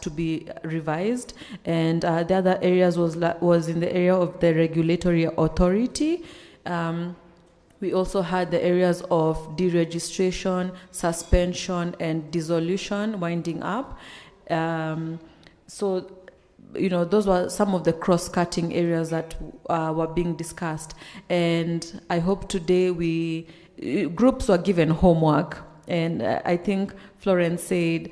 to be revised, and the other areas was in the area of the regulatory authority. We also had the areas of deregistration, suspension, and dissolution winding up. So, those were some of the cross-cutting areas that were being discussed. And I hope today groups were given homework. And I think Florence said,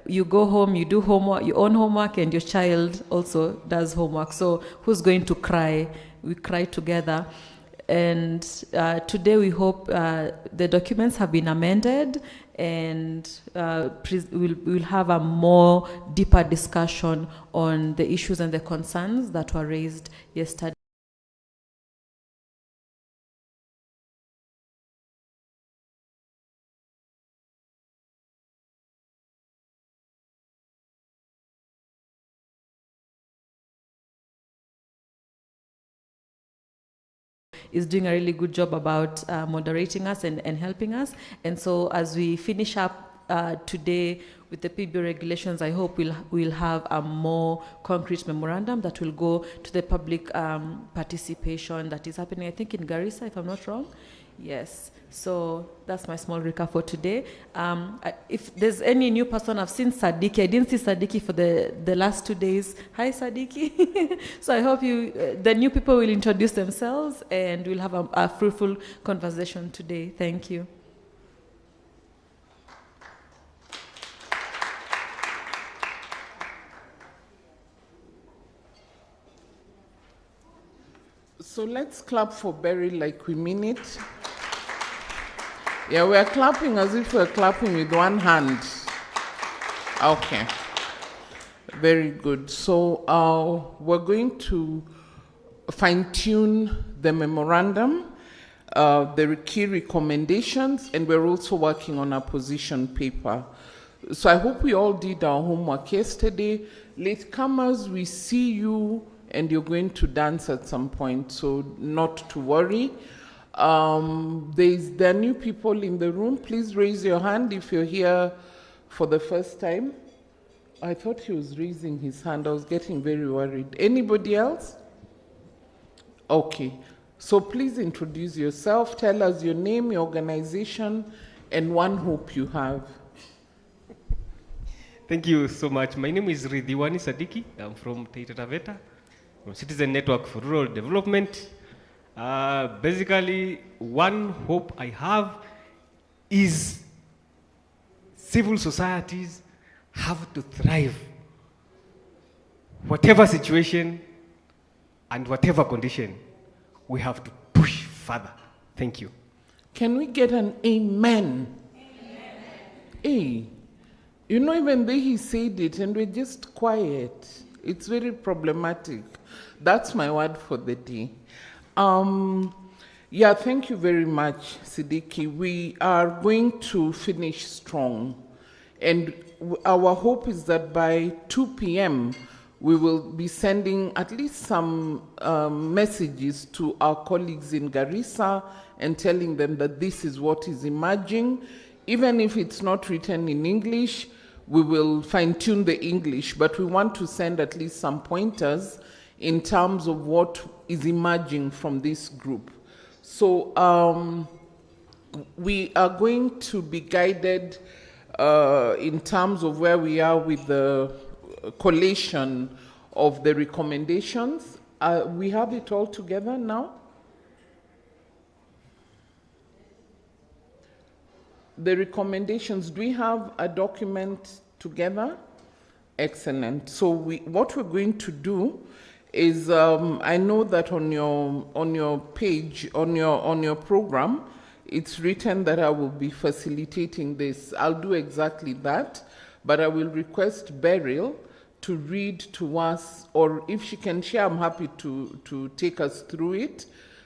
you go home, you do homework, your own homework, and your child also does homework. So who's going to cry? We cry together. And today we hope the documents have been amended, and we'll have a more deeper discussion on the issues and the concerns that were raised yesterday. Is doing a really good job about moderating us and helping us. And so as we finish up today with the PBO regulations, I hope we'll have a more concrete memorandum that will go to the public participation that is happening, I think, in Garissa, if I'm not wrong. Yes. So that's my small recap for today. If there's any new person, I've seen Sadiki. I didn't see Sadiki for the last 2 days. Hi, Sadiki. So I hope the new people will introduce themselves, and we'll have a fruitful conversation today. Thank you. So let's clap for Berry like we mean it. Yeah, we're clapping as if we're clapping with one hand. Okay. Very good. So we're going to fine-tune the memorandum, the key recommendations, and we're also working on a position paper. So I hope we all did our homework yesterday. Latecomers, we see you, and you're going to dance at some point, so not to worry. There are new people in the room. Please raise your hand if you're here for the first time. I thought he was raising his hand. I was getting very worried. Anybody else? Okay. So please introduce yourself. Tell us your name, your organization, and one hope you have. Thank you so much. My name is Ridhiwani Sadiki. I'm from Taita Taveta, from Citizen Network for Rural Development. Basically, one hope I have is civil societies have to thrive, whatever situation and whatever condition. We have to push further. Thank you. Can we get an amen? Amen. Hey, even though he said it and we're just quiet, it's very problematic. That's my word for the day. Yeah, thank you very much, Siddiqui. We are going to finish strong. And our hope is that by 2 p.m., we will be sending at least some messages to our colleagues in Garissa and telling them that this is what is emerging. Even if it's not written in English, we will fine-tune the English, but we want to send at least some pointers in terms of what is emerging from this group. So we are going to be guided in terms of where we are with the collation of the recommendations. We have it all together now? The recommendations, do we have a document together? Excellent. So what we're going to do is, I know that on your page, on your program, it's written that I will be facilitating this. I'll do exactly that, but I will request Beryl to read to us, or if she can share, I'm happy to take us through it.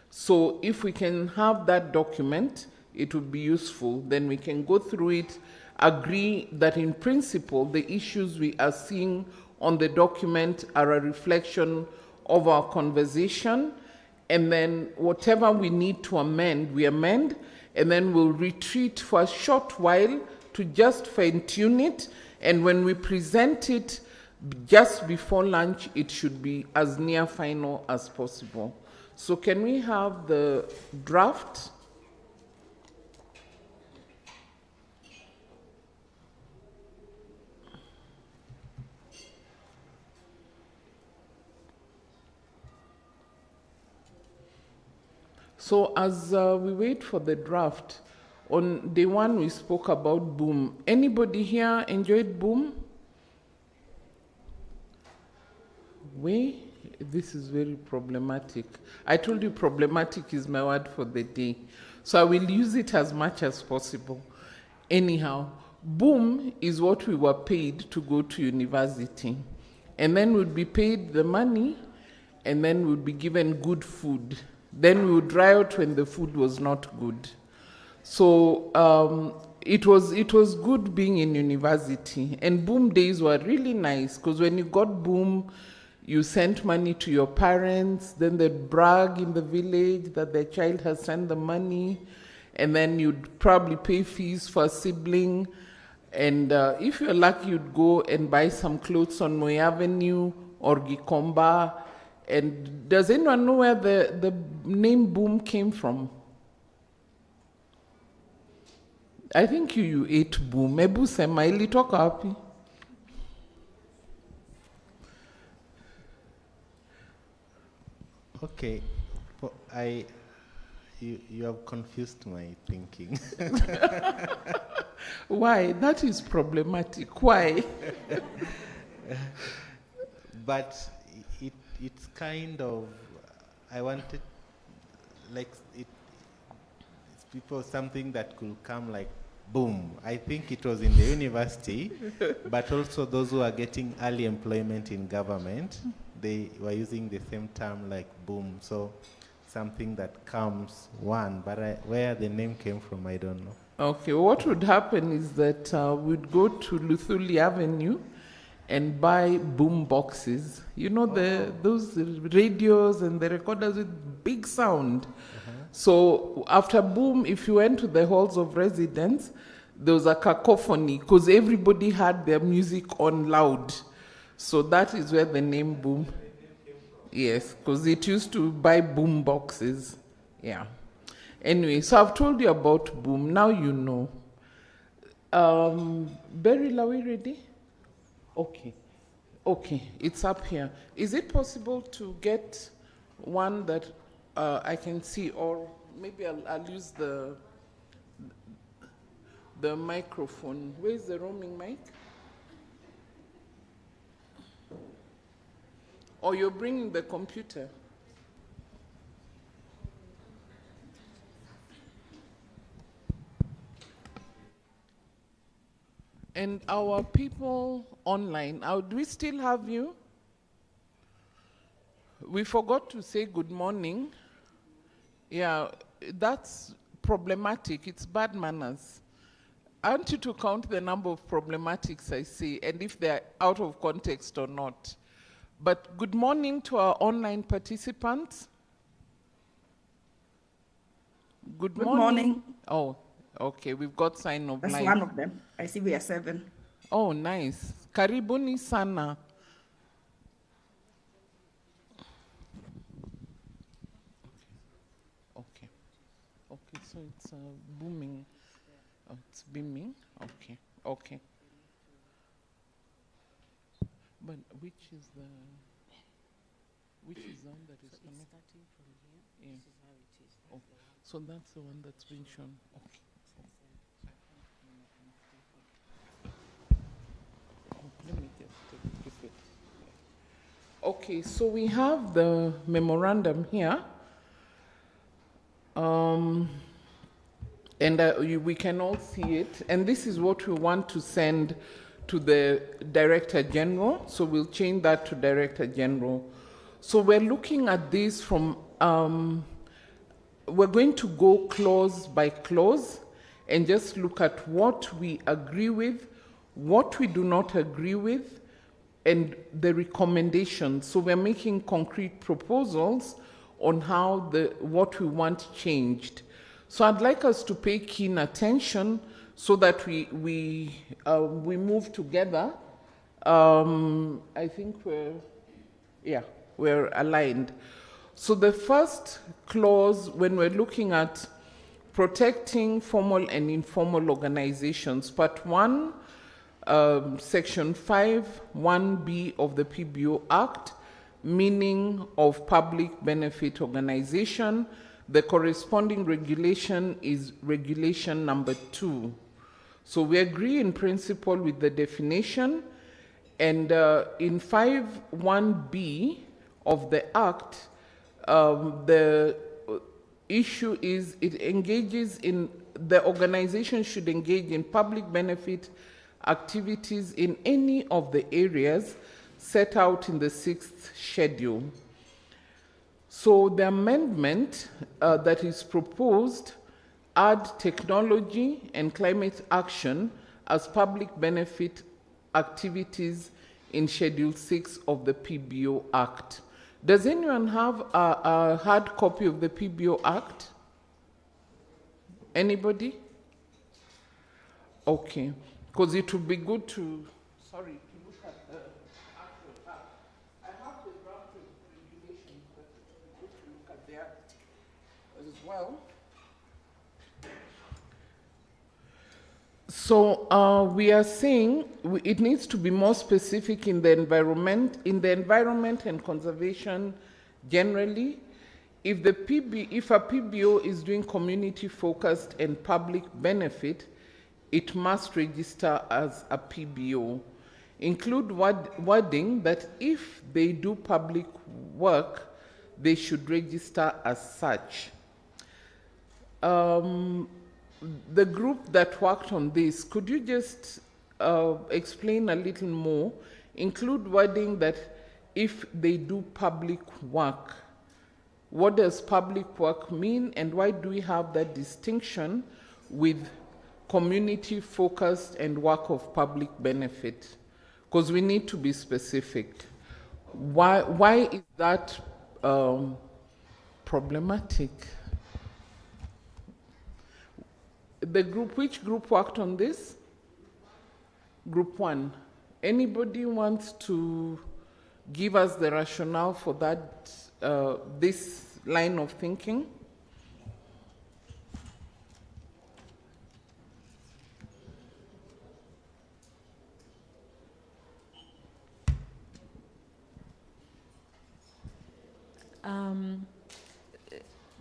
So if we can have that document, it would be useful. Then we can go through it, agree that in principle, the issues we are seeing on the document are a reflection of our conversation, and then whatever we need to amend, we amend, and then we'll retreat for a short while to just fine-tune it, And when we present it just before lunch, it should be as near final as possible. So can we have the draft? So as we wait for the draft, on day one we spoke about boom. Anybody here enjoyed boom? This is very problematic. I told you problematic is my word for the day. So I will use it as much as possible. Anyhow, boom is what we were paid to go to university. And then we'd be paid the money, and then we'd be given good food. Then we would riot when the food was not good. So it was good being in university. And boom days were really nice, because when you got boom, you sent money to your parents, then they'd brag in the village that their child has sent the money, and then you'd probably pay fees for a sibling. And if you're lucky, you'd go and buy some clothes on Moi Avenue or Gikomba. And does anyone know where the name boom came from? I think you ate boom. Ebu sema ilitoka wapi? Okay, well, you have confused my thinking. Why? That is problematic. Why? But it's kind of, I wanted, like, it's people, something that could come like boom. I think it was in the university, but also those who are getting early employment in government, they were using the same term like boom. So something that comes one, but where the name came from, I don't know. Okay, what would happen is that we'd go to Luthuli Avenue and buy boom boxes. You know, those radios and the recorders with big sound. So after boom, if you went to the halls of residence, there was a cacophony because everybody had their music on loud. So that is where the name boom. Yes, because it used to buy boom boxes. Yeah. Anyway, so I've told you about boom. Now you know. Beryl, are we ready? Okay. Okay, it's up here. Is it possible to get one that I can see, or maybe I'll use the microphone. Where's the roaming mic? Or you're bringing the computer? And our people online, do we still have you? We forgot to say good morning. Yeah, that's problematic. It's bad manners. I want you to count the number of problematics I say, and if they're out of context or not. But good morning to our online participants. Good morning. Oh, okay, we've got sign of life. That's one of them. I see we are 7. Oh, nice. Karibuni sana. Okay. Okay, so it's booming. Oh, it's beaming. Okay. Okay. But which is the one that is connected? Starting from here, Yeah. this is how it is. Oh, so that's the one that's been shown. Okay. Oh, let me just keep it. Okay, so we have the memorandum here. And we can all see it. And this is what we want to send to the Director General. So we'll change that to Director General. So we're looking at this from, we're going to go clause by clause and just look at what we agree with, what we do not agree with, and the recommendations. So we're making concrete proposals on how what we want changed. So I'd like us to pay keen attention so that we move together. I think we're aligned. So the first clause, when we're looking at protecting formal and informal organizations, Part 1, Section 5, 1B of the PBO Act, meaning of public benefit organization. The corresponding regulation is regulation number 2. So we agree in principle with the definition, and in 5.1b of the Act, the issue is it engages in, the organization should engage in public benefit activities in any of the areas set out in the 6th schedule. So the amendment that is proposed add technology and climate action as public benefit activities in Schedule 6 of the PBO Act. Does anyone have a hard copy of the PBO Act? Anybody? Okay, because it would be good to, sorry, to look at the actual Act. I have the draft of regulations, but it would be good to look at the Act as well. So we are saying it needs to be more specific in the environment and conservation generally. If a PBO is doing community-focused and public benefit, it must register as a PBO. Include wording that if they do public work, they should register as such. The group that worked on this, could you just explain a little more? Include wording that if they do public work. What does public work mean, and why do we have that distinction with community-focused and work of public benefit? Because we need to be specific. Why is that problematic? The group, which group worked on this? Group 1. Anybody wants to give us the rationale for that, this line of thinking?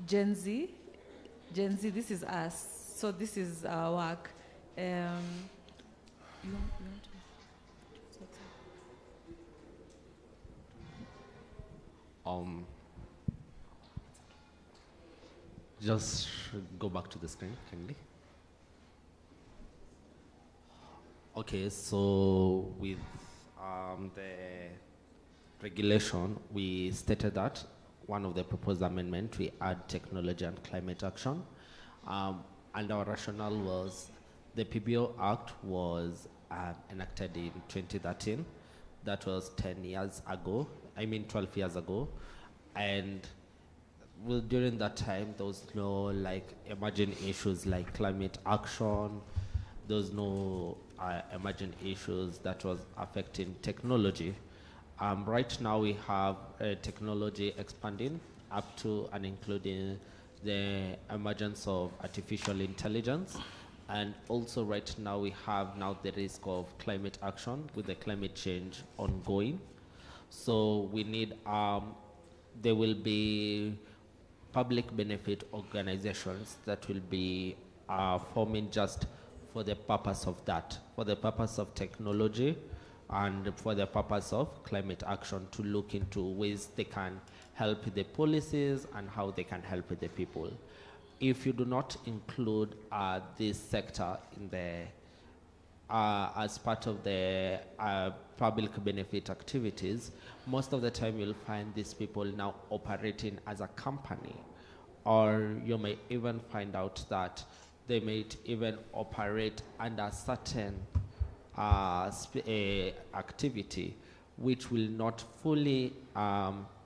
Gen Z, this is us. So this is our work. You want to? Just go back to the screen, kindly. Okay, so with the regulation, we stated that one of the proposed amendments, we add technology and climate action. And our rationale was the PBO Act was enacted in 2013. That was 10 years ago, 12 years ago. And during that time, there was no like emerging issues like climate action. There was no emerging issues that was affecting technology. Right now we have technology expanding up to and including the emergence of artificial intelligence, and also right now we have the risk of climate action with the climate change ongoing. So we need, there will be public benefit organizations that will be forming just for the purpose of that, for the purpose of technology and for the purpose of climate action, to look into ways they can help the policies and how they can help the people. If you do not include this sector in the as part of the public benefit activities, most of the time you'll find these people now operating as a company, or you may even find out that they may even operate under certain activity which will not fully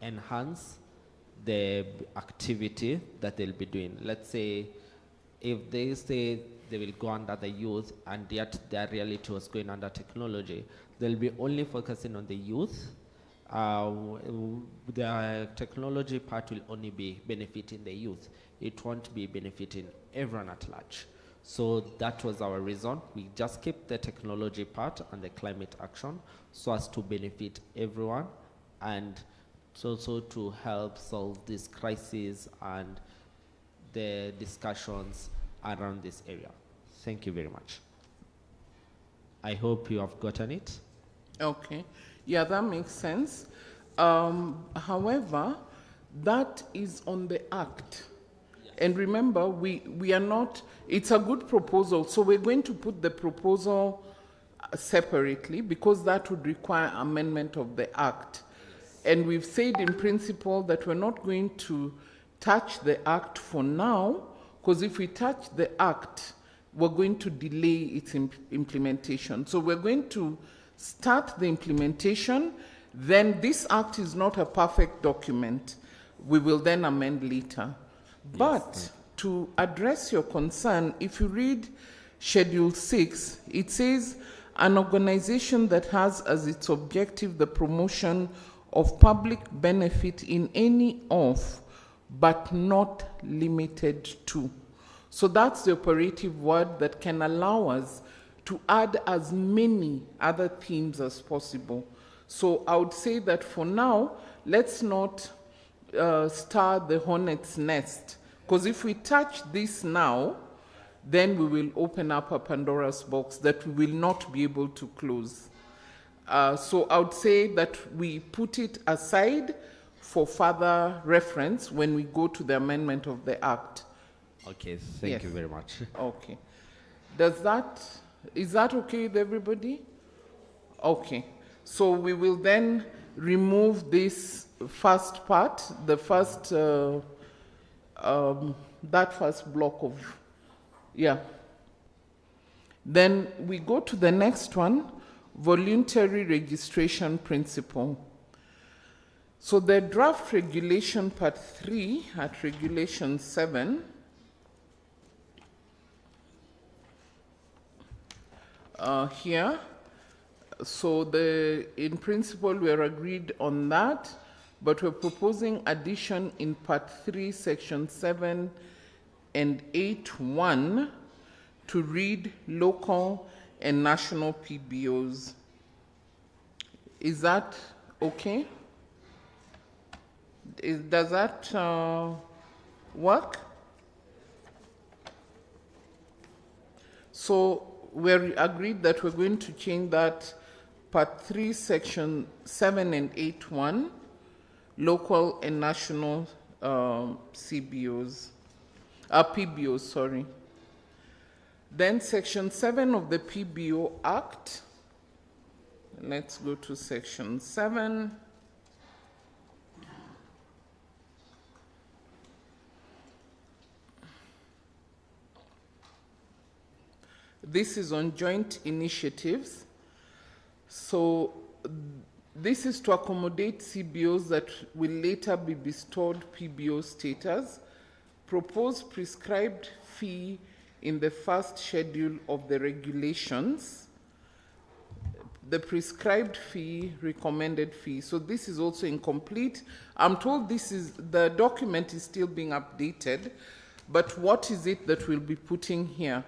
enhance the activity that they'll be doing. Let's say if they say they will go under the youth, and yet their reality was going under technology. They'll be only focusing on the youth. The technology part will only be benefiting the youth. It won't be benefiting everyone at large. So that was our reason. We just kept the technology part and the climate action so as to benefit everyone, and also to help solve this crisis and the discussions around this area. Thank you very much. I hope you have gotten it. Okay. Yeah, that makes sense. However, that is on the act. Yes. And remember, we are not, it's a good proposal, so we're going to put the proposal separately because that would require amendment of the act. Yes. And we've said in principle that we're not going to touch the act for now, because if we touch the act, we're going to delay its implementation. So we're going to start the implementation, then this act is not a perfect document. We will then amend later. Yes. But to address your concern, if you read Schedule 6, it says an organization that has as its objective the promotion of public benefit in any of, but not limited to. So that's the operative word that can allow us to add as many other themes as possible. So I would say that for now, let's not start the hornet's nest, because if we touch this now, then we will open up a Pandora's box that we will not be able to close. So I would say that we put it aside for further reference when we go to the amendment of the Act. Okay, thank you very much. Okay. Is that okay with everybody? Okay. So we will then remove this first part, the first, that first block of, yeah. Then we go to the next one, voluntary registration principle. So the draft regulation part 3 at regulation 7 here. So in principle we are agreed on that, but we're proposing addition in part 3, section 7 and 8.1 to read local and national PBOs. Is that okay? Does that work? So we're agreed that we're going to change that part 3, section 7 and 8.1, local and national PBOs, sorry. Then section 7 of the PBO Act. Let's go to section 7. This is on joint initiatives. So this is to accommodate CBOs that will later be bestowed PBO status. Propose prescribed fee in the first schedule of the regulations. The prescribed fee, recommended fee. So this is also incomplete. I'm told the document is still being updated, but what is it that we'll be putting here?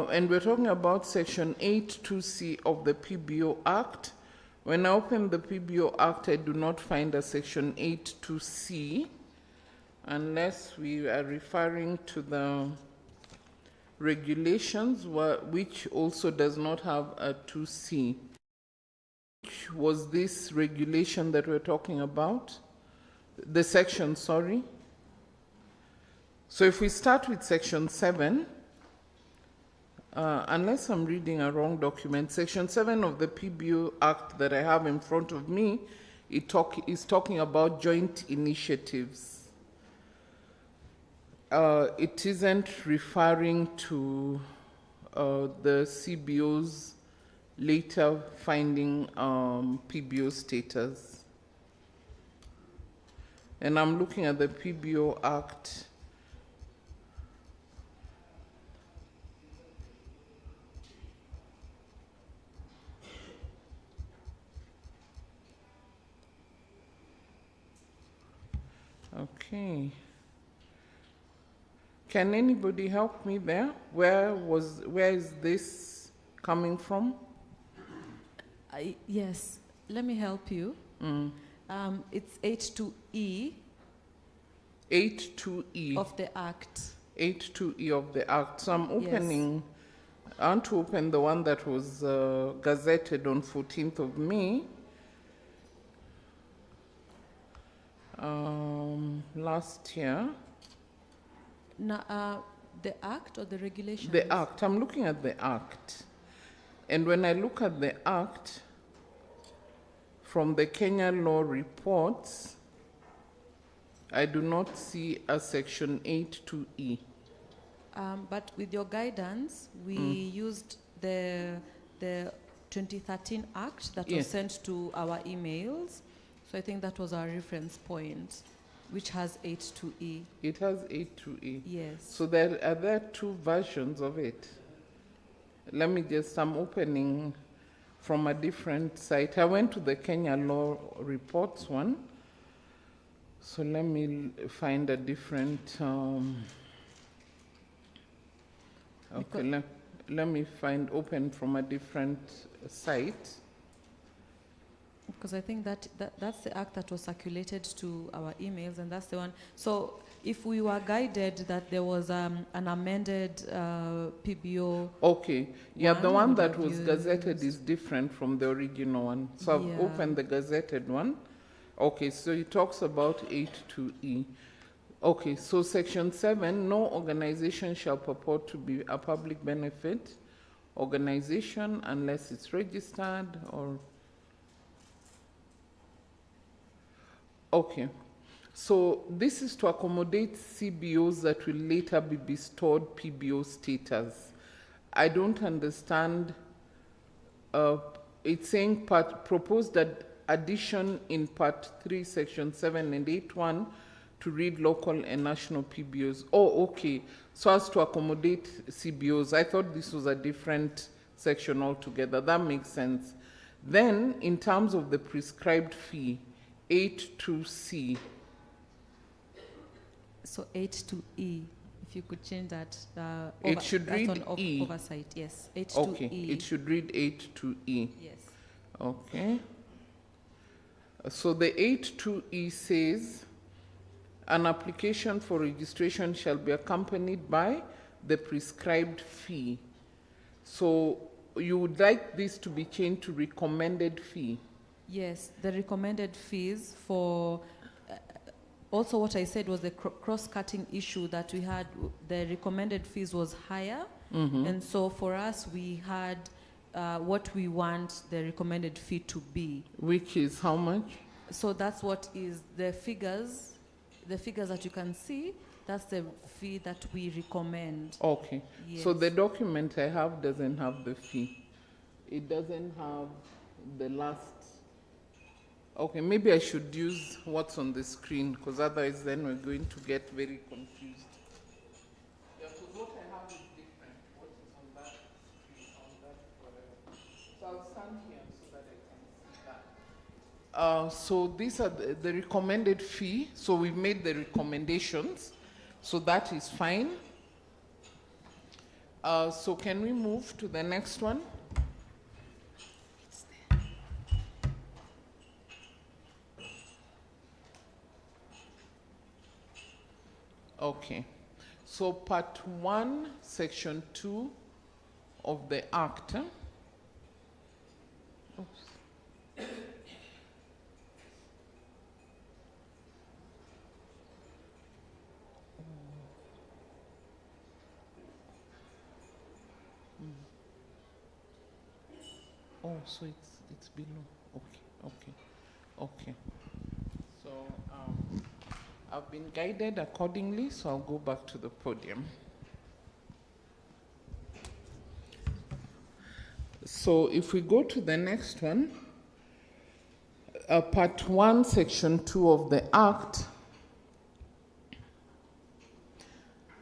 And we're talking about section 8.2c of the PBO Act. When I open the PBO Act, I do not find a section 8.2c unless we are referring to the regulations, which also does not have a 2c. Which was this regulation that we're talking about? The section, sorry. So if we start with section 7, unless I'm reading a wrong document, section 7 of the PBO Act that I have in front of me, is talking about joint initiatives. It isn't referring to the CBOs later finding PBO status. And I'm looking at the PBO Act. Okay. Can anybody help me there? Where is this coming from? Yes, let me help you. It's 82E 82E. of the Act. 82E of the Act. So I'm opening, I want to open the one that was gazetted on 14th of May. Last year. Now, the Act or the regulation? The Act. I'm looking at the Act. And when I look at the Act, from the Kenya law reports, I do not see a section 82E. But with your guidance, we used the 2013 Act that was sent to our emails. So I think that was our reference point, which has 82E. It has 82E. Yes. So are there two versions of it? Let me just, I'm opening from a different site. I went to the Kenya Law Reports one. So let me find a different, okay, let me open from a different site. Because I think that's the Act that was circulated to our emails, and that's the one. So if we were guided that there was an amended PBO. Okay, yeah, the one that was gazetted is different from the original one. So I've opened the gazetted one. Okay, so it talks about 82E. Okay, so section 7, no organization shall purport to be a public benefit organization unless it's registered or... Okay, so this is to accommodate CBOs that will later be bestowed PBO status. I don't understand, it's saying proposed addition in part 3, section 7 and 8.1 to read local and national PBOs. Oh, okay, so as to accommodate CBOs. I thought this was a different section altogether. That makes sense. Then, in terms of the prescribed fee, 82C. So 82E, if you could change that. It should read E. Oversight, yes. 82E. Okay, it should read 82E. Yes. Okay. So the 82E says, an application for registration shall be accompanied by the prescribed fee. So you would like this to be changed to recommended fee? Yes, the recommended fees for, also what I said was the cross-cutting issue that we had, the recommended fees was higher. And so for us, we had what we want the recommended fee to be. Which is how much? So that's what is the figures that you can see, that's the fee that we recommend. Okay, yes. So the document I have doesn't have the fee. It doesn't have the last. Okay, maybe I should use what's on the screen, because otherwise then we're going to get very confused. Yeah, because what I have is different. What is on that screen, on that whatever. So I'll stand here so that I can see that. So these are the recommended fee. So we've made the recommendations. So that is fine. So can we move to the next one? Okay, so part 1, section 2 of the Act. Oops. Oh, so it's below. Okay. So I've been guided accordingly, so I'll go back to the podium. So if we go to the next one, Part 1, Section 2 of the Act,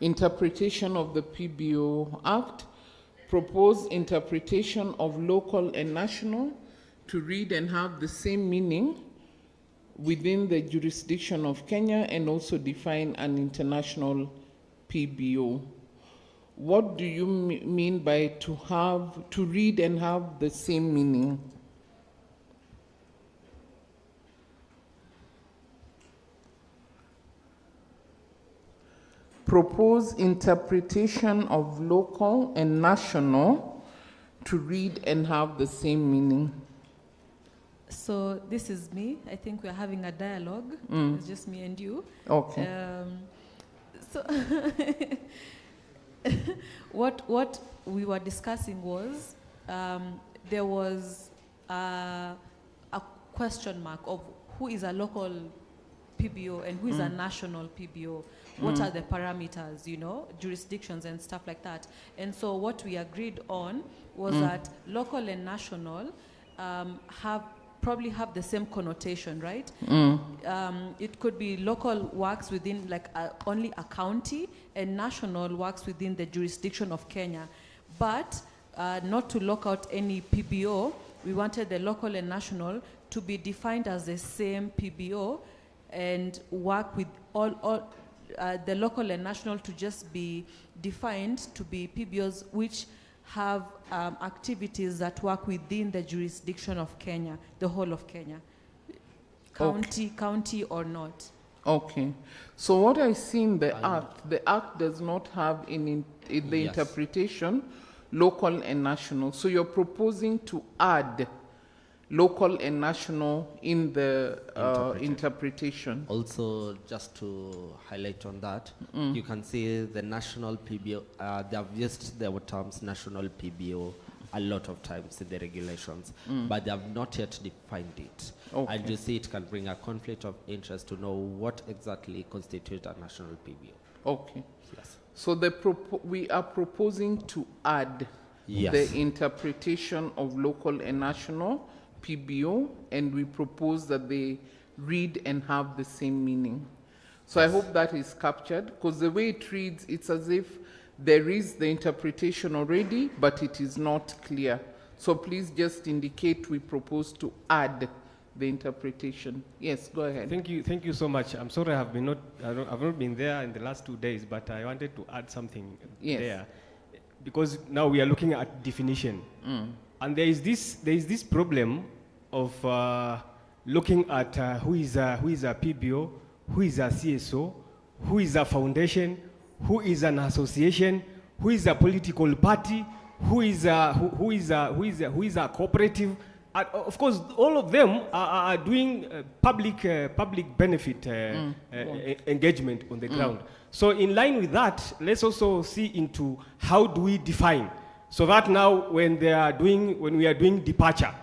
interpretation of the PBO Act, proposed interpretation of local and national to read and have the same meaning within the jurisdiction of Kenya, and also define an international PBO. What do you mean by to read and have the same meaning? Propose interpretation of local and national to read and have the same meaning. So this is me. I think we're having a dialogue. It's just me and you. Okay. So what we were discussing was there was a question mark of who is a local PBO and who is a national PBO. What are the parameters, you know, jurisdictions and stuff like that. And so what we agreed on was that local and national probably have the same connotation, right? It could be local works within like only a county, and national works within the jurisdiction of Kenya. But not to lock out any PBO, we wanted the local and national to be defined as the same PBO and work with all the local and national to just be defined to be PBOs which have activities that work within the jurisdiction of Kenya, the whole of Kenya, county or not. Okay. So what I see in the Act does not have in the Yes. interpretation local and national. So you're proposing to add local and national in the interpretation. Also, just to highlight on that, you can see the national PBO, they have used the terms national PBO a lot of times in the regulations, but they have not yet defined it. Okay. And you see it can bring a conflict of interest to know what exactly constitutes a national PBO. Okay. Yes. So we are proposing to add Yes. the interpretation of local and national PBO, and we propose that they read and have the same meaning. So I hope that is captured, because the way it reads, it's as if there is the interpretation already, but it is not clear. So please just indicate we propose to add the interpretation. Yes, go ahead. Thank you so much. I'm sorry I've not been there in the last 2 days, but I wanted to add something there, because now we are looking at definition, and there is this problem of looking at who is a PBO, who is a CSO, who is a foundation, who is an association, who is a political party, who is a cooperative. Of course, all of them are doing public benefit engagement on the ground. So in line with that, let's also see into how do we define, so that now when we are doing departure,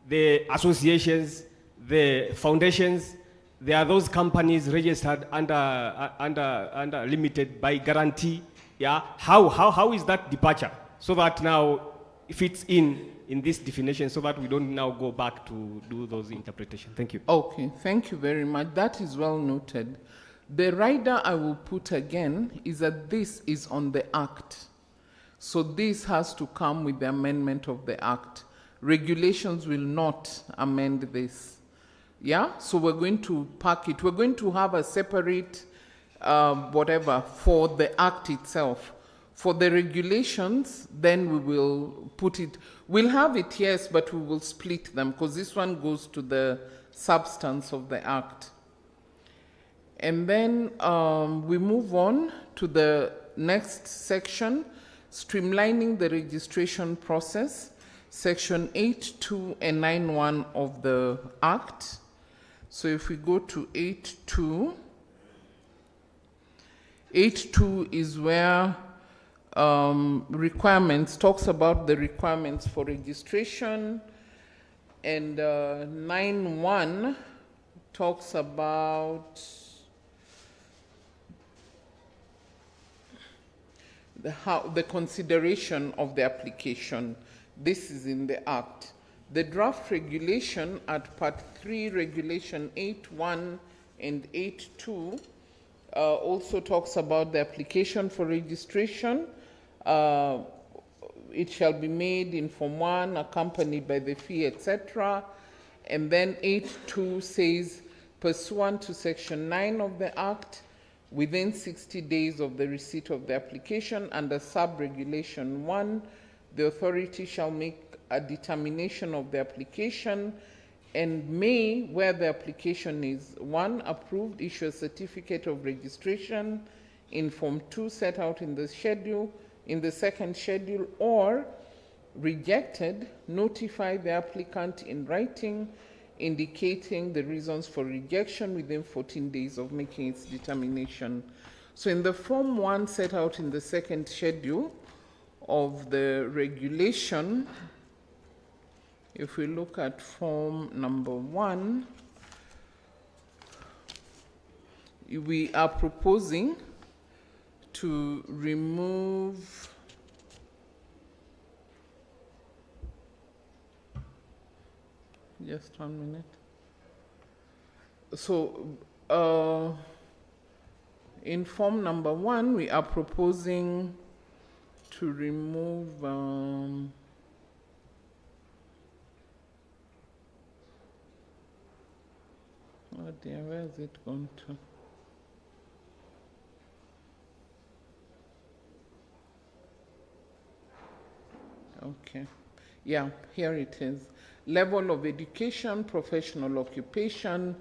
the associations, the foundations, there are those companies registered under limited by guarantee. Yeah, how is that departure? So that now it fits in this definition, so that we don't now go back to do those interpretations. Thank you. Okay, thank you very much. That is well noted. The rider I will put again is that this is on the Act. So this has to come with the amendment of the Act. Regulations will not amend this. Yeah, so we're going to pack it. We're going to have a separate whatever for the Act itself. For the regulations, then we will put it, we'll have it, yes, but we will split them, because this one goes to the substance of the Act. And then we move on to the next section, streamlining the registration process, Section 8.2 and 9.1 of the Act. So if we go to 8.2, 8.2 is where requirements, talks about the requirements for registration, and 9.1 talks about the consideration of the application. This is in the Act. The draft regulation at Part 3, Regulation 8.1 and 8.2 also talks about the application for registration. It shall be made in Form 1, accompanied by the fee, etc. And then 8.2 says, pursuant to Section 9 of the Act, within 60 days of the receipt of the application under Sub-Regulation 1, the authority shall make a determination of the application and may, where the application is 1, approved, issue a certificate of registration in Form 2 set out in the schedule, in the second schedule, or rejected, notify the applicant in writing, indicating the reasons for rejection within 14 days of making its determination. So in the Form 1 set out in the second schedule of the regulation, if we look at Form number 1, we are proposing to remove just 1 minute. So in Form number 1, we are proposing to remove oh dear, where is it gone to? Okay. Yeah, here it is. Level of education, professional occupation,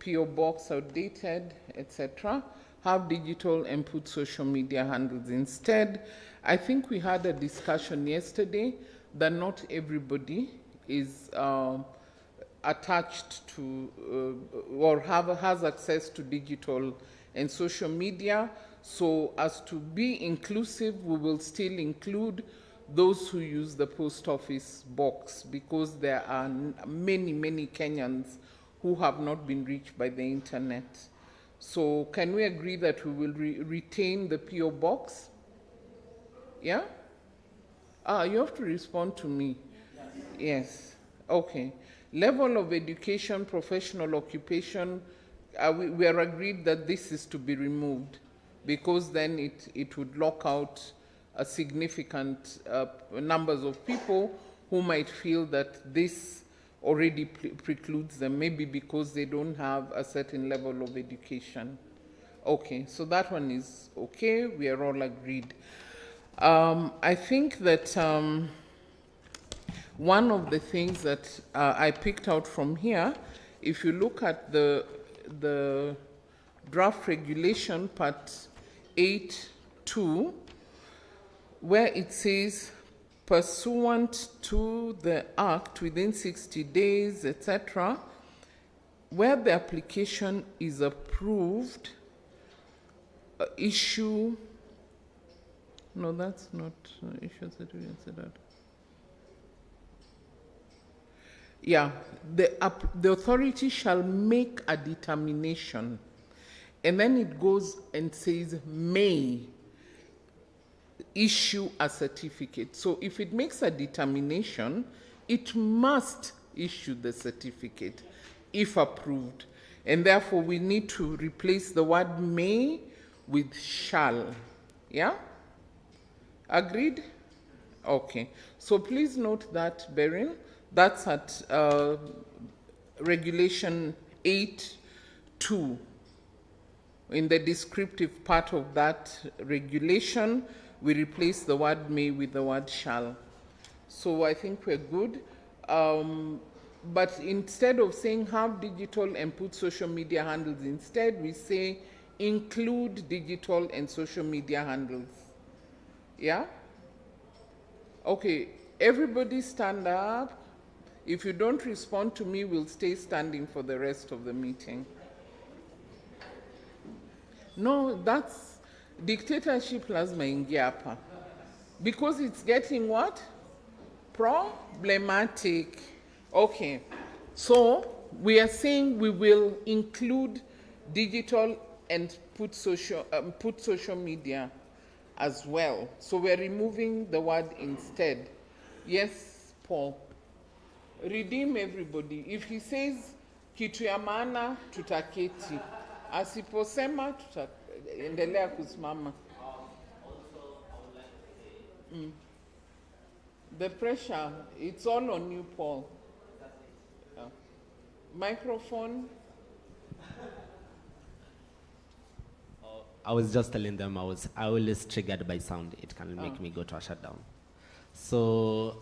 PO box outdated, etc. Have digital and put social media handles instead. I think we had a discussion yesterday that not everybody is attached to or has access to digital and social media. So as to be inclusive, we will still include those who use the post office box, because there are many, many Kenyans who have not been reached by the internet. So can we agree that we will retain the PO box? Yeah? You have to respond to me. Yes. Okay. Level of education, professional occupation, we are agreed that this is to be removed, because then it would lock out a significant numbers of people who might feel that this already precludes them, maybe because they don't have a certain level of education. Okay, so that one is okay, we are all agreed. I think that one of the things that I picked out from here, if you look at the draft regulation part 8.2, where it says, pursuant to the Act within 60 days, etc., where the application is approved, issue, no, that's not issue certificate. Yeah, the authority shall make a determination, and then it goes and says may issue a certificate. So if it makes a determination, it must issue the certificate if approved. And therefore, we need to replace the word may with shall. Yeah? Agreed? Okay. So please note that, Beryl. That's at Regulation 8.2. In the descriptive part of that regulation, we replace the word may with the word shall. So I think we're good. But instead of saying have digital and put social media handles instead, we say include digital and social media handles. Yeah? Okay, everybody stand up. If you don't respond to me, we'll stay standing for the rest of the meeting. No, that's dictatorship lazima ingia hapa. Because it's getting what? Problematic. Okay. So we are saying we will include digital and put social media as well. So we're removing the word instead. Yes, Paul. Redeem everybody. If he says kitu ya maana tutaketi, asiposema tutaendelea kusimama. The pressure, it's all on you, Paul. Microphone. I was just telling them I always triggered by sound. It can make me go to a shutdown. So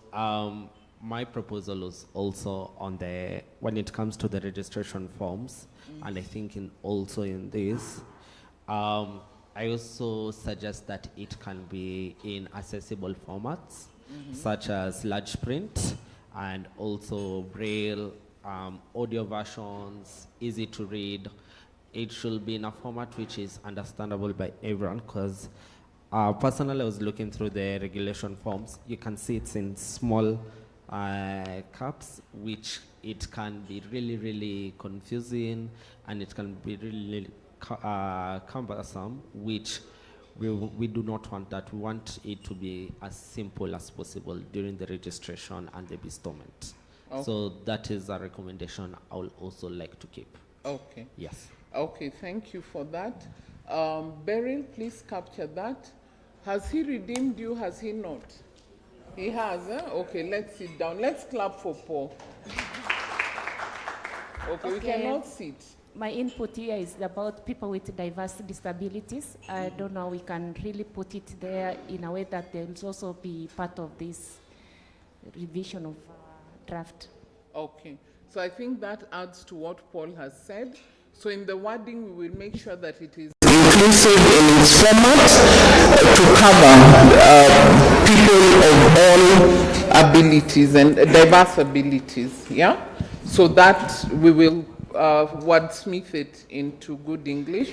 my proposal was also on when it comes to the registration forms, and I think also in this, I also suggest that it can be in accessible formats, such as large print and also braille, audio versions, easy to read. It should be in a format which is understandable by everyone, because personally I was looking through the regulation forms. You can see it's in small caps, which it can be really, really confusing, and it can be really cumbersome, which we do not want that. We want it to be as simple as possible during the registration and the bestowment. Okay. So that is a recommendation I would also like to keep. Okay. Yes. Okay, thank you for that. Beryl, please capture that. Has he redeemed you? Has he not? He has, Okay, let's sit down. Let's clap for Paul. Okay, we cannot sit. My input here is about people with diverse disabilities. I don't know, we can really put it there in a way that they will also be part of this revision of draft. Okay, so I think that adds to what Paul has said. So in the wording, we will make sure that it is inclusive in its format to cover people of all abilities and diverse abilities, yeah? So that we will wordsmith it into good English.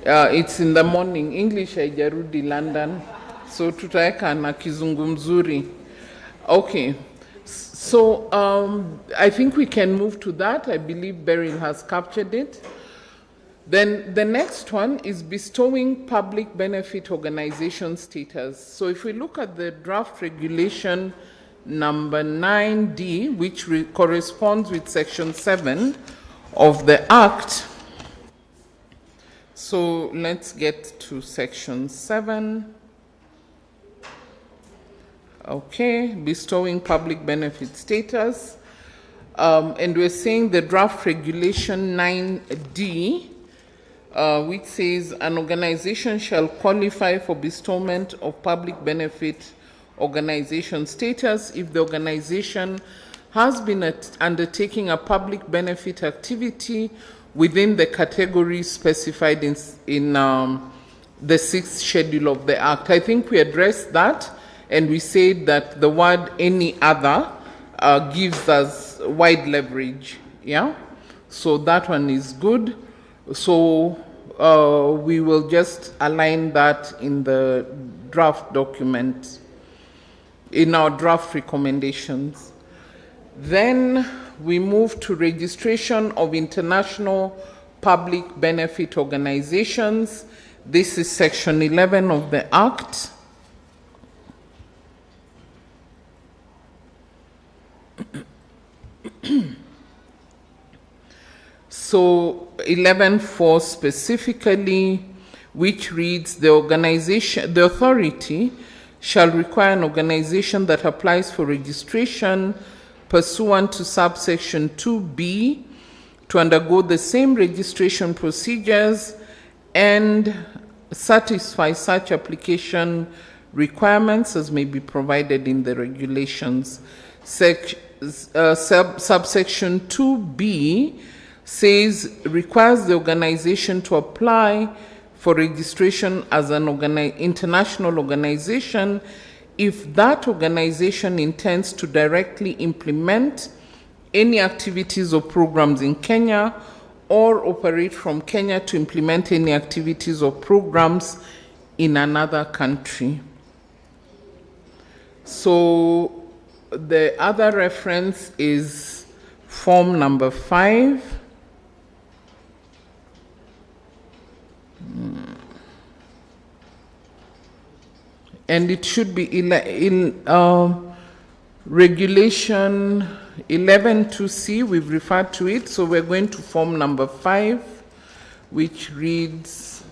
It's in the morning, English haijarudi London, so tutaeka na kizungu mzuri. Okay. So I think we can move to that. I believe Beryl has captured it. Then the next one is bestowing public benefit organization status. So if we look at the draft regulation number 9D, which corresponds with section 7 of the Act. So let's get to section 7. Okay, bestowing public benefit status. And we're saying the draft regulation 9D, which says an organization shall qualify for bestowment of public benefit organization status if the organization has been undertaking a public benefit activity within the categories specified in the 6th schedule of the Act. I think we addressed that. And we said that the word any other gives us wide leverage, yeah? So that one is good. So we will just align that in the draft document, in our draft recommendations. Then we move to registration of international public benefit organizations. This is section 11 of the Act. So 11.4 specifically, which reads the authority shall require an organization that applies for registration pursuant to subsection 2B to undergo the same registration procedures and satisfy such application requirements as may be provided in the regulations. Subsection 2B says requires the organization to apply for registration as an international organization if that organization intends to directly implement any activities or programs in Kenya or operate from Kenya to implement any activities or programs in another country. So the other reference is form number 5. And it should be Regulation 11.2c, we've referred to it, so we're going to form number 5, which reads,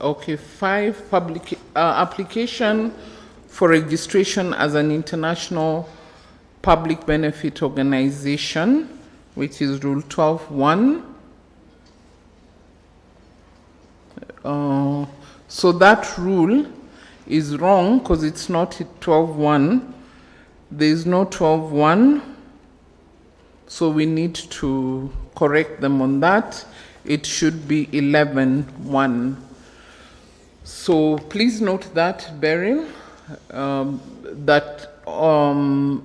okay, 5, application for registration as an international public benefit organization, which is Rule 12.1. So that rule is wrong because it's not 12.1. There is no 12.1, so we need to correct them on that. It should be 11.1. So please note that, Beryl, that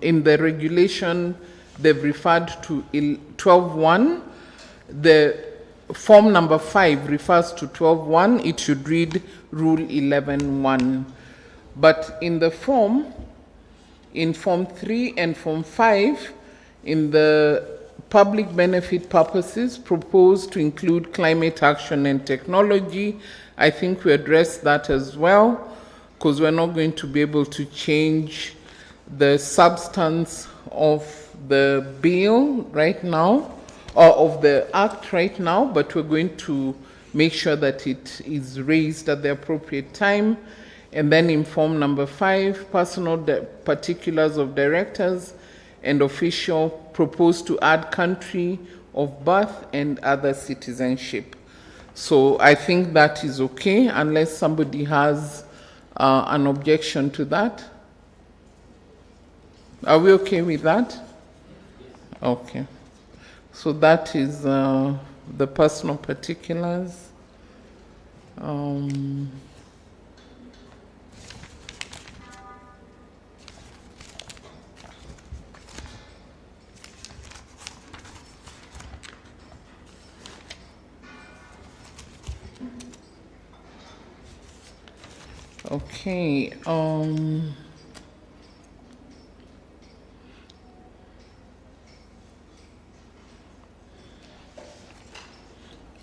in the regulation they've referred to 12.1. The form number 5 refers to 12.1. It should read Rule 11.1. But in the form, in Form 3 and Form 5, in the public benefit purposes proposed to include climate action and technology, I think we address that as well, because we're not going to be able to change the substance of the bill right now, or of the act right now, but we're going to make sure that it is raised at the appropriate time. And then in form number 5, personal particulars of directors and official propose to add country of birth and other citizenship. So I think that is okay, unless somebody has an objection to that. Are we okay with that? Okay. So that is the personal particulars. Okay.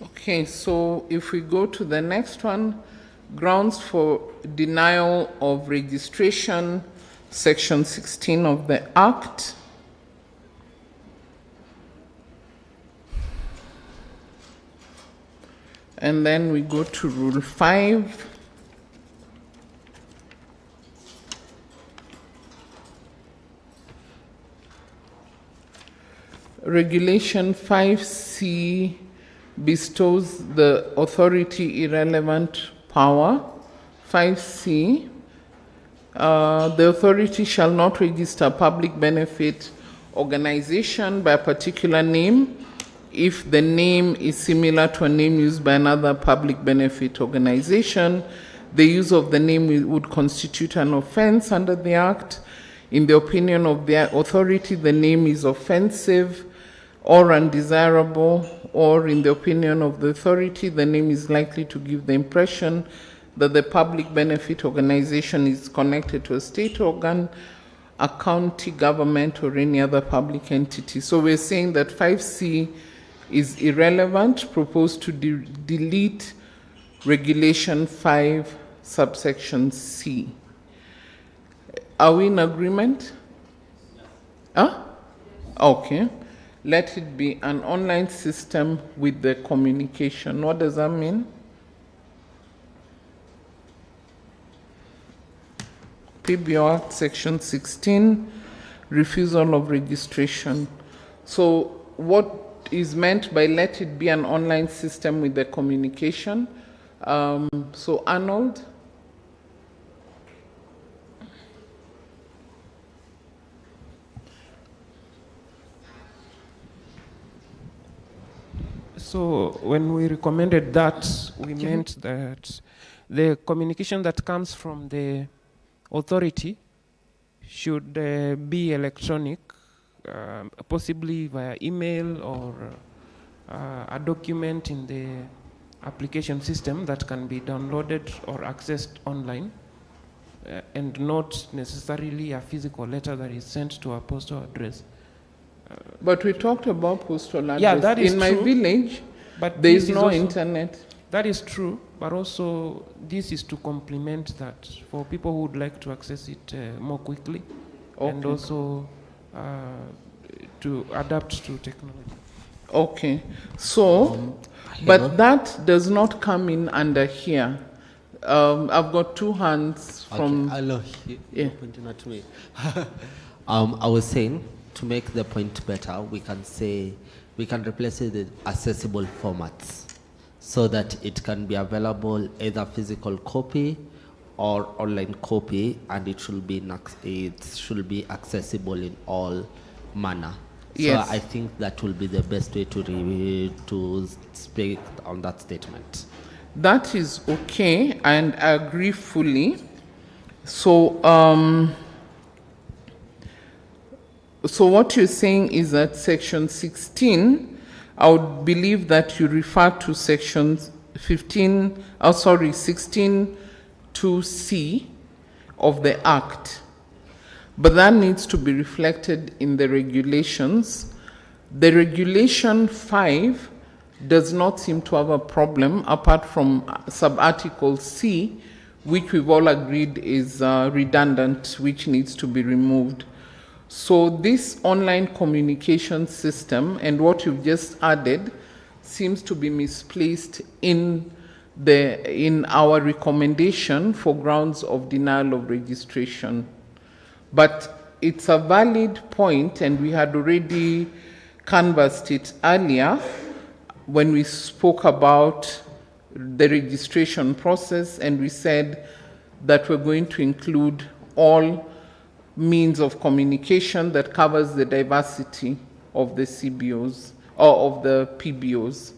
Okay, so if we go to the next one, grounds for denial of registration, Section 16 of the Act. And then we go to Rule 5. Regulation 5C bestows the authority irrelevant power. 5C, the authority shall not register a public benefit organization by a particular name if the name is similar to a name used by another public benefit organization. The use of the name would constitute an offense under the Act. In the opinion of the authority, the name is offensive or undesirable, or in the opinion of the authority, the name is likely to give the impression that the public benefit organization is connected to a state organ, a county government, or any other public entity. So we're saying that 5C is irrelevant, proposed to delete Regulation 5, subsection C. Are we in agreement? Huh? Okay. Let it be an online system with the communication. What does that mean? PBO Act Section 16, refusal of registration. So what is meant by let it be an online system with the communication? So Arnold? So when we recommended that, we meant that the communication that comes from the authority should be electronic, possibly via email or a document in the application system that can be downloaded or accessed online. and not necessarily a physical letter that is sent to a postal address. But we talked about postal address. Yeah, that is in true. my village, But there this is is no also- internet. That is true, but also this is to complement that for people who would like to access it more quickly, and Okay. also to adapt to technology. Okay, so, but that does not come in under here. I've got two hands from. Okay, hello, Yeah. you're pointing at me. I was saying, to make the point better, we can say, we can replace it with accessible formats so that it can be available either physical copy or online copy, and it should be accessible in all manner. Yes. So I think that will be the best way to speak on that statement. That is okay, and I agree fully. So, so what you're saying is that section 16, I would believe that you refer to section 16(2)(c) of the Act. But that needs to be reflected in the regulations. The regulation 5 does not seem to have a problem apart from sub-article C, which we've all agreed is redundant, which needs to be removed. So this online communication system and what you've just added seems to be misplaced in our recommendation for grounds of denial of registration. But it's a valid point, and we had already canvassed it earlier when we spoke about the registration process, and we said that we're going to include all means of communication that covers the diversity of the CBOs or of the PBOs.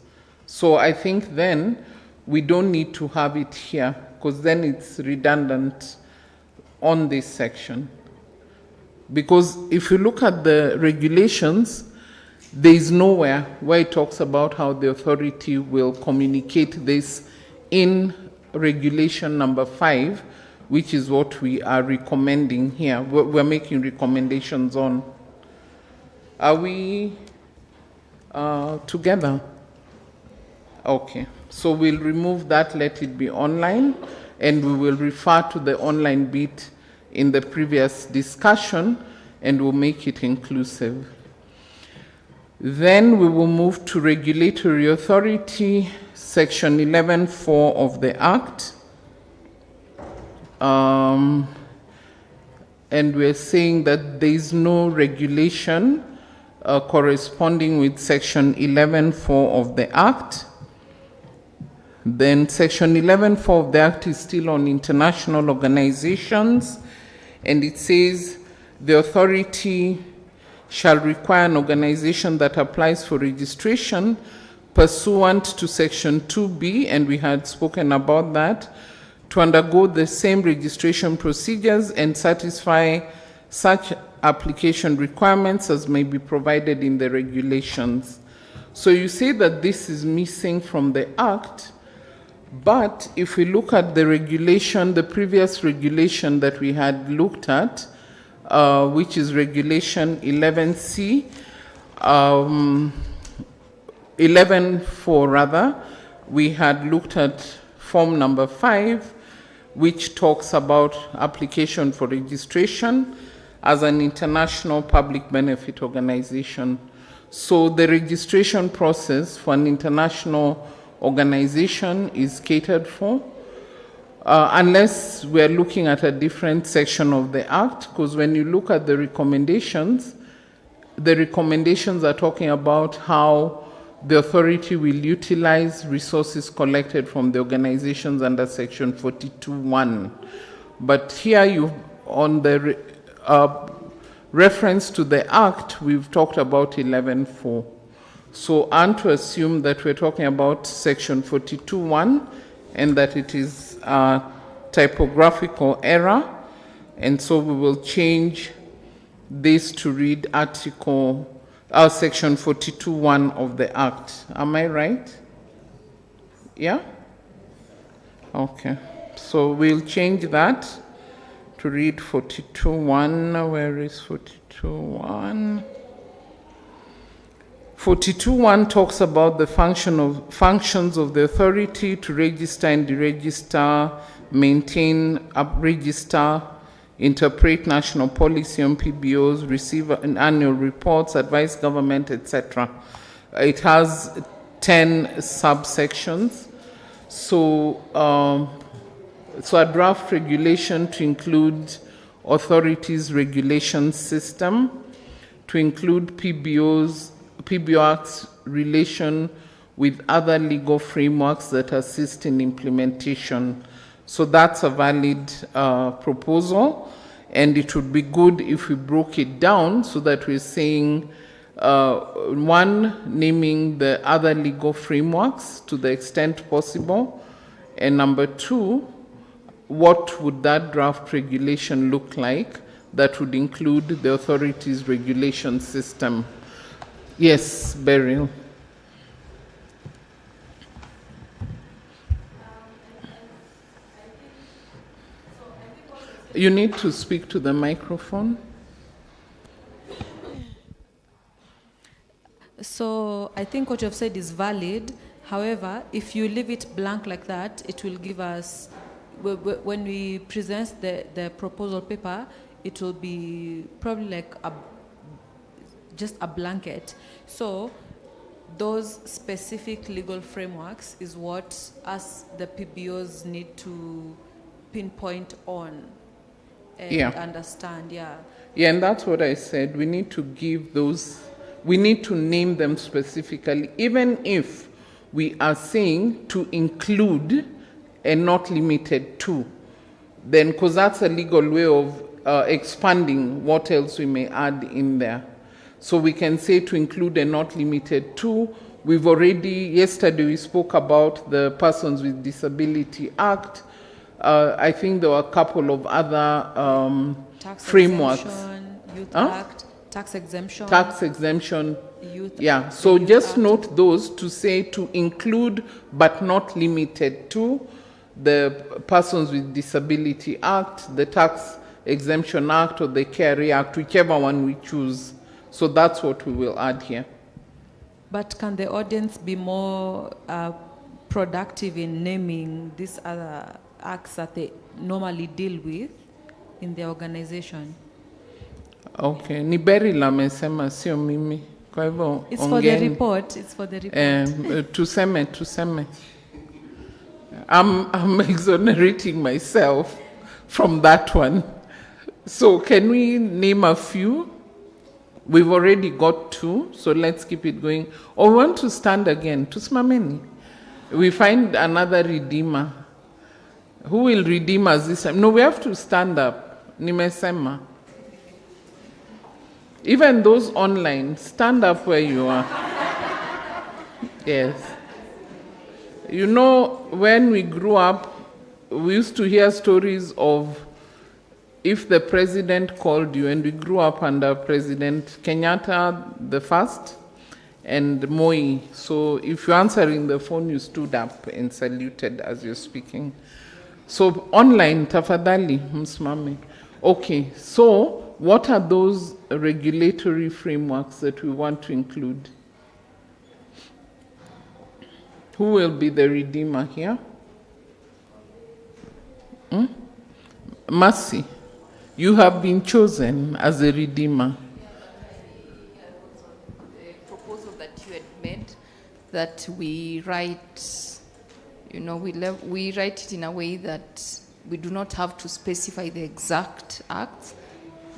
So I think then we don't need to have it here, because then it's redundant on this section. Because if you look at the regulations, there is nowhere where it talks about how the authority will communicate this in regulation number 5, which is what we are recommending here. We're making recommendations on. Are we together? Okay, so we'll remove that, let it be online, and we will refer to the online bit in the previous discussion, and we'll make it inclusive. Then we will move to regulatory authority, section 11(4) of the Act. And we're saying that there is no regulation corresponding with section 11(4) of the Act. Then section 11(4) of the Act is still on international organizations, and it says the authority shall require an organization that applies for registration pursuant to section 2B, and we had spoken about that, to undergo the same registration procedures and satisfy such application requirements as may be provided in the regulations. So you say that this is missing from the Act, but if we look at the regulation, the previous regulation that we had looked at, which is regulation 11C, 11(4) rather, we had looked at form number 5, which talks about application for registration as an international public benefit organization. So the registration process for an international organization is catered for, unless we're looking at a different section of the Act, because when you look at the recommendations are talking about how the authority will utilize resources collected from the organizations under section 42(1). But here on the reference to the Act, we've talked about 11(4). So I'm to assume that we're talking about section 42(1) and that it is a typographical error, and so we will change this to read section 42(1) of the Act. Am I right? Yeah? Okay. So we'll change that to read 42.1. Where is 42.1? 42.1 talks about the functions of the authority to register and deregister, maintain, up-register, interpret national policy on PBOs, receive annual reports, advise government, etc. It has 10 subsections. So, a draft regulation to include authorities' regulation system, to include PBO Act's relation with other legal frameworks that assist in implementation. So that's a valid proposal, and it would be good if we broke it down so that we're saying, one, naming the other legal frameworks to the extent possible, and number two, what would that draft regulation look like that would include the authorities' regulation system. Yes, Beryl. You need to speak to the microphone. So I think what you have said is valid. However, if you leave it blank like that, it will give us, when we present the proposal paper, it will be probably like just a blanket. So those specific legal frameworks is what us, the PBOs, need to pinpoint on and understand, Yeah, and that's what I said. We need to give those, we need to name them specifically, even if we are saying to include and not limited to, then, because that's a legal way of expanding what else we may add in there. So we can say to include and not limited to. We've already, yesterday we spoke about the Persons with Disability Act. I think there were a couple of other frameworks. Youth Act, tax exemption, youth. Yeah, so youth just Act. Note those to say to include but not limited to the Persons with Disability Act, the Tax Exemption Act, or the Care Act, whichever one we choose. So that's what we will add here. But can the audience be more productive in naming these other acts that they normally deal with in the organization? Okay, ni Beryl amesema sio mimi. Kwa hivyo it's for the report. It's for the report. Tuseme. I'm exonerating myself from that one. So can we name a few? We've already got two, so let's keep it going. Or we want to stand again. Tusimameni. We find another redeemer. Who will redeem us this time? No, we have to stand up. Nimesema. Even those online, stand up where you are. Yes. You know, when we grew up, we used to hear stories of if the president called you, and we grew up under President Kenyatta the first and Moi. So if you're answering the phone, you stood up and saluted as you're speaking. So online, tafadhali, msimame. Okay, so what are those regulatory frameworks that we want to include? Who will be the redeemer here? Mercy, you have been chosen as a redeemer. The proposal that you had made, that we write, we write it in a way that we do not have to specify the exact act,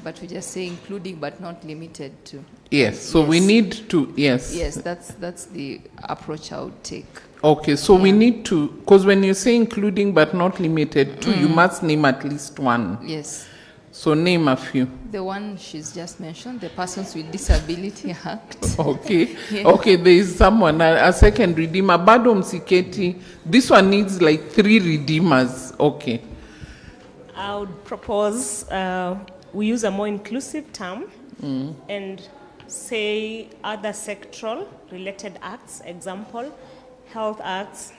but we just say including but not limited to. Yes, so we need to, yes. Yes, that's the approach I would take. Okay, so we need to, because when you say including but not limited to, you must name at least one. Yes. So name a few. The one she's just mentioned, the Persons with Disability Act. Okay. Yes. Okay, there is someone, a second redeemer. Bado msiketi. This one needs like 3 redeemers. Okay. I would propose we use a more inclusive term and say other sectoral related acts, example, health acts,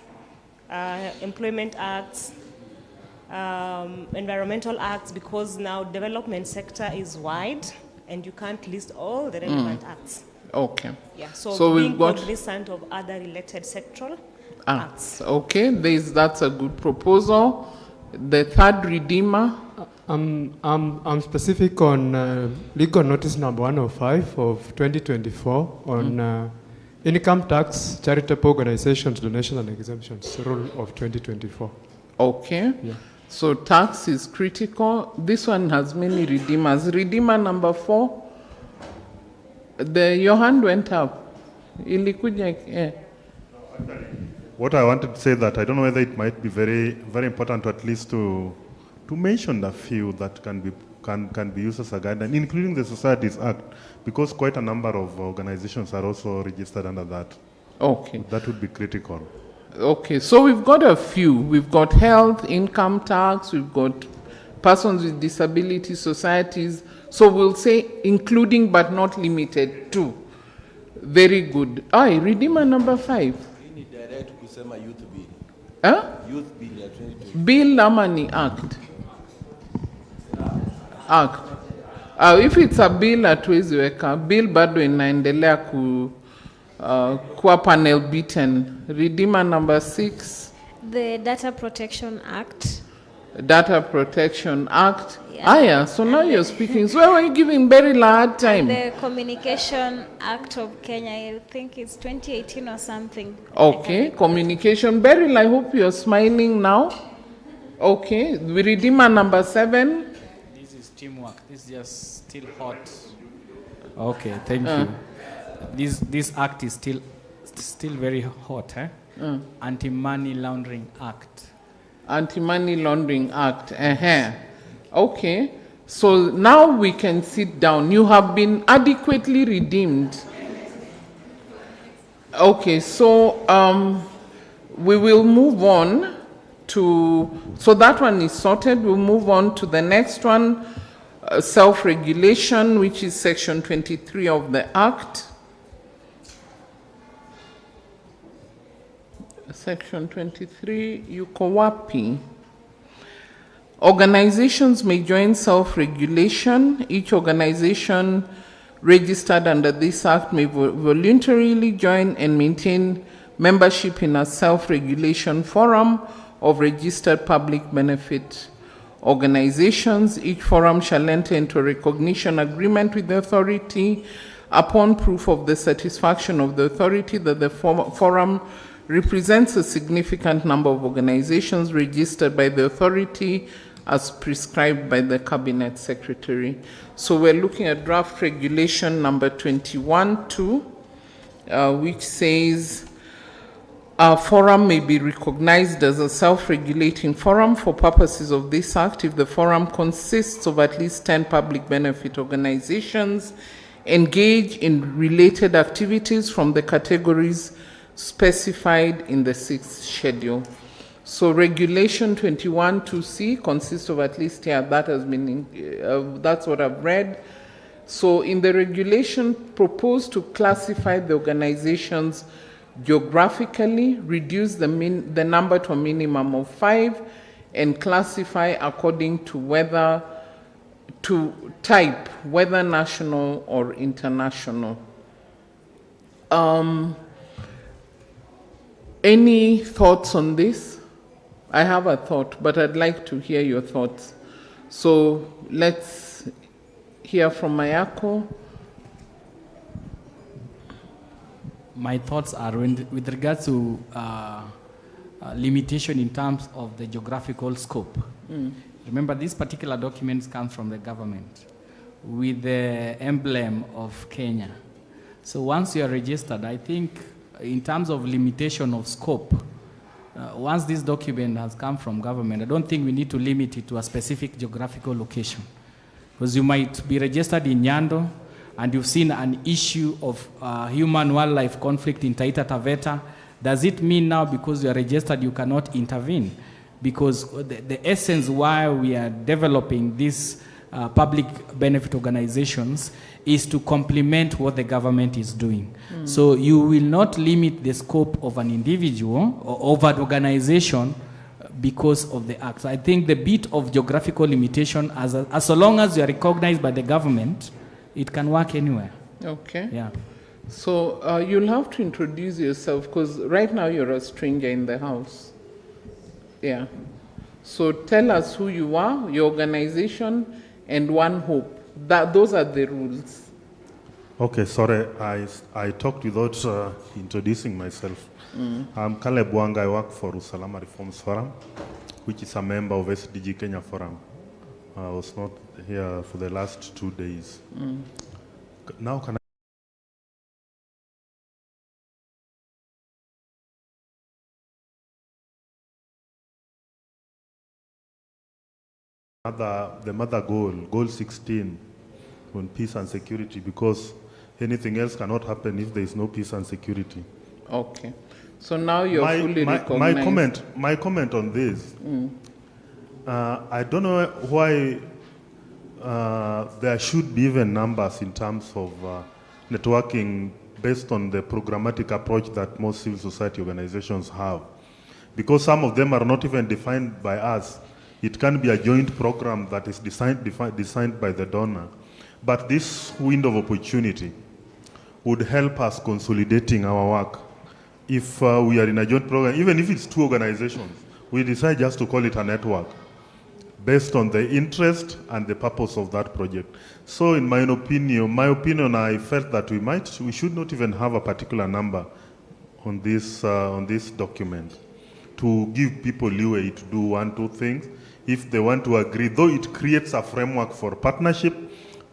employment acts, environmental acts, because now development sector is wide and you can't list all the relevant acts. Okay. Yeah, so we've being got cognizant of other related sectoral acts. Okay, that's a good proposal. The third redeemer. I'm specific on legal notice number 105 of 2024 on income tax, charitable organizations, donations and exemptions, rule of 2024. Okay. Yeah. So tax is critical. This one has many redeemers. Redeemer number 4. Your hand went up. What I wanted to say that I don't know whether it might be very, very important to at least to mention a few that can be used as a guideline, including the Societies Act, because quite a number of organizations are also registered under that. Okay. That would be critical. Okay, so we've got a few. We've got health, income tax, we've got persons with disability societies. So we'll say including but not limited to. Very good. Redeemer number 5. Youth bill. Huh? Youth bill ya 2020. Bill Lamani Act. If it's a bill hatuwezi weka. Bill bado inaendelea kuwa panel beaten. Redeemer number 6. The Data Protection Act. Data Protection Act. Yeah. So now you're speaking. So why are you giving very hard time? The Communication Act of Kenya, I think it's 2018 or something. Okay, communication. Beryl, I hope you're smiling now. Okay, Redeemer number 7. This is teamwork. This is just still hot. Okay, thank you. This act is still very hot. Anti-Money Laundering Act. Anti-Money Laundering Act. Okay, so now we can sit down. You have been adequately redeemed. Okay, so we will move on to, so that one is sorted. We'll move on to the next one, self-regulation, which is section 23 of the Act. Section 23, yuko wapi? Organizations may join self-regulation. Each organization registered under this Act may voluntarily join and maintain membership in a self-regulation forum of registered public benefit organizations. Each forum shall enter into a recognition agreement with the authority upon proof of the satisfaction of the authority that the forum represents a significant number of organizations registered by the authority as prescribed by the Cabinet Secretary. So we're looking at draft regulation number 21-2, which says a forum may be recognized as a self-regulating forum for purposes of this Act if the forum consists of at least 10 public benefit organizations engaged in related activities from the categories specified in the 6th schedule. So regulation 21-2C consists of at least, that has been, that's what I've read. So in the regulation proposed to classify the organizations geographically, reduce the number to a minimum of 5, and classify according to whether, to type, whether national or international. Any thoughts on this? I have a thought, but I'd like to hear your thoughts. So let's hear from Mayako. My thoughts are with regards to limitation in terms of the geographical scope. Remember, these particular documents come from the government with the emblem of Kenya. So once you are registered, I think in terms of limitation of scope, once this document has come from government, I don't think we need to limit it to a specific geographical location. Because you might be registered in Nyando, and you've seen an issue of human-wildlife conflict in Taita Taveta. Does it mean now because you are registered you cannot intervene? Because the essence why we are developing these public benefit organizations is to complement what the government is doing. So you will not limit the scope of an individual or of an organization because of the act. So I think the bit of geographical limitation, as long as you are recognized by the government, it can work anywhere. Okay. Yeah. So you'll have to introduce yourself because right now you're a stranger in the house. Yeah. So tell us who you are, your organization, and One Hope. Those are the rules. Okay, sorry, I talked without introducing myself. I'm Caleb Wang. I work for Usalama Reforms Forum, which is a member of SDG Kenya Forum. I was not here for the last 2 days. Now can the mother goal 16 on peace and security, because anything else cannot happen if there is no peace and security. Okay. So now you're fully recognized. My comment on this, I don't know why there should be even numbers in terms of networking based on the programmatic approach that most civil society organizations have. Because some of them are not even defined by us. It can be a joint program that is designed by the donor. But this window of opportunity would help us consolidating our work. If we are in a joint program, even if it's 2 organizations, we decide just to call it a network based on the interest and the purpose of that project. So in my opinion, I felt that we should not even have a particular number on this document to give people leeway to do 1, 2 things. If they want to agree, though it creates a framework for partnership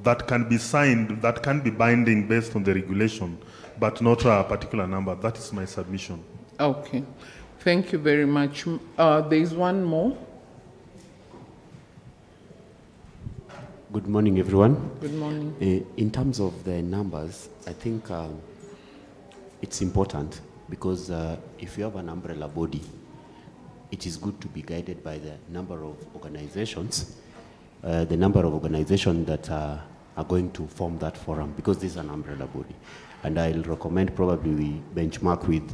that can be signed, that can be binding based on the regulation, but not a particular number. That is my submission. Okay. Thank you very much. There is one more. Good morning, everyone. Good morning. In terms of the numbers, I think it's important because if you have an umbrella body, it is good to be guided by the number of organizations, that are going to form that forum, because this is an umbrella body. And I'll recommend probably we benchmark with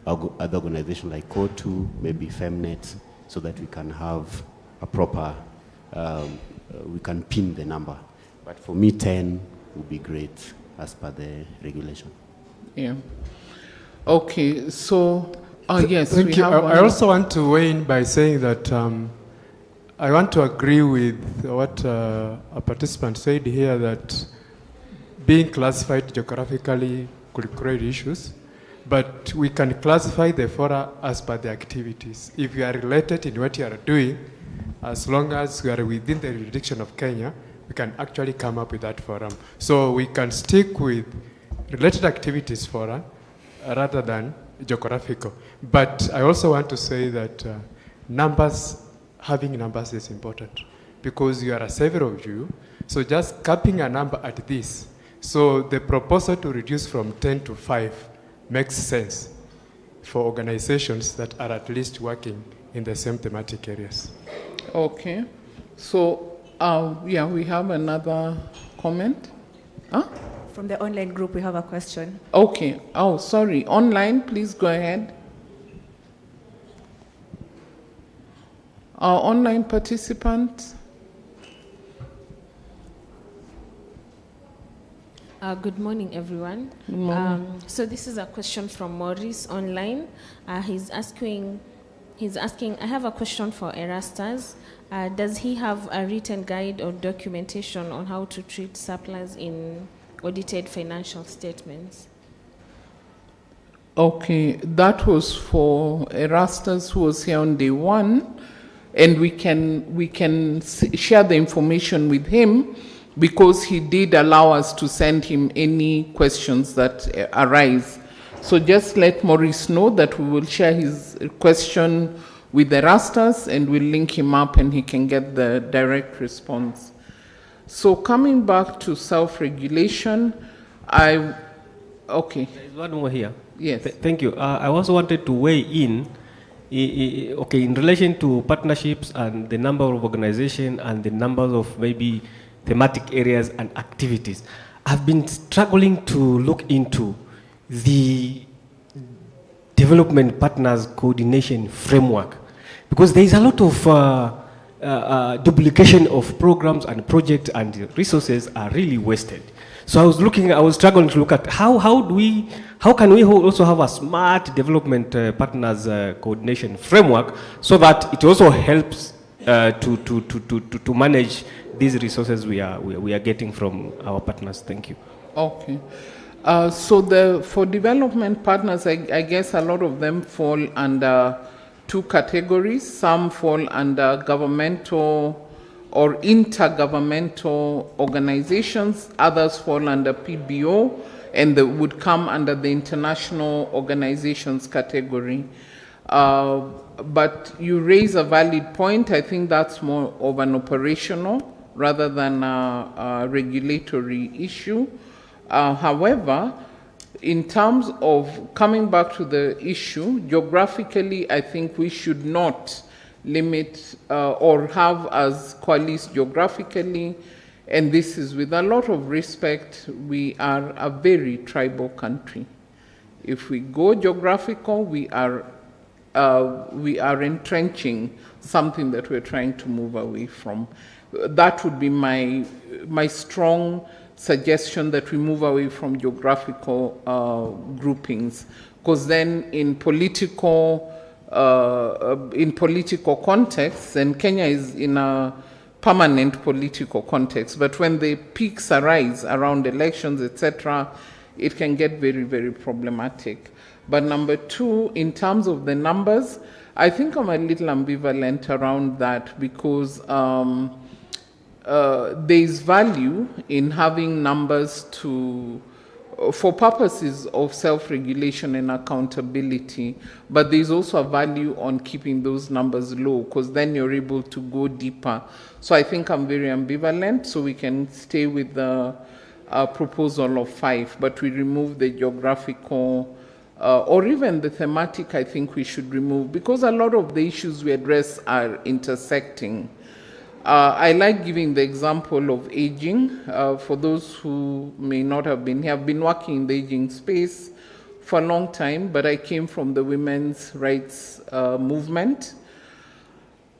other organizations like COTU, maybe FEMNET, so that we can have a proper, we can pin the number. But for me, 10 would be great as per the regulation. Yeah. Okay, so, yes. Thank you. I also want to weigh in by saying that I want to agree with what a participant said here, that being classified geographically could create issues, but we can classify the fora as per the activities. If you are related in what you are doing, as long as you are within the jurisdiction of Kenya, we can actually come up with that forum. So we can stick with related activities fora rather than geographical. But I also want to say that having numbers is important, because you are several of you. So just capping a number at this. So the proposal to reduce from 10 to 5 makes sense for organizations that are at least working in the same thematic areas. Okay. So, yeah, we have another comment. Huh? From the online group, we have a question. Okay. Oh, sorry. Online, please go ahead. Our online participants. Good morning, everyone. Good morning. So this is a question from Maurice online. He's asking, I have a question for Erastus. Does he have a written guide or documentation on how to treat surplus in audited financial statements? Okay, that was for Erastus, who was here on day 1, and we can share the information with him, because he did allow us to send him any questions that arise. So just let Maurice know that we will share his question with Erastus, and we'll link him up and he can get the direct response. So coming back to self-regulation, okay. There's one more here. Yes. Thank you. I also wanted to weigh in, in relation to partnerships and the number of organizations and the numbers of maybe thematic areas and activities. I've been struggling to look into the development partners coordination framework. because there is a lot of duplication of programs and projects, and resources are really wasted. So I was struggling to look at how can we also have a smart development partners coordination framework, so that it also helps to manage these resources we are getting from our partners. Thank you. Okay. For development partners, I guess a lot of them fall under two categories. Some fall under governmental or intergovernmental organizations. Others fall under PBO, and they would come under the international organizations category. But you raise a valid point. I think that's more of an operational rather than a regulatory issue. However, in terms of coming back to the issue, geographically, I think we should not limit or have as coalesce geographically, and this is with a lot of respect. We are a very tribal country. If we go geographical, we are entrenching something that we're trying to move away from. That would be my strong suggestion, that we move away from geographical groupings, because then in political contexts, and Kenya is in a permanent political context, but when the peaks arise around elections, etc., it can get very, very problematic. But number two, in terms of the numbers, I think I'm a little ambivalent around that, because there is value in having numbers for purposes of self-regulation and accountability, but there's also a value on keeping those numbers low, because then you're able to go deeper. So I think I'm very ambivalent, so we can stay with the proposal of 5, but we remove the geographical or even the thematic. I think we should remove, because a lot of the issues we address are intersecting. I like giving the example of aging. For those who may not have been here, I've been working in the aging space for a long time, but I came from the women's rights movement.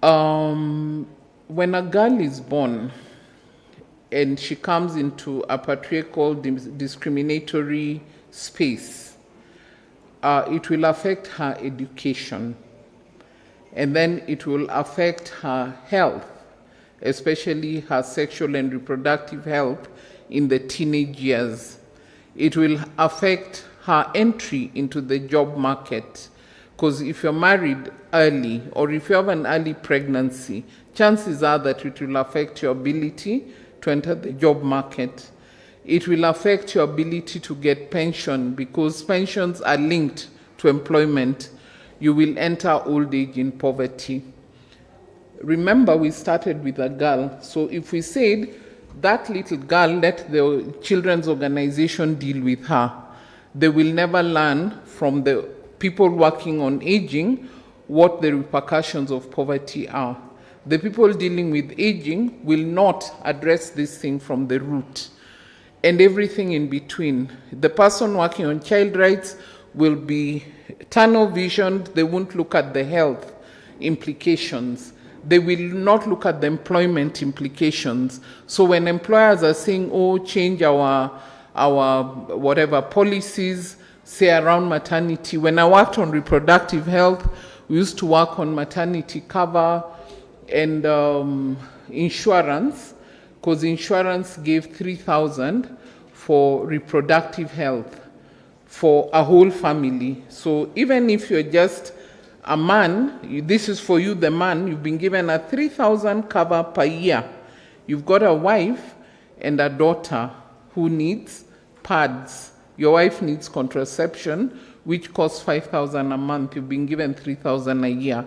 When a girl is born and she comes into a patriarchal, discriminatory space, it will affect her education, and then it will affect her health, especially her sexual and reproductive health in the teenage years. It will affect her entry into the job market, because if you're married early or if you have an early pregnancy, chances are that it will affect your ability to enter the job market. It will affect your ability to get pension, because pensions are linked to employment. You will enter old age in poverty. Remember, we started with a girl. So if we said that little girl, let the children's organization deal with her, they will never learn from the people working on aging what the repercussions of poverty are. The people dealing with aging will not address this thing from the root, and everything in between. The person working on child rights will be tunnel visioned. They won't look at the health implications. They will not look at the employment implications. So when employers are saying, oh, change our whatever policies, say around maternity. When I worked on reproductive health, we used to work on maternity cover and insurance, because insurance gave 3,000 for reproductive health for a whole family. So even if you're just a man, this is for you, the man, you've been given a 3,000 cover per year. You've got a wife and a daughter who needs pads. Your wife needs contraception, which costs 5,000 a month. You've been given 3,000 a year.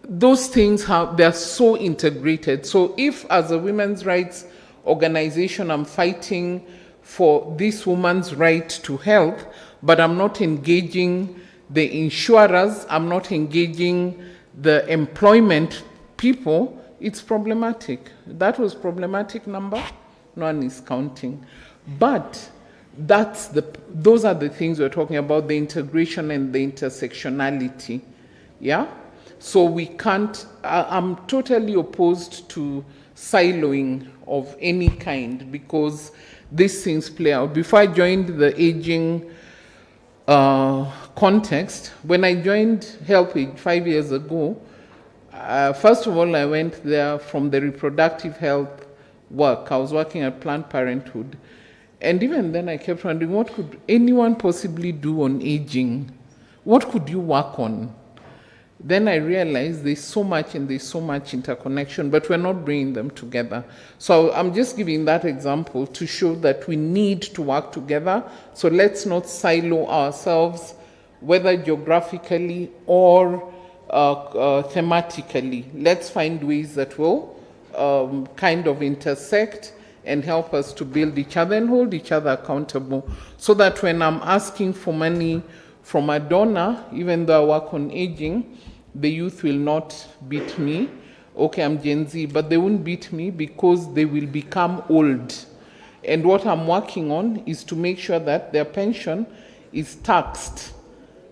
Those things they're so integrated. So if as a women's rights organization, I'm fighting for this woman's right to health, but I'm not engaging the insurers, I'm not engaging the employment people, it's problematic. That was problematic number, no one is counting. But those are the things we're talking about, the integration and the intersectionality. Yeah? So we can't, I'm totally opposed to siloing of any kind because these things play out. Before I joined the aging context, when I joined HelpAge 5 years ago, first of all, I went there from the reproductive health work. I was working at Planned Parenthood. And even then I kept wondering, what could anyone possibly do on aging? What could you work on? Then I realized there's so much and there's so much interconnection, but we're not bringing them together. So I'm just giving that example to show that we need to work together. So let's not silo ourselves, whether geographically or thematically. Let's find ways that will kind of intersect and help us to build each other and hold each other accountable, so that when I'm asking for money from a donor, even though I work on aging, the youth will not beat me. Okay, I'm Gen Z, but they won't beat me because they will become old. And what I'm working on is to make sure that their pension is taxed,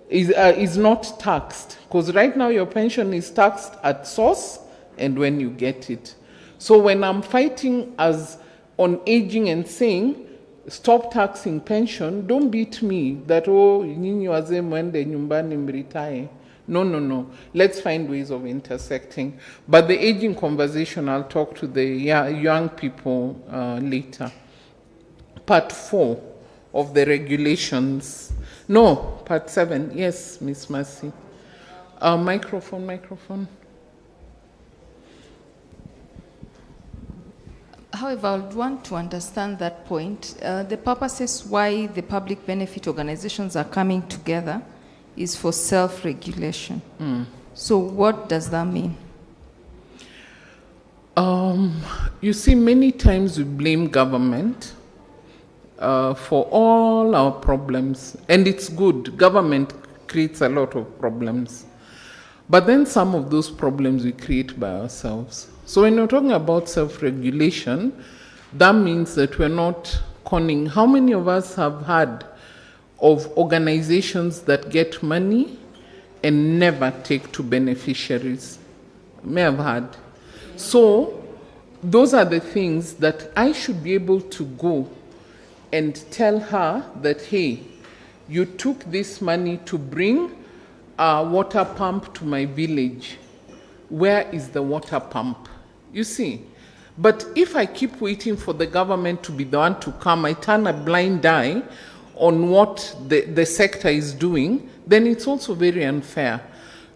is not taxed. Because right now your pension is taxed at source and when you get it. So when I'm fighting as on aging and saying, stop taxing pension, don't beat me that, oh, nyinyi wazee mwende nyumbani mritae. No. Let's find ways of intersecting. But the aging conversation, I'll talk to the young people later. Part 4 of the regulations. No, part 7. Yes, Miss Mercy. Microphone. However, I would want to understand that point. The purposes why the public benefit organizations are coming together is for self-regulation. So what does that mean? You see, many times we blame government for all our problems, and it's good. Government creates a lot of problems. But then some of those problems we create by ourselves. So when you're talking about self-regulation, that means that we're not conning. How many of us have heard of organizations that get money and never take to beneficiaries? May have heard. So those are the things that I should be able to go and tell her that, hey, you took this money to bring a water pump to my village. Where is the water pump? You see? But if I keep waiting for the government to be the one to come, I turn a blind eye on what the sector is doing, then it's also very unfair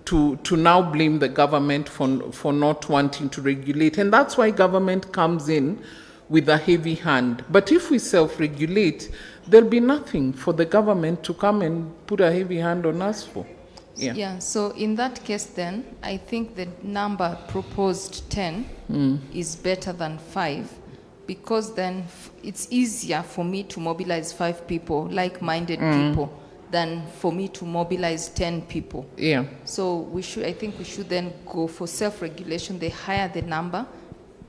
to now blame the government for not wanting to regulate. And that's why government comes in with a heavy hand. But if we self-regulate, there'll be nothing for the government to come and put a heavy hand on us for. Yeah, so in that case then, I think the number proposed 10 is better than 5, because then it's easier for me to mobilize 5 people, like-minded people, than for me to mobilize 10 people. Yeah. So I think we should then go for self-regulation. The higher the number,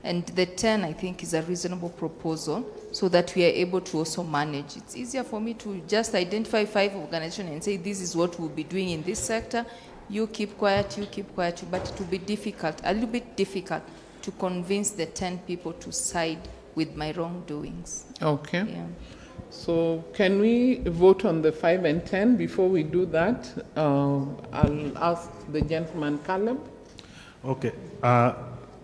and the 10, I think, is a reasonable proposal, so that we are able to also manage. It's easier for me to just identify 5 organizations and say, this is what we'll be doing in this sector. You keep quiet, but it will be difficult, a little bit difficult, to convince the 10 people to side with my wrongdoings. Okay. Yeah. So can we vote on the 5 and 10? Before we do that, I'll ask the gentleman, Caleb. Okay.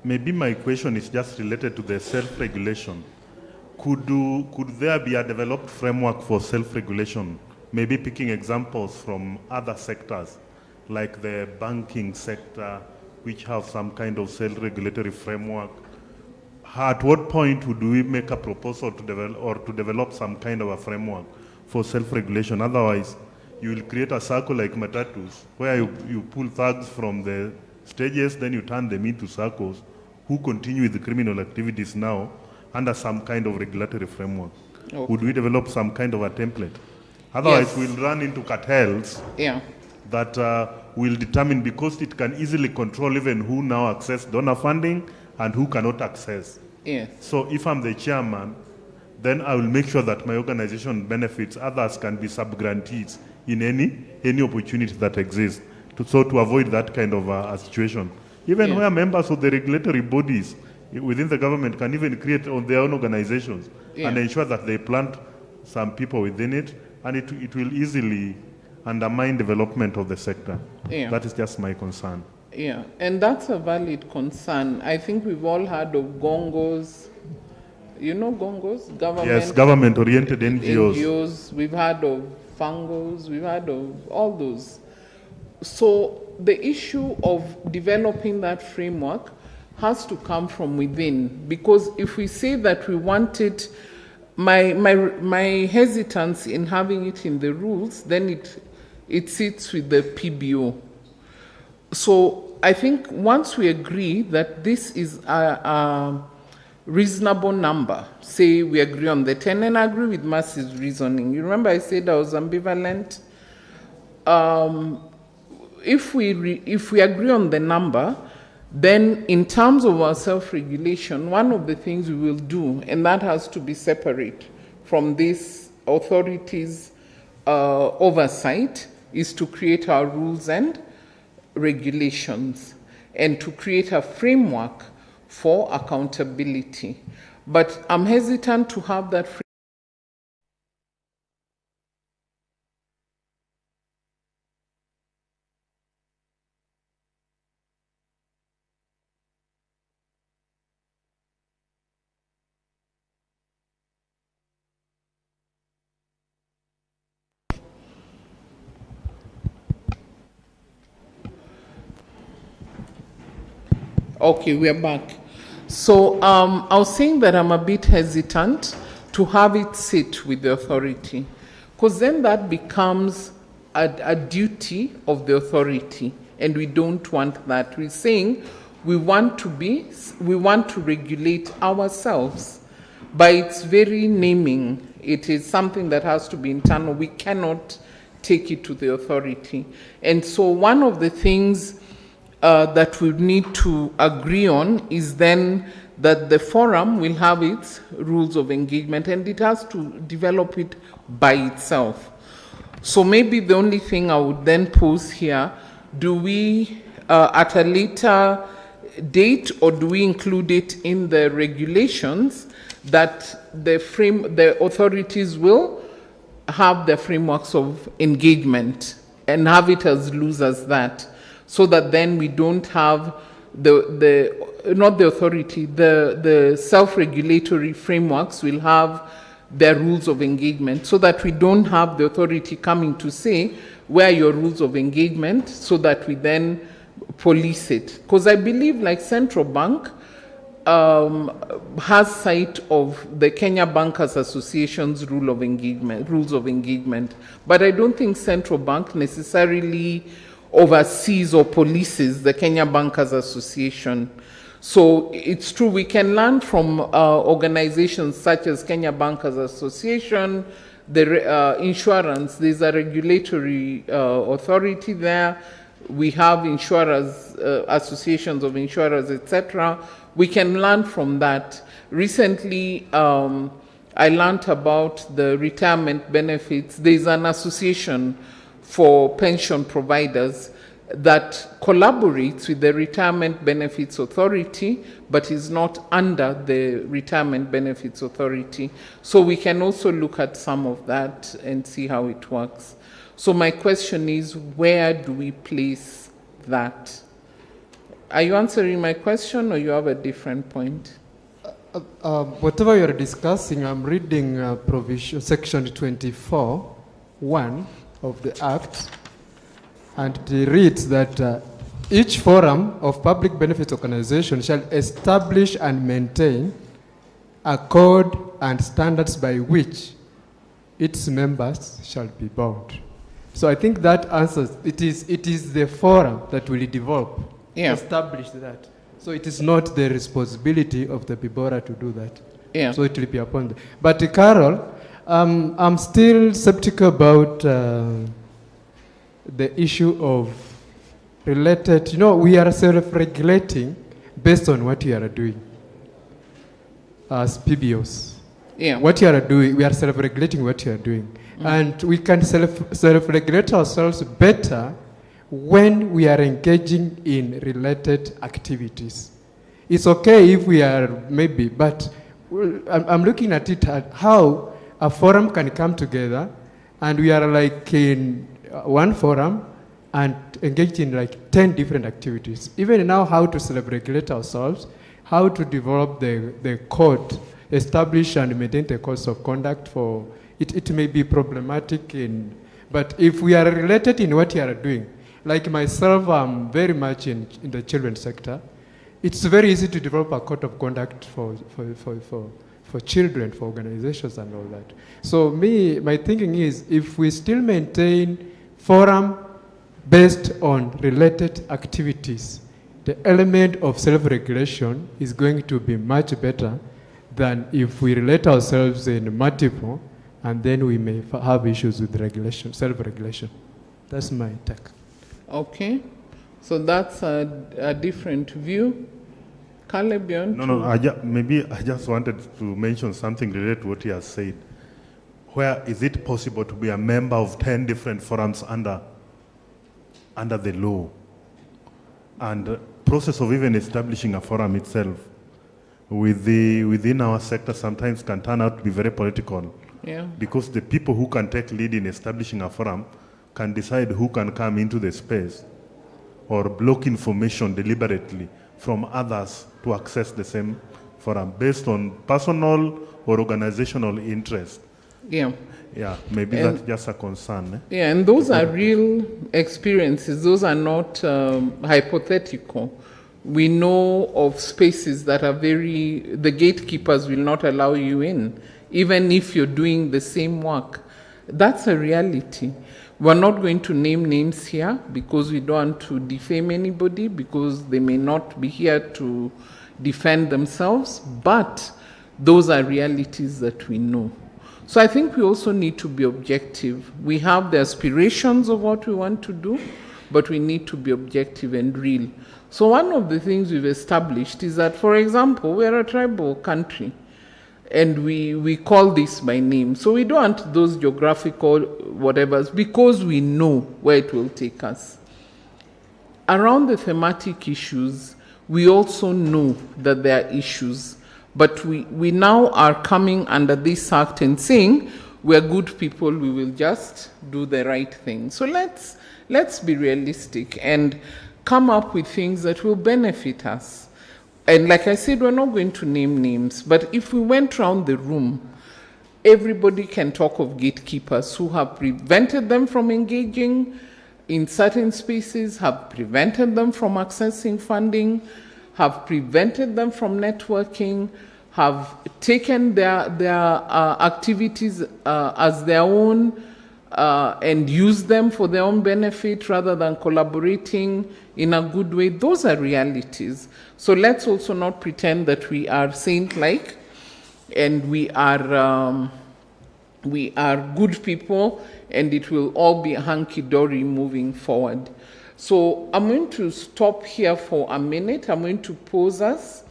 Maybe my question is just related to the self-regulation. Could there be a developed framework for self-regulation? Maybe picking examples from other sectors, like the banking sector, which have some kind of self-regulatory framework. At what point would we make a proposal to develop some kind of a framework for self-regulation? Otherwise, you will create a circle like matatus, where you pull thugs from the stages, then you turn them into circles, who continue with the criminal activities now under some kind of regulatory framework. Okay. Would we develop some kind of a template? Otherwise, we'll run into cartels that will determine, because it can easily control even who now access donor funding and who cannot access. Yes. So if I'm the chairman, then I will make sure that my organization benefits, others can be sub-grantees in any opportunity that exists. to avoid that kind of a situation. Even where members of the regulatory bodies within the government can even create their own organizations and ensure that they plant some people within it, and it will easily undermine development of the sector. That is just my concern. Yeah, and that's a valid concern. I think we've all heard of gongos. You know gongos? Yes, government-oriented NGOs. We've heard of fungos. We've heard of all those. So the issue of developing that framework has to come from within, because if we say that we want it, my hesitance in having it in the rules, then it sits with the PBO. So I think once we agree that this is a reasonable number, say we agree on the 10, and I agree with Mercy's reasoning. You remember I said I was ambivalent? If we agree on the number, then in terms of our self-regulation, one of the things we will do, and that has to be separate from this authority's oversight, is to create our rules and regulations and to create a framework for accountability. But I'm hesitant to have that framework. Okay, we're back. So I was saying that I'm a bit hesitant to have it sit with the authority, because then that becomes a duty of the authority, and we don't want that. We're saying we want to regulate ourselves. By its very naming, it is something that has to be internal. We cannot take it to the authority. And so one of the things that we need to agree on is then that the forum will have its rules of engagement, and it has to develop it by itself. So maybe the only thing I would then pose here, do we at a later date, or do we include it in the regulations that the authorities will have their frameworks of engagement and have it as loose as that, so that then we don't have not the authority, the self-regulatory frameworks will have their rules of engagement, so that we don't have the authority coming to say, where are your rules of engagement, so that we then police it. Because I believe, like Central Bank has sight of the Kenya Bankers Association's rules of engagement, but I don't think Central Bank necessarily oversees or polices the Kenya Bankers Association. So it's true, we can learn from organizations such as Kenya Bankers Association, the insurance, there's a regulatory authority there. We have insurers, associations of insurers, etc. We can learn from that. Recently, I learned about the retirement benefits. There's an association for pension providers that collaborates with the Retirement Benefits Authority, but is not under the Retirement Benefits Authority. So we can also look at some of that and see how it works. So my question is, where do we place that? Are you answering my question, or you have a different point? Whatever you're discussing, I'm reading provision, section 24(1) of the Act, and it reads that each forum of public benefit organization shall establish and maintain a code and standards by which its members shall be bound. So I think that answers, it is the forum that will develop, establish that. So it is not the responsibility of the PBORA to do that. Yeah. So it will be upon them. But Carol, I'm still skeptical about the issue of related, we are self-regulating based on what you are doing as PBOs. Yeah. What you are doing, we are self-regulating what you are doing. And we can self-regulate ourselves better when we are engaging in related activities. It's okay if we are maybe, but I'm looking at it at how a forum can come together and we are like in one forum and engaged in like 10 different activities. Even now, how to self-regulate ourselves, how to develop the code, establish and maintain the codes of conduct for it. It may be problematic but if we are related in what you are doing, like myself, I'm very much in the children's sector. It's very easy to develop a code of conduct for children, for organizations and all that. So my thinking is, if we still maintain forum based on related activities, the element of self-regulation is going to be much better than if we relate ourselves in multiple, and then we may have issues with regulation, self-regulation. That's my take. Okay. So that's a different view. Caleb, maybe I just wanted to mention something related to what he has said. Where is it possible to be a member of 10 different forums under the law? And the process of even establishing a forum itself within our sector sometimes can turn out to be very political. Yeah. Because the people who can take lead in establishing a forum can decide who can come into the space or block information deliberately from others to access the same forum based on personal or organizational interest. Yeah. Yeah, maybe that's just a concern. Eh? Yeah, and those are real experiences. Those are not hypothetical. We know of spaces that are the gatekeepers will not allow you in, even if you're doing the same work. That's a reality. We're not going to name names here because we don't want to defame anybody, because they may not be here to defend themselves, but those are realities that we know. So I think we also need to be objective. We have the aspirations of what we want to do, but we need to be objective and real. So one of the things we've established is that, for example, we're a tribal country, and we call this by name. So we don't want those geographical whatevers because we know where it will take us. Around the thematic issues, we also know that there are issues, but we now are coming under this act and saying, we're good people, we will just do the right thing. So let's be realistic and come up with things that will benefit us. And like I said, we're not going to name names, but if we went around the room, everybody can talk of gatekeepers who have prevented them from engaging in certain spaces, have prevented them from accessing funding, have prevented them from networking, have taken their activities as their own and used them for their own benefit rather than collaborating in a good way. Those are realities. So let's also not pretend that we are saint-like and we are good people and it will all be hunky-dory moving forward. So I'm going to stop here for a minute. I'm going to pause us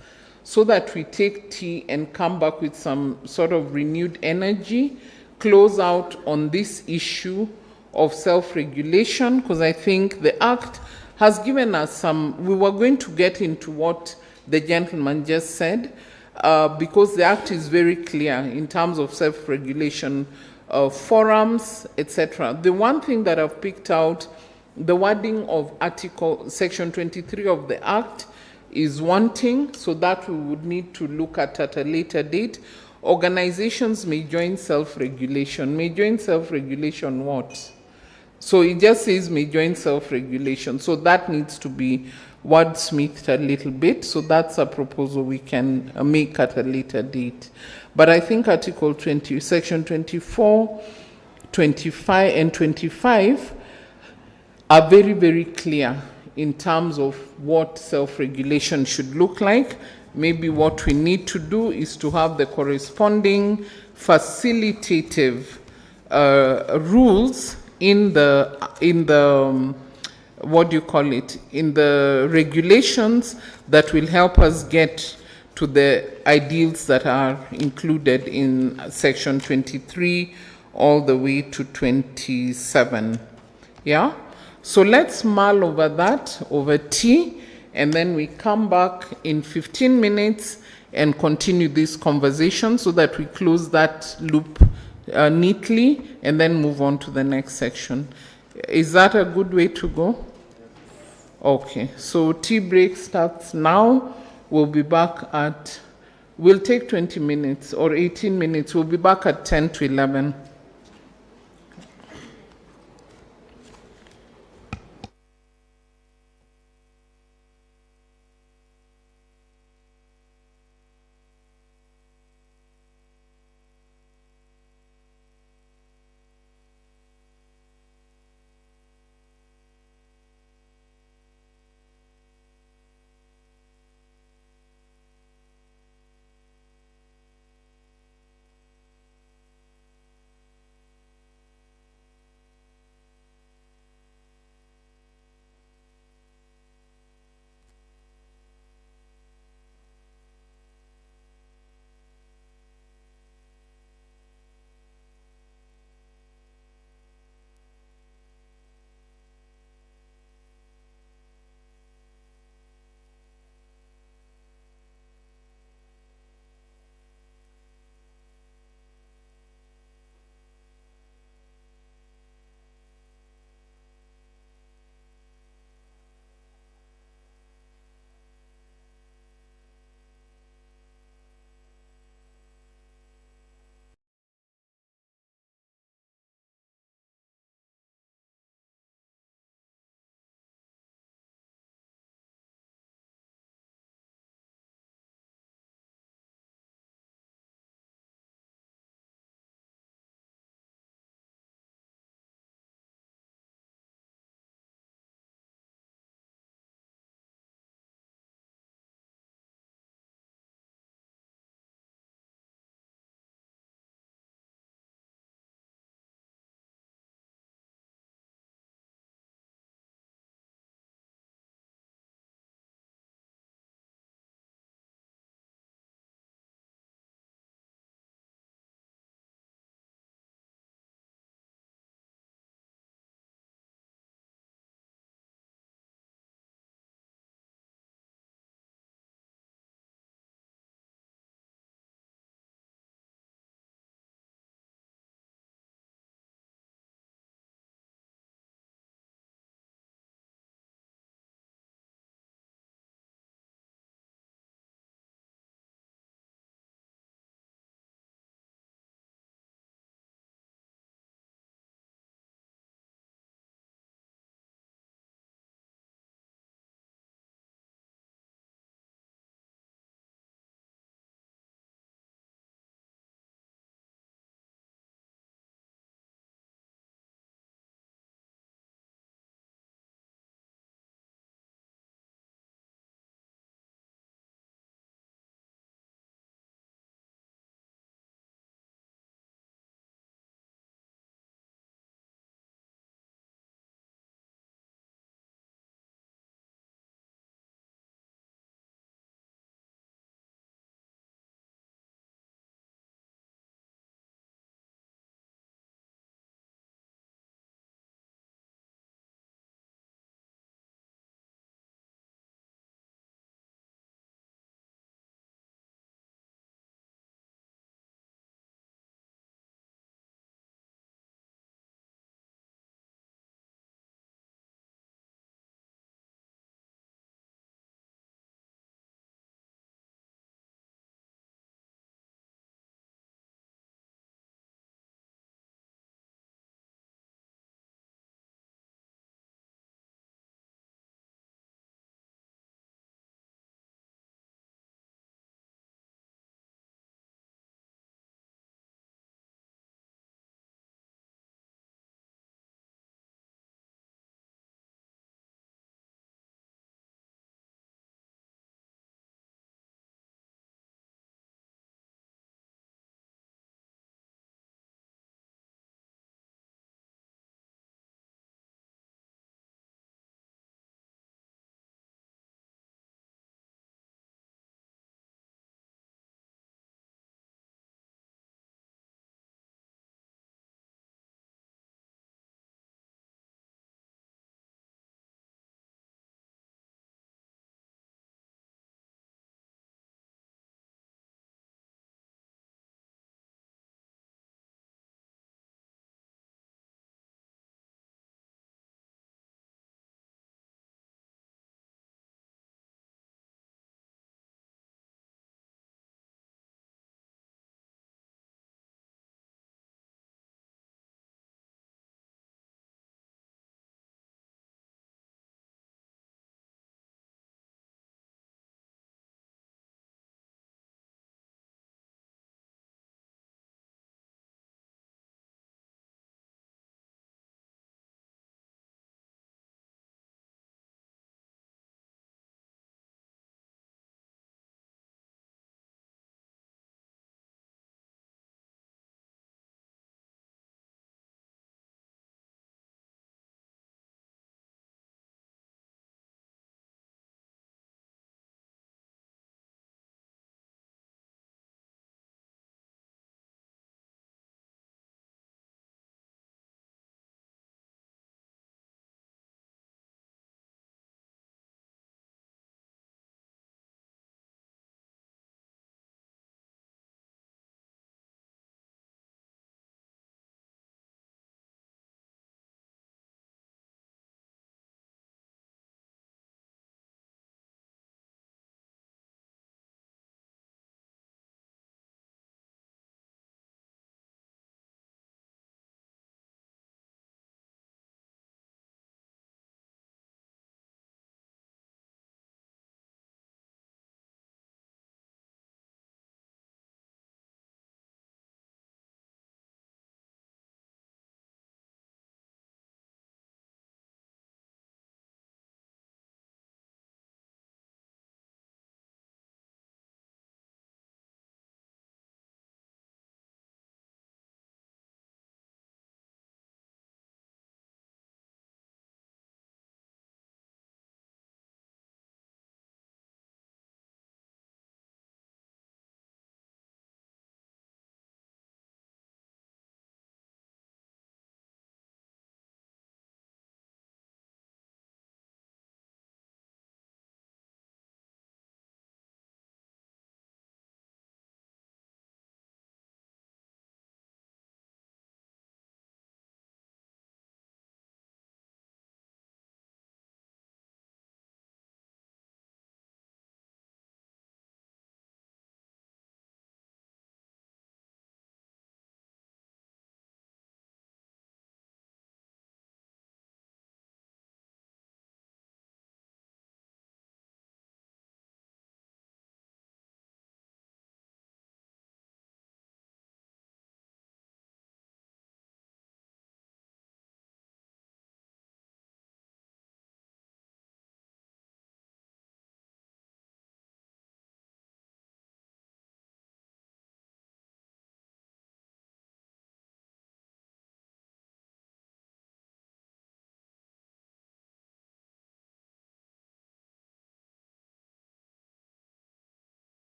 so that we take tea and come back with some sort of renewed energy, close out on this issue of self-regulation, because I think the Act has given us we were going to get into what the gentleman just said, because the Act is very clear in terms of self-regulation, forums, etc. The one thing that I've picked out, the wording of Section 23 of the Act is wanting, so that we would need to look at a later date. Organizations may join self-regulation. May join self-regulation what? So it just says may join self-regulation. So that needs to be wordsmithed a little bit. So that's a proposal we can make at a later date. But I think Article 20, Section 24, 25, and 25 are very, very clear in terms of what self-regulation should look like. Maybe what we need to do is to have the corresponding facilitative rules in the what do you call it, in the regulations that will help us get to the ideals that are included in Section 23 all the way to 27. Yeah? So let's mull over that, over tea, and then we come back in 15 minutes and continue this conversation so that we close that loop neatly and then move on to the next section. Is that a good way to go? Okay, so tea break starts now. We'll be back at, we'll take 20 minutes or 18 minutes. We'll be back at 10 to 11.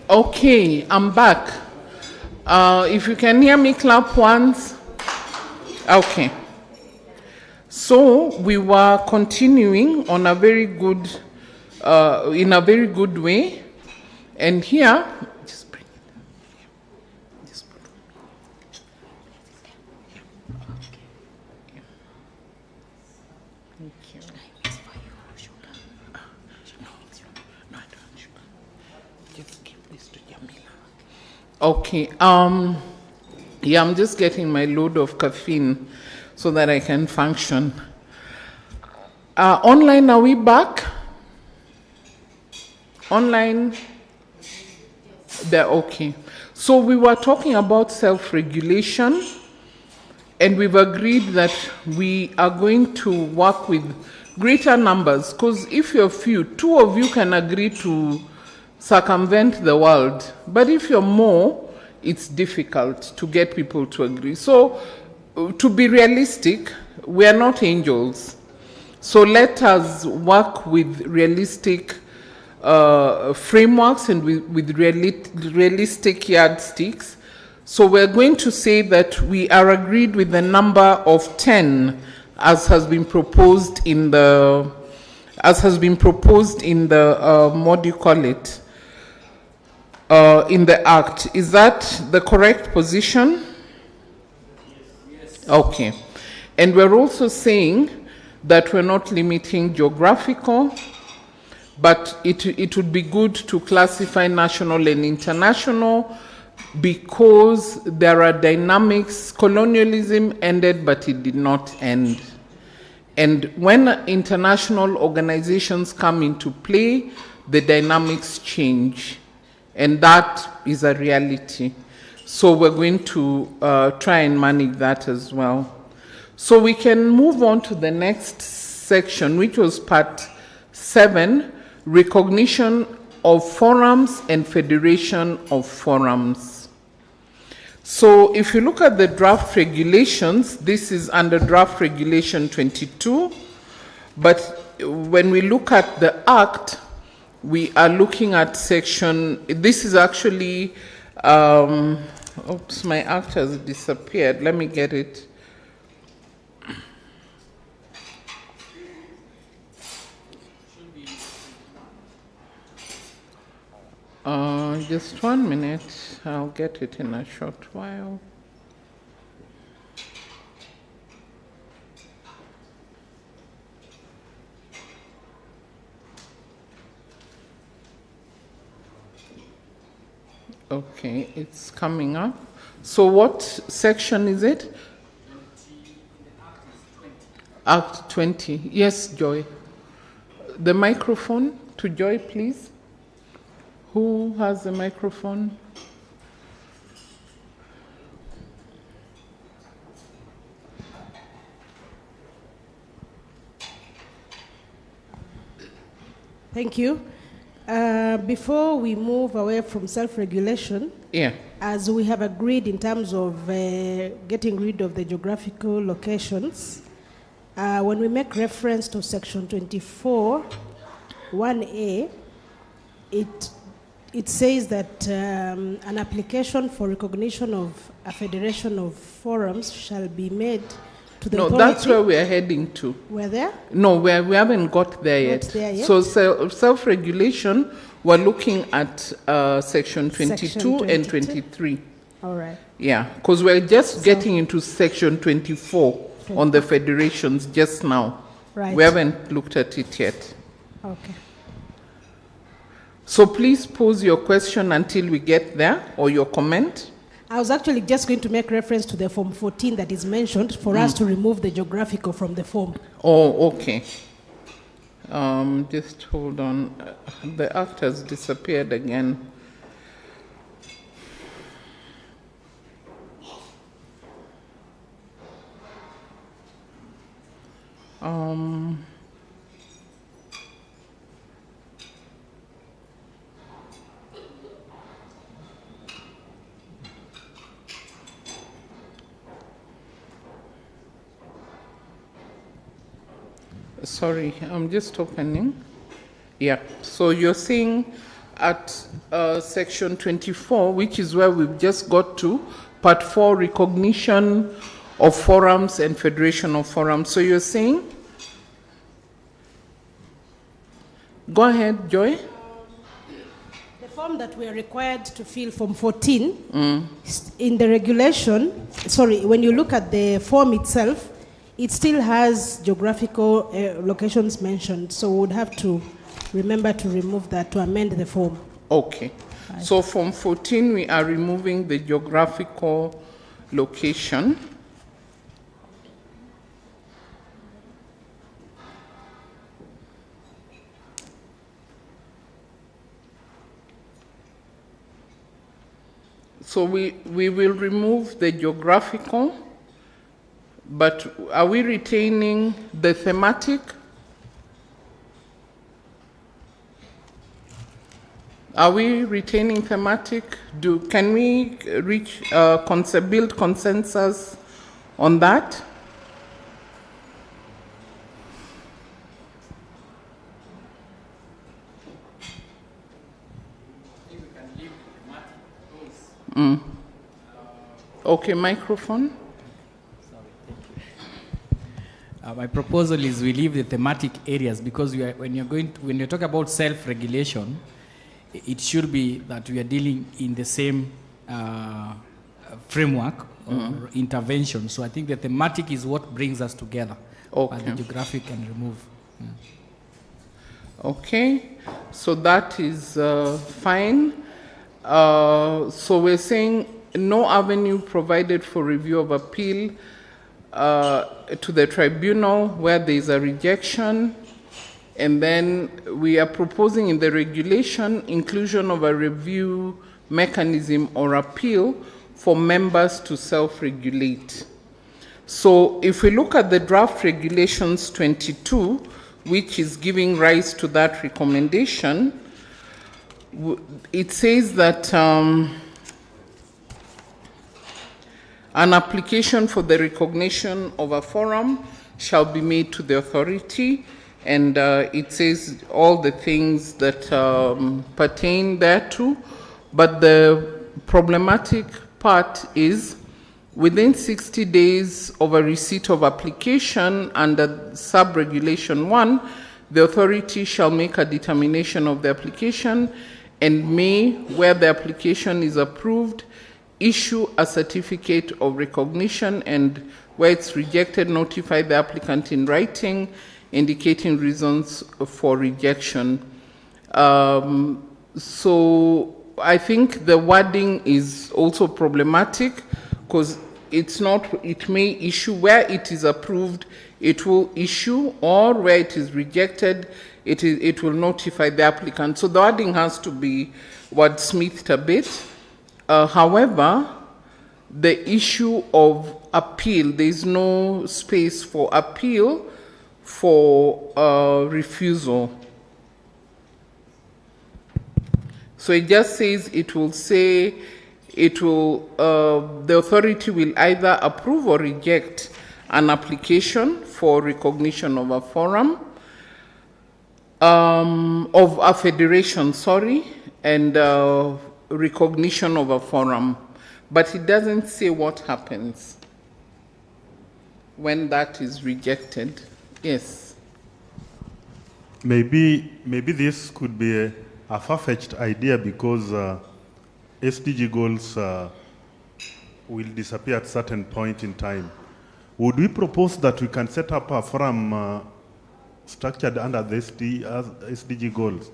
Okay, I'm back. If you can hear me, clap once. Okay. So we were continuing on a very good, in a very good way, and here, just bring it. Just put it. Thank you. No, I don't sugar. Just give this to Jamila. Okay. Yeah, I'm just getting my load of caffeine so that I can function. Online, are we back? Online? They're okay. So we were talking about self-regulation, and we've agreed that we are going to work with greater numbers, because if you're few, 2 of you can agree to circumvent the world. But if you're more, it's difficult to get people to agree. So to be realistic, we are not angels. So let us work with realistic frameworks and with realistic yardsticks. So we're going to say that we are agreed with the number of 10 as has been proposed in the, what do you call it? In the Act. Is that the correct position? Yes. Okay. And we're also saying that we're not limiting geographical, but it would be good to classify national and international because there are dynamics. Colonialism ended, but it did not end. And when international organizations come into play, the dynamics change. And that is a reality. So we're going to try and manage that as well. So we can move on to the next section, which was part 7, recognition of forums and federation of forums. So if you look at the draft regulations, this is under draft regulation 22. But when we look at the Act, we are looking at section, this is actually, oops, my Act has disappeared. Let me get it. Just 1 minute. I'll get it in a short while. Okay, it's coming up. So what section is it? Act 20. Yes, Joy. The microphone to Joy, please. Who has the microphone? Thank you. Before we move away from self-regulation, as we have agreed in terms of getting rid of the geographical locations, when we make reference to section 24, 1A, it says that an application for recognition of a federation of forums shall be made to the authority. That's where we are heading to. We're there? No, we haven't got there yet. So self-regulation, we're looking at section 22 and 23. All right. Yeah, because we're just getting into section 24 on the federations just now. Right. We haven't looked at it yet. Okay. So please pose your question until we get there, or your comment. I was actually just going to make reference to the Form 14 that is mentioned for us to remove the geographical from the form. Oh, okay. Just hold on. The Act has disappeared again. Sorry, I'm just opening. Yeah, so you're saying at section 24, which is where we've just got to, part 4, recognition of forums and federation of forums. So you're saying? Go ahead, Joy. The form that we are required to fill, Form 14, in the regulation, when you look at the form itself, it still has geographical locations mentioned. So we would have to remember to remove that, to amend the form. Okay. Right. So Form 14, we are removing the geographical location. So we will remove the geographical, but are we retaining the thematic? Are we retaining thematic? Can we build consensus on that? Okay, microphone. My proposal is we leave the thematic areas because when you talk about self-regulation, it should be that we are dealing in the same framework or intervention. So I think the thematic is what brings us together. Okay. But the geographic can remove. Okay, so that is fine. So we're saying no avenue provided for review of appeal to the tribunal where there is a rejection. And then we are proposing in the regulation inclusion of a review mechanism or appeal for members to self-regulate. So if we look at the draft regulations 22, which is giving rise to that recommendation, it says that an application for the recognition of a forum shall be made to the authority, and it says all the things that pertain thereto. But the problematic part is within 60 days of a receipt of application under sub-regulation 1, the authority shall make a determination of the application and may, where the application is approved, issue a certificate of recognition, and where it's rejected, notify the applicant in writing, indicating reasons for rejection. So I think the wording is also problematic because it may issue where it is approved, it will issue, or where it is rejected, it will notify the applicant. So the wording has to be wordsmithed a bit. However, the issue of appeal, there is no space for appeal for refusal. So it just says the authority will either approve or reject an application for recognition of a forum, of a federation, and recognition of a forum. But it doesn't say what happens when that is rejected. Yes. Maybe this could be a far-fetched idea because SDG goals will disappear at a certain point in time. Would we propose that we can set up a forum structured under the SDG goals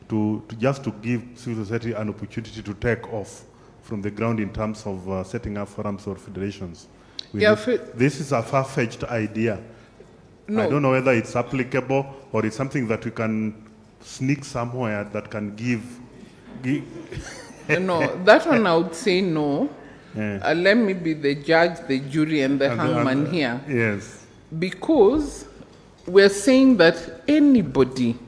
to just to give civil society an opportunity to take off from the ground in terms of setting up forums or federations? This is a far-fetched idea. No. I don't know whether it's applicable or it's something that we can sneak somewhere that can give No, that one I would say no. Yeah. Let me be the judge, the jury, and the hangman here. Yes. Because we're saying that anybody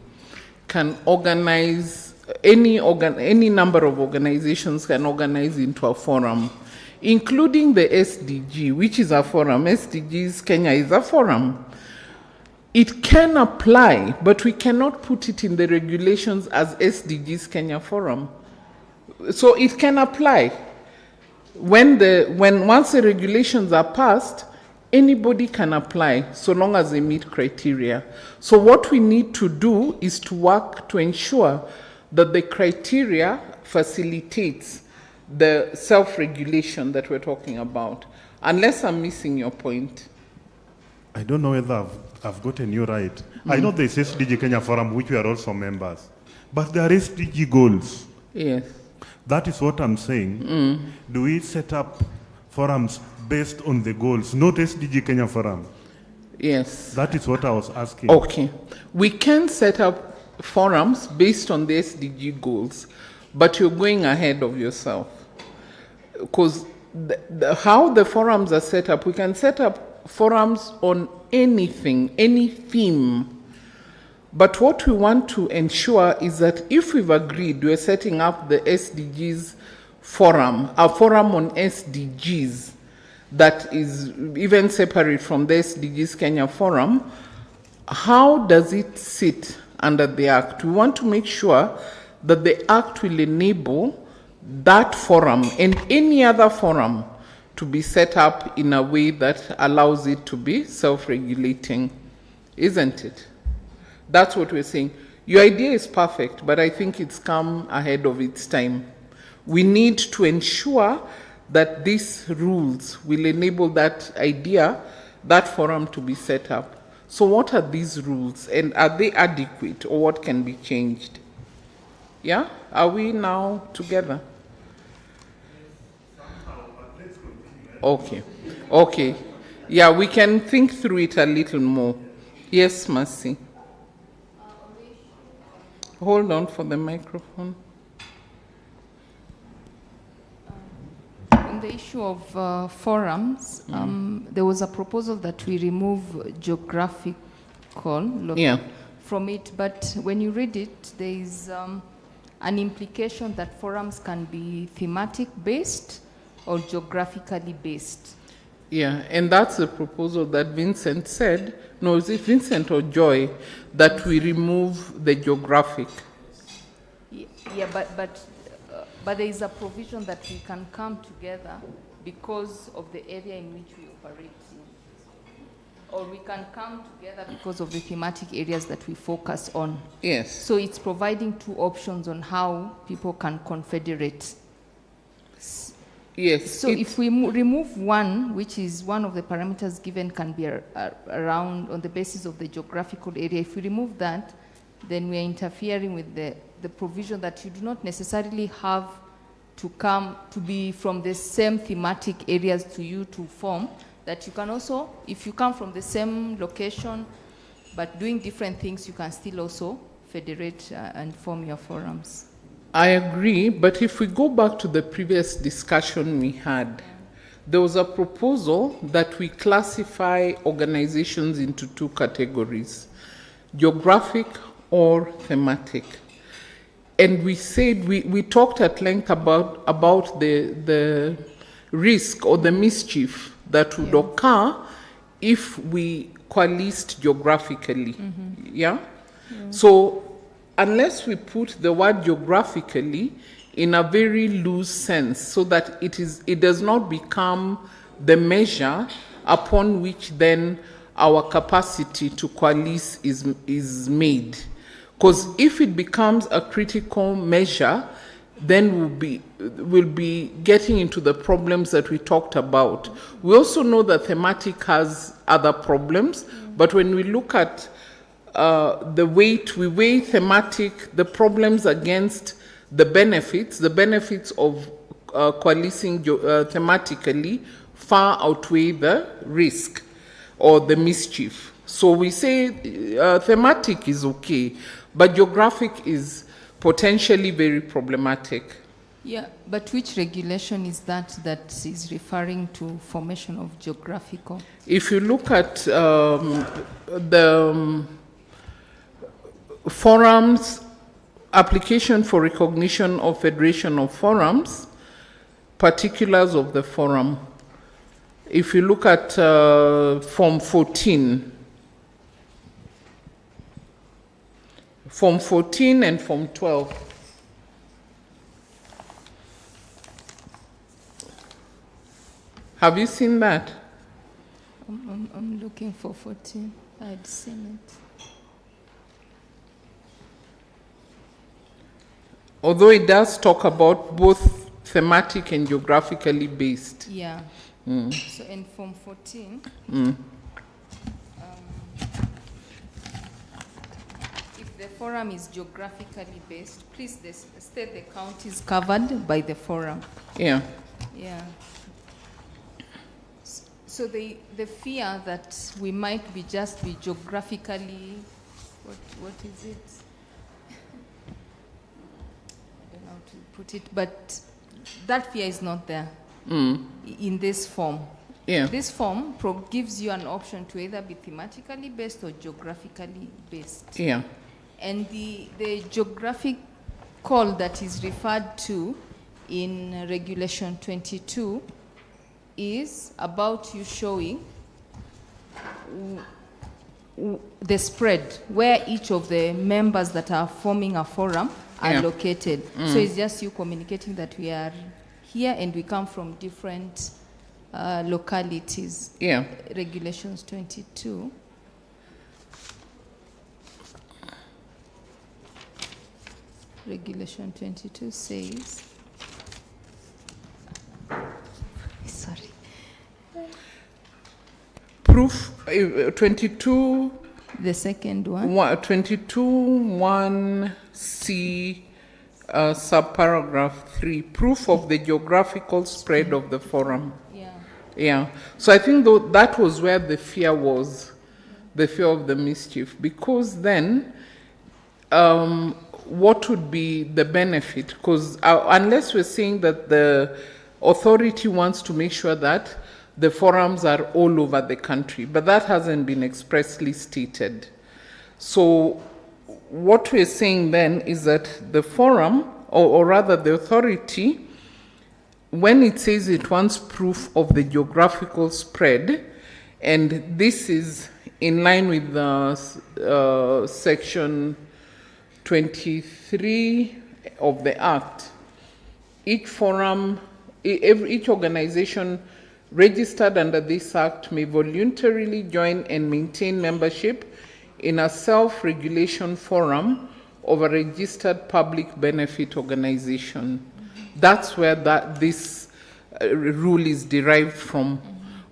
can organize, any number of organizations can organize into a forum, including the SDG, which is a forum. SDGs Kenya is a forum. It can apply, but we cannot put it in the regulations as SDGs Kenya Forum. So it can apply. Once the regulations are passed, anybody can apply so long as they meet criteria. So what we need to do is to work to ensure that the criteria facilitates the self-regulation that we're talking about. Unless I'm missing your point. I don't know whether I've gotten you right. I know there's SDG Kenya Forum, which we are also members, but there are SDG goals. Yes. That is what I'm saying. Do we set up forums based on the goals, not SDG Kenya Forum? Yes. That is what I was asking. Okay. We can set up forums based on the SDG goals, but you're going ahead of yourself. Because how the forums are set up, we can set up forums on anything, any theme. But what we want to ensure is that if we've agreed we're setting up the SDGs forum, a forum on SDGs that is even separate from the SDGs Kenya Forum, how does it sit under the Act? We want to make sure that the Act will enable that forum and any other forum to be set up in a way that allows it to be self-regulating, isn't it? That's what we're saying. Your idea is perfect, but I think it's come ahead of its time. We need to ensure that these rules will enable that idea, that forum to be set up. So what are these rules, and are they adequate, or what can be changed? Yeah? Are we now together? Okay. Okay. Yeah, we can think through it a little more. Yes, Mercy. Hold on for the microphone. On the issue of forums, there was a proposal that we remove geographical from it, but when you read it, there is an implication that forums can be thematic based or geographically based. Yeah, and that's the proposal that Vincent said. No, is it Vincent or Joy, that we remove the geographic? Yeah, but there is a provision that we can come together because of the area in which we operate in. Or we can come together because of the thematic areas that we focus on. Yes. So it's providing two options on how people can confederate. Yes. So if we remove one, which is one of the parameters given can be around on the basis of the geographical area, if we remove that, then we are interfering with the provision that you do not necessarily have to come to be from the same thematic areas to you to form, that you can also, if you come from the same location but doing different things, you can still also federate and form your forums. I agree, but if we go back to the previous discussion we had, there was a proposal that we classify organizations into two categories, geographic or thematic. And we said, we talked at length about the risk or the mischief that would occur if we coalesced geographically. Yeah? So unless we put the word geographically in a very loose sense so that it does not become the measure upon which then our capacity to coalesce is made. Because if it becomes a critical measure, then we'll be getting into the problems that we talked about. We also know that thematic has other problems, but when we look at we weigh thematic, the problems against the benefits of coalescing thematically far outweigh the risk or the mischief. So we say thematic is okay, but geographic is potentially very problematic. Yeah, but which regulation is that is referring to formation of geographical? If you look at the forums, application for recognition of federation of forums, particulars of the forum. If you look at Form 14, Form 14 and Form 12. Have you seen that? I'm looking for 14. I'd seen it. Although it does talk about both thematic and geographically based. Yeah. Mm. So in Form 14, if the forum is geographically based, please state the counties covered by the forum. Yeah. Yeah. So the fear that we might be geographically, what is it? I don't know how to put it, but that fear is not there in this form. Yeah. This form gives you an option to either be thematically based or geographically based. Yeah. And the geographic call that is referred to in Regulation 22 is about you showing the spread where each of the members that are forming a forum are located. So it's just you communicating that we are here and we come from different localities. Yeah. Regulations 22. Regulation 22 says, sorry. Proof 22. The second one. 22(1)(c) subparagraph 3. Proof of the geographical spread of the forum. Yeah. Yeah. So I think that was where the fear was, the fear of the mischief, because then what would be the benefit? Because unless we're saying that the authority wants to make sure that the forums are all over the country, but that hasn't been expressly stated. So what we're saying then is that the forum, or rather the authority, when it says it wants proof of the geographical spread, and this is in line with the section 23 of the Act, each forum, each organization registered under this Act may voluntarily join and maintain membership in a self-regulation forum of a registered public benefit organization. That's where this rule is derived from.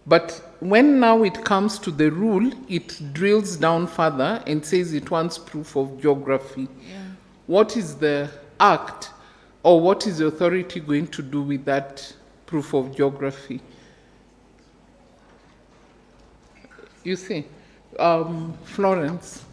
But when now it comes to the rule, it drills down further and says it wants proof of geography. Yeah. What is the Act, or what is the authority going to do with that proof of geography? You see, Florence.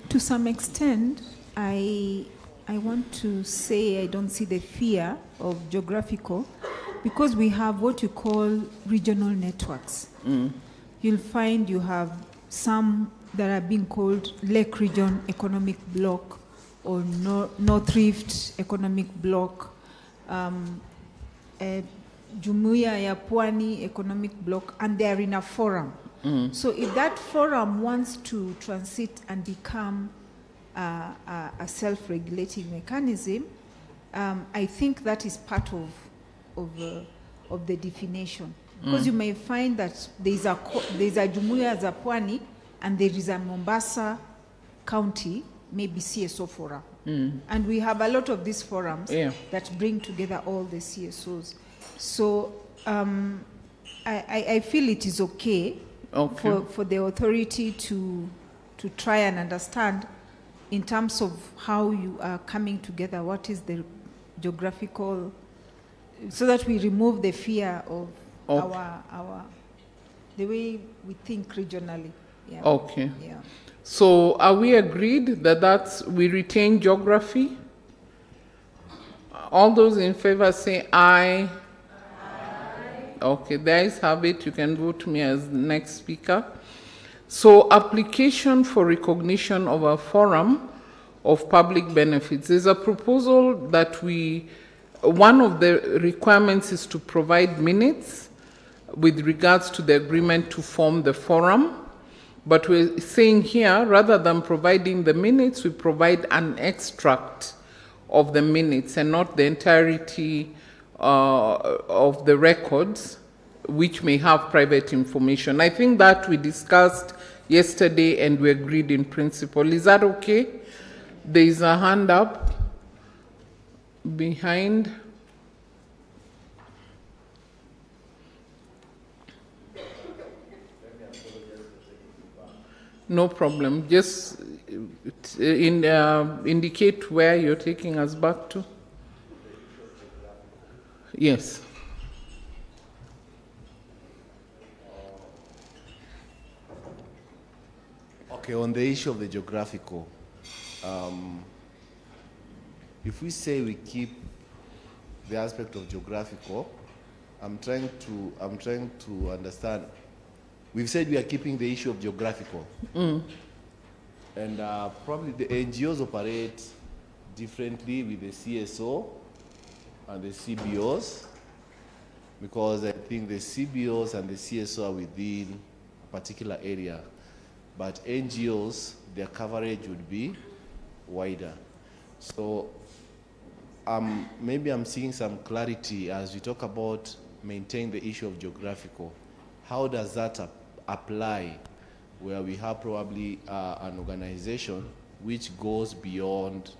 To some extent, I want to say I don't see the fear of geographical, because we have what you call regional networks. You'll find you have some that are being called Lake Region Economic Bloc or North Rift Economic Bloc, Jumuiya ya Pwani Economic Bloc, and they are in a forum. So if that forum wants to transit and become a self-regulating mechanism, I think that is part of the definition. Because you may find that there's a Jumuiya za Pwani and there is a Mombasa County, maybe CSO forum. And we have a lot of these forums that bring together all the CSOs. So I feel it is okay. For the authority to try and understand in terms of how you are coming together, what is the geographical, so that we remove the fear of the way we think regionally. Yeah. Okay. Yeah. So are we agreed that we retain geography? All those in favor say aye. Okay, the ayes have it. You can vote me as the next speaker. So application for recognition of a forum of public benefits. There's a proposal that we one of the requirements is to provide minutes with regards to the agreement to form the forum. But we're saying here, rather than providing the minutes, we provide an extract of the minutes and not the entirety of the records, which may have private information. I think that we discussed yesterday and we agreed in principle. Is that okay? There is a hand up behind. No problem. Just indicate where you're taking us back to. Yes. Okay, on the issue of the geographical, if we say we keep the aspect of geographical, I'm trying to understand. We've said we are keeping the issue of geographical. And probably the NGOs operate differently with the CSO and the CBOs, because I think the CBOs and the CSO are within a particular area, but NGOs, their coverage would be wider. So maybe I'm seeing some clarity as we talk about maintaining the issue of geographical. How does that apply where we have probably an organization which goes beyond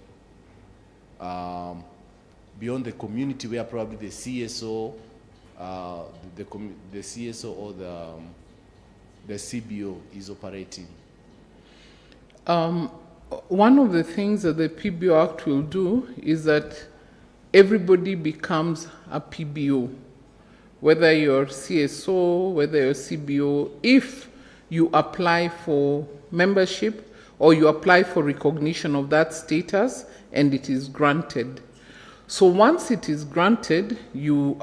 the community, where probably the CSO, the CSO or the CBO is operating? One of the things that the PBO Act will do is that everybody becomes a PBO, whether you're CSO, whether you're CBO, if you apply for membership or you apply for recognition of that status and it is granted. So once it is granted, you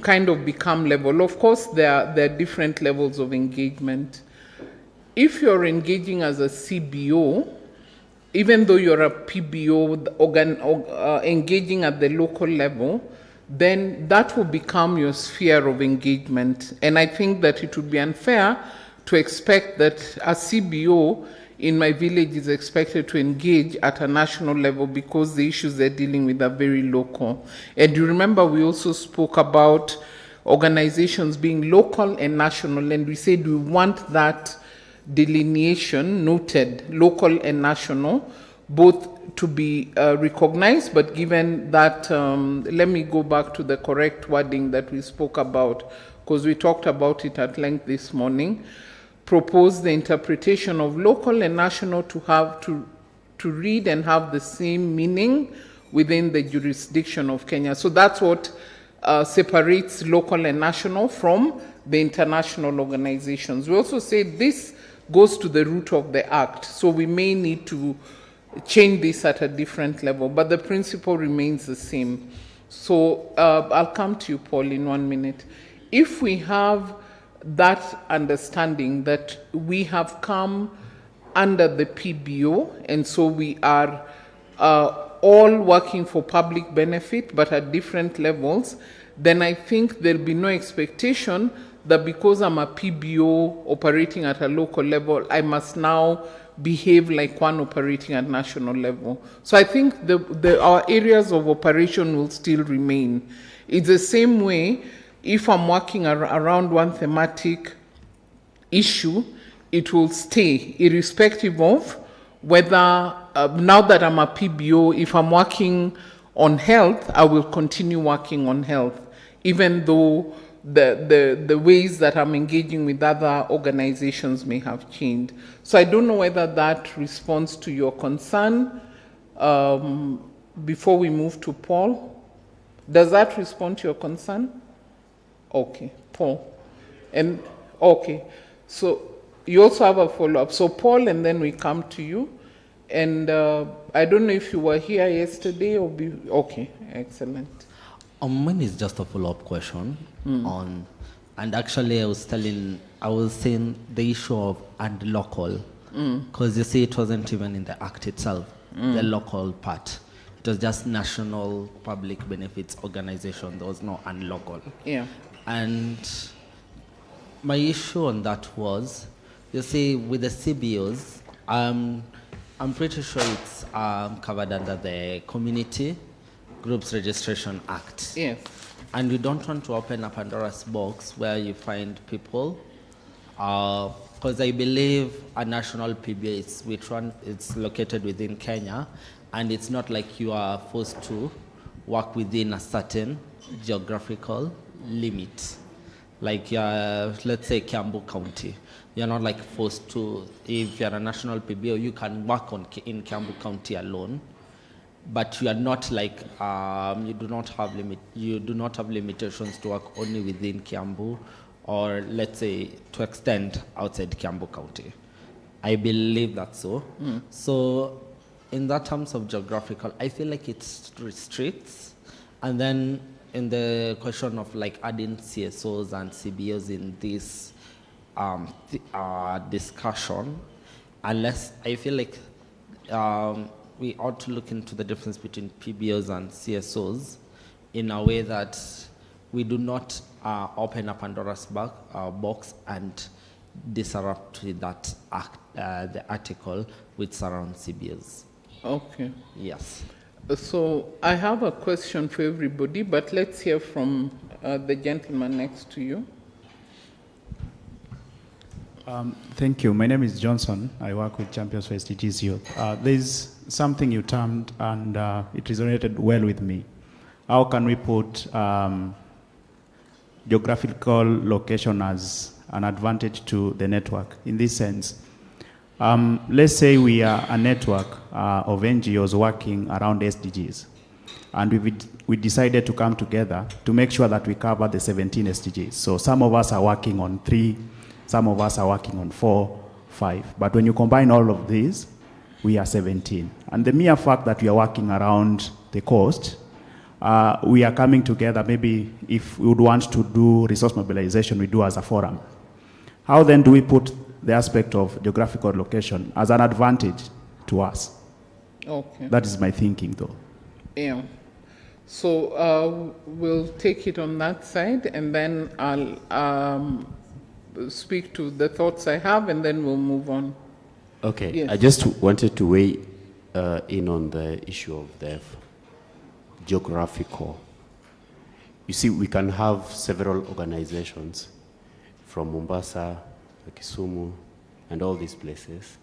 kind of become level. Of course, there are different levels of engagement. If you're engaging as a CBO, even though you're a PBO engaging at the local level, then that will become your sphere of engagement. And I think that it would be unfair to expect that a CBO in my village is expected to engage at a national level because the issues they're dealing with are very local. And you remember we also spoke about organizations being local and national, and we said we want that delineation noted, local and national, both to be recognized, but given that, let me go back to the correct wording that we spoke about, because we talked about it at length this morning, propose the interpretation of local and national to have to read and have the same meaning within the jurisdiction of Kenya. So that's what separates local and national from the international organizations. We also say this goes to the root of the act, so we may need to change this at a different level, but the principle remains the same. So I'll come to you, Paul, in 1 minute. If we have that understanding that we have come under the PBO, and so we are all working for public benefit, but at different levels, then I think there'll be no expectation that because I'm a PBO operating at a local level, I must now behave like one operating at national level. So I think our areas of operation will still remain. It's the same way if I'm working around one thematic issue, it will stay irrespective of whether, now that I'm a PBO, if I'm working on health, I will continue working on health, even though the ways that I'm engaging with other organizations may have changed. So I don't know whether that responds to your concern. Before we move to Paul, does that respond to your concern? Okay, Paul. And okay, so you also have a follow-up. So Paul, and then we come to you. And I don't know if you were here yesterday or okay, excellent. Mine is just a follow-up question on, and actually I was saying the issue of and local, because you see it wasn't even in the act itself, the local part. It was just national public benefits organization. There was no local. Yeah. And my issue on that was, you see, with the CBOs, I'm pretty sure it's covered under the Community Groups Registration Act. Yes. And we don't want to open a Pandora's box where you find people, because I believe a national PBO it's located within Kenya, and it's not like you are forced to work within a certain geographical limit. Like, let's say Kiambu County. You're not like forced to, if you're a national PBO, you can work in Kiambu County alone, but you are not like, you do not have limitations to work only within Kiambu, or let's say to extend outside Kiambu County. I believe that's so. So in that terms of geographical, I feel like it restricts. And then in the question of like adding CSOs and CBOs in this discussion, unless I feel like we ought to look into the difference between PBOs and CSOs in a way that we do not open a Pandora's box and disrupt with that the article which surrounds CBOs. Okay. Yes. So I have a question for everybody, but let's hear from the gentleman next to you. Thank you. My name is Johnson. I work with Champions for SDGs Youth. There's something you termed, and it resonated well with me. How can we put geographical location as an advantage to the network? In this sense, let's say we are a network of NGOs working around SDGs, and we decided to come together to make sure that we cover the 17 SDGs. So some of us are working on 3, some of us are working on 4, 5. But when you combine all of these, we are 17. And the mere fact that we are working around the coast, we are coming together. Maybe if we would want to do resource mobilization, we do as a forum. How then do we put the aspect of geographical location as an advantage to us? Okay. That is my thinking, though. Yeah. So we'll take it on that side, and then I'll speak to the thoughts I have, and then we'll move on. Okay. Yes. I just wanted to weigh in on the issue of the geographical. You see, we can have several organizations from Mombasa, Kisumu, and all these places,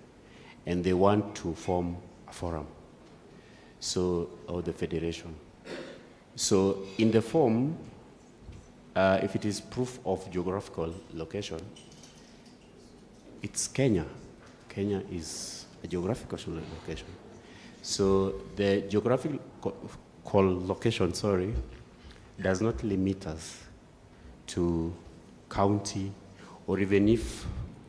and they want to form a forum, or the federation. So in the form, if it is proof of geographical location, it's Kenya. Kenya is a geographical location. So the geographical location, does not limit us to county, or even if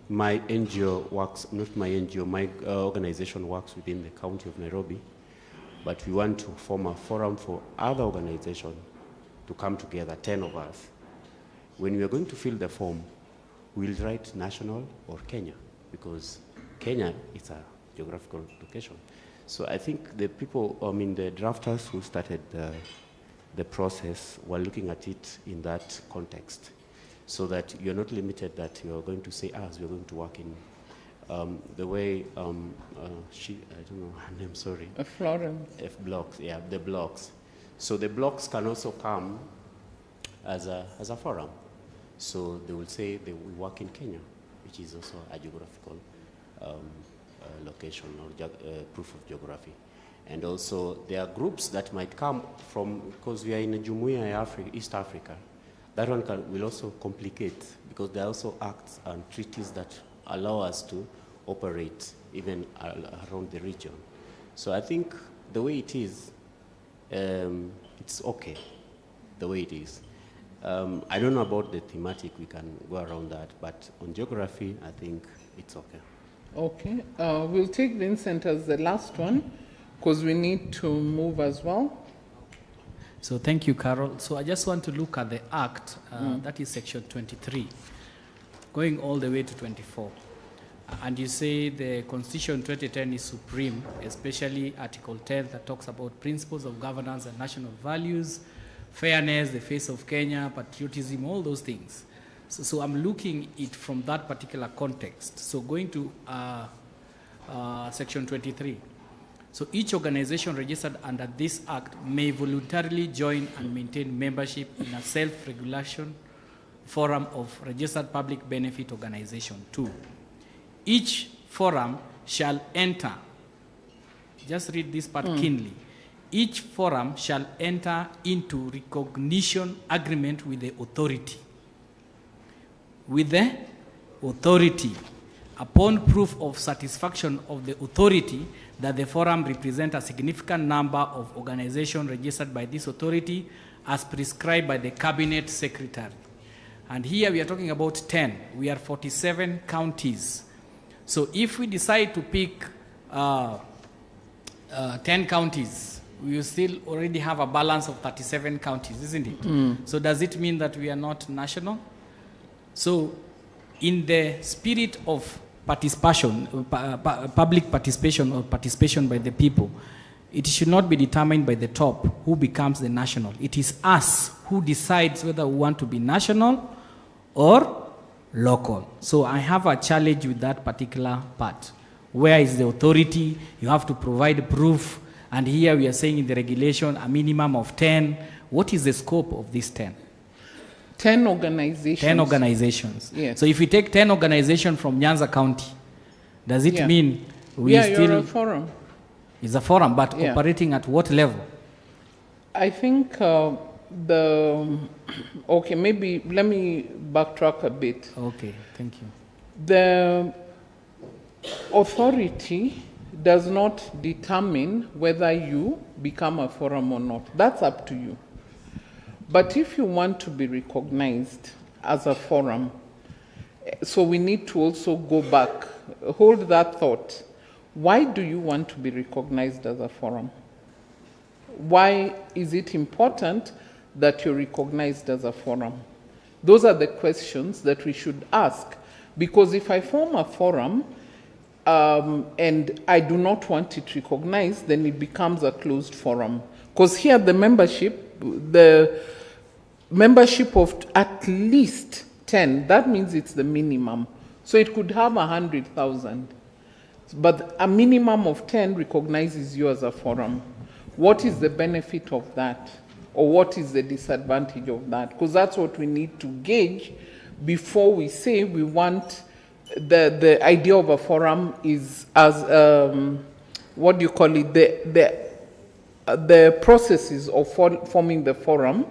my NGO works, not my NGO, my organization works within the county of Nairobi, but we want to form a forum for other organizations to come together, 10 of us. When we are going to fill the form, we'll write national or Kenya, because Kenya is a geographical location. So I think the drafters who started the process were looking at it in that context, so that you're not limited that you're going to say, we're going to work in the way, I don't know her name, sorry. Florence. F blocks, yeah, the blocks. So the blocks can also come as a forum. So they will say we work in Kenya, which is also a geographical location or proof of geography. And also there are groups that might come from, because we are in a Jumuiya East Africa, that one will also complicate, because there are also acts and treaties that allow us to operate even around the region. So I think the way it is, it's okay, the way it is. I don't know about the thematic, we can go around that, but on geography, I think it's okay. Okay, we'll take Vincent as the last one, because we need to move as well. So thank you, Carol. So I just want to look at the Act, that is section 23, going all the way to 24. and you say the Constitution 2010 is supreme, especially Article 10 that talks about principles of governance and national values, fairness, the face of Kenya, patriotism, all those things. So I'm looking it from that particular context. So going to Section 23. So each organization registered under this act may voluntarily join and maintain membership in a self-regulation forum of registered public benefit organization. 2. Each forum shall enter, just read this part keenly, each forum shall enter into recognition agreement with the authority. With the authority, upon proof of satisfaction of the authority that the forum represents a significant number of organizations registered by this authority as prescribed by the cabinet secretary. And here we are talking about 10. We are 47 counties. So if we decide to pick 10 counties, we will still already have a balance of 37 counties, isn't it? So does it mean that we are not national? So in the spirit of participation, public participation or participation by the people, it should not be determined by the top who becomes the national. It is us who decides whether we want to be national or local. So I have a challenge with that particular part. Where is the authority? You have to provide proof. And here we are saying in the regulation a minimum of 10. What is the scope of these 10? 10 organizations. 10 organizations. Yes. So if we take 10 organizations from Nyanza County, does it mean we still... you're a forum. It's a forum, but operating at what level? I think okay, maybe let me backtrack a bit. Okay, thank you. The authority does not determine whether you become a forum or not. That's up to you. But if you want to be recognized as a forum, so we need to also go back, hold that thought. Why do you want to be recognized as a forum? Why is it important that you're recognized as a forum? Those are the questions that we should ask. Because if I form a forum and I do not want it recognized, then it becomes a closed forum. Because here the membership of at least 10, that means it's the minimum. So it could have 100,000. But a minimum of 10 recognizes you as a forum. What is the benefit of that? Or what is the disadvantage of that? Because that's what we need to gauge before we say we want the idea of a forum is as, what do you call it, the processes of forming the forum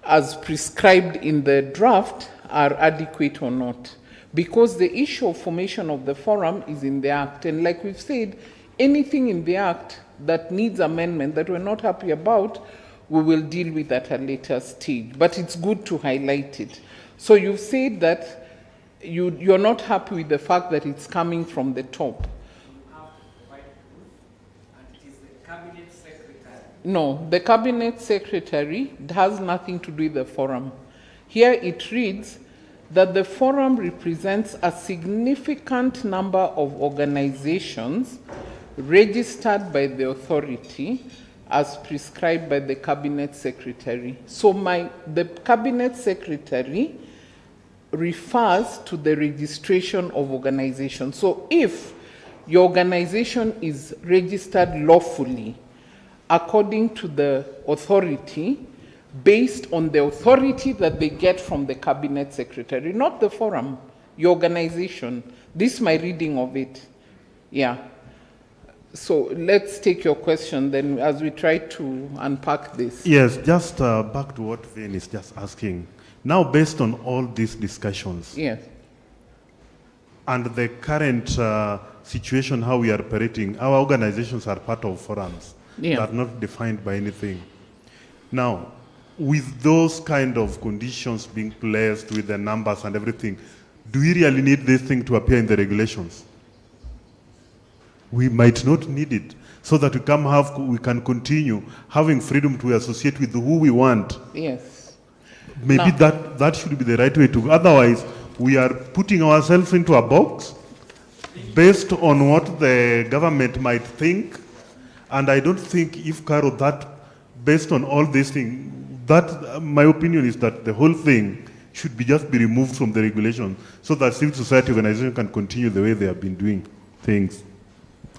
as prescribed in the draft are adequate or not. Because the issue of formation of the forum is in the Act. And like we've said, anything in the Act that needs amendment that we're not happy about, we will deal with at a later stage. But it's good to highlight it. So you've said that you're not happy with the fact that it's coming from the top. No, the cabinet secretary has nothing to do with the forum. Here it reads that the forum represents a significant number of organizations registered by the authority as prescribed by the cabinet secretary. So the cabinet secretary refers to the registration of organizations. So if your organization is registered lawfully according to the authority, based on the authority that they get from the cabinet secretary, not the forum, your organization. This is my reading of it. Yeah. So let's take your question then as we try to unpack this. Yes, just back to what Vin is just asking. Now, based on all these discussions, yes, and the current situation, how we are operating, our organizations are part of forums. They are not defined by anything. Now, with those kind of conditions being placed with the numbers and everything, do we really need this thing to appear in the regulations? We might not need it, so that we can continue having freedom to associate with who we want. Yes. Maybe that should be the right way to go. Otherwise, we are putting ourselves into a box based on what the government might think. And I don't think if, Carol, that based on all these things, that my opinion is that the whole thing should just be removed from the regulation so that civil society organizations can continue the way they have been doing things.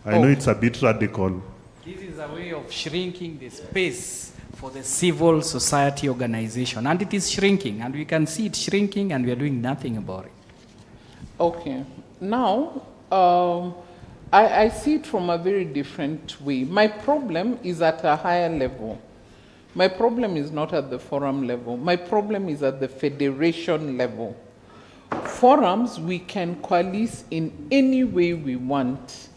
I know it's a bit radical. This is a way of shrinking the space for the civil society organization, and it is shrinking, and we can see it shrinking, and we are doing nothing about it. Okay. Now, I see it from a very different way. My problem is at a higher level. My problem is not at the forum level. My problem is at the federation level. Forums, we can coalesce in any way we want.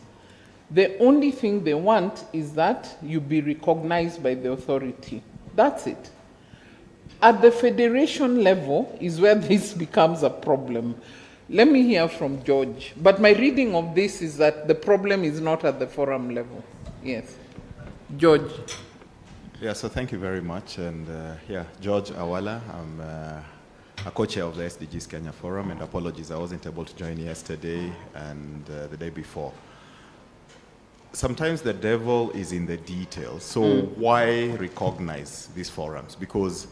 The only thing they want is that you be recognized by the authority. That's it. At the federation level is where this becomes a problem. Let me hear from George. But my reading of this is that the problem is not at the forum level. Yes. George. Yeah, so thank you very much. And George Awala, I'm a co-chair of the SDGs Kenya Forum, and apologies, I wasn't able to join yesterday and the day before. Sometimes the devil is in the details. So why recognize these forums? Because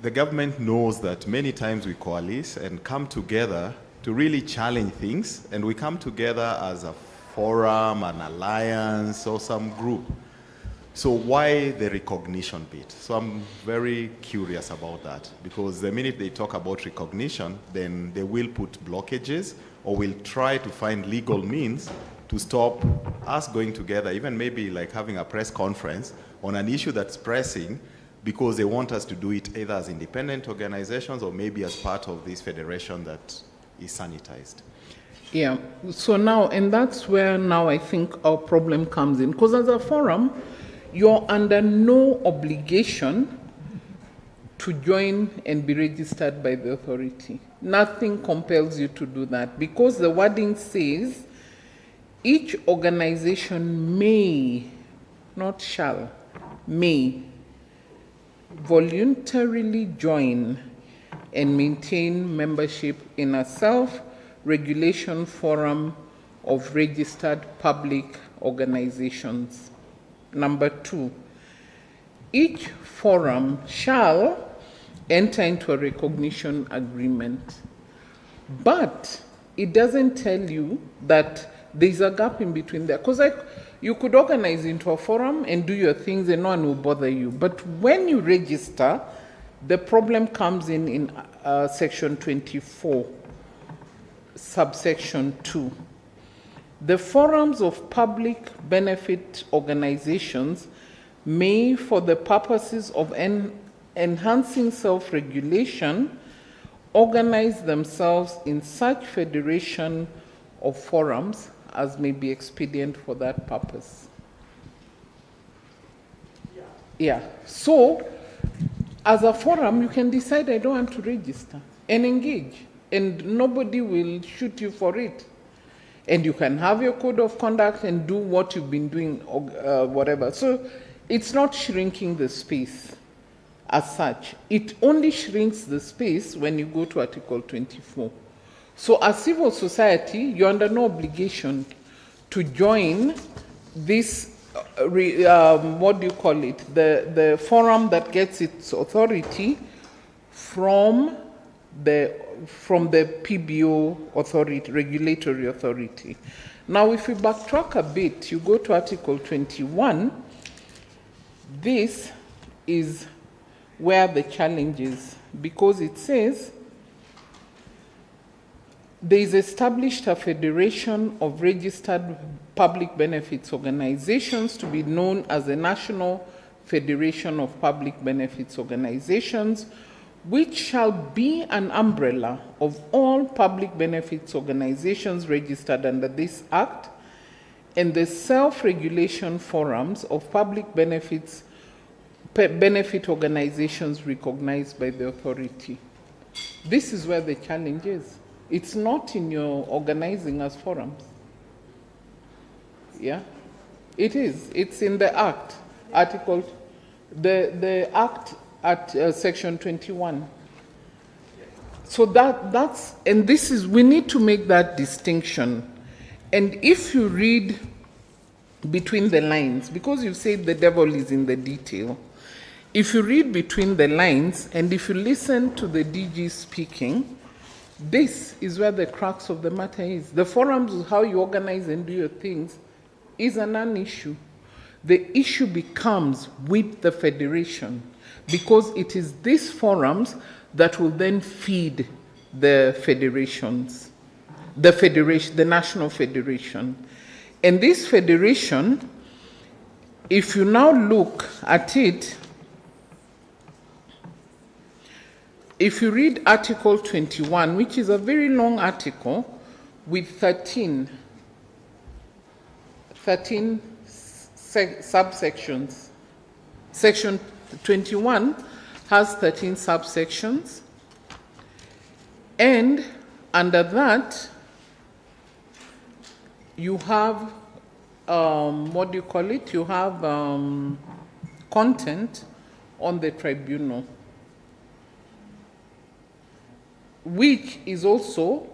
the government knows that many times we coalesce and come together to really challenge things, and we come together as a forum, an alliance, or some group. So why the recognition bit? So I'm very curious about that, because the minute they talk about recognition, then they will put blockages or will try to find legal means to stop us going together, even maybe like having a press conference on an issue that's pressing, because they want us to do it either as independent organizations or maybe as part of this federation that is sanitized. Yeah, so now, and that's where now I think our problem comes in, because as a forum, you're under no obligation to join and be registered by the authority. Nothing compels you to do that, because the wording says each organization may, not shall, may voluntarily join and maintain membership in a self-regulation forum of registered public organizations. Number 2, each forum shall enter into a recognition agreement. But it doesn't tell you that there's a gap in between there. Because you could organize into a forum and do your things and no one will bother you. But when you register, the problem comes in section 24, subsection 2. The forums of public benefit organizations may, for the purposes of enhancing self-regulation, organize themselves in such federation of forums as may be expedient for that purpose. Yeah. So, as a forum, you can decide, I don't want to register, and engage, and nobody will shoot you for it. And you can have your code of conduct and do what you've been doing, whatever. So it's not shrinking the space as such. It only shrinks the space when you go to Article 24. So as civil society, you're under no obligation to join this, what do you call it, the forum that gets its authority from the PBO authority, regulatory authority. Now, if we backtrack a bit, you go to Article 21, this is where the challenge is, because it says, there is established a federation of registered public benefits organizations to be known as the National Federation of Public Benefits Organizations, which shall be an umbrella of all public benefits organizations registered under this Act and the self-regulation forums of public benefit organizations recognized by the authority. This is where the challenge is. It's not in your organizing as forums. Yeah? It is. It's in the Act, the Act at section 21. So that's, and this is, we need to make that distinction. And if you read between the lines, because you said the devil is in the detail, if you read between the lines and if you listen to the DG speaking, this is where the crux of the matter is. The forums, how you organize and do your things, is a non-issue. The issue becomes with the federation, because it is these forums that will then feed the federations, the national federation. And this federation, if you now look at it, if you read Article 21, which is a very long article with 13 subsections. Section 21 has 13 subsections, and under that you have what do you call it? You have content on the tribunal, which is also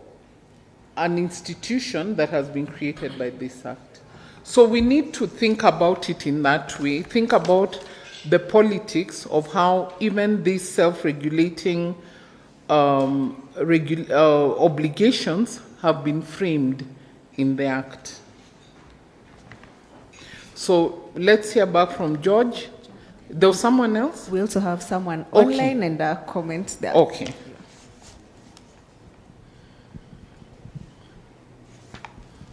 an institution that has been created by this Act. So we need to think about it in that way, think about the politics of how even these self-regulating obligations have been framed in the Act. So let's hear back from George. There was someone else? We also have someone Okay. online and a comment there. Okay.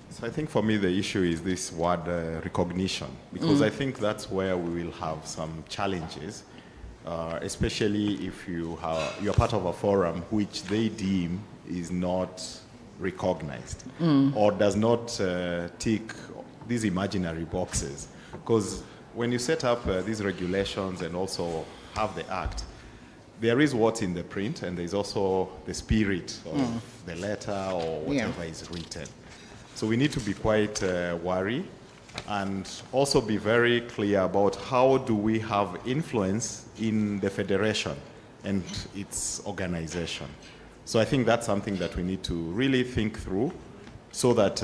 So I think for me the issue is this word recognition, because I think that's where we will have some challenges, especially if you're part of a forum which they deem is not recognized or does not tick these imaginary boxes. Because when you set up these regulations and also have the Act, there is what's in the print and there's also the spirit of the letter or whatever is written. So we need to be quite wary and also be very clear about how do we have influence in the federation and its organization. So I think that's something that we need to really think through so that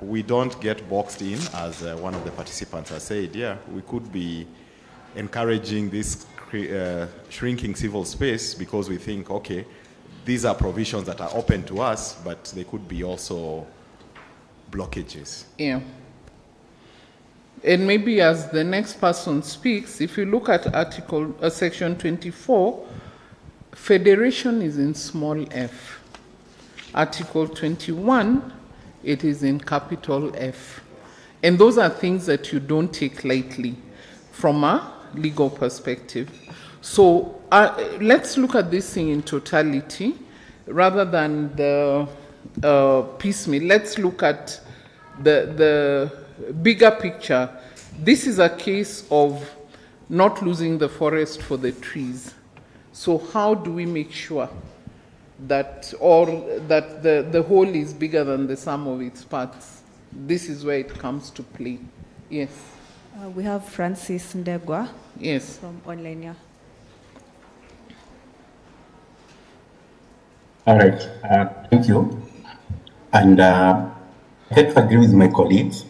we don't get boxed in, as one of the participants has said. Yeah, we could be encouraging this shrinking civil space because we think, okay, these are provisions that are open to us, but they could be also blockages. Yeah. And maybe as the next person speaks, if you look at section 24, federation is in small f. Article 21, it is in capital F. And those are things that you don't take lightly from a legal perspective. So let's look at this thing in totality rather than the piecemeal. Let's look at the bigger picture. This is a case of not losing the forest for the trees. So how do we make sure that the whole is bigger than the sum of its parts? This is where it comes to play. Yes. We have Francis Ndegwa. Yes. From online, yeah. All right, thank you. And I have to agree with my colleagues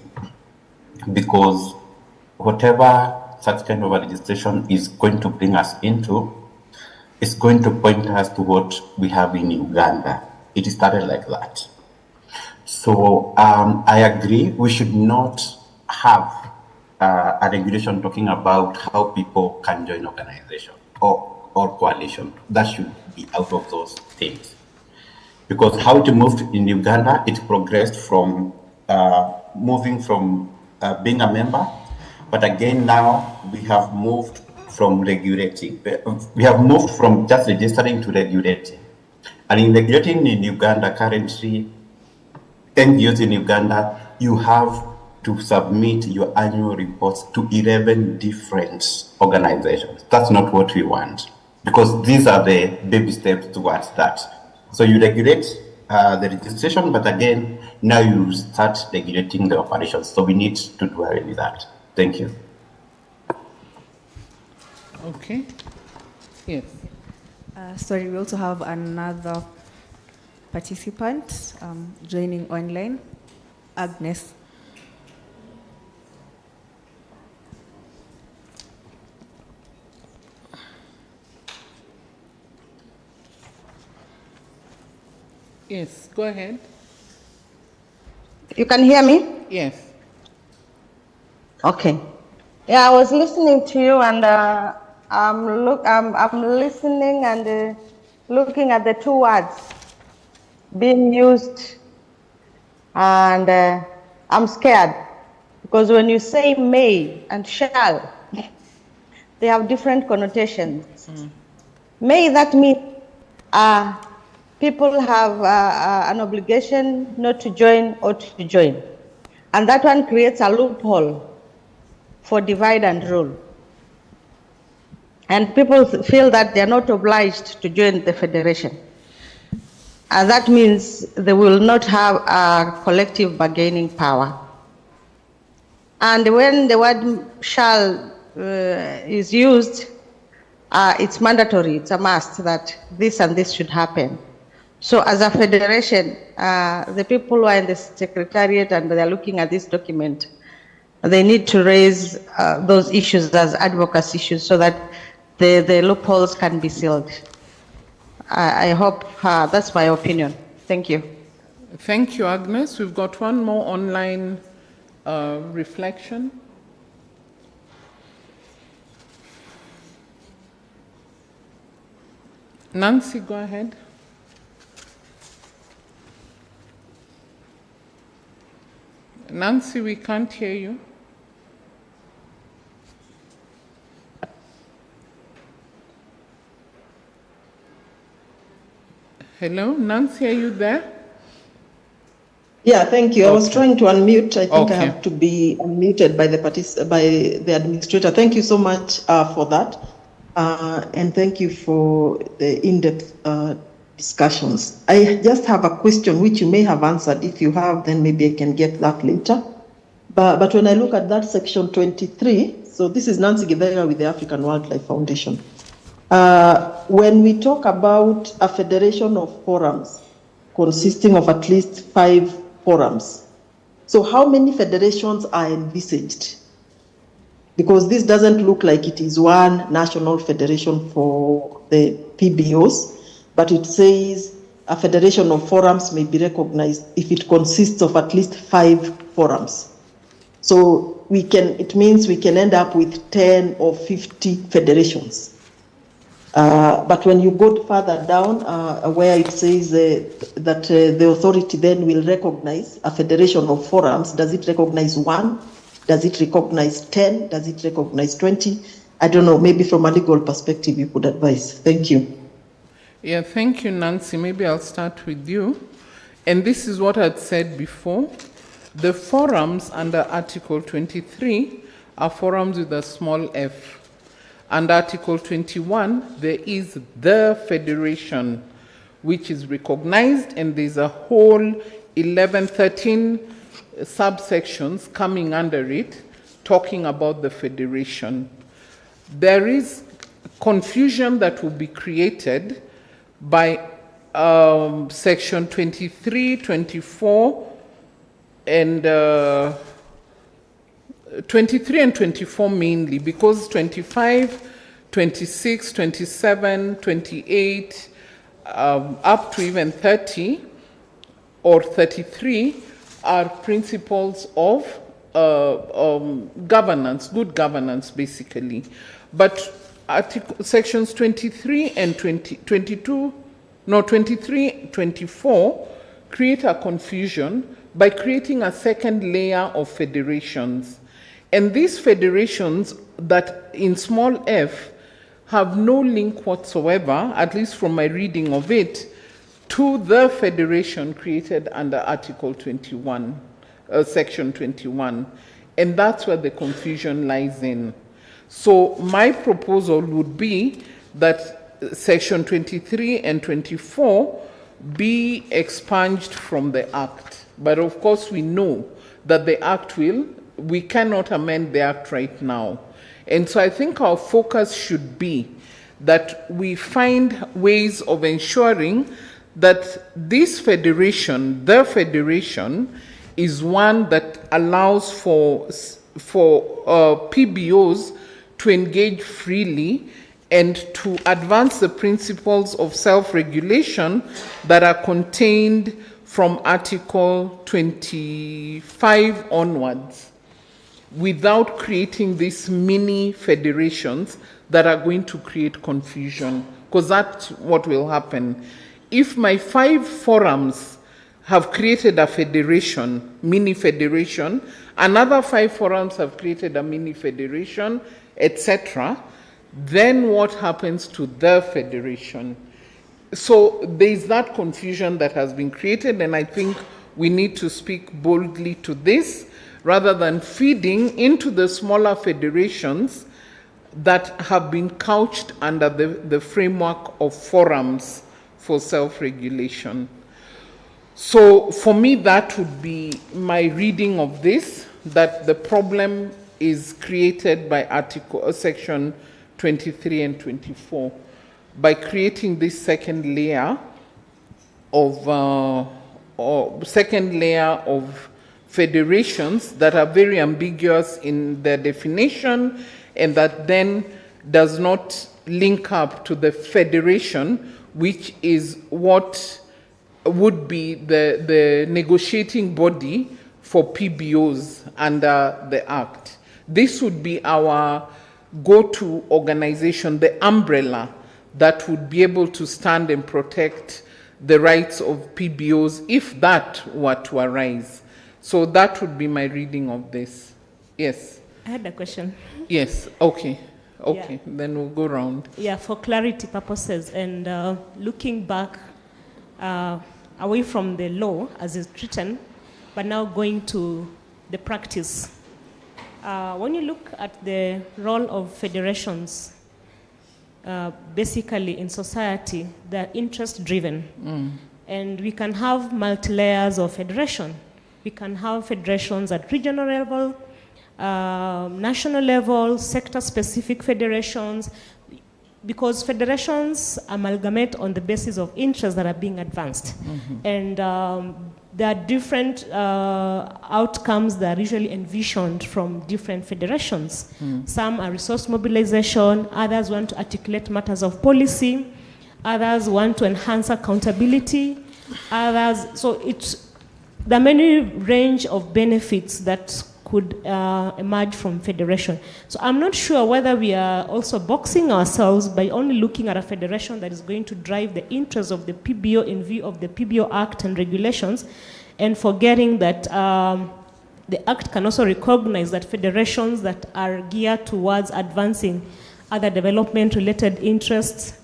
because whatever such kind of a registration is going to bring us into is going to point us to what we have in Uganda. It started like that. So I agree we should not have a regulation talking about how people can join organization or coalition. That should be out of those things. Because how it moved in Uganda, it progressed from moving from being a member, but again now we have moved from regulating. We have moved from just registering to regulating. And in regulating in Uganda currently, NGOs in Uganda, you have to submit your annual reports to 11 different organizations. That's not what we want, because these are the baby steps towards that. So you regulate the registration, but again, now you start regulating the operations. So we need to do away with that. Thank you. Okay. Yes. Sorry, we also have another participant joining online. Agnes. Yes, go ahead. You can hear me? Yes. Okay. Yeah, I was listening to you, and I'm listening and looking at the two words being used, and I'm scared because when you say may and shall, they have different connotations. May, that means people have an obligation not to join or to join. And that one creates a loophole for divide and rule. And people feel that they're not obliged to join the federation. And that means they will not have a collective bargaining power. And when the word shall is used, it's mandatory, it's a must that this and this should happen. So as a federation, the people who are in the secretariat and they're looking at this document, they need to raise those issues as advocacy issues so that the loopholes can be sealed. I hope that's my opinion. Thank you. Thank you, Agnes. We've got one more online reflection. Nancy, go ahead. Nancy, we can't hear you. Hello, Nancy, are you there? Yeah, thank you. Okay. I was trying to unmute. I think Okay. I have to be unmuted by the administrator. Thank you so much for that. And thank you for the in-depth discussions. I just have a question which you may have answered. If you have, then maybe I can get that later. But when I look at that section 23, so this is Nancy Githera with the African Wildlife Foundation. When we talk about a federation of forums consisting of at least 5 forums, so how many federations are envisaged? Because this doesn't look like it is one national federation for the PBOs, but it says a federation of forums may be recognized if it consists of at least 5 forums. So it means we can end up with 10 or 50 federations. But when you go further down, where it says that the authority then will recognize a federation of forums, does it recognize 1? Does it recognize 10? Does it recognize 20? I don't know, maybe from a legal perspective you could advise. Thank you. Yeah, thank you, Nancy. Maybe I'll start with you. And this is what I'd said before. The forums under Article 23 are forums with a small f. Under Article 21, there is the federation, which is recognized, and there's a whole 13 subsections coming under it, talking about the federation. There is confusion that will be created by section 23, 24, and 23 and 24 mainly, because 25, 26, 27, 28, up to even 30 or 33 are principles of governance, good governance basically. But sections 23 and 24 create a confusion by creating a second layer of federations. And these federations that in small f have no link whatsoever, at least from my reading of it, to the federation created under Article 21, Section 21. And that's where the confusion lies in. So my proposal would be that Section 23 and 24 be expunged from the Act. But of course we know that the Act we cannot amend the Act right now. And so I think our focus should be that we find ways of ensuring that this federation, the federation, is one that allows for PBOs to engage freely and to advance the principles of self-regulation that are contained from Article 25 onwards, without creating these mini federations that are going to create confusion, because that's what will happen. If my 5 forums have created a federation, mini federation, another 5 forums have created a mini federation, etc., then what happens to the federation? So there is that confusion that has been created, and I think we need to speak boldly to this rather than feeding into the smaller federations that have been couched under the framework of forums for self-regulation. So for me, that would be my reading of this, that the problem is created by section 23 and 24. By creating this second layer of federations that are very ambiguous in their definition and that then does not link up to the federation, which is what would be the negotiating body for PBOs under the Act. This would be our go-to organization, the umbrella that would be able to stand and protect the rights of PBOs if that were to arise. So that would be my reading of this. Yes? I had a question. Yes, okay. Okay, Yeah. Then we'll go round. Yeah, for clarity purposes and looking back away from the law as it's written, but now going to the practice. When you look at the role of federations, basically in society, they're interest-driven. And we can have multi-layers of federation. We can have federations at regional level, national level, sector-specific federations, because federations amalgamate on the basis of interests that are being advanced. And there are different outcomes that are usually envisioned from different federations. Some are resource mobilization, others want to articulate matters of policy, others want to enhance accountability, others, so there are many range of benefits that could emerge from federation. So I'm not sure whether we are also boxing ourselves by only looking at a federation that is going to drive the interests of the PBO in view of the PBO Act and regulations, and forgetting that the Act can also recognize that federations that are geared towards advancing other development-related interests,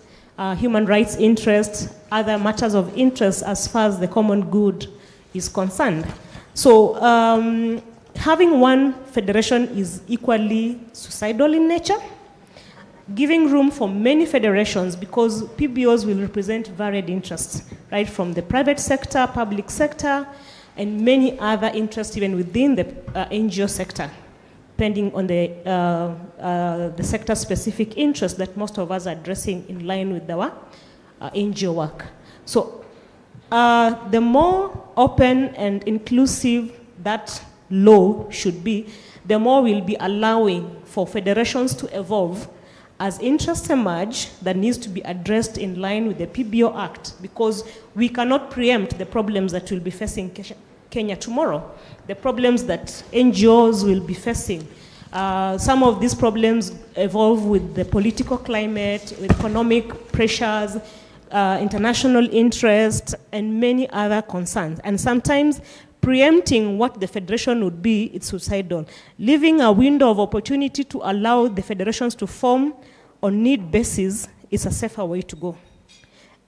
human rights interests, other matters of interest as far as the common good is concerned. So having one federation is equally suicidal in nature, giving room for many federations because PBOs will represent varied interests, right from the private sector, public sector, and many other interests even within the NGO sector, depending on the sector-specific interests that most of us are addressing in line with our NGO work. So the more open and inclusive that law should be, the more we'll be allowing for federations to evolve as interests emerge that needs to be addressed in line with the PBO Act, because we cannot preempt the problems that will be facing Kenya tomorrow, the problems that NGOs will be facing. Some of these problems evolve with the political climate, with economic pressures, international interest, and many other concerns. And sometimes preempting what the federation would be, it's suicidal. Leaving a window of opportunity to allow the federations to form on need basis is a safer way to go.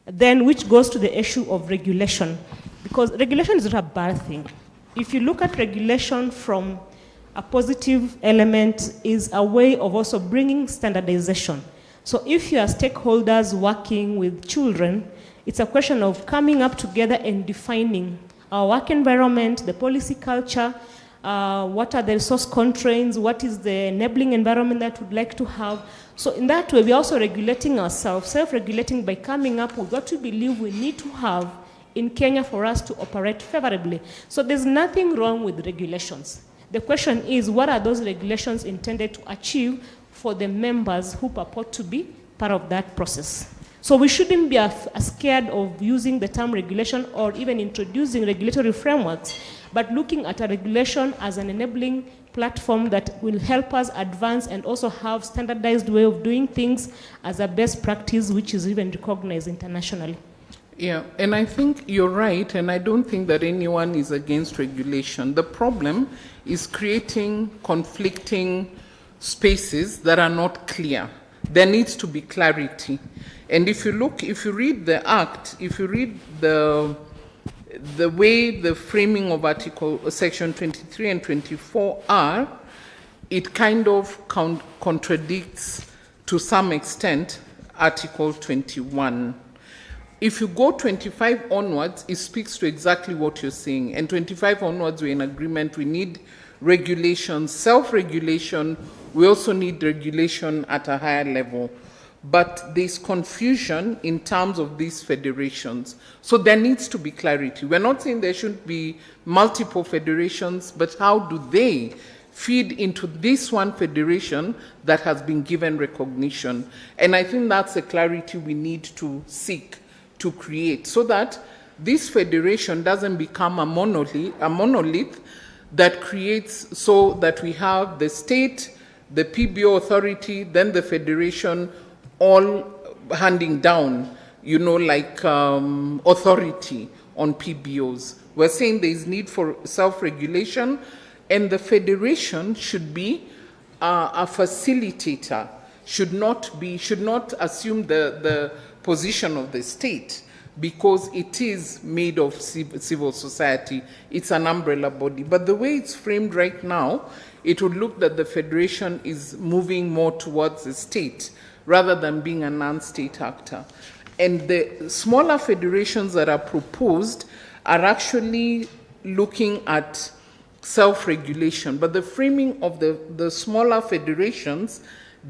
Then, which goes to the issue of regulation, because regulation is not a bad thing. If you look at regulation from a positive element, is a way of also bringing standardization. So if you are stakeholders working with children, it's a question of coming up together and defining our work environment, the policy culture, what are the resource constraints, what is the enabling environment that we'd like to have. So in that way, we're also regulating ourselves, self-regulating by coming up with what we believe we need to have in Kenya for us to operate favorably. So there's nothing wrong with regulations. The question is, what are those regulations intended to achieve for the members who purport to be part of that process? So we shouldn't be scared of using the term regulation or even introducing regulatory frameworks, but looking at a regulation as an enabling platform that will help us advance and also have standardized way of doing things as a best practice, which is even recognized internationally. Yeah, and I think you're right, and I don't think that anyone is against regulation. The problem is creating conflicting spaces that are not clear. There needs to be clarity. And if you read the Act, if you read the way the framing of Section 23 and 24 are, it kind of contradicts to some extent Article 21. If you go 25 onwards, it speaks to exactly what you're saying. And 25 onwards, we're in agreement. We need regulation, self-regulation. We also need regulation at a higher level. But there's confusion in terms of these federations. So there needs to be clarity. We're not saying there shouldn't be multiple federations, but how do they feed into this one federation that has been given recognition? And I think that's the clarity we need to seek to create, so that this federation doesn't become a monolith that creates, so that we have the state, the PBO authority, then the federation, all handing down, like authority on PBOs. We're saying there is need for self-regulation, and the federation should be a facilitator, should not assume the position of the state, because it is made of civil society. It's an umbrella body. But the way it's framed right now, it would look that the federation is moving more towards the state rather than being a non-state actor. And the smaller federations that are proposed are actually looking at self-regulation. But the framing of the smaller federations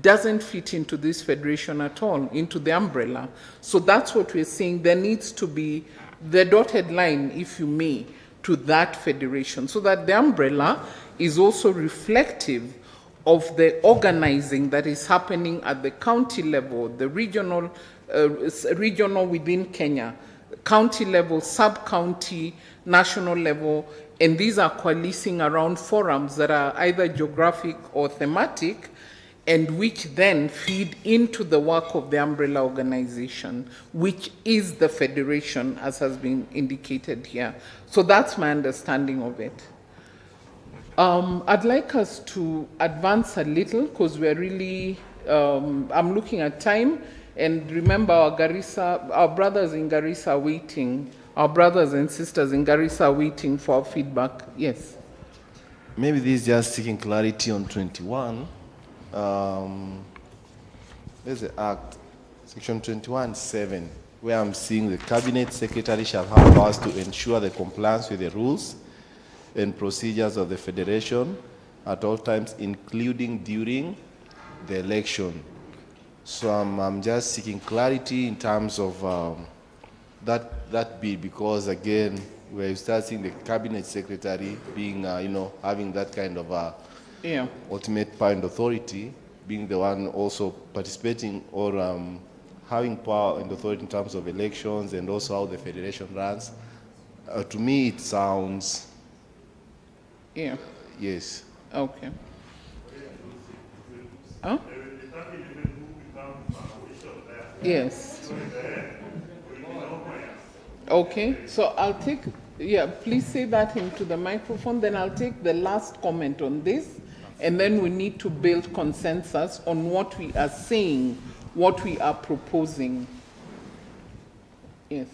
doesn't fit into this federation at all, into the umbrella. So that's what we're saying. There needs to be the dotted line, if you may, to that federation, so that the umbrella is also reflective of the organizing that is happening at the county level, the regional within Kenya, county level, sub-county, national level, and these are coalescing around forums that are either geographic or thematic, and which then feed into the work of the umbrella organization, which is the federation, as has been indicated here. So that's my understanding of it. I'd like us to advance a little, because we're really, I'm looking at time, and remember our brothers in Garissa are waiting, our brothers and sisters in Garissa are waiting for our feedback. Yes? Maybe this is just seeking clarity on 21. There's the Act, Section 21(7), where I'm seeing the Cabinet Secretary shall have powers to ensure the compliance with the rules and procedures of the Federation at all times, including during the election. So I'm just seeking clarity in terms of that bill, because again, we're starting the Cabinet Secretary being, having that kind of ultimate power and authority, being the one also participating or having power and authority in terms of elections and also how the Federation runs. To me, it sounds... Yeah. Yes. Okay. Huh? Yes. Okay, so I'll take, please say that into the microphone, then I'll take the last comment on this, and then we need to build consensus on what we are saying, what we are proposing. Yes.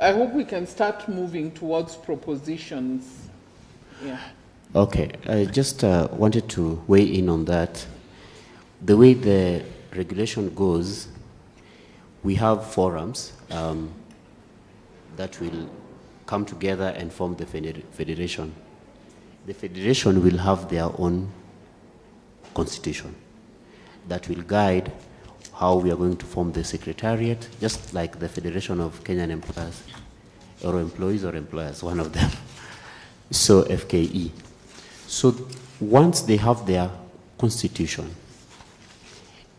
I hope we can start moving towards propositions. Yeah. Okay, I just wanted to weigh in on that. The way the regulation goes, we have forums that will come together and form the federation. The federation will have their own constitution that will guide how we are going to form the secretariat, just like the Federation of Kenyan Employers, or employees or employers, one of them. So FKE. So once they have their constitution,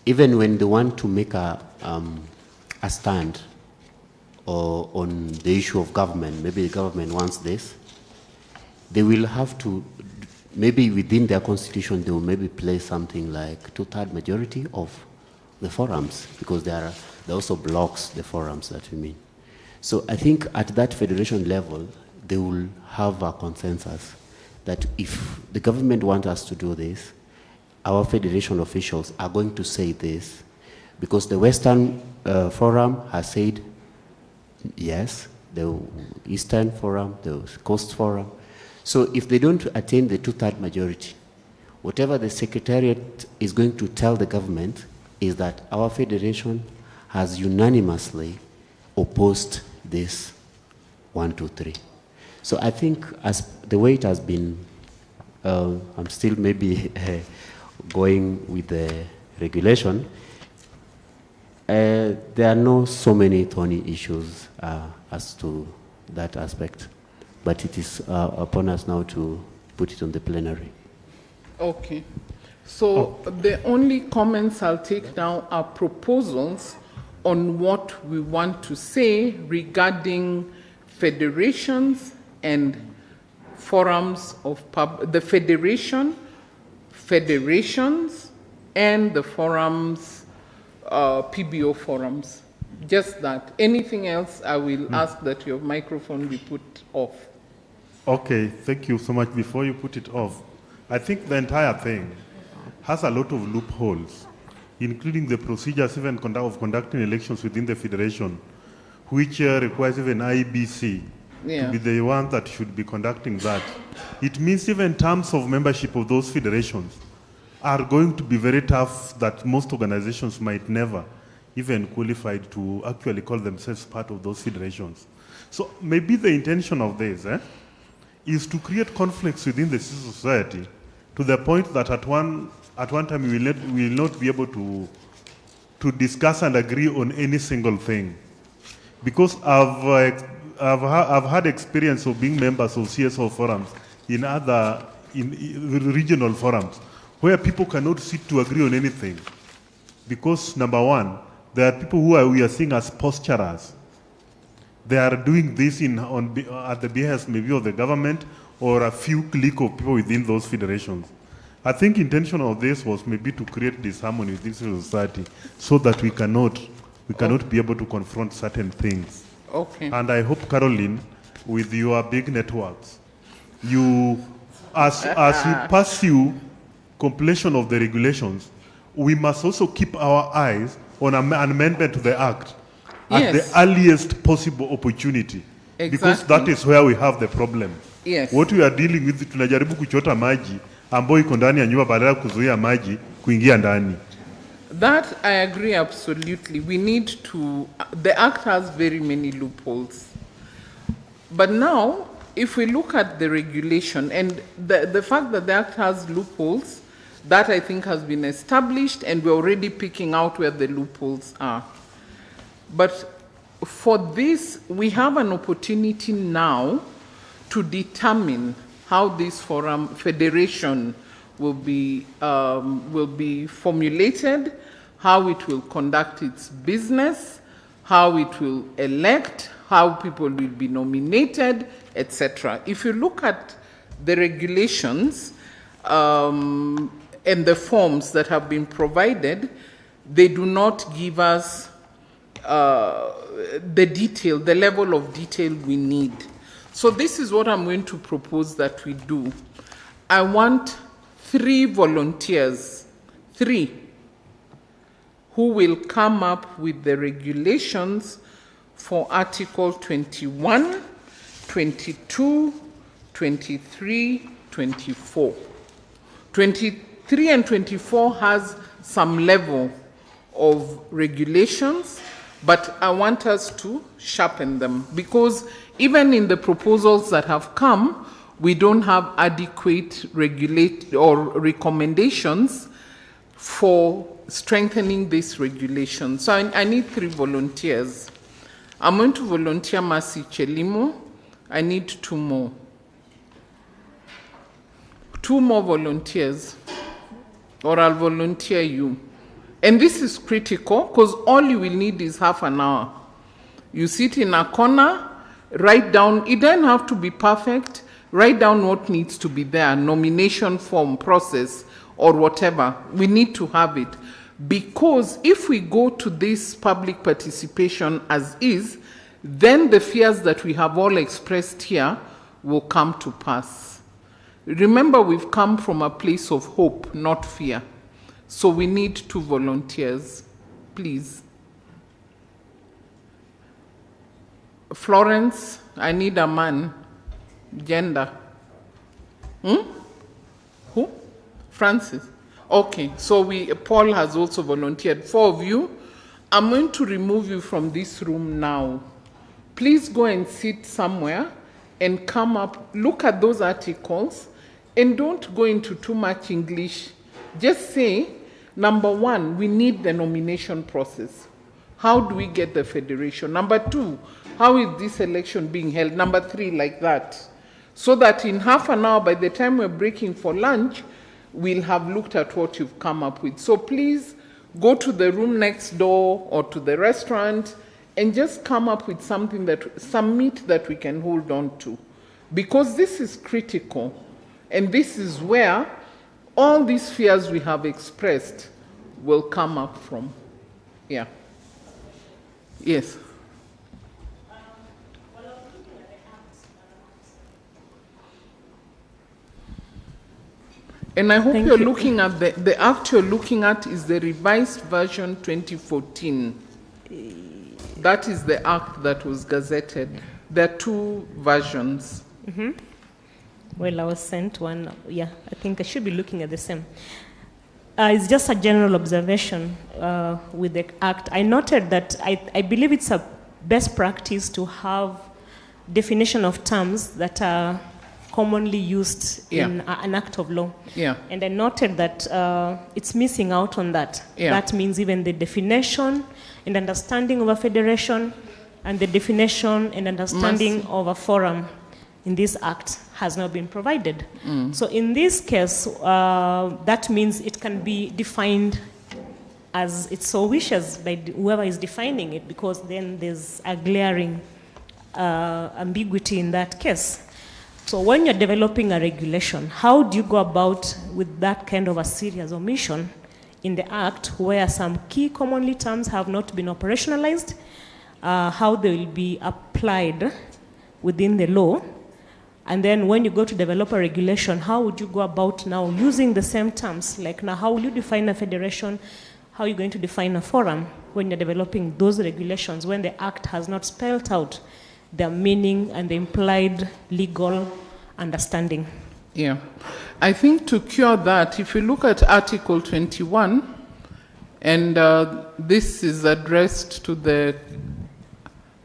even when they want to make a stand or on the issue of government, maybe the government wants this, they will have to, maybe within their constitution, they will maybe place something like 2/3 majority of the forums, because there also blocks the forums that we mean. So I think at that federation level, they will have a consensus that if the government wants us to do this, our federation officials are going to say this, because the Western Forum has said yes, the Eastern Forum, the Coast Forum. So if they don't attain the 2/3 majority, whatever the Secretariat is going to tell the government is that our federation has unanimously opposed this 1, 2, 3. So I think as the way it has been, I'm still maybe going with the regulation, there are no so many thorny issues as to that aspect, but it is upon us now to put it on the plenary. Okay. So the only comments I'll take now are proposals on what we want to say regarding federations and forums of the federation, federations, and the forums, PBO forums. Just that. Anything else, I will ask that your microphone be put off. Okay, thank you so much. Before you put it off, I think the entire thing has a lot of loopholes, including the procedures even of conducting elections within the federation, which requires even IBC to be the one that should be conducting that. It means even terms of membership of those federations are going to be very tough, that most organizations might never even qualify to actually call themselves part of those federations. So maybe the intention of this is to create conflicts within the civil society to the point that at one time we will not be able to discuss and agree on any single thing. Because I've had experience of being members of CSO forums in other regional forums where people cannot sit to agree on anything. Because number one, there are people who we are seeing as posturers. They are doing this at the behest maybe of the government or a few clique of people within those federations. I think intention of this was maybe to create disharmony within civil society so that we cannot be able to confront certain things. Okay. And I hope, Caroline, with your big networks, as you pursue completion of the regulations, we must also keep our eyes on an amendment to the Act at the earliest possible opportunity. Exactly. Because that is where we have the problem. Yes. What we are dealing with, tunajaribu kuchota maji ambayo iko ndani ya nyumba badala kuzuia maji kuingia ndani. That I agree absolutely. We need to, the Act has very many loopholes. But now, if we look at the regulation and the fact that the Act has loopholes, that I think has been established and we're already picking out where the loopholes are. But for this, we have an opportunity now to determine how this federation will be formulated, how it will conduct its business, how it will elect, how people will be nominated, etc. If you look at the regulations and the forms that have been provided, they do not give us the detail, the level of detail we need. So this is what I'm going to propose that we do. I want 3 volunteers, 3, who will come up with the regulations for Article 21, 22, 23, 24. 23 and 24 has some level of regulations, but I want us to sharpen them because even in the proposals that have come, we don't have adequate regulate or recommendations for strengthening this regulation. So I need 3 volunteers. I'm going to volunteer Mercy Chelimo. I need 2 more. 2 more volunteers, or I'll volunteer you. And this is critical because all you will need is half an hour. You sit in a corner, write down, it doesn't have to be perfect, write down what needs to be there, nomination form, process, or whatever. We need to have it. Because if we go to this public participation as is, then the fears that we have all expressed here will come to pass. Remember, we've come from a place of hope, not fear. So we need 2 volunteers, please. Florence, I need a man. Gender. Who? Francis. Okay, so Paul has also volunteered. 4 of you. I'm going to remove you from this room now. Please go and sit somewhere and come up, look at those articles, and don't go into too much English. Just say, number 1, we need the nomination process. How do we get the federation? Number 2, how is this election being held? Number 3, like that. So that in half an hour, by the time we're breaking for lunch, we'll have looked at what you've come up with. So please go to the room next door or to the restaurant and just come up with something some meat that we can hold on to. Because this is critical. And this is where all these fears we have expressed will come up from. Yeah. Yes. And I hope you're looking at the act you're looking at is the revised version 2014. That is the act that was gazetted. There are 2 versions. Mm-hmm. Well, I was sent one. Yeah, I think I should be looking at the same. It's just a general observation with the act. I noted that I believe it's a best practice to have definition of terms that are commonly used in an act of law. Yeah. And I noted that it's missing out on that. Yeah. That means even the definition and understanding of a federation and the definition and understanding of a forum in this act has not been provided. So in this case, that means it can be defined as it so wishes by whoever is defining it, because then there's a glaring ambiguity in that case. So when you're developing a regulation, how do you go about with that kind of a serious omission in the act where some key commonly terms have not been operationalized, how they will be applied within the law? And then when you go to develop a regulation, how would you go about now using the same terms? Like now, how will you define a federation? How are you going to define a forum when you're developing those regulations when the act has not spelled out their meaning and the implied legal understanding? Yeah. I think to cure that, if you look at Article 21, and this is addressed to the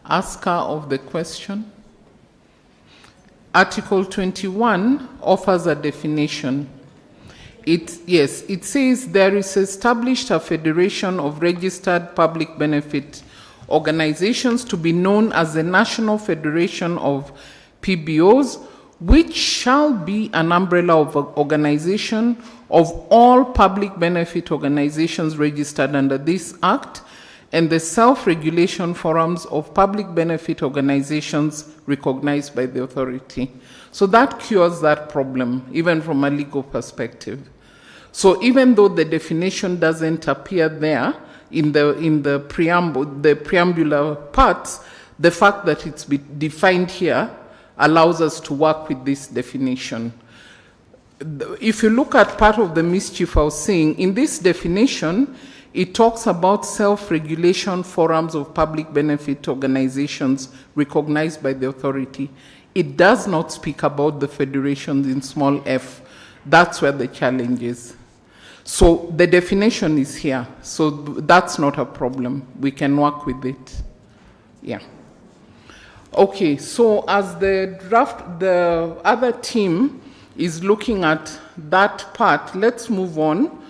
asker of the question. Article 21 offers a definition. It says there is established a federation of registered public benefit organizations to be known as the National Federation of PBOs, which shall be an umbrella of organization of all public benefit organizations registered under this Act and the self-regulation forums of public benefit organizations recognized by the authority. So that cures that problem, even from a legal perspective. So even though the definition doesn't appear there in the preamble, the preambular parts, the fact that it's defined here allows us to work with this definition. If you look at part of the mischief I was saying, in this definition, it talks about self-regulation forums of public benefit organizations recognized by the authority. It does not speak about the federations in small f. That's where the challenge is. So the definition is here. So that's not a problem. We can work with it. Yeah. Okay, so as the other team is looking at that part, let's move on.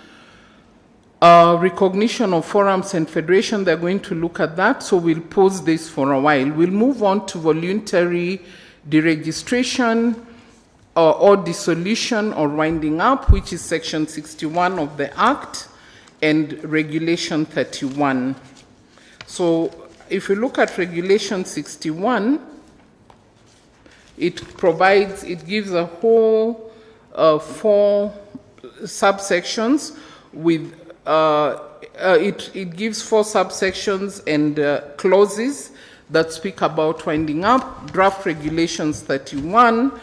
recognition of forums and federation, they're going to look at that, so we'll pause this for a while. We'll move on to voluntary deregistration or dissolution or winding up, which is section 61 of the Act and regulation 31. So if you look at regulation 61, it gives a whole 4 subsections with, it gives 4 subsections and clauses that speak about winding up. Draft regulations 31.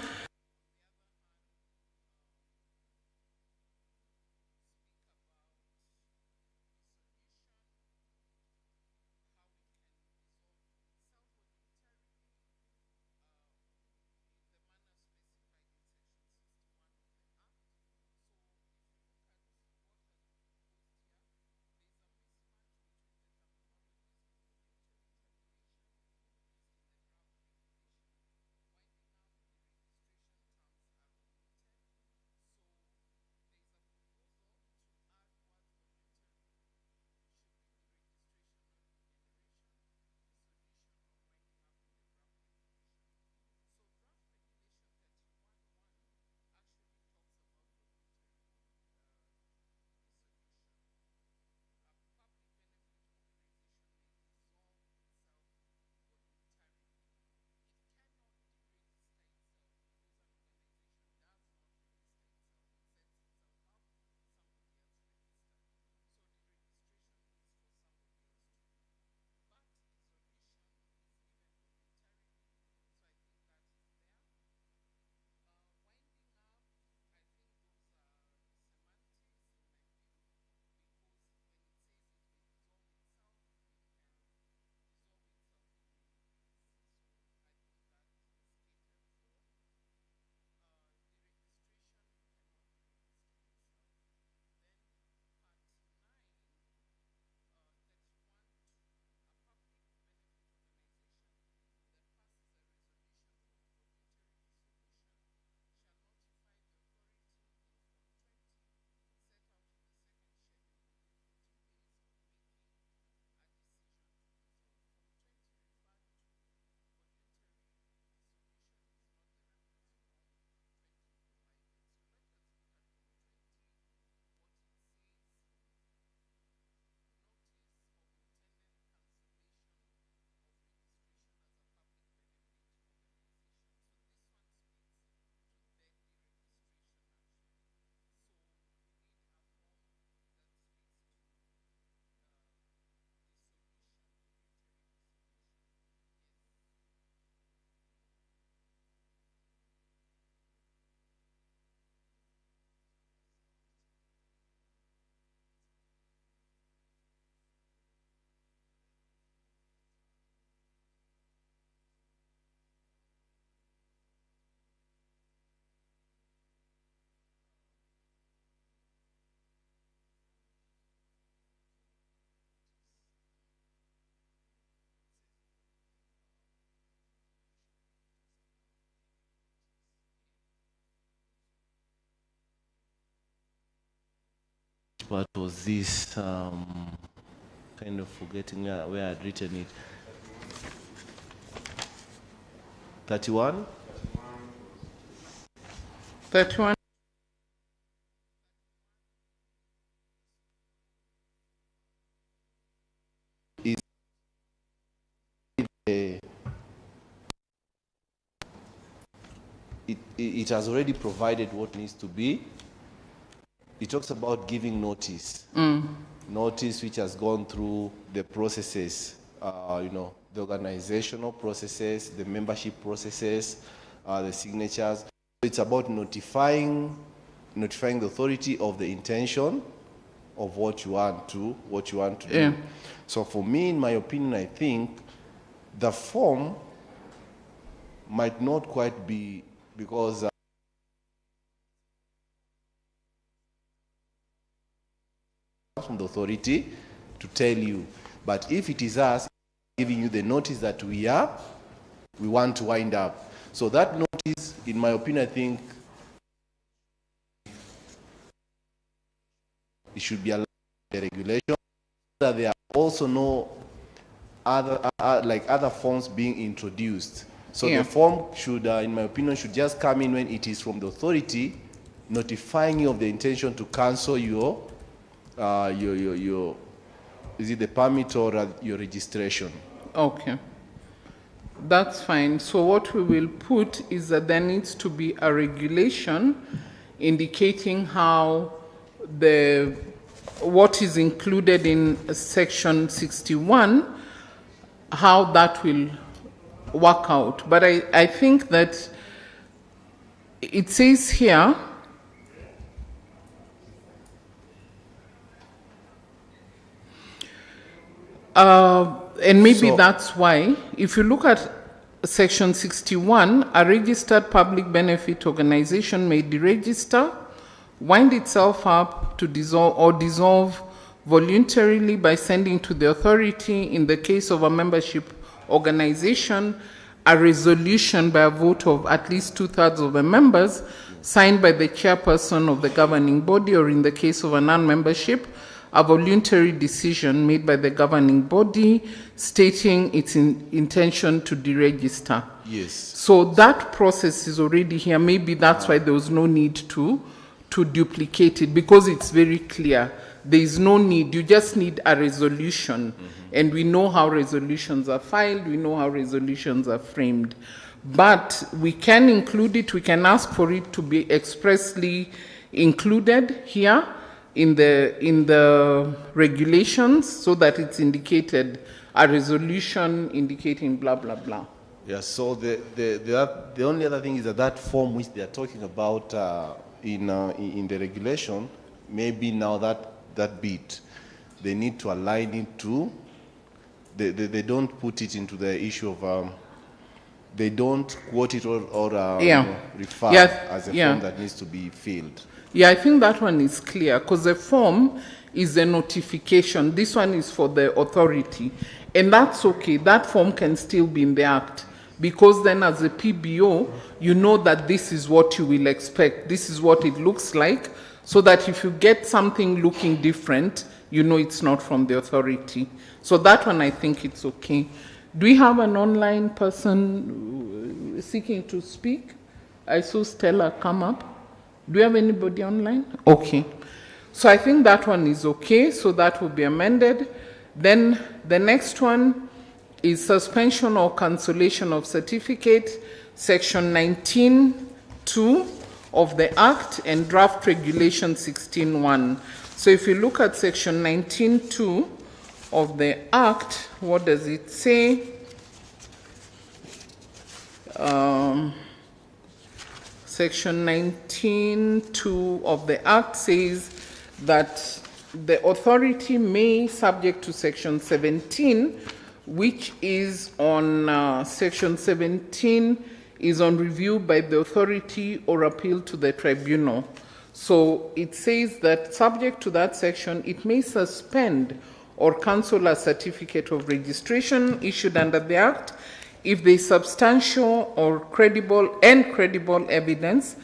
What was this? Kind of forgetting where I had written it. 31? 31. It has already provided what needs to be. It talks about giving notice. Notice which has gone through the processes, the organizational processes, the membership processes, the signatures. It's about notifying the authority of the intention of what you want to do. So for me, in my opinion, I think the form might not quite be, because from the authority to tell you, but if it is us giving you the notice that we want to wind up, so that notice, in my opinion, I think it should be allowed the regulation, that there are also no other forms being introduced. So Yeah. the form should, in my opinion, should just come in when it is from the authority notifying you of the intention to cancel your is it the permit or your registration? Okay. That's fine. So what we will put is that there needs to be a regulation indicating how what is included in section 61, how that will work out. But I think that it says here, and maybe that's why, if you look at section 61, a registered public benefit organization may deregister, wind itself up to dissolve voluntarily by sending to the authority, in the case of a membership organization, a resolution by a vote of at least 2/3 of the members, signed by the chairperson of the governing body, or in the case of a non-membership, a voluntary decision made by the governing body stating its intention to deregister. Yes. So that process is already here. Maybe that's why there was no need to duplicate it, because it's very clear. There is no need. You just need a resolution. And we know how resolutions are filed. We know how resolutions are framed. But we can include it. We can ask for it to be expressly included here in the regulations, so that it's indicated, a resolution indicating blah, blah, blah. Yeah, so the only other thing is that form which they are talking about in the regulation, maybe now that bit, they need to align it to, they don't put it into the issue of, they don't quote it or refer as a form that needs to be filled. Yeah, I think that one is clear, because the form is a notification. This one is for the authority. And that's okay. That form can still be in the Act, because then as a PBO, you know that this is what you will expect. This is what it looks like, so that if you get something looking different, you know it's not from the authority. So that one, I think it's okay. Do we have an online person seeking to speak? I saw Stella come up. Do we have anybody online? Okay. So I think that one is okay, so that will be amended. Then the next one is suspension or cancellation of certificate, section 19(2) of the Act and draft regulation 16(1). So if you look at section 19(2) of the Act, what does it say? Section 19(2) of the Act says that the authority may, subject to section 17, which is on section 17 is on review by the authority or appeal to the tribunal. So it says that subject to that section, it may suspend or cancel a certificate of registration issued under the Act if there is substantial or credible evidence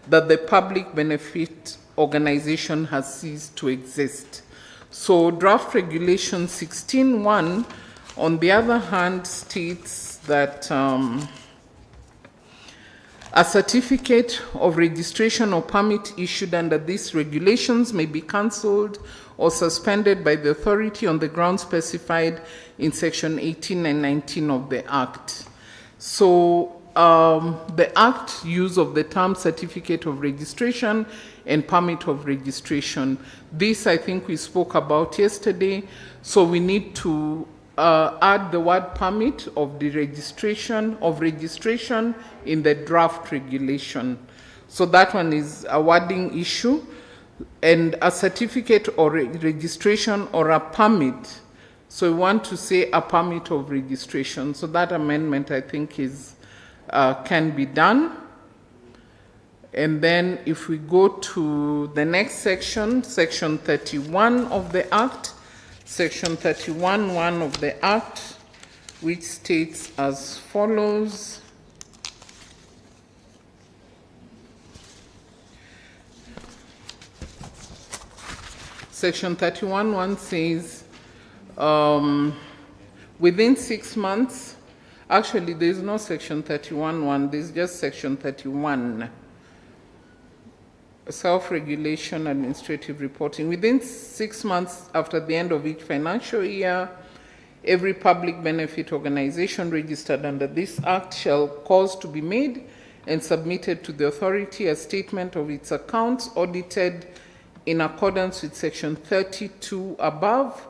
that the public benefit organization has ceased to exist. So draft regulation 16(1), on the other hand, states that a certificate of registration or permit issued under these regulations may be cancelled or suspended by the authority on the grounds specified in section 18 and 19 of the Act. So the Act use of the term certificate of registration and permit of registration. This, I think, we spoke about yesterday. So we need to add the word permit of the registration in the draft regulation. So that one is a wording issue. And a certificate or registration or a permit. So we want to say a permit of registration. So that amendment, I think, is can be done. And then if we go to the next section, section 31 of the Act, section 31(1) of the Act, which states as follows. Section 31.1 says, within 6 months, actually there's no Section 31.1, there's just Section 31. Self-regulation, administrative reporting. Within 6 months after the end of each financial year, every public benefit organization registered under this Act shall cause to be made and submitted to the authority a statement of its accounts audited in accordance with Section 32 above,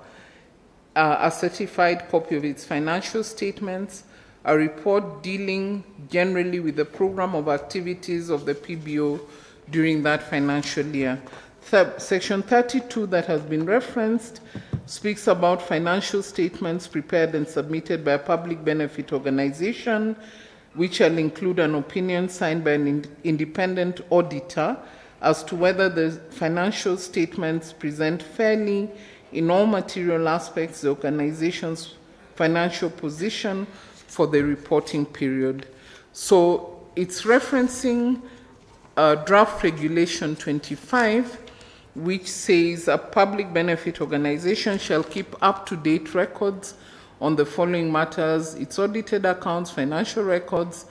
a certified copy of its financial statements, a report dealing generally with the program of activities of the PBO during that financial year. Section 32 that has been referenced speaks about financial statements prepared and submitted by a public benefit organization, which shall include an opinion signed by an independent auditor as to whether the financial statements present fairly in all material aspects the organization's financial position for the reporting period. So it's referencing draft regulation 25, which says a public benefit organization shall keep up-to-date records on the following matters: its audited accounts, financial records,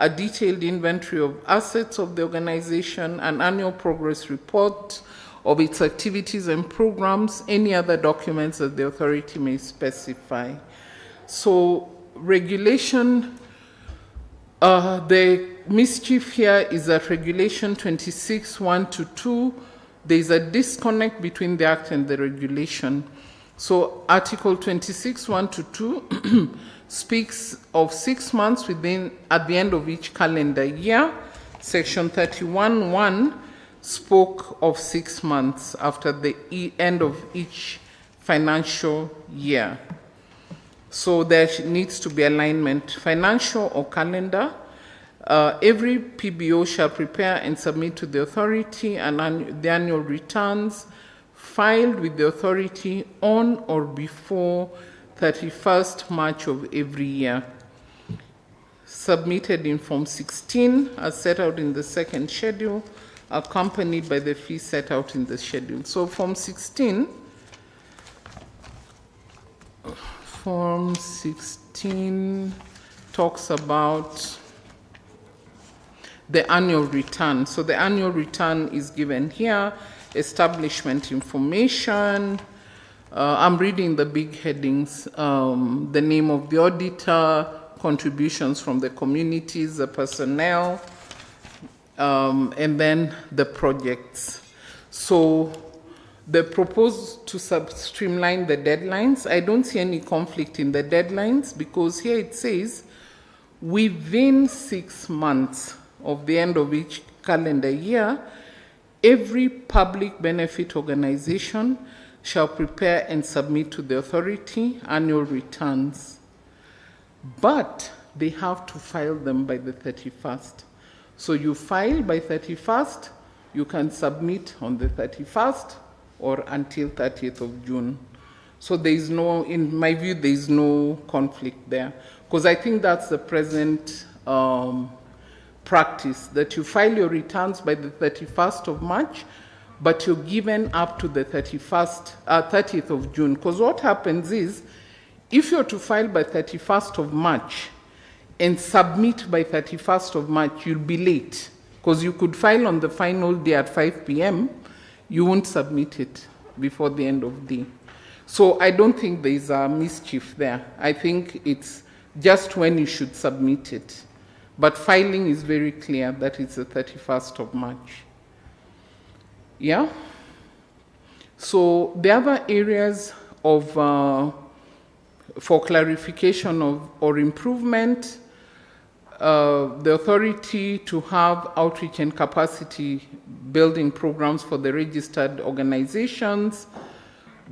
a detailed inventory of assets of the organization, an annual progress report of its activities and programs, any other documents that the authority may specify. So regulation, the mischief here is that regulation 26(1) to 2, there is a disconnect between the Act and the regulation. So Article 26(1) to 2 speaks of 6 months at the end of each calendar year. Section 31(1) spoke of 6 months after the end of each financial year. So there needs to be alignment, financial or calendar. Every PBO shall prepare and submit to the authority the annual returns filed with the authority on or before 31st March of every year, submitted in Form 16 as set out in the second schedule, accompanied by the fee set out in the schedule. So Form 16 talks about the annual return. So the annual return is given here: establishment information. I'm reading the big headings: the name of the auditor, contributions from the communities, the personnel, and then the projects. So the proposed to streamline the deadlines. I don't see any conflict in the deadlines, because here it says within 6 months of the end of each calendar year, every public benefit organization shall prepare and submit to the authority annual returns. But they have to file them by the 31st. So you file by 31st, you can submit on the 31st or until 30th of June. So there is no, in my view, there is no conflict there. Because I think that's the present practice, that you file your returns by the 31st of March, but you're given up to the 30th of June. Because what happens is, if you're to file by 31st of March and submit by 31st of March, you'll be late. Because you could file on the final day at 5 p.m., you won't submit it before the end of the day. So I don't think there's a mischief there. I think it's just when you should submit it. But filing is very clear that it's the 31st of March. Yeah? So the other areas of, for clarification or improvement, the authority to have outreach and capacity building programs for the registered organizations,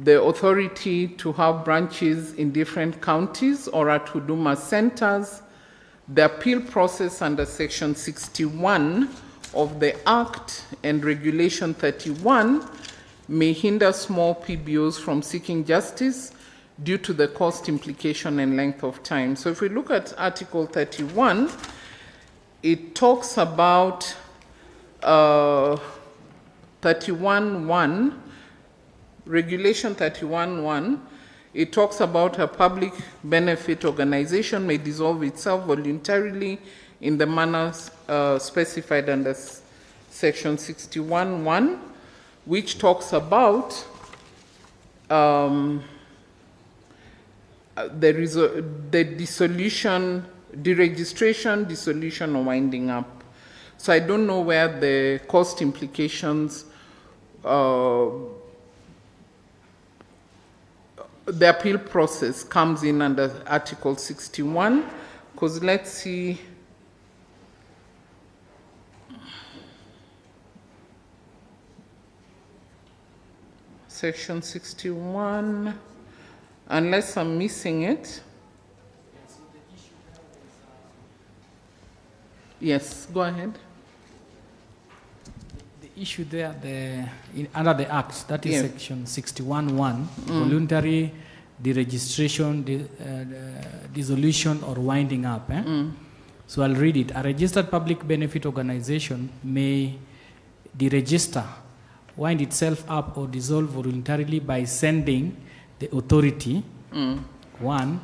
the authority to have branches in different counties or at Huduma centers, the appeal process under Section 61 of the Act and Regulation 31 may hinder small PBOs from seeking justice due to the cost implication and length of time. So if we look at Article 31, it talks about 31(1), Regulation 31(1), it talks about a public benefit organization may dissolve itself voluntarily in the manner specified under section 61(1), which talks about the dissolution, deregistration, dissolution, or winding up. So I don't know where the cost implications, the appeal process comes in under Article 61, because let's see. Section 61, unless I'm missing it. Yes, go ahead. The issue there, under the Act, that is section 61(1), voluntary deregistration, dissolution, or winding up. So I'll read it. A registered public benefit organization may deregister, wind itself up, or dissolve voluntarily by sending the authority. One,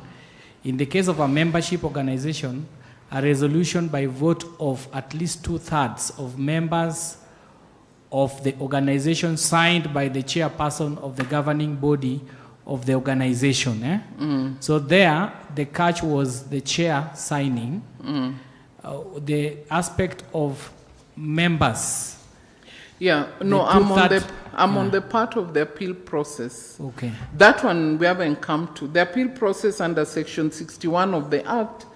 in the case of a membership organization, a resolution by vote of at least 2/3 of members of the organization signed by the chairperson of the governing body of the organization. So there, the catch was the chair signing. The aspect of members. Yeah, no, I'm on the part of the appeal process. Okay. That one we haven't come to. The appeal process under section 61 of the Act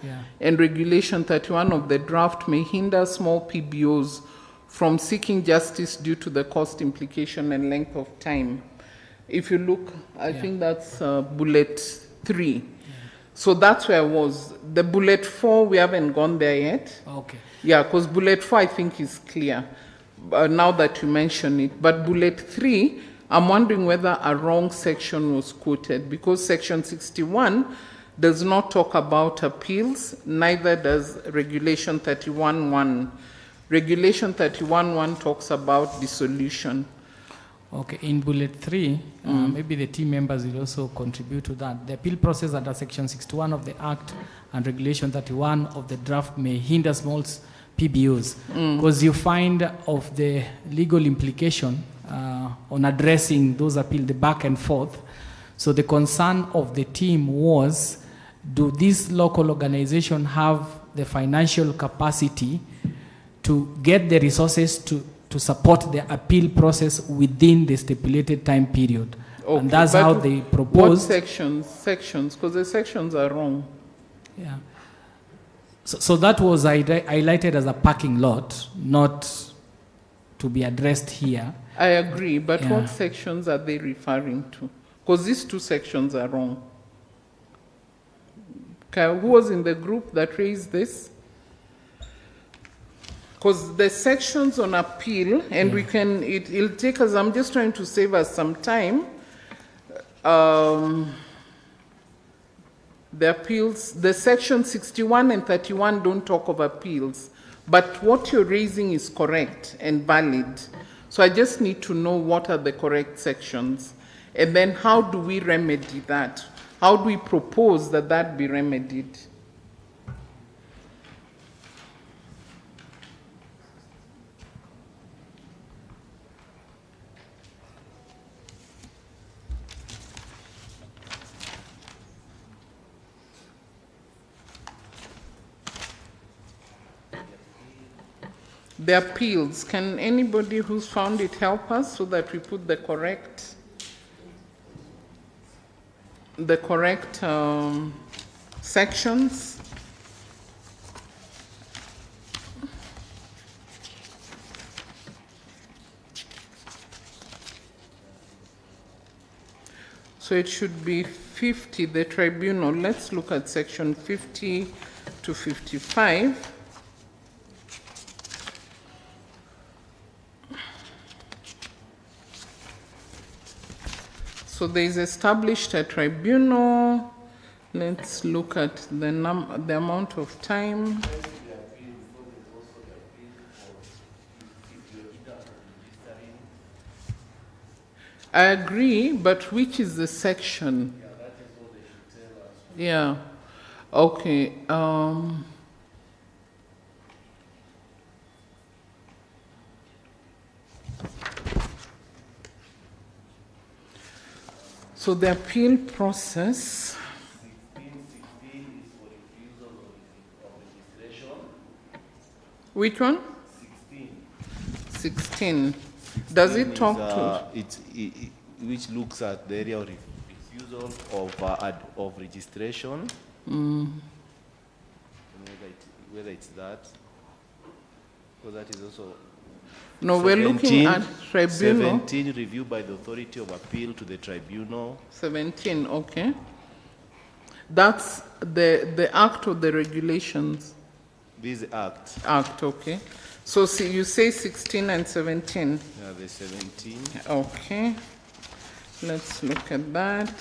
and regulation 31 of the draft may hinder small PBOs from seeking justice due to the cost implication and length of time. If you look, I think that's bullet 3. So that's where I was. The bullet 4, we haven't gone there yet. Okay. Yeah, because bullet 4 I think is clear. Now that you mention it, but bullet 3, I'm wondering whether a wrong section was quoted, because section 61 does not talk about appeals, neither does regulation 31(1). Regulation 31(1) talks about dissolution. Okay, in bullet 3, maybe the team members will also contribute to that. The appeal process under section 61 of the Act and regulation 31 of the draft may hinder small PBOs, because you find of the legal implication on addressing those appeals, the back and forth. So the concern of the team was, do these local organizations have the financial capacity to get the resources to support the appeal process within the stipulated time period? Okay, and that's how they proposed. What sections? Because the sections are wrong. Yeah. So that was highlighted as a parking lot, not to be addressed here. I agree, but what sections are they referring to? Because these two sections are wrong. Okay, who was in the group that raised this? Because the sections on appeal, and we can, it'll take us, I'm just trying to save us some time. The appeals, the section 61 and 31 don't talk of appeals, but what you're raising is correct and valid. So I just need to know what are the correct sections, and then how do we remedy that? How do we propose that that be remedied? The appeals, can anybody who's found it help us so that we put the correct sections? So it should be 50, the tribunal. Let's look at section 50 to 55. So there is established a tribunal. Let's look at the amount of time. I agree, but which is the section? Yeah, that is what they should tell us. Yeah. Okay. So the appeal process. 16 is for refusal of registration. Which one? 16. Does it talk to? Which looks at the area of refusal of registration. Whether it's that, because that is also. No, we're looking at tribunal. 17, review by the authority of appeal to the tribunal. 17, okay. That's the act or the regulations? This act. Act, okay. So see, you say 16 and 17. Yeah, the 17. Okay. Let's look at that.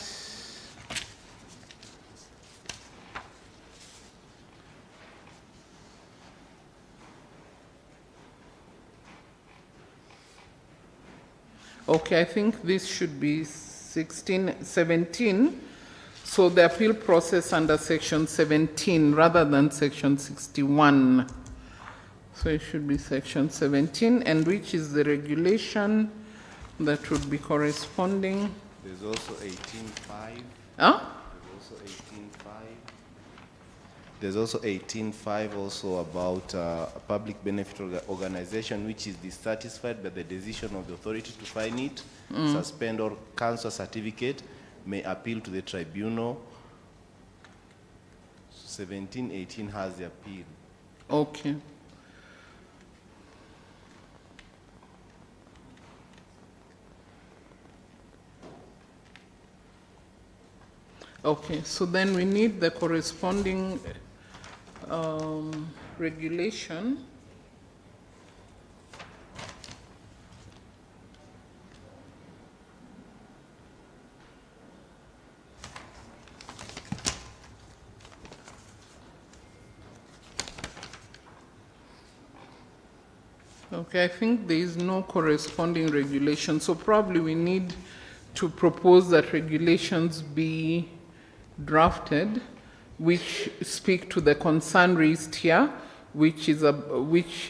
Okay, I think this should be 17. So the appeal process under section 17 rather than section 61. So it should be section 17, and which is the regulation that would be corresponding. There's also 18.5. Huh? There's also 18.5 also about a public benefit organization which is dissatisfied by the decision of the authority to fine it, suspend or cancel certificate, may appeal to the tribunal. 17, 18 has the appeal. Okay. Okay, so then we need the corresponding regulation. Okay, I think there is no corresponding regulation, so probably we need to propose that regulations be drafted which speak to the concern raised here, which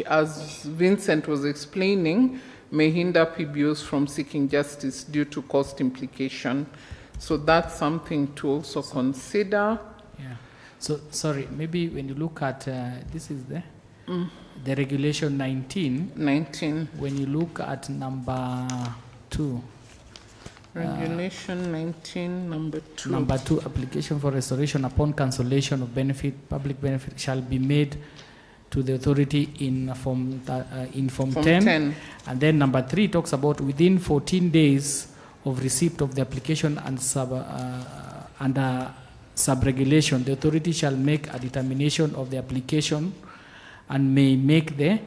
as Vincent was explaining, may hinder PBOs from seeking justice due to cost implication. So that's something to also consider. Yeah. So, sorry, maybe when you look at, this is the regulation 19. 19. When you look at number 2. Regulation 19, number 2. Number 2, application for restoration upon cancellation of benefit, public benefit shall be made to the authority in form 10. And then number 3 talks about within 14 days of receipt of the application and under sub-regulation, the authority shall make a determination of the application and may make the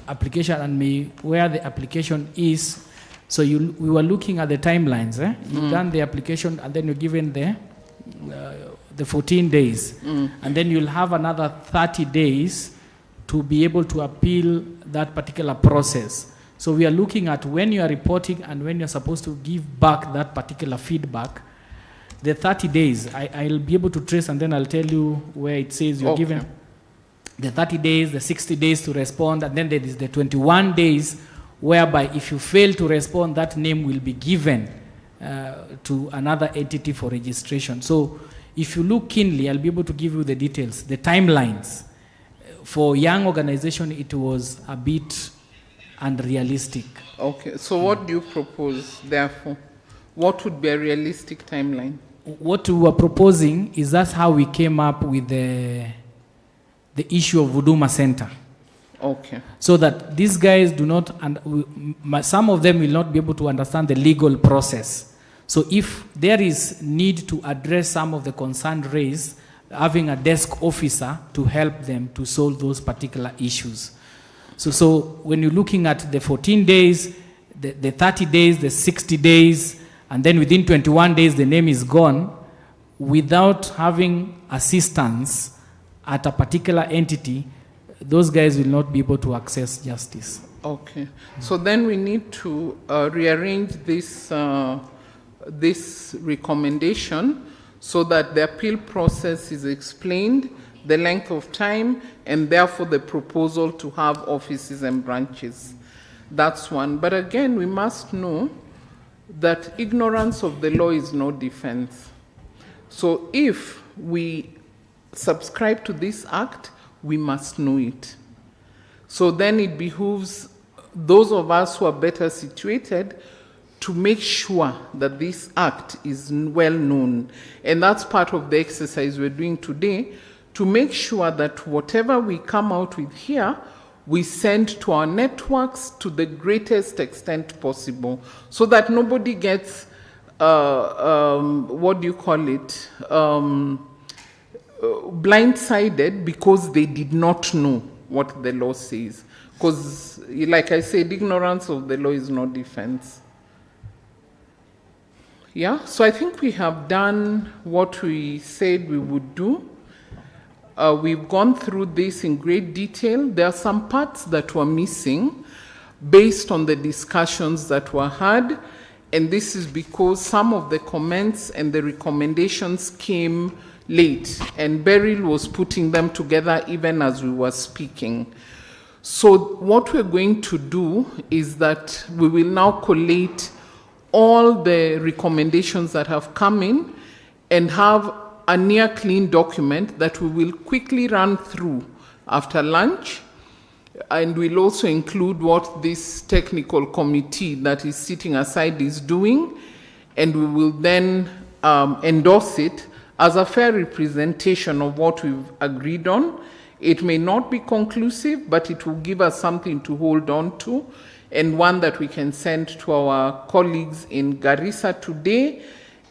application and may, where the application is. So we were looking at the timelines. You've done the application and then you're given the 14 days. And then you'll have another 30 days to be able to appeal that particular process. So we are looking at when you are reporting and when you're supposed to give back that particular feedback. The 30 days, I'll be able to trace and then I'll tell you where it says you're given the 30 days, the 60 days to respond, and then there is the 21 days whereby if you fail to respond, that name will be given to another entity for registration. So if you look keenly, I'll be able to give you the details, the timelines. For young organization, it was a bit unrealistic. Okay, so what do you propose, therefore? What would be a realistic timeline? What we were proposing is that's how we came up with the issue of Huduma Center. Okay. So that these guys do not, some of them will not be able to understand the legal process. So if there is need to address some of the concern raised, having a desk officer to help them to solve those particular issues. So when you're looking at the 14 days, the 30 days, the 60 days, and then within 21 days the name is gone, without having assistance at a particular entity, those guys will not be able to access justice. Okay. So then we need to rearrange this, this recommendation so that the appeal process is explained, the length of time, and therefore the proposal to have offices and branches. That's one. But again, we must know that ignorance of the law is no defense. So if we subscribe to this act, we must know it. So then it behooves those of us who are better situated to make sure that this act is well known. And that's part of the exercise we're doing today, to make sure that whatever we come out with here, we send to our networks to the greatest extent possible, so that nobody gets, what do you call it, blindsided because they did not know what the law says. Because, like I said, ignorance of the law is no defense. Yeah, so I think we have done what we said we would do. We've gone through this in great detail. There are some parts that were missing based on the discussions that were had, and this is because some of the comments and the recommendations came late, and Beryl was putting them together even as we were speaking. So what we're going to do is that we will now collate all the recommendations that have come in and have a near clean document that we will quickly run through after lunch. And we'll also include what this technical committee that is sitting aside is doing, and we will then endorse it as a fair representation of what we've agreed on. It may not be conclusive, but it will give us something to hold on to, and one that we can send to our colleagues in Garissa today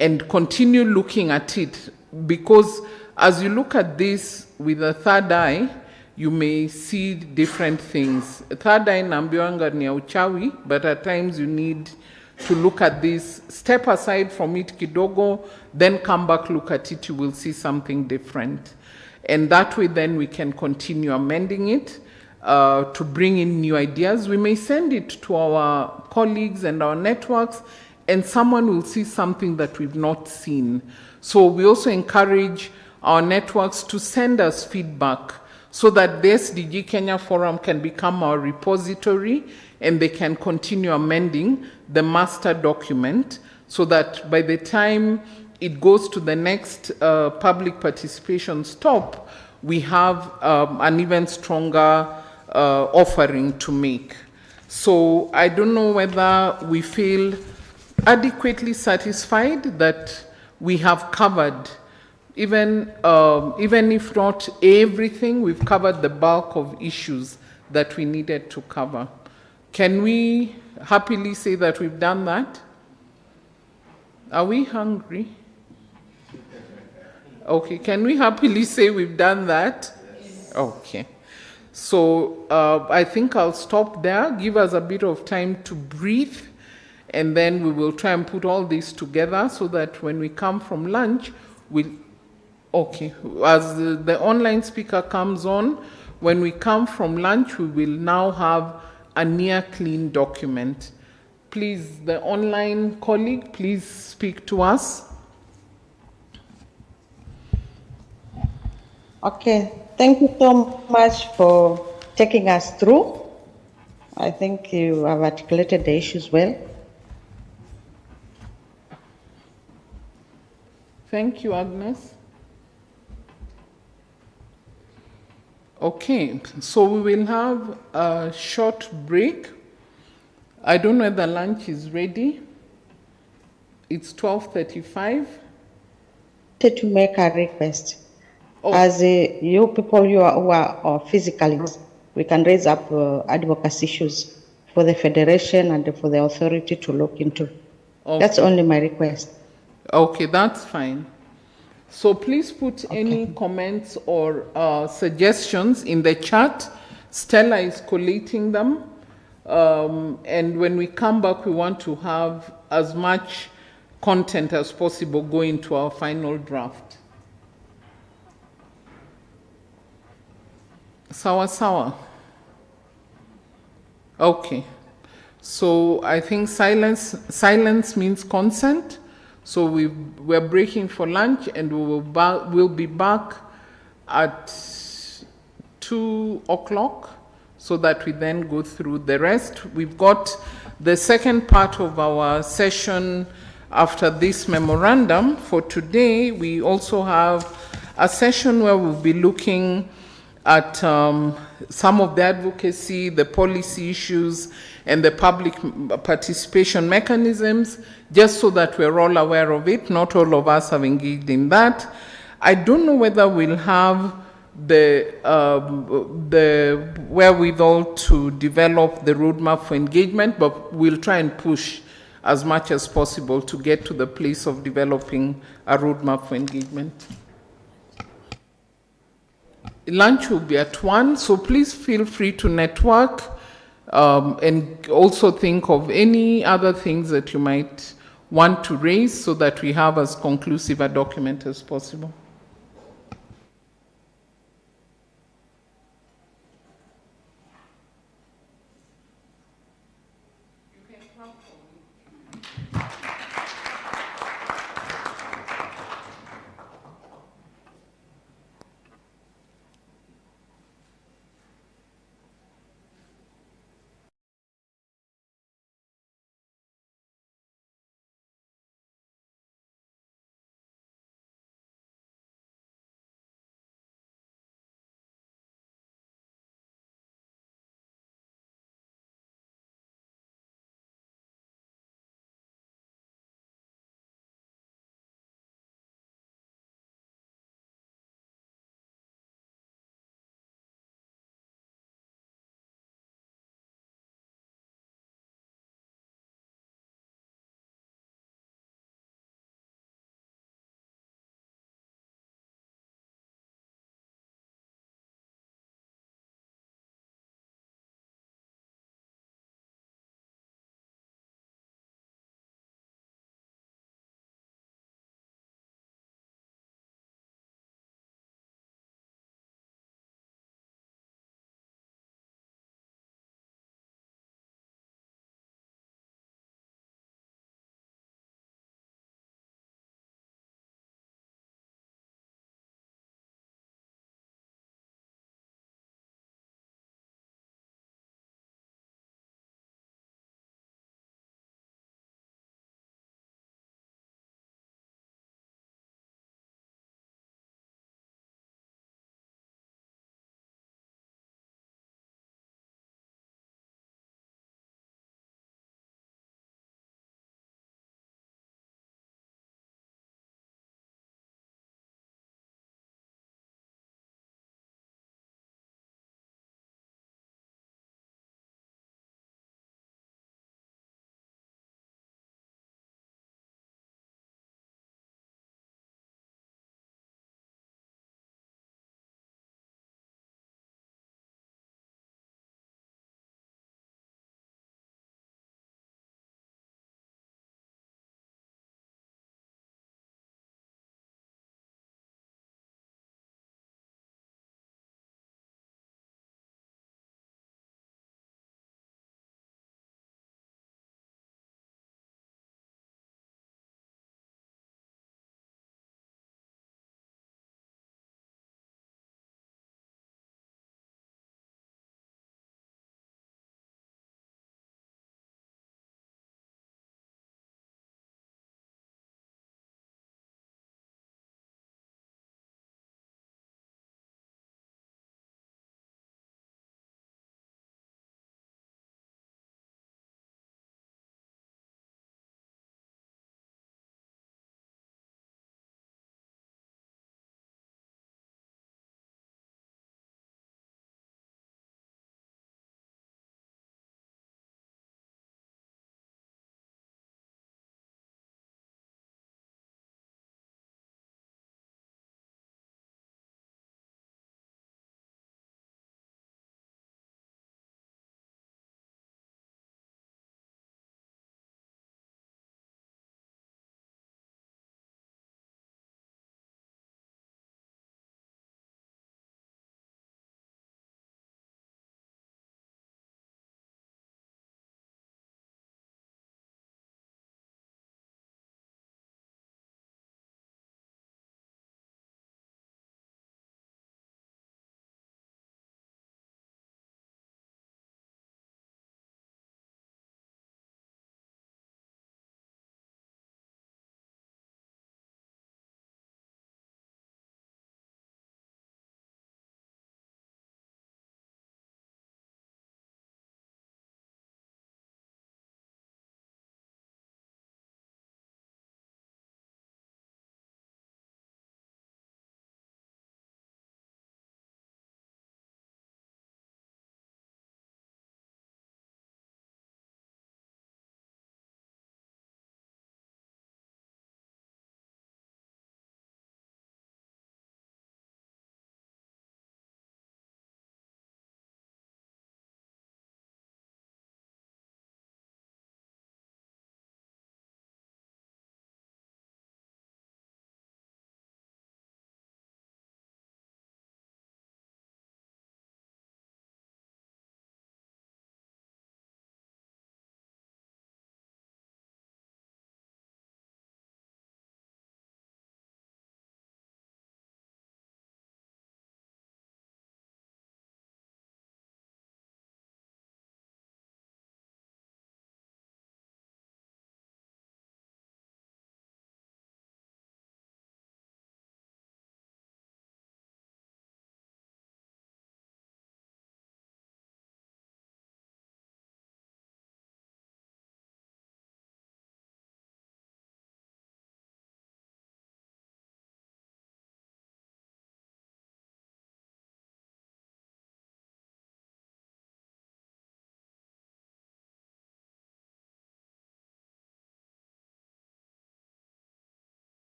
and continue looking at it. Because as you look at this with a third eye, you may see different things. A third eye nambiwanga ni ya uchawi, but at times you need to look at this, step aside from it kidogo, then come back, look at it, you will see something different. And that way then we can continue amending it to bring in new ideas. We may send it to our colleagues and our networks, and someone will see something that we've not seen. So we also encourage our networks to send us feedback so that the SDG Kenya Forum can become our repository, and they can continue amending the master document so that by the time it goes to the next public participation stop, we have an even stronger offering to make. So I don't know whether we feel adequately satisfied that we have covered, even if not everything, we've covered the bulk of issues that we needed to cover. Can we happily say that we've done that? Are we hungry? Okay, can we happily say we've done that? Yes. Okay. So I think I'll stop there, give us a bit of time to breathe, and then we will try and put all this together so that when we come from lunch, we'll, okay, as the online speaker comes on, when we come from lunch, we will now have a near clean document. Please, the online colleague, please speak to us. Okay, thank you so much for taking us through. I think you have articulated the issues well. Thank you, Agnes. Okay, so we will have a short break. I don't know whether lunch is ready. It's 12:35. To make a request. As you people who are physically, we can raise up advocacy issues for the federation and for the authority to look into. Okay. That's only my request. Okay, that's fine. So please put any comments or suggestions in the chat. Stella is collating them. And when we come back, we want to have as much content as possible going to our final draft. Sawa sawa. Okay. So I think silence means consent. So we're breaking for lunch, and we'll be back at 2 o'clock, so that we then go through the rest. We've got the second part of our session after this memorandum. For today, we also have a session where we'll be looking at some of the advocacy, the policy issues, and the public participation mechanisms, just so that we're all aware of it. Not all of us have engaged in that. I don't know whether we'll have the wherewithal to develop the roadmap for engagement, but we'll try and push as much as possible to get to the place of developing a roadmap for engagement. Lunch will be at 1, so please feel free to network and also think of any other things that you might want to raise, so that we have as conclusive a document as possible.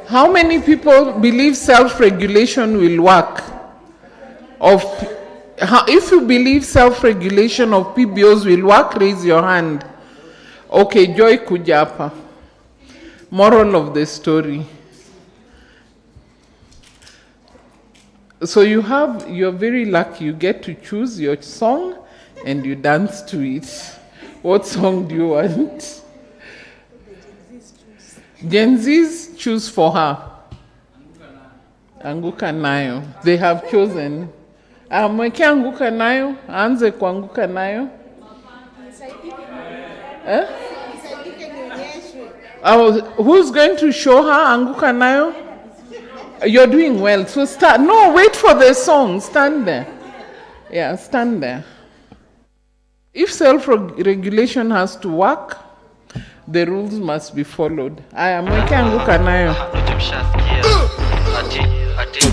How many people believe self-regulation will work? If you believe self-regulation of PBOs will work, raise your hand. Okay, Joy Kujapa. Moral of the story. So you're very lucky. You get to choose your song and you dance to it. What song do you want? Gen Zs choose for her. Anguka nayo. They have chosen. Mweke anguka nayo. Anze kuanguka nayo. Who's going to show her anguka nayo? You're doing well. So start. No, wait for the song. Stand there. Yeah, stand there. If self-regulation has to work, the rules must be followed. Aya, mweke anguka nayo.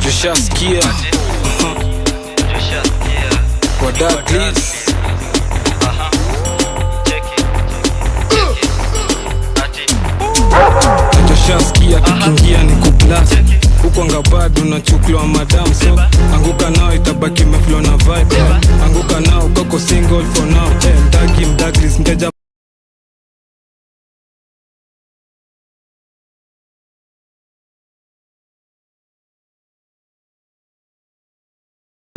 Tushaskia. Kwa dad, please. Tushaskia kikingia ni kublast. Huko ngabado na chuklo madam, so anguka nao itabaki meflow na vibe. Anguka nao koko single for now. Mdaki mdaglis mteja.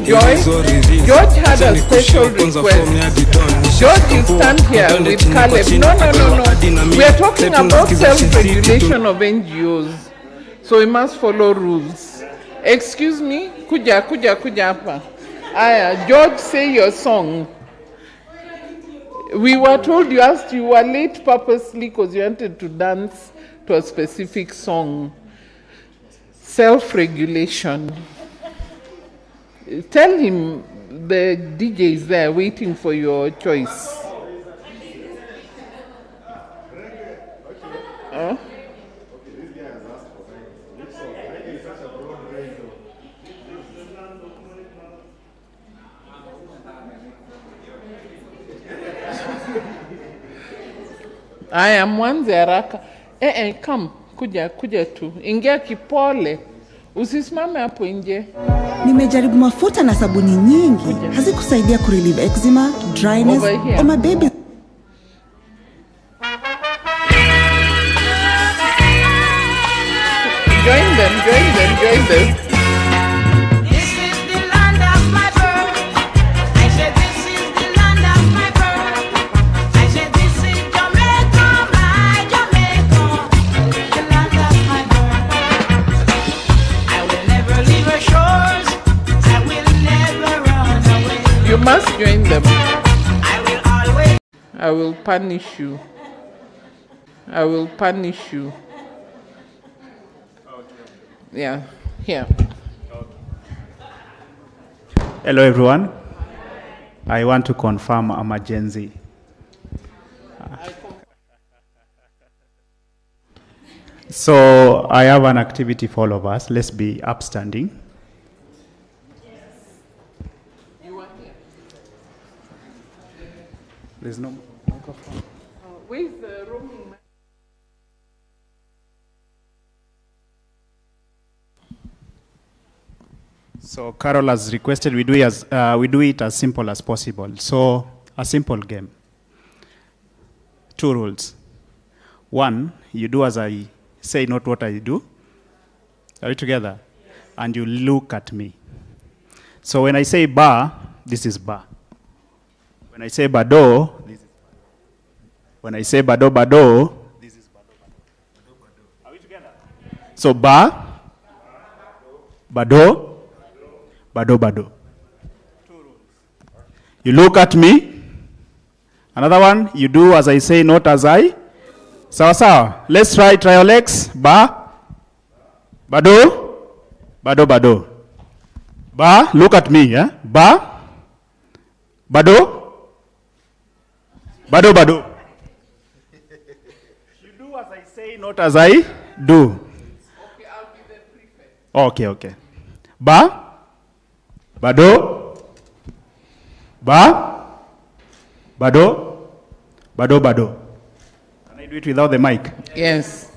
George had a special request. George, you stand here with Caleb. No. We are talking about self-regulation of NGOs. So we must follow rules. Excuse me? Kuja hapa. Aya, George, say your song. We were told you were late purposely because you wanted to dance to a specific song. Self-regulation. Tell him the DJ is there waiting for your choice. I am Mwanze haraka. Come, kuja tu. Ingia kipole. Usisimame hapo nje. Nimejaribu mafuta na sabuni nyingi. Hazikusaidia kurelieve eczema, dryness, or my baby. Join them. You must join them. I will punish you. Yeah, here. Hello everyone. I want to confirm I'm a Gen Z. So I have an activity for all of us. Let's be upstanding. There's no microphone. Where's the roaming? So Carol has requested we do it as simple as possible. So a simple game. 2 rules. 1, you do as I say, not what I do. Are we together? And you look at me. So when I say ba, this is ba. When I say bado, this is bado. When I say bado, this is bado. Are we together? So ba, bado, bado. 2 rules. You look at me. Another one, you do as I say, not as I. Sawa. Let's try your legs. Ba, bado. Ba, look at me. Yeah? Ba, bado. You do as I say, not as I do. Okay, I'll be the prefect. Okay. Ba, bado. Ba, bado. Can I do it without the mic? Yes.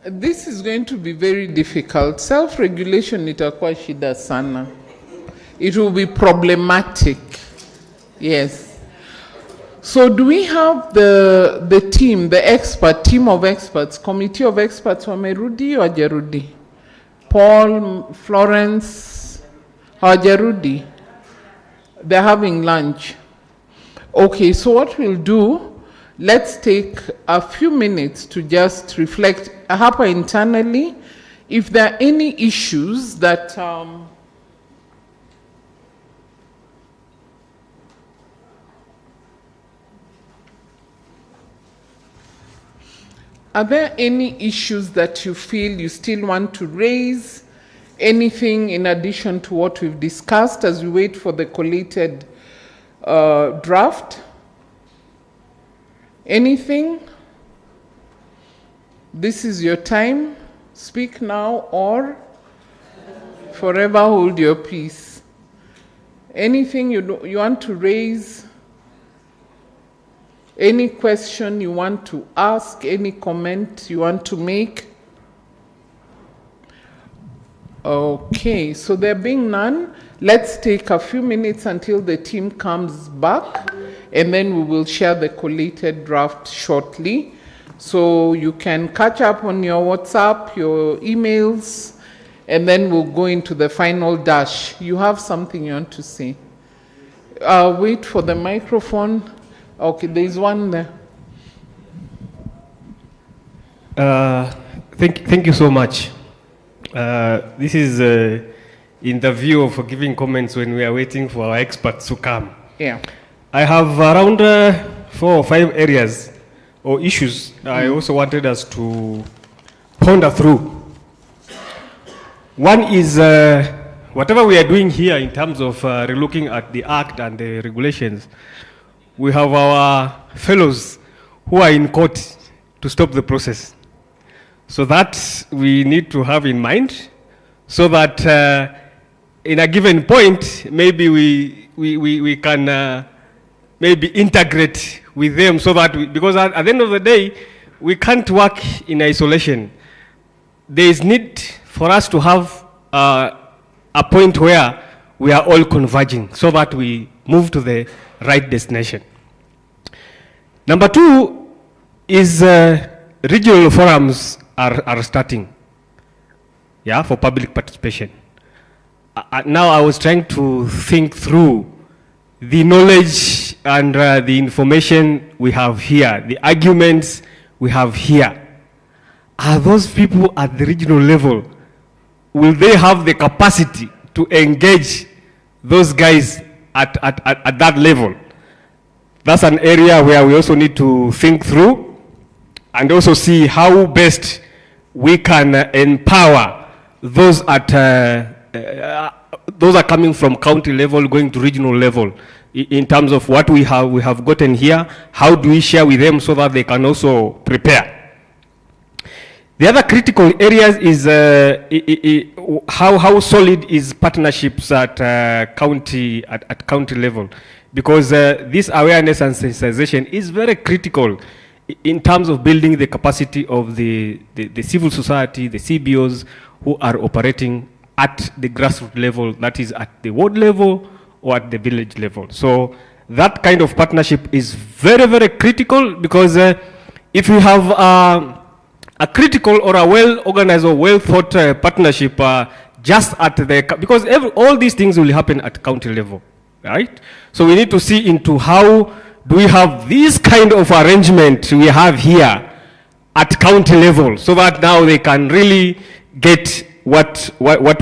This is going to be very difficult. Self-regulation itakuwa shida sana. It will be problematic. Yes. So do we have the team, the team of experts, committee of experts wamerudi or hawajarudi? Paul, Florence, hawajarudi? They're having lunch. Okay, so what we'll do, let's take a few minutes to just reflect hapa internally. If there are any issues that are there any issues that you feel you still want to raise? Anything in addition to what we've discussed as we wait for the collated draft? Anything? This is your time. Speak now or forever hold your peace. Anything you want to raise? Any question you want to ask? Any comment you want to make? Okay, so there being none, let's take a few minutes until the team comes back, and then we will share the collated draft shortly. So you can catch up on your WhatsApp, your emails, and then we'll go into the final dash. You have something you want to say? Wait for the microphone. Okay, there's one there. Thank you so much. This is in the view of giving comments when we are waiting for our experts to come. Yeah. I have around 4 or 5 areas or issues I also wanted us to ponder through. One is whatever we are doing here in terms of relooking at the Act and the regulations, we have our fellows who are in court to stop the process. So that we need to have in mind, so that in a given point, maybe we can maybe integrate with them, so that because at the end of the day, we can't work in isolation. There is need for us to have a point where we are all converging, so that we move to the right destination. Number 2 is regional forums are starting, yeah, for public participation. Now I was trying to think through the knowledge and the information we have here, the arguments we have here. Are those people at the regional level, will they have the capacity to engage those guys at that level? That's an area where we also need to think through and also see how best we can empower those those are coming from county level going to regional level in terms of what we have gotten here. How do we share with them so that they can also prepare? The other critical areas is how solid is partnerships at county level, because this awareness and sensitization is very critical in terms of building the capacity of the civil society, the PBOs who are operating at the grassroots level, that is at the ward level or at the village level. So that kind of partnership is very, very critical, because if you have a critical or a well-organized or well-thought partnership just at the, because all these things will happen at county level, right? So we need to see into how do we have this kind of arrangement we have here at county level, so that now they can really get what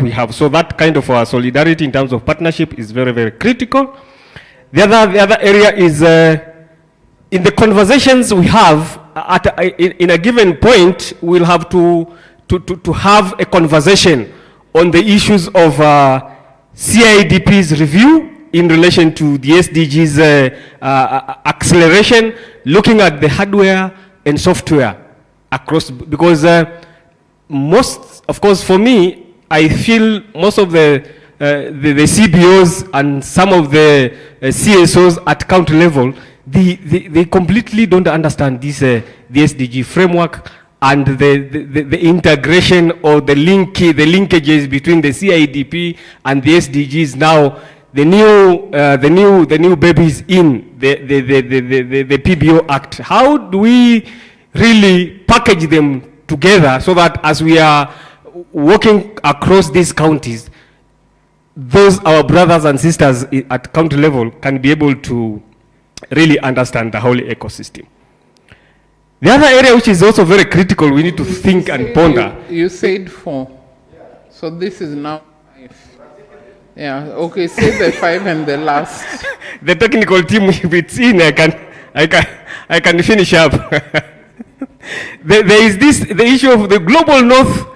we have. So that kind of solidarity in terms of partnership is very, very critical. The other area is in the conversations we have in a given point, we'll have to have a conversation on the issues of CIDP's review in relation to the SDGs acceleration, looking at the hardware and software across, because most, of course, for me, I feel most of the CBOs and some of the CSOs at county level, they completely don't understand this the SDG framework and the integration or the linkages between the CIDP and the SDGs now, the new babies in the PBO Act. How do we really package them together so that as we are working across these counties, those our brothers and sisters at county level can be able to really understand the whole ecosystem? The other area which is also very critical, we need to think and ponder. You said 4. So this is now 5. Yeah, okay, say the 5 and the last. The technical team, if it's in, I can finish up. There is the issue of the global north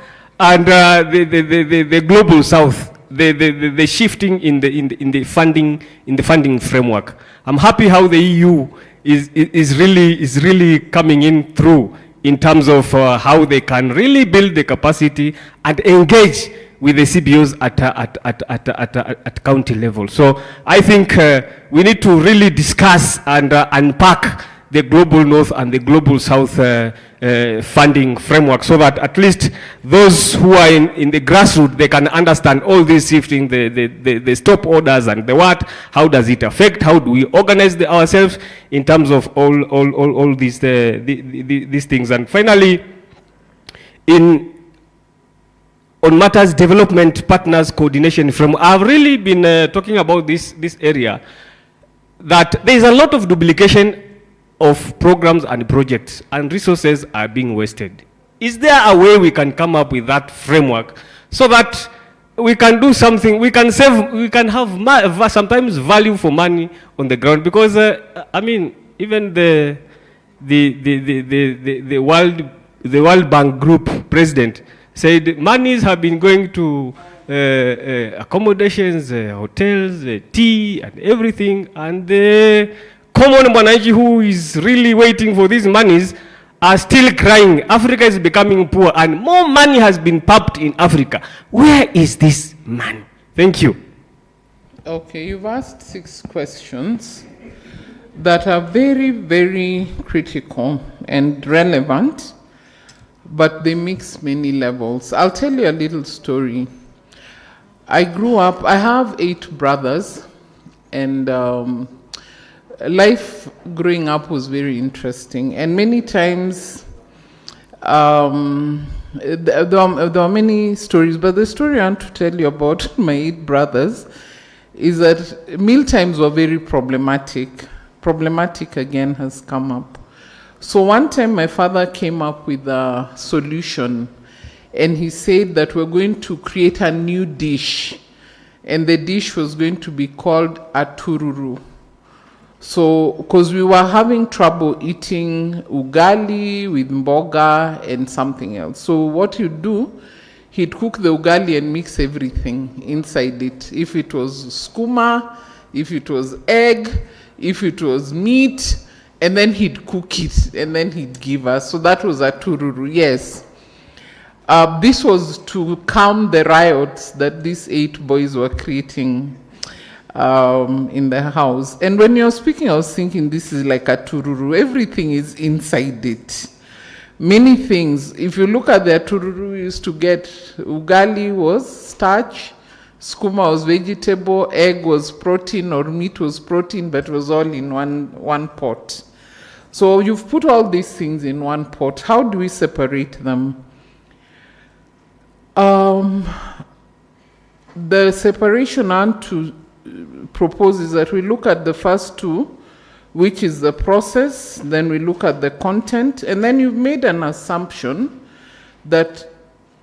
and the global south. The shifting in the funding framework. I'm happy how the EU is really coming in through in terms of how they can really build the capacity and engage with the CBOs at county level. So I think we need to really discuss and unpack the global north and the global south funding framework, so that at least those who are in the grassroots, they can understand all this shifting, the stop orders and the what, how does it affect, how do we organize ourselves in terms of all these things. And finally, on matters development partners coordination framework, I've really been talking about this area, that there is a lot of duplication of programs and projects, and resources are being wasted. Is there a way we can come up with that framework so that we can do something, we can save, we can have sometimes value for money on the ground? Because I mean, even the World Bank Group president said monies have been going to accommodations, hotels, tea, and everything, and the common mwananchi who is really waiting for these monies are still crying. Africa is becoming poor, and more money has been pumped in Africa. Where is this money? Thank you. Okay, you've asked 6 questions that are very, very critical and relevant, but they mix many levels. I'll tell you a little story. I grew up, I have 8 brothers, and life growing up was very interesting, and many times there are many stories, but the story I want to tell you about my 8 brothers is that meal times were very problematic. Problematic again has come up. So one time my father came up with a solution, and he said that we're going to create a new dish, and the dish was going to be called atururu. So, because we were having trouble eating ugali with mboga and something else. So what he'd do, he'd cook the ugali and mix everything inside it. If it was skuma, if it was egg, if it was meat, and then he'd cook it, and then he'd give us. So that was atururu, yes. This was to calm the riots that these 8 boys were creating in the house. And when you're speaking, I was thinking this is like a tururu. Everything is inside it. Many things. If you look at the tururu, we used to get ugali was starch, skuma was vegetable, egg was protein, or meat was protein, but it was all in one pot. So you've put all these things in one pot. How do we separate them? The separation I want to propose is that we look at the first 2, which is the process, then we look at the content, and then you've made an assumption that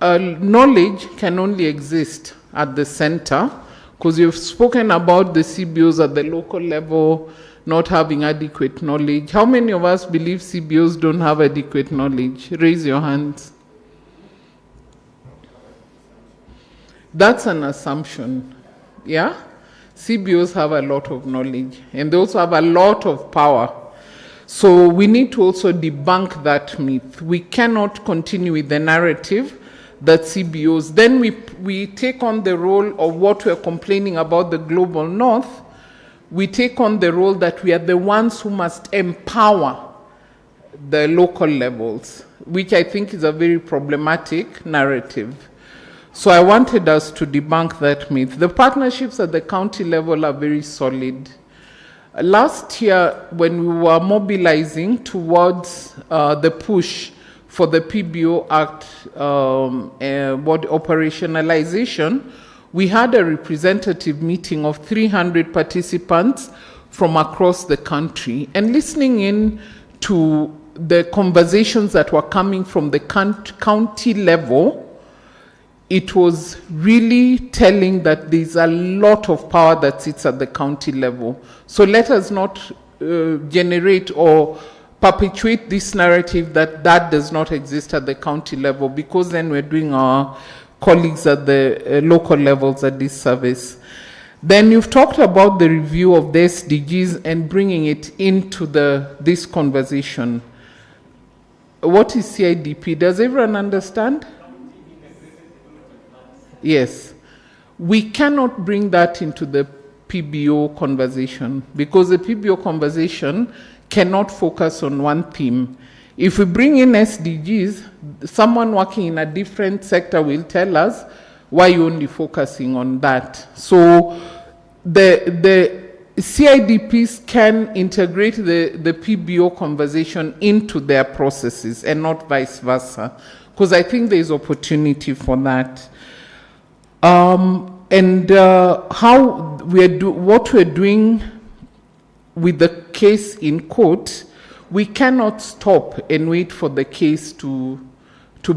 knowledge can only exist at the center, because you've spoken about the CBOs at the local level not having adequate knowledge. How many of us believe CBOs don't have adequate knowledge? Raise your hands. That's an assumption, yeah? CBOs have a lot of knowledge, and they also have a lot of power. So we need to also debunk that myth. We cannot continue with the narrative that CBOs, then we take on the role of what we're complaining about the global north. We take on the role that we are the ones who must empower the local levels, which I think is a very problematic narrative. So I wanted us to debunk that myth. The partnerships at the county level are very solid. Last year, when we were mobilizing towards the push for the PBO Act operationalization, we had a representative meeting of 300 participants from across the country. And listening in to the conversations that were coming from the county level, it was really telling that there's a lot of power that sits at the county level. So let us not generate or perpetuate this narrative that that does not exist at the county level, because then we're doing our colleagues at the local levels a disservice. Then you've talked about the review of the SDGs and bringing it into this conversation. What is CIDP? Does everyone understand? Yes. We cannot bring that into the PBO conversation, because the PBO conversation cannot focus on one theme. If we bring in SDGs, someone working in a different sector will tell us, why are you only focusing on that? So the CIDPs can integrate the PBO conversation into their processes and not vice versa, because I think there's opportunity for that. What we're doing with the case in court, we cannot stop and wait for the case to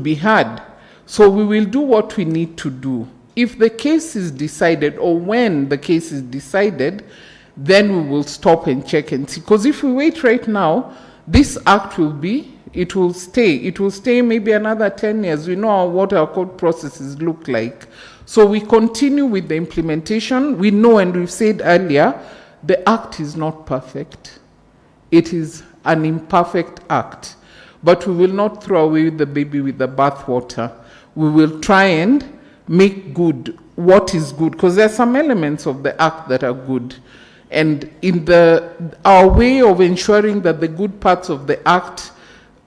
be heard. So we will do what we need to do. If the case is decided, or when the case is decided, then we will stop and check and see. Because if we wait right now, this act will stay. It will stay maybe another 10 years. We know what our court processes look like. So we continue with the implementation. We know, and we've said earlier, the act is not perfect. It is an imperfect act. But we will not throw away the baby with the bathwater. We will try and make good what is good, because there are some elements of the act that are good. And in our way of ensuring that the good parts of the act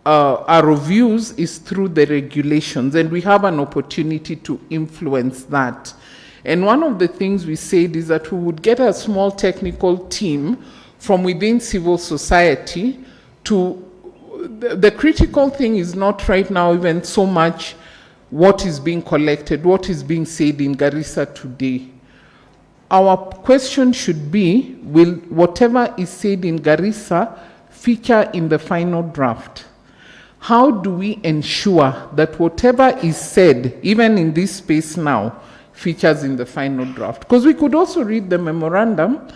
are of use is through the regulations, and we have an opportunity to influence that. And one of the things we said is that we would get a small technical team from within civil society to, the critical thing is not right now even so much what is being collected, what is being said in Garissa today. Our question should be, will whatever is said in Garissa feature in the final draft? How do we ensure that whatever is said, even in this space now, features in the final draft? Because we could also read the memorandum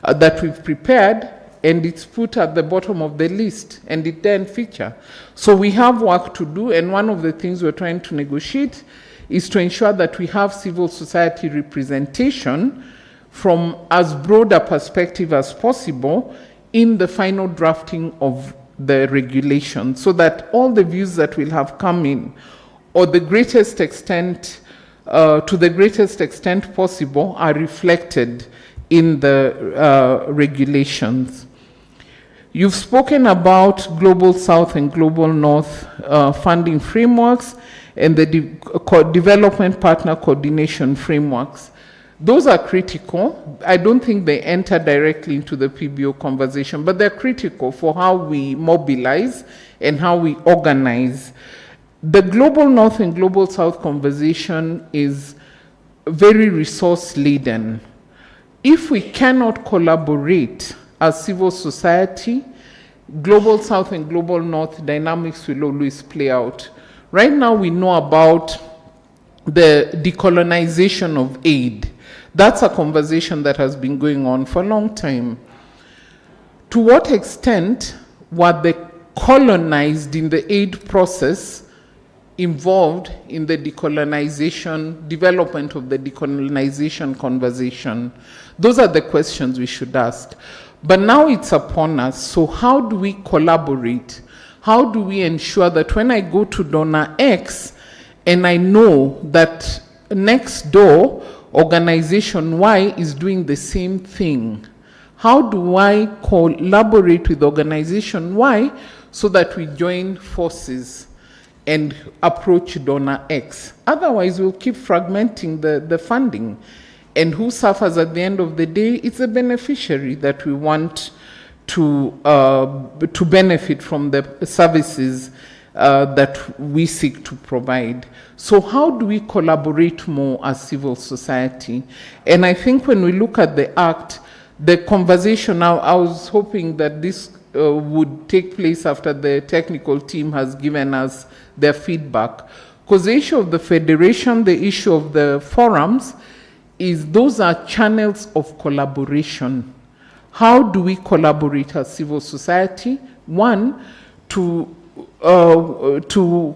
that we've prepared, and it's put at the bottom of the list, and it didn't feature. So we have work to do, and one of the things we're trying to negotiate is to ensure that we have civil society representation from as broad a perspective as possible in the final drafting of the regulation, so that all the views that will have come in, or the greatest extent, to the greatest extent possible, are reflected in the regulations. You've spoken about Global South and Global North funding frameworks and the development partner coordination frameworks. Those are critical. I don't think they enter directly into the PBO conversation, but they're critical for how we mobilize and how we organize. The Global North and Global South conversation is very resource-laden. If we cannot collaborate as civil society, Global South and Global North dynamics will always play out. Right now we know about the decolonization of aid. That's a conversation that has been going on for a long time. To what extent were the colonized in the aid process involved in the decolonization, development of the decolonization conversation? Those are the questions we should ask. But now it's upon us. So how do we collaborate? How do we ensure that when I go to donor X and I know that next door organization Y is doing the same thing, how do I collaborate with organization Y so that we join forces and approach donor X. Otherwise, we'll keep fragmenting the funding. And who suffers at the end of the day? It's a beneficiary that we want to benefit from the services that we seek to provide. So how do we collaborate more as civil society? And I think when we look at the Act, the conversation now, I was hoping that this would take place after the technical team has given us their feedback. Because the issue of the federation, the issue of the forums, is those are channels of collaboration. How do we collaborate as civil society? One, to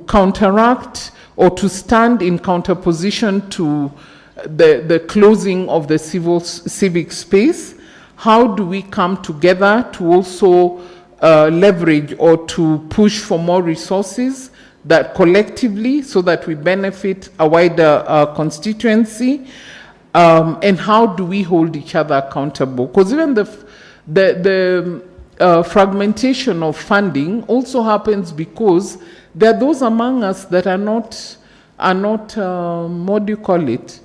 counteract or to stand in counterposition to the closing of the civic space. How do we come together to also leverage or to push for more resources that collectively, so that we benefit a wider constituency? And how do we hold each other accountable? Because even the fragmentation of funding also happens because there are those among us that are not what do you call it?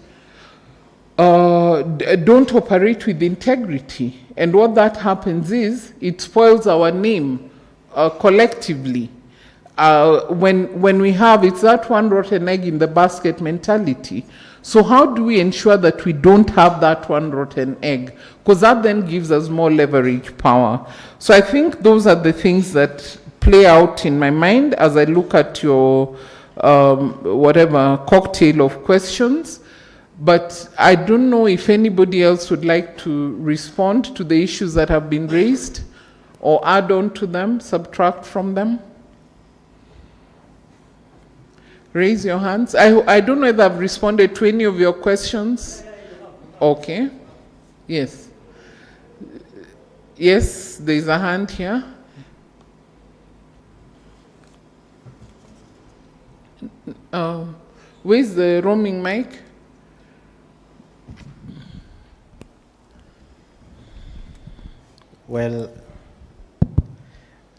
Don't operate with integrity. And what that happens is it spoils our name collectively. When we have, it's that one rotten egg in the basket mentality. So how do we ensure that we don't have that one rotten egg? Because that then gives us more leverage power. So I think those are the things that play out in my mind as I look at your whatever cocktail of questions. But I don't know if anybody else would like to respond to the issues that have been raised or add on to them, subtract from them. Raise your hands. I don't know if I've responded to any of your questions. Okay. Yes. Yes, there's a hand here. Where's the roaming mic? Well,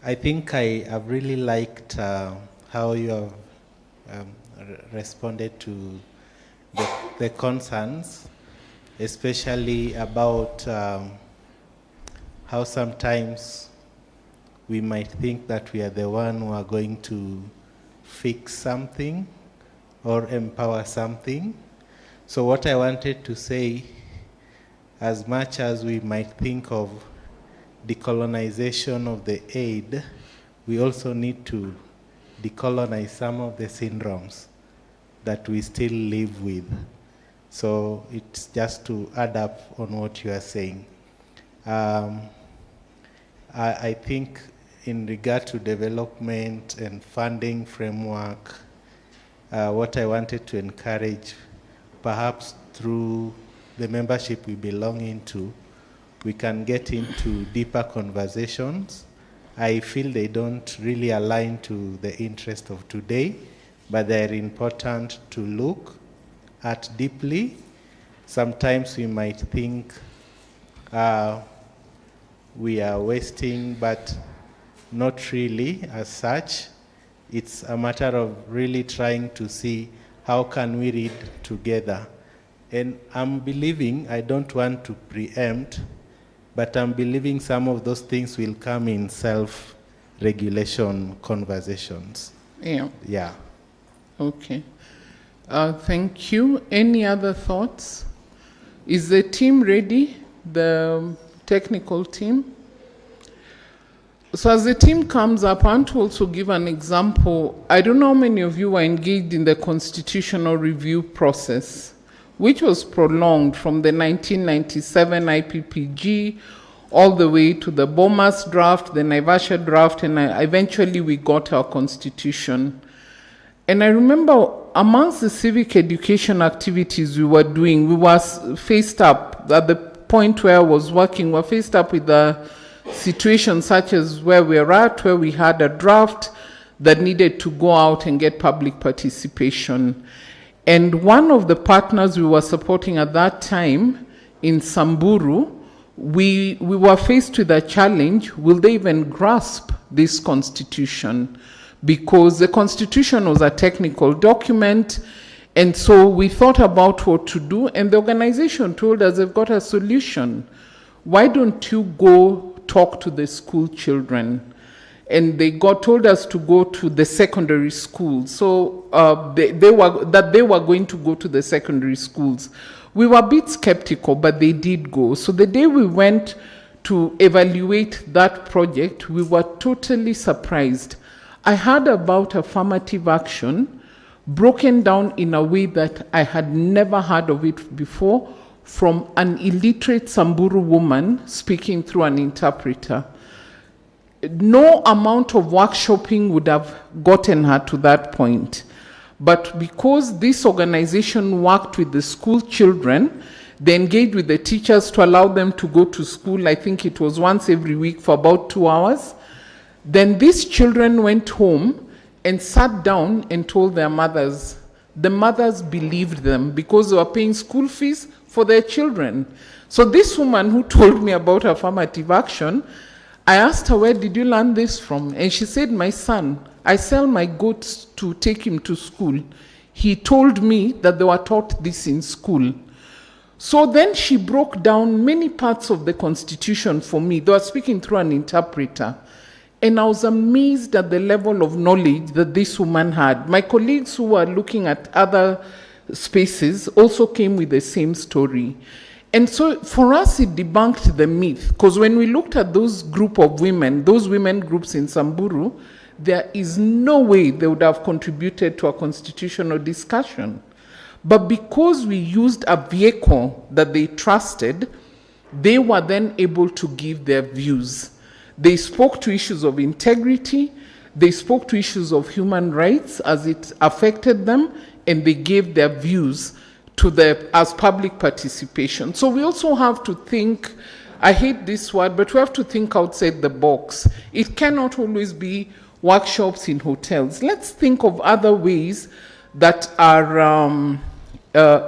I think I have really liked how you have responded to the concerns, especially about how sometimes we might think that we are the one who are going to fix something or empower something. So what I wanted to say, as much as we might think of decolonization of the aid, we also need to decolonize some of the syndromes that we still live with. So it's just to add up on what you are saying. I think in regard to development and funding framework, what I wanted to encourage, perhaps through the membership we belong into, we can get into deeper conversations. I feel they don't really align to the interest of today, but they're important to look at deeply. Sometimes we might think we are wasting, but not really as such. It's a matter of really trying to see how can we read together. And I'm believing, I don't want to preempt, but I'm believing some of those things will come in self-regulation conversations. Yeah. Yeah. Okay. Thank you. Any other thoughts? Is the team ready? The technical team? So as the team comes up, I want to also give an example. I don't know how many of you are engaged in the constitutional review process, which was prolonged from the 1997 IPPG all the way to the Bomas draft, the Naivasha draft, and eventually we got our constitution. And I remember amongst the civic education activities we were doing, we were faced up, at the point where I was working, we were faced up with a situation such as where we're at, where we had a draft that needed to go out and get public participation. And one of the partners we were supporting at that time in Samburu, we were faced with a challenge. Will they even grasp this constitution, because the constitution was a technical document, and so we thought about what to do, and the organization told us they've got a solution. Why don't you go talk to the school children? And they told us to go to the secondary schools. So they were going to go to the secondary schools. We were a bit skeptical, but they did go. So the day we went to evaluate that project, we were totally surprised. I heard about affirmative action broken down in a way that I had never heard of it before, from an illiterate Samburu woman speaking through an interpreter. No amount of workshopping would have gotten her to that point. But because this organization worked with the school children, they engaged with the teachers to allow them to go to school. I think it was once every week for about 2 hours. Then these children went home and sat down and told their mothers. The mothers believed them because they were paying school fees for their children. So this woman who told me about affirmative action, I asked her, where did you learn this from? And she said, my son, I sell my goats to take him to school. He told me that they were taught this in school. So then she broke down many parts of the Constitution for me. They were speaking through an interpreter. And I was amazed at the level of knowledge that this woman had. My colleagues who were looking at other spaces also came with the same story. And so for us, it debunked the myth, because when we looked at those group of women, those women groups in Samburu, there is no way they would have contributed to a constitutional discussion. But because we used a vehicle that they trusted, they were then able to give their views. They spoke to issues of integrity, they spoke to issues of human rights as it affected them, and they gave their views as public participation. So we also have to think, I hate this word, but we have to think outside the box. It cannot always be workshops in hotels. Let's think of other ways that are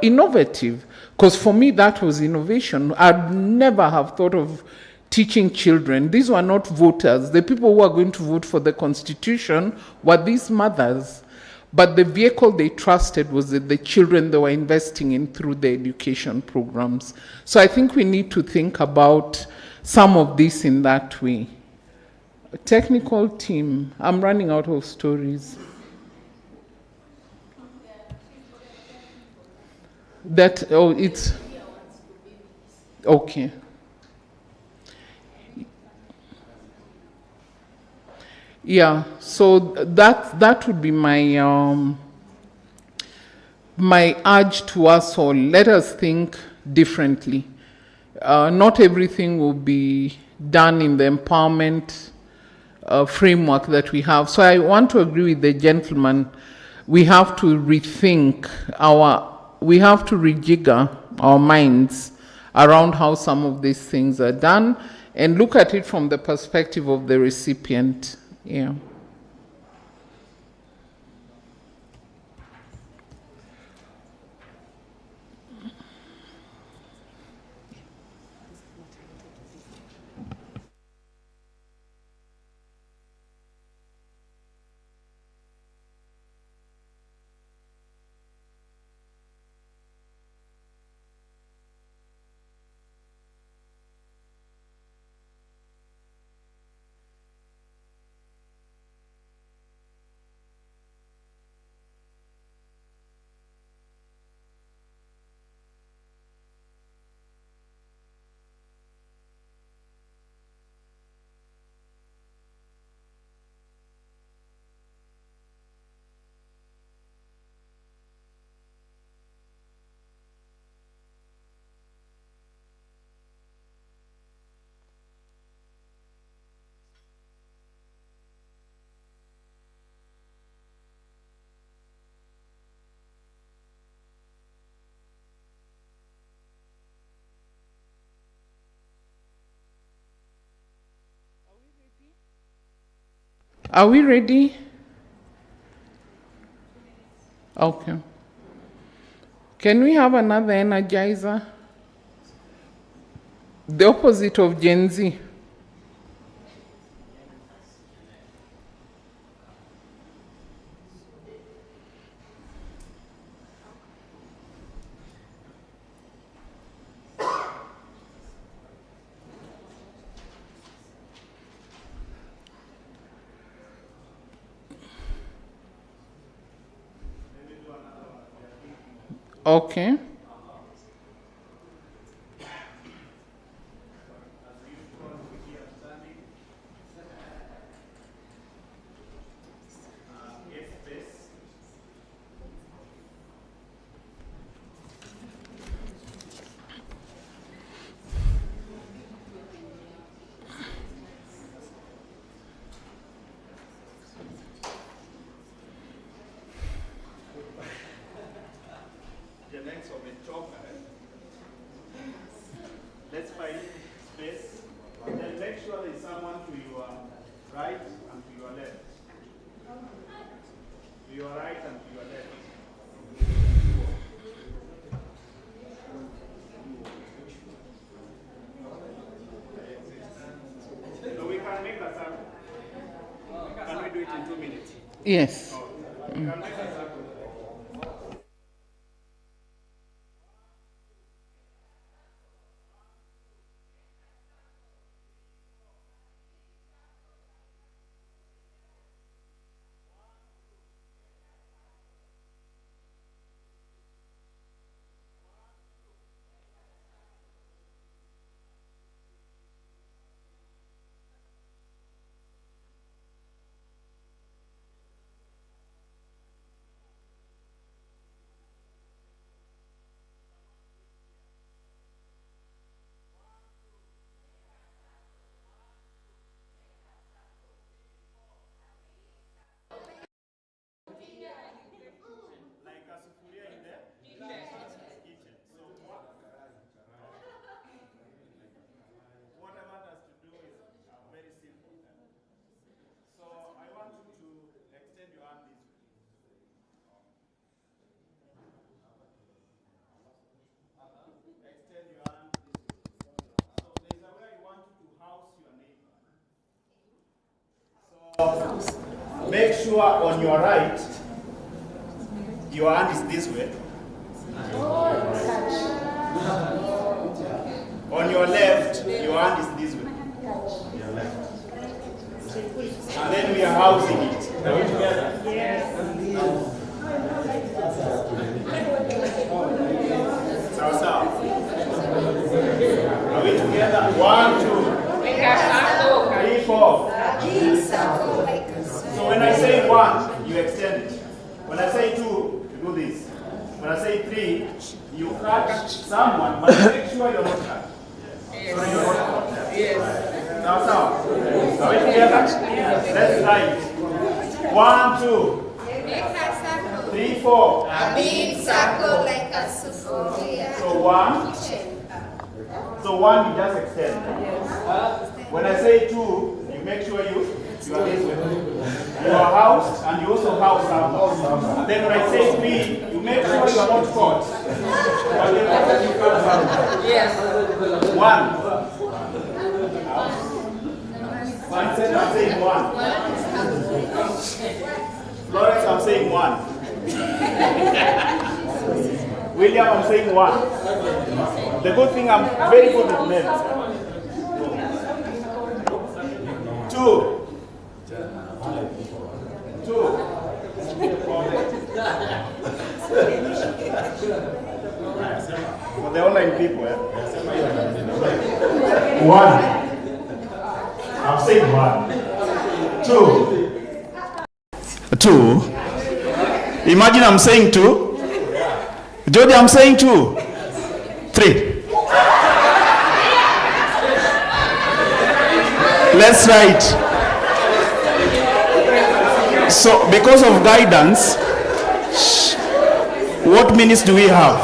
innovative, because for me that was innovation. I'd never have thought of teaching children. These were not voters. The people who are going to vote for the Constitution were these mothers. But the vehicle they trusted was the children they were investing in through the education programs. So I think we need to think about some of this in that way. A technical team, I'm running out of stories. It's, okay. Yeah, so that would be my my urge to us all. Let us think differently. Not everything will be done in the empowerment framework that we have. So I want to agree with the gentleman. We have to rethink we have to rejigger our minds around how some of these things are done and look at it from the perspective of the recipient. Yeah. Are we ready? Okay. Can we have another energizer? The opposite of Gen Z. Okay. Let's find space, and then make sure there's someone to your right and to your left. To your right and to your left. So we can make a circle. Can we do it in 2 minutes? Yes. We can make a circle. Make sure on your right, your hand is this way. On your left, your hand is this way. And then we are housing it. Are we together? Yes. Sawa. Are we together? 1, 2, 3, 4. So when I say 1, you extend it. When I say 2, you do this. When I say 3, you catch someone, but make sure you're not cut. Yes. So you're not cut. Yes. Now. Are we together? Yes. Let's try it. 1, 2, 3, 4. A big circle like a souffle. So 1. So 1, you just extend. When I say 2, you make sure you are this way. You are housed and you also house someone. And then when I say 3, you make sure you are not caught. Yes. 1. I'm saying 1. Florence, I'm saying 1. William, I'm saying 1. The good thing, I'm very good with names. 2. 2. For the online people, 1. I'm saying 1. 2. Imagine I'm saying 2. Jody, I'm saying 2. 3. Let's write. So, because of guidance, what minutes do we have?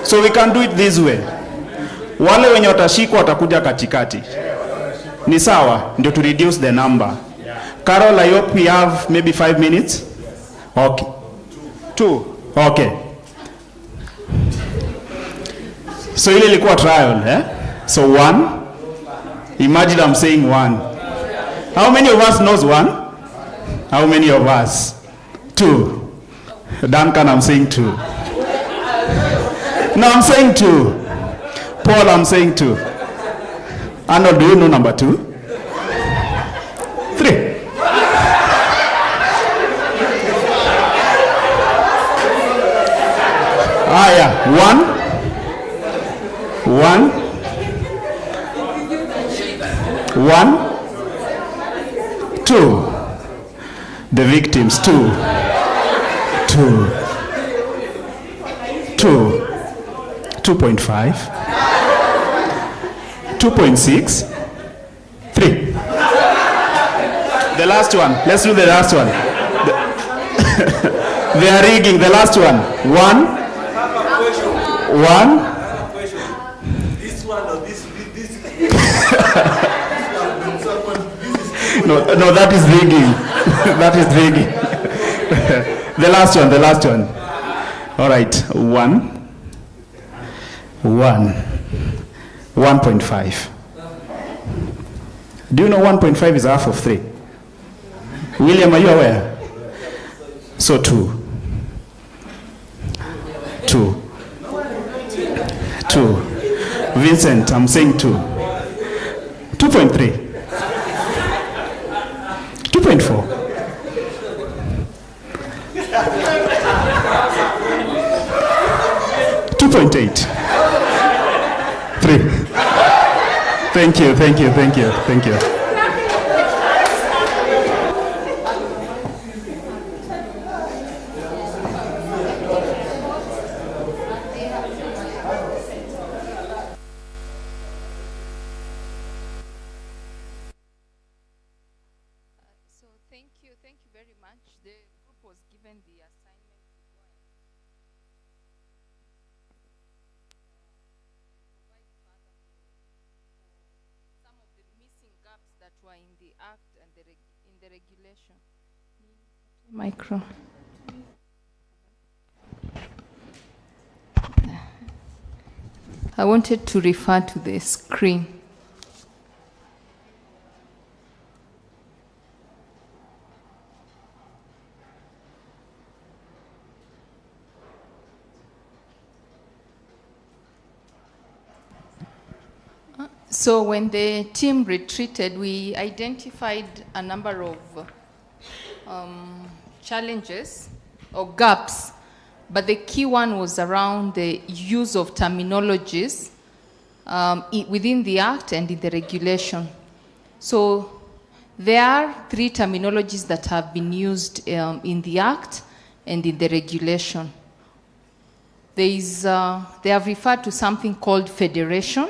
So we can do it this way. Wale wenye watashikwa watakuja katikati. Ni sawa, ndio to reduce the number. Carol, I hope we have maybe 5 minutes. Okay. 2. Okay. So ile ilikuwa trial, eh? So 1. Imagine I'm saying 1. How many of us knows 1? How many of us? 2. Duncan, I'm saying 2. No, I'm saying 2. Paul, I'm saying 2. Arnold, do you know number 2? 3. One, two. The victims, two. 2.5, 2.6, 3. The last one. Let's do the last one. They are rigging. The last one. One. This one or this. No, that is rigging. That is rigging. The last one. All right. 1.5. Do you know 1.5 is half of 3? William, are you aware? So 2. 2. Vincent, I'm saying 2. 2.3. 2.4. 2.8. 3. Thank you. Thank you very much. The group was given the assignment to go and provide further for some of the missing gaps that were in the Act and in the regulation. Micro. I wanted to refer to the screen. So when the team retreated, we identified a number of challenges or gaps, but the key one was around the use of terminologies within the Act and in the regulation. So there are 3 terminologies that have been used in the Act and in the regulation. They have referred to something called federation.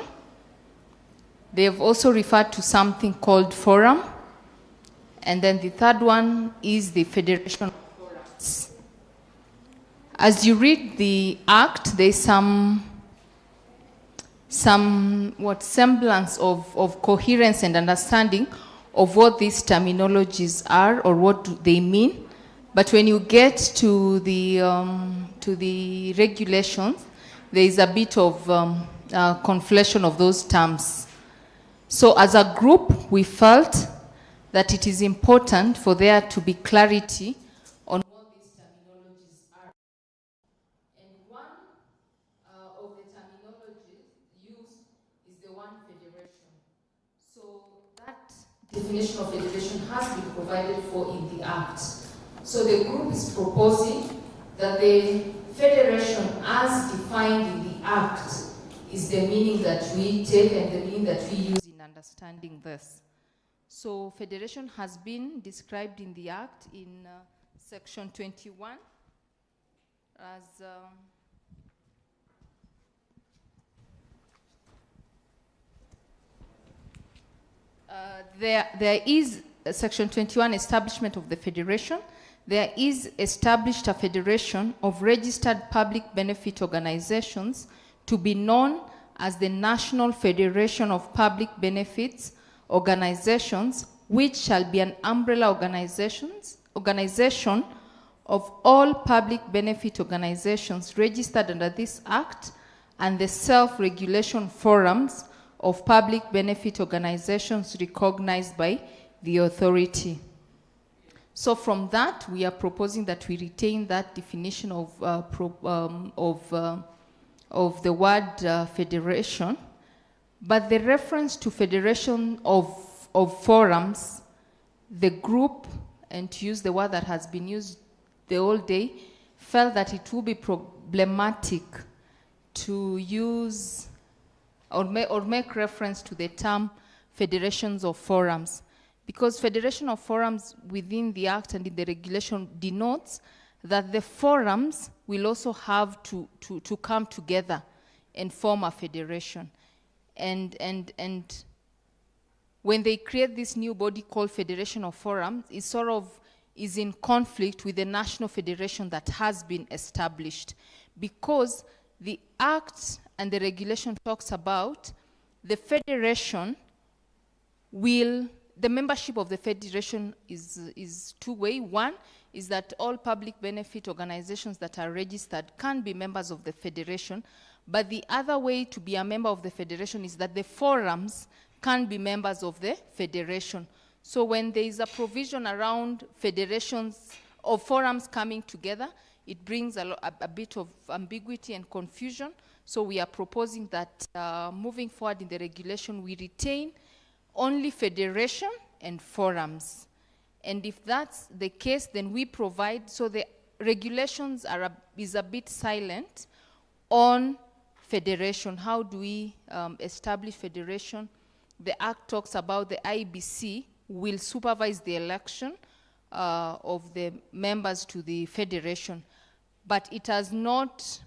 They have also referred to something called forum. And then the third one is the federation of forums. As you read the Act, there's some semblance of coherence and understanding of what these terminologies are or what do they mean. But when you get to the regulations, there is a bit of conflation of those terms. So as a group, we felt that it is important for there to be clarity on what these terminologies are. And one of the terminologies used is the one federation. So that definition of federation has been provided for in the Act. So the group is proposing that the federation as defined in the Act is the meaning that we take and the meaning that we use in understanding this. So federation has been described in the Act in section 21 as there is section 21 establishment of the federation. There is established a federation of registered public benefit organizations to be known as the National Federation of Public Benefits Organizations, which shall be an umbrella organization of all public benefit organizations registered under this Act and the self-regulation forums of public benefit organizations recognized by the authority. So from that, we are proposing that we retain that definition of the word federation, but the reference to federation of forums, the group, and to use the word that has been used the whole day, felt that it will problematic to use or make reference to the term federations or forums, because federation of forums within the Act and in the regulation denotes that the forums will also have to come together and form a federation. And when they create this new body called Federation of Forums, it sort of is in conflict with the national federation that has been established, because the Act and the regulation talks about the federation the membership of the federation is two-way. One is that all public benefit organizations that are registered can be members of the federation, but the other way to be a member of the federation is that the forums can be members of the federation. So when there is a provision around federations or forums coming together, it brings a bit of ambiguity and confusion. So we are proposing that moving forward in the regulation, we retain only federation and forums. And if that's the case, then we provide, so the regulations is a bit silent on federation. How do we establish federation? The Act talks about the IBC will supervise the election of the members to the federation, but it has not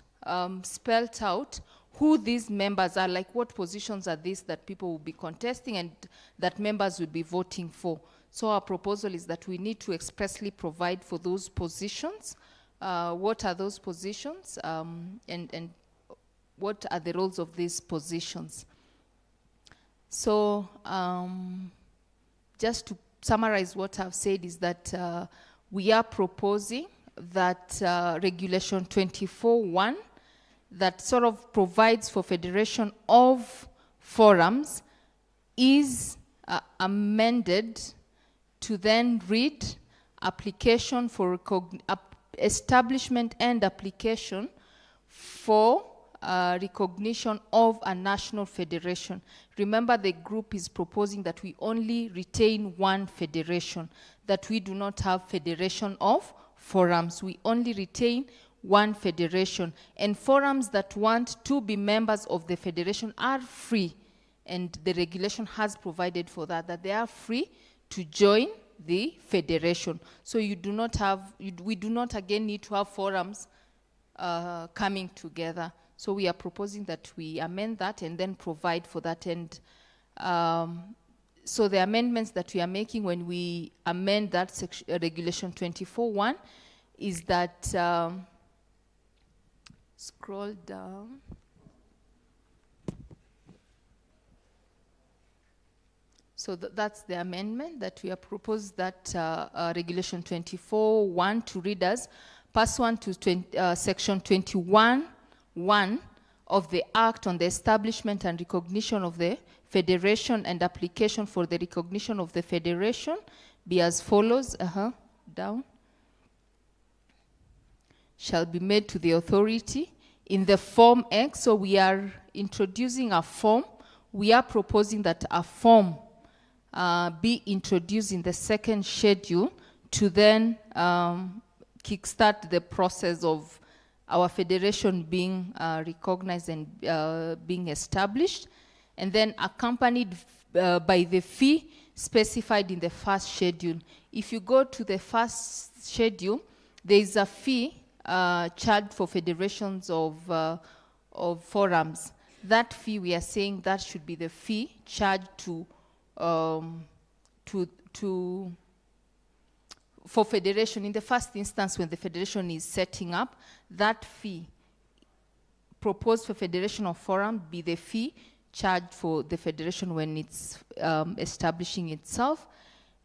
spelled out who these members are, like what positions are these that people will be contesting and that members will be voting for. So our proposal is that we need to expressly provide for those positions. What are those positions and what are the roles of these positions? So just to summarize what I've said is that we are proposing that Regulation 24.1 that sort of provides for federation of forums is amended to then read application for establishment and application for recognition of a national federation. Remember, the group is proposing that we only retain one federation, that we do not have federation of forums. We only retain one federation, and forums that want to be members of the federation are free, and the regulation has provided for that, that they are free to join the federation. So you do not have, we do not again need to have forums coming together. So we are proposing that we amend that and then provide for that. And so the amendments that we are making when we amend that Regulation 24.1 is that, scroll down. So that's the amendment that we have proposed, that Regulation 24.1 to read as pursuant to Section 21.1 of the Act on the Establishment and Recognition of the Federation and application for the recognition of the Federation be as follows, down. Shall be made to the authority in the Form X. So we are introducing a form. We are proposing that a form be introduced in the second schedule to then kickstart the process of our federation being recognized and being established, and then accompanied by the fee specified in the first schedule. If you go to the first schedule, there is a fee charged for federations of forums. That fee, we are saying that should be the fee charged for federation. In the first instance, when the federation is setting up, that fee proposed for federation of forum be the fee charged for the federation when it's establishing itself,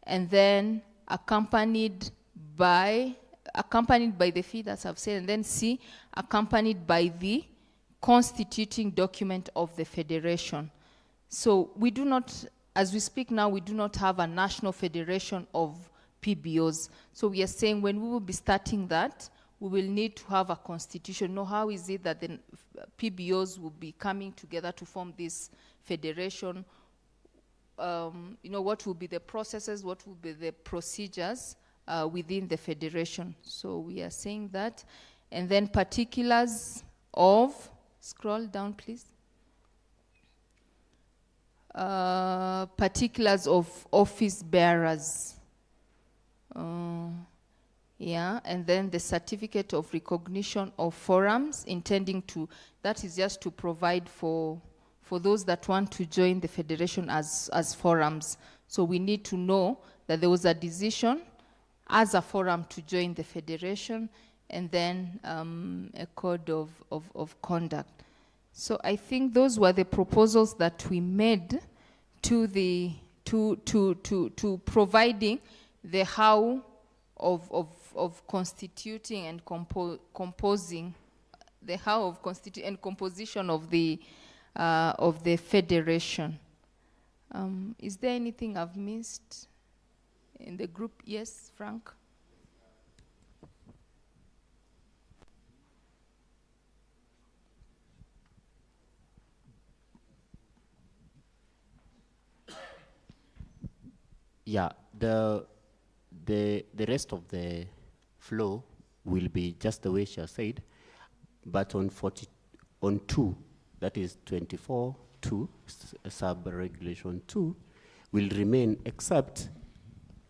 and then accompanied by the fee, that's I've said, and then C, accompanied by the constituting document of the federation. So we do not, as we speak now, we do not have a national federation of PBOs. So we are saying when we will be starting that, we will need to have a constitution. Now, how is it that the PBOs will be coming together to form this federation? What will be the processes, what will be the procedures within the federation? So we are saying that. And then particulars of, scroll down please. Particulars of office bearers. Yeah, and then the certificate of recognition of forums, intending to, that is just to provide for those that want to join the federation as forums. So we need to know that there was a decision as a forum to join the federation, and then a code of conduct. So I think those were the proposals that we made to the to providing the how of constituting and composing, the how of constituting and composition of the federation. Is there anything I've missed in the group? Yes, Frank? Yeah, the rest of the flow will be just the way she has said, but on 2, that is 24.2, sub-regulation 2, will remain except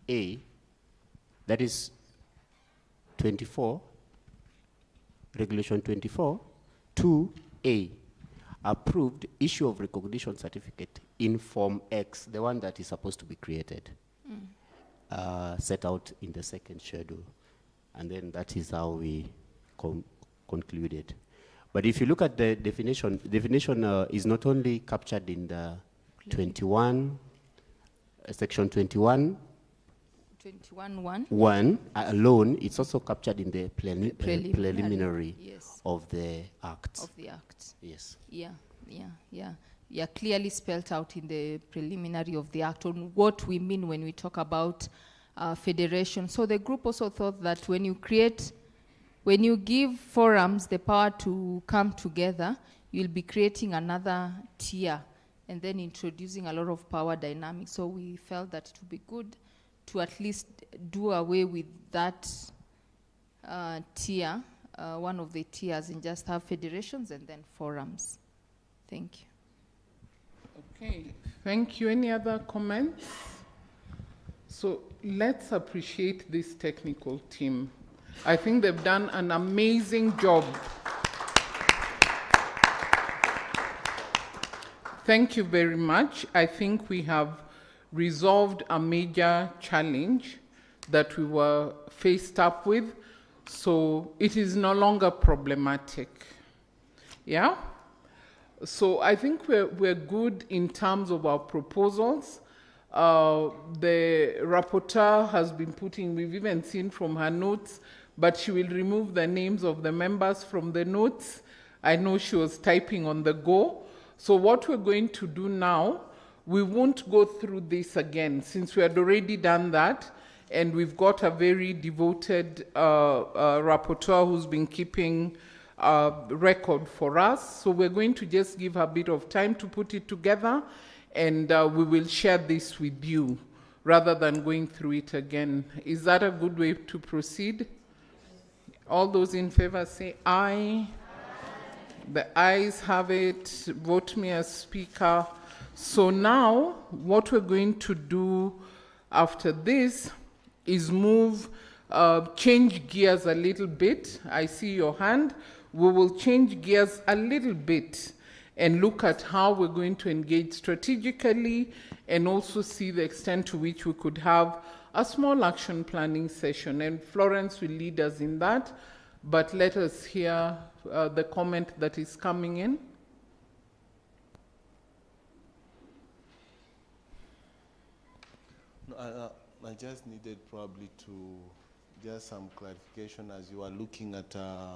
A, that is 24, regulation 24, 2A, approved issue of recognition certificate in Form X, the one that is supposed to be created, set out in the second schedule. And then that is how we concluded. But if you look at the definition is not only captured in the 21, section 21, 21.1 alone, it's also captured in the preliminary yes. of the Act. Of the Act. Yes. Yeah, clearly spelled out in the preliminary of the Act on what we mean when we talk about federation. So the group also thought that when you give forums the power to come together, you'll be creating another tier and then introducing a lot of power dynamics. So we felt that it would be good to at least do away with that tier, one of the tiers, and just have federations and then forums. Thank you. Okay, thank you. Any other comments? So let's appreciate this technical team. I think they've done an amazing job. Thank you very much. I think we have resolved a major challenge that we were faced up with, so it is no longer problematic. Yeah? So I think we're good in terms of our proposals. The rapporteur has been putting, we've even seen from her notes, but she will remove the names of the members from the notes. I know she was typing on the go. So what we're going to do now, we won't go through this again, since we had already done that, and we've got a very devoted rapporteur who's been keeping record for us. So we're going to just give her a bit of time to put it together, and we will share this with you rather than going through it again. Is that a good way to proceed? All those in favor say aye. The ayes have it. Vote me as speaker. So now what we're going to do after this is move, change gears a little bit. I see your hand. We will change gears a little bit and look at how we're going to engage strategically, and also see the extent to which we could have a small action planning session. And Florence will lead us in that, but let us hear the comment that is coming in. I just needed probably just some clarification as you are looking at the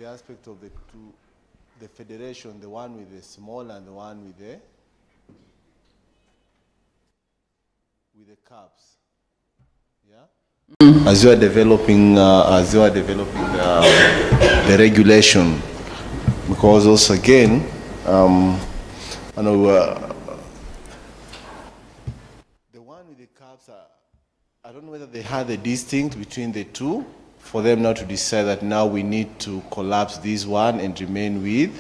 aspect of the federation, the one with the small and the one with the caps. Yeah. As you are developing, the regulation, because also again, I know the one with the caps, I don't know whether they had a distinct between the two, for them now to decide that now we need to collapse this one and remain with,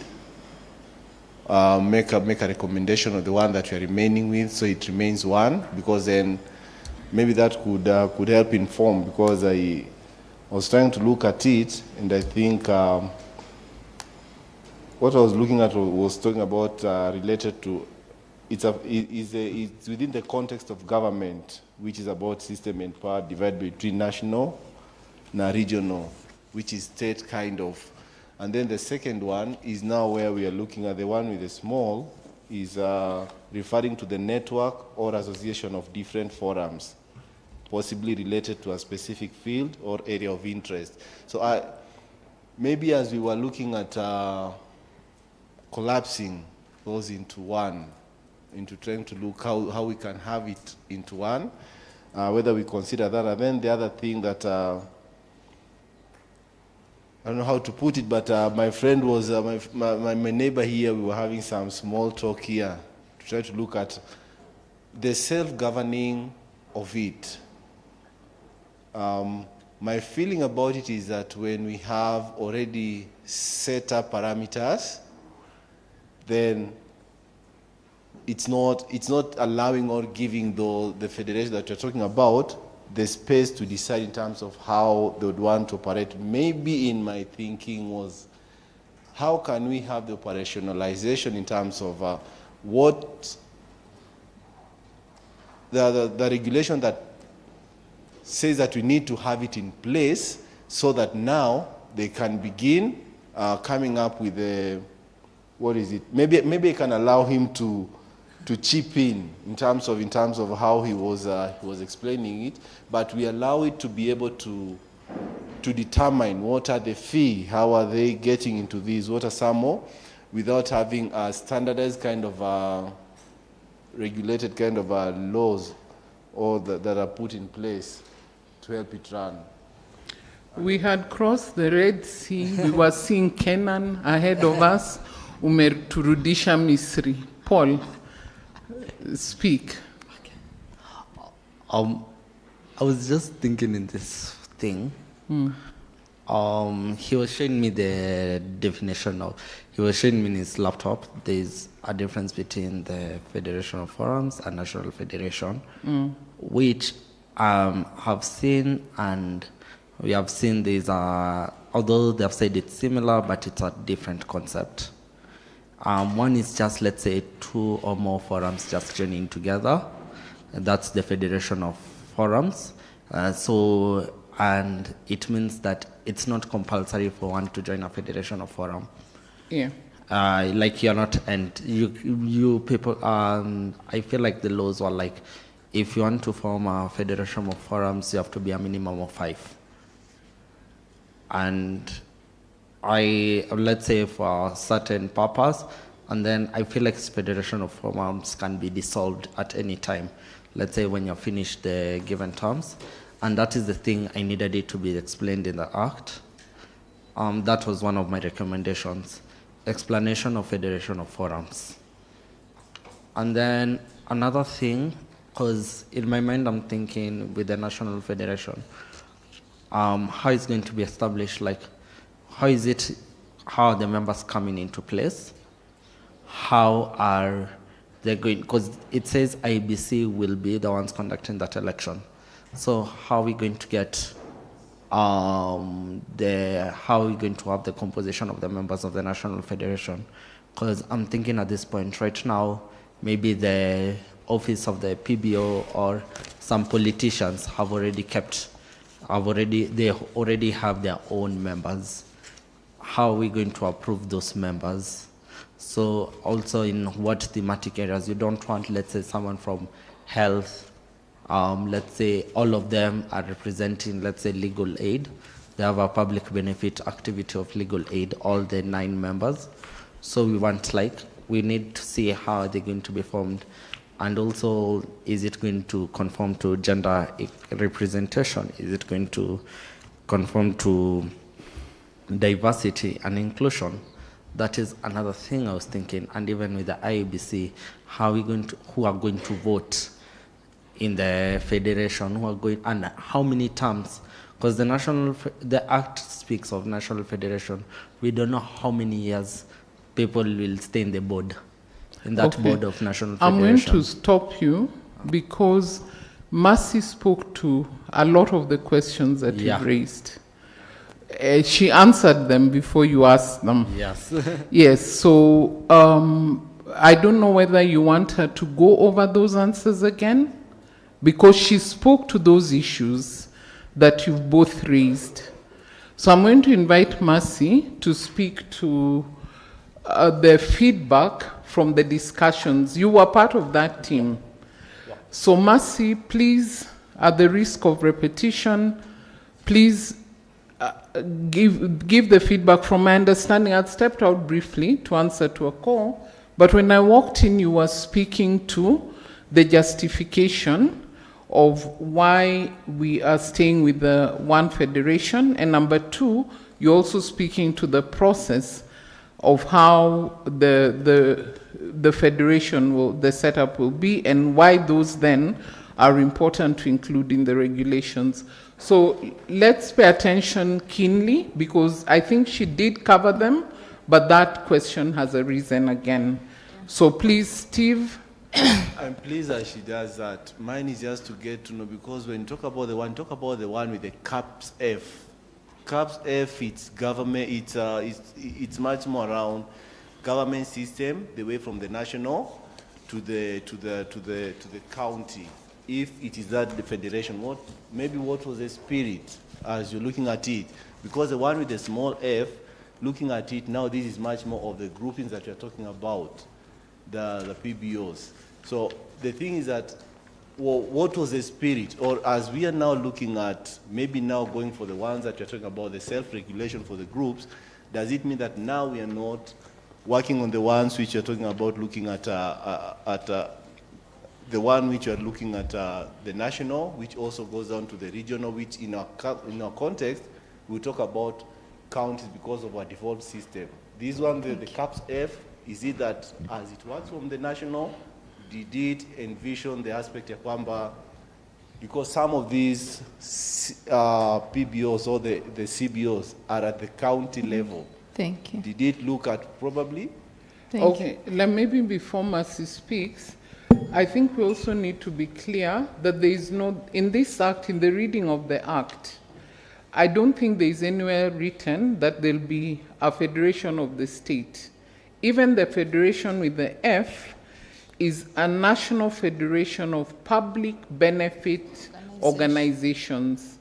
make a recommendation of the one that we are remaining with, so it remains one, because then maybe that could help inform, because I was trying to look at it, and I think what I was looking at was talking about related to, it's within the context of government, which is about system and power divided between national and regional, which is state kind of. And then the second one is now where we are looking at the one with the small, is referring to the network or association of different forums, possibly related to a specific field or area of interest. So maybe as we were looking at collapsing those into one, into trying to look how we can have it into one, whether we consider that. And then the other thing that, I don't know how to put it, but my friend was, my neighbor here, we were having some small talk here to try to look at the self-governing of it. My feeling about it is that when we have already set up parameters, then it's not allowing or giving the federation that you're talking about the space to decide in terms of how they would want to operate. Maybe in my thinking was, how can we have the operationalization in terms of what the regulation that says that we need to have it in place, so that now they can begin coming up with a, what is it? Maybe I can allow him to chip in terms of how he was explaining it, but we allow it to be able to determine what are the fee, how are they getting into these, what are some more, without having a standardized kind of regulated kind of laws or that are put in place to help it run. We had crossed the Red Sea. We were seeing Canaan ahead of us. Umeturudisha Misri. Paul, speak. I was just thinking in this thing. He was showing me the definition of, he was showing me in his laptop, there's a difference between the Federation of Forums and National Federation, which have seen, and we have seen these although they have said it's similar, but it's a different concept. One is just, let's say, 2 or more forums just joining together. And that's the Federation of Forums. And it means that it's not compulsory for one to join a Federation of Forum. Yeah. Like you're not, and you people, I feel like the laws were like, if you want to form a Federation of Forums, you have to be a minimum of 5. And let's say for a certain purpose, and then I feel like Federation of Forums can be dissolved at any time. Let's say when you finish the given terms, and that is the thing I needed it to be explained in the Act. That was one of my recommendations, explanation of Federation of Forums. And then another thing, because in my mind I'm thinking with the National Federation, how it's going to be established, like how are the members coming into place? How are they going, because it says IBC will be the ones conducting that election. So how are we going to get how are we going to have the composition of the members of the National Federation? Because I'm thinking at this point right now, maybe the office of the PBO or some politicians have already they already have their own members. How are we going to approve those members? So also in what thematic areas, you don't want, let's say, someone from health, let's say all of them are representing, let's say, legal aid. They have a public benefit activity of legal aid, all the 9 members. So we want, we need to see how they're going to be formed. And also, is it going to conform to gender representation? Is it going to conform to diversity and inclusion? That is another thing I was thinking. And even with the IEBC, who are going to vote in the federation who are going, and how many terms? Because the Act speaks of national federation. We don't know how many years people will stay in the board, in that board of national federation. I'm going to stop you because Mercy spoke to a lot of the questions that you raised. She answered them before you asked them. Yes. Yes, so I don't know whether you want her to go over those answers again, because she spoke to those issues that you've both raised. So I'm going to invite Mercy to speak to the feedback from the discussions. You were part of that team. So Mercy, please, at the risk of repetition, please give the feedback. From my understanding, I'd stepped out briefly to answer to a call, but when I walked in, you were speaking to the justification of why we are staying with the one federation, and number two, you're also speaking to the process of how the federation will, the setup will be, and why those then are important to include in the regulations. So let's pay attention keenly, because I think she did cover them, but that question has arisen again. So please, Steve. I'm pleased that she does that. Mine is just to get to know, because when you talk about the one with the CAPS F. CAPS F, it's government, it's much more around government system, the way from the national to the county. If it is that the federation, what was the spirit as you're looking at it? Because the one with the small f, looking at it now, this is much more of the groupings that you're talking about, the PBOs. So the thing is that, well, what was the spirit? Or as we are now looking at, maybe now going for the ones that you're talking about, the self-regulation for the groups, does it mean that now we are not working on the ones which you're talking about, looking at the one which you're looking at the national, which also goes down to the regional, which in our context, we talk about counties because of our default system. This one, the CAPS F, is it that as it works from the national, did it envision the aspect of Kwamba, because some of these PBOs or the CBOs are at the county level. Thank you. Did it look at probably? Okay, maybe before Mercy speaks, I think we also need to be clear that there is no, in this act, in the reading of the act, I don't think there is anywhere written that there'll be a federation of the state. Even the federation with the F is a national federation of public benefit organizations.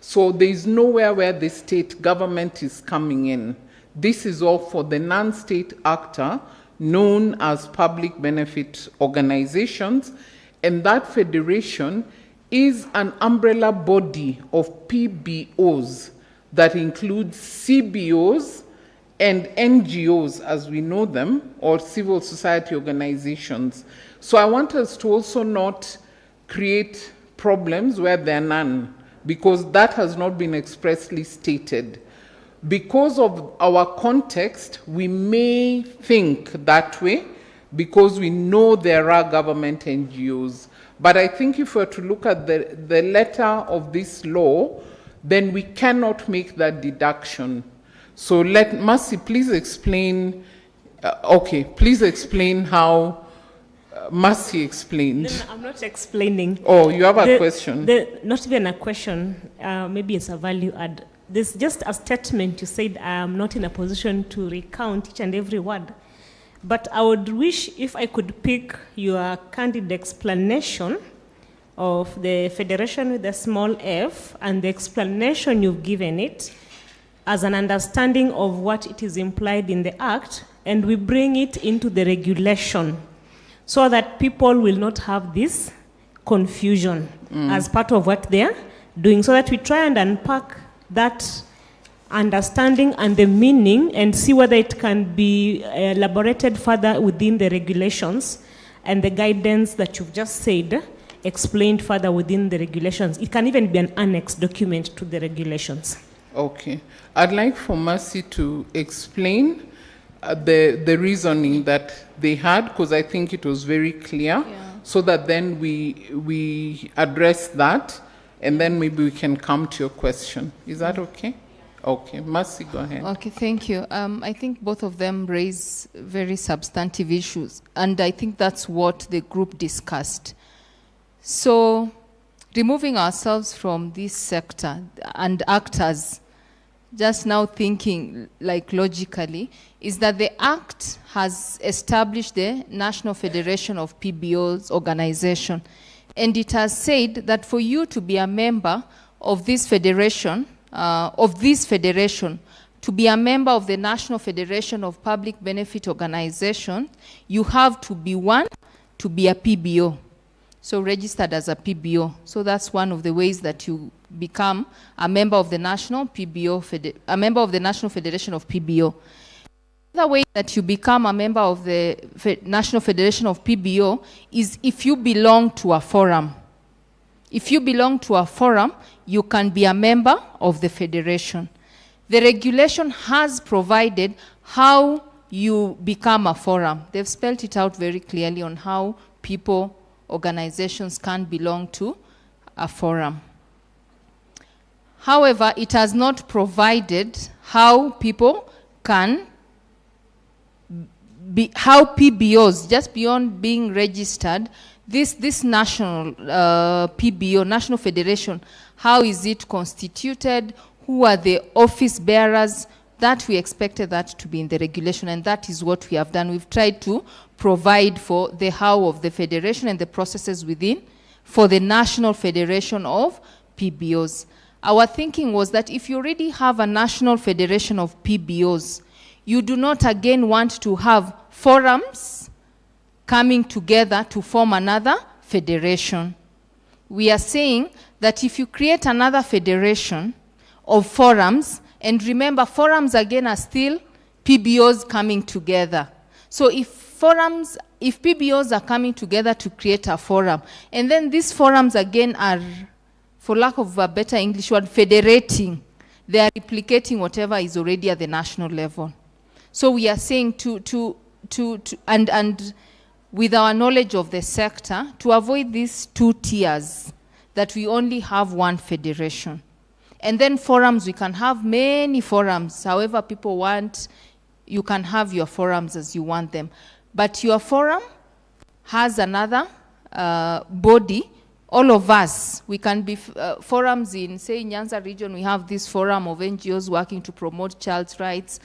So there is nowhere where the state government is coming in. This is all for the non-state actor known as public benefit organizations, and that federation is an umbrella body of PBOs that includes CBOs and NGOs as we know them, or civil society organizations. So I want us to also not create problems where there are none, because that has not been expressly stated. Because of our context, we may think that way because we know there are government NGOs. But I think if we're to look at the letter of this law, then we cannot make that deduction. So let Mercy please explain, please explain how Mercy explained. No, I'm not explaining. Oh, you have a question? Not even a question, maybe it's a value add. There's just a statement you said, I am not in a position to recount each and every word. But I would wish if I could pick your candid explanation of the federation with a small f and the explanation you've given it as an understanding of what it is implied in the act, and we bring it into the regulation so that people will not have this confusion as part of what they're doing, so that we try and unpack that understanding and the meaning and see whether it can be elaborated further within the regulations and the guidance that you've just said, explained further within the regulations. It can even be an annex document to the regulations. Okay. I'd like for Mercy to explain the reasoning that they had, because I think it was very clear so that then we address that, and then maybe we can come to your question. Is that okay? Okay, Mercy, go ahead. Okay, thank you. I think both of them raise very substantive issues, and I think that's what the group discussed. So, removing ourselves from this sector and actors, just now thinking like logically, is that the Act has established the National Federation of PBOs organization, and it has said that for you to be a member of this federation, to be a member of the National Federation of Public Benefit Organization, you have to be to be a PBO. So registered as a PBO. So that's one of the ways that you become a member of the National PBO, a member of the National Federation of PBO. The way that you become a member of the National Federation of PBO is if you belong to a forum. If you belong to a forum, you can be a member of the federation. The regulation has provided how you become a forum. They've spelled it out very clearly on how people, organizations can belong to a forum. However, it has not provided how people can be, how PBOs, just beyond being registered, this national PBO, National Federation, how is it constituted? Who are the office bearers? That we expected that to be in the regulation, and that is what we have done. We've tried to provide for the how of the federation and the processes within for the National Federation of PBOs. Our thinking was that if you already have a National Federation of PBOs, you do not again want to have forums coming together to form another federation. We are saying that if you create another federation of forums, and remember, forums again are still PBOs coming together. So if PBOs are coming together to create a forum, and then these forums again are, for lack of a better English word, federating, they are replicating whatever is already at the national level. So we are saying and with our knowledge of the sector, to avoid these two tiers, that we only have one federation. And then forums, we can have many forums. However people want, you can have your forums as you want them. But your forum has another body. All of us, we can be forums in, say, Nyanza region, we have this forum of NGOs working to promote child's rights.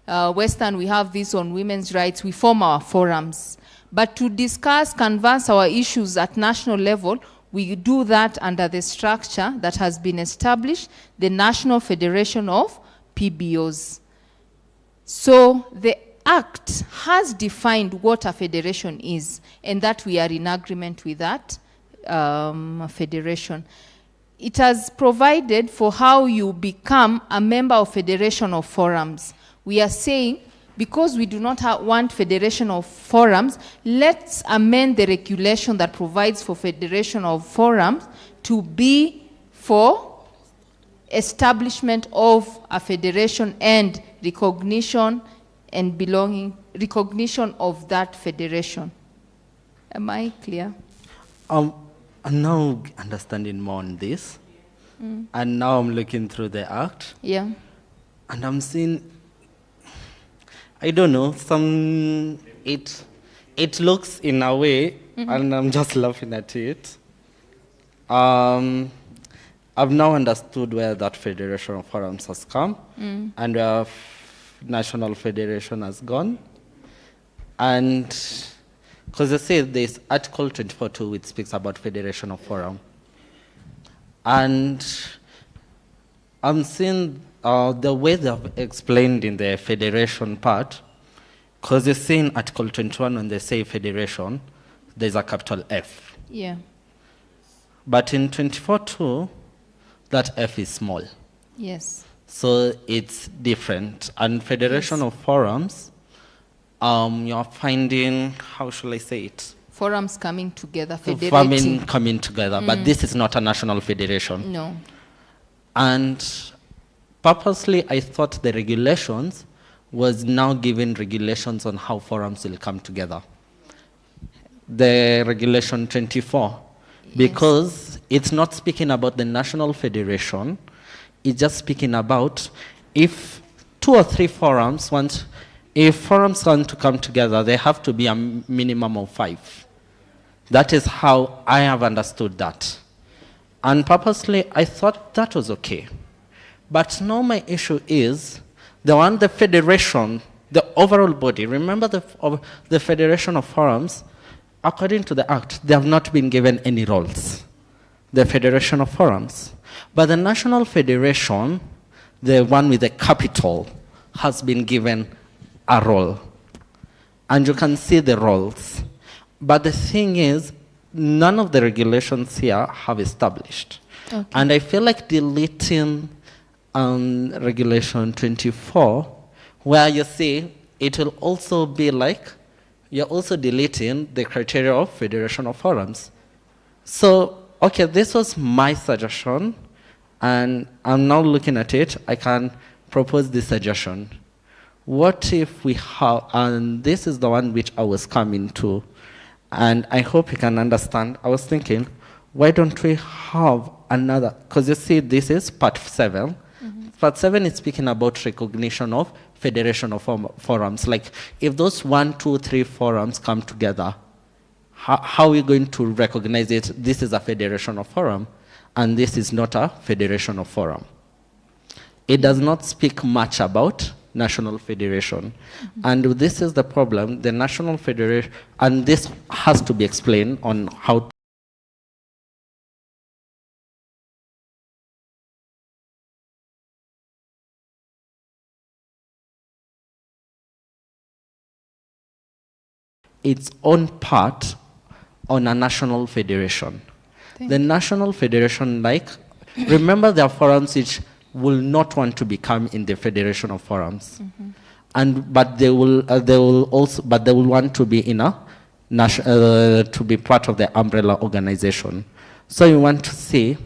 Western, we have this on women's rights. We form our forums. But to discuss, canvass our issues at national level, we do that under the structure that has been established, the National Federation of PBOs. So the Act has defined what a federation is, and that we are in agreement with that federation. It has provided for how you become a member of Federation of Forums. We are saying, because we do not want Federation of Forums, let's amend the regulation that provides for Federation of Forums to be for establishment of a federation and recognition and recognition of that federation. Am I clear? I'm now understanding more on this, and now I'm looking through the Act. Yeah. And I'm seeing, I don't know, it looks in a way, and I'm just laughing at it. I've now understood where that Federation of Forums has come, and where National Federation has gone. And because they say there's Article 24.2 which speaks about Federation of Forum. And I'm seeing the way they have explained in the federation part, because they say in Article 21 when they say federation, there's a capital F. Yeah. But in 24.2, that F is small. Yes. So it's different. And Federation of Forums, you're finding, how shall I say it? Forums coming together, federating. Coming together, but this is not a national federation. No. And purposely, I thought the regulations was now giving regulations on how forums will come together. the regulation 24, because it's not speaking about the national federation. It's just speaking about if 2 or 3 forums want, if forums want to come together, they have to be a minimum of 5. That is how I have understood that. And purposely, I thought that was okay. But now my issue is, the federation, the overall body, remember the Federation of Forums, according to the Act, they have not been given any roles, the Federation of Forums. But the National Federation, the one with the capital, has been given a role. And you can see the roles. But the thing is, none of the regulations here have established. Okay. And I feel like deleting Regulation 24, where you see it will also be like you're also deleting the criteria of Federation of Forums. So, okay, this was my suggestion, and I'm now looking at it, I can propose this suggestion. What if we have, and this is the one which I was coming to, and I hope you can understand, I was thinking, why don't we have another, because you see this is part 7. Part 7 is speaking about recognition of Federation of Forums. Like if those 1, 2, 3 forums come together, how are we going to recognize it? This is a Federation of Forum, and this is not a Federation of Forum. It does not speak much about National Federation. And this is the problem, the National Federation, and this has to be explained on how its own part on a national federation. The national federation, like, remember there are forums which will not want to become in the Federation of Forums, but they will want to be in a to be part of the umbrella organization. So you want to see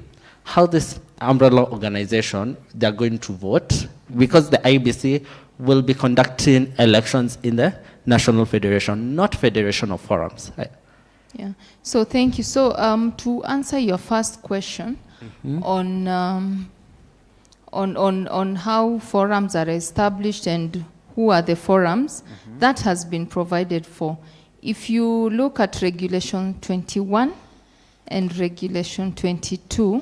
how this umbrella organization they're going to vote, because the IBC will be conducting elections in the National Federation, not Federation of Forums. Yeah. So thank you. So to answer your first question on how forums are established and who are the forums, that has been provided for. If you look at Regulation 21 and Regulation 22,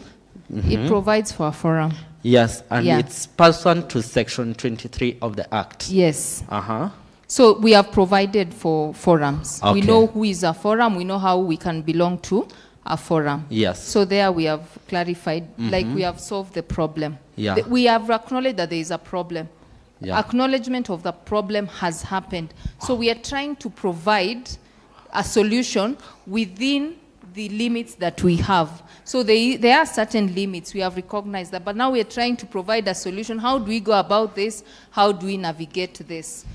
it provides for a forum. Yes, and it's pursuant to Section 23 of the Act. Yes. So we have provided for forums. Okay. We know who is a forum. We know how we can belong to a forum. Yes. So there we have clarified, like we have solved the problem. Yeah. We have acknowledged that there is a problem. Yeah. Acknowledgement of the problem has happened. So we are trying to provide a solution within the limits that we have. So there are certain limits, we have recognized that, but now we are trying to provide a solution. How do we go about this? How do we navigate this?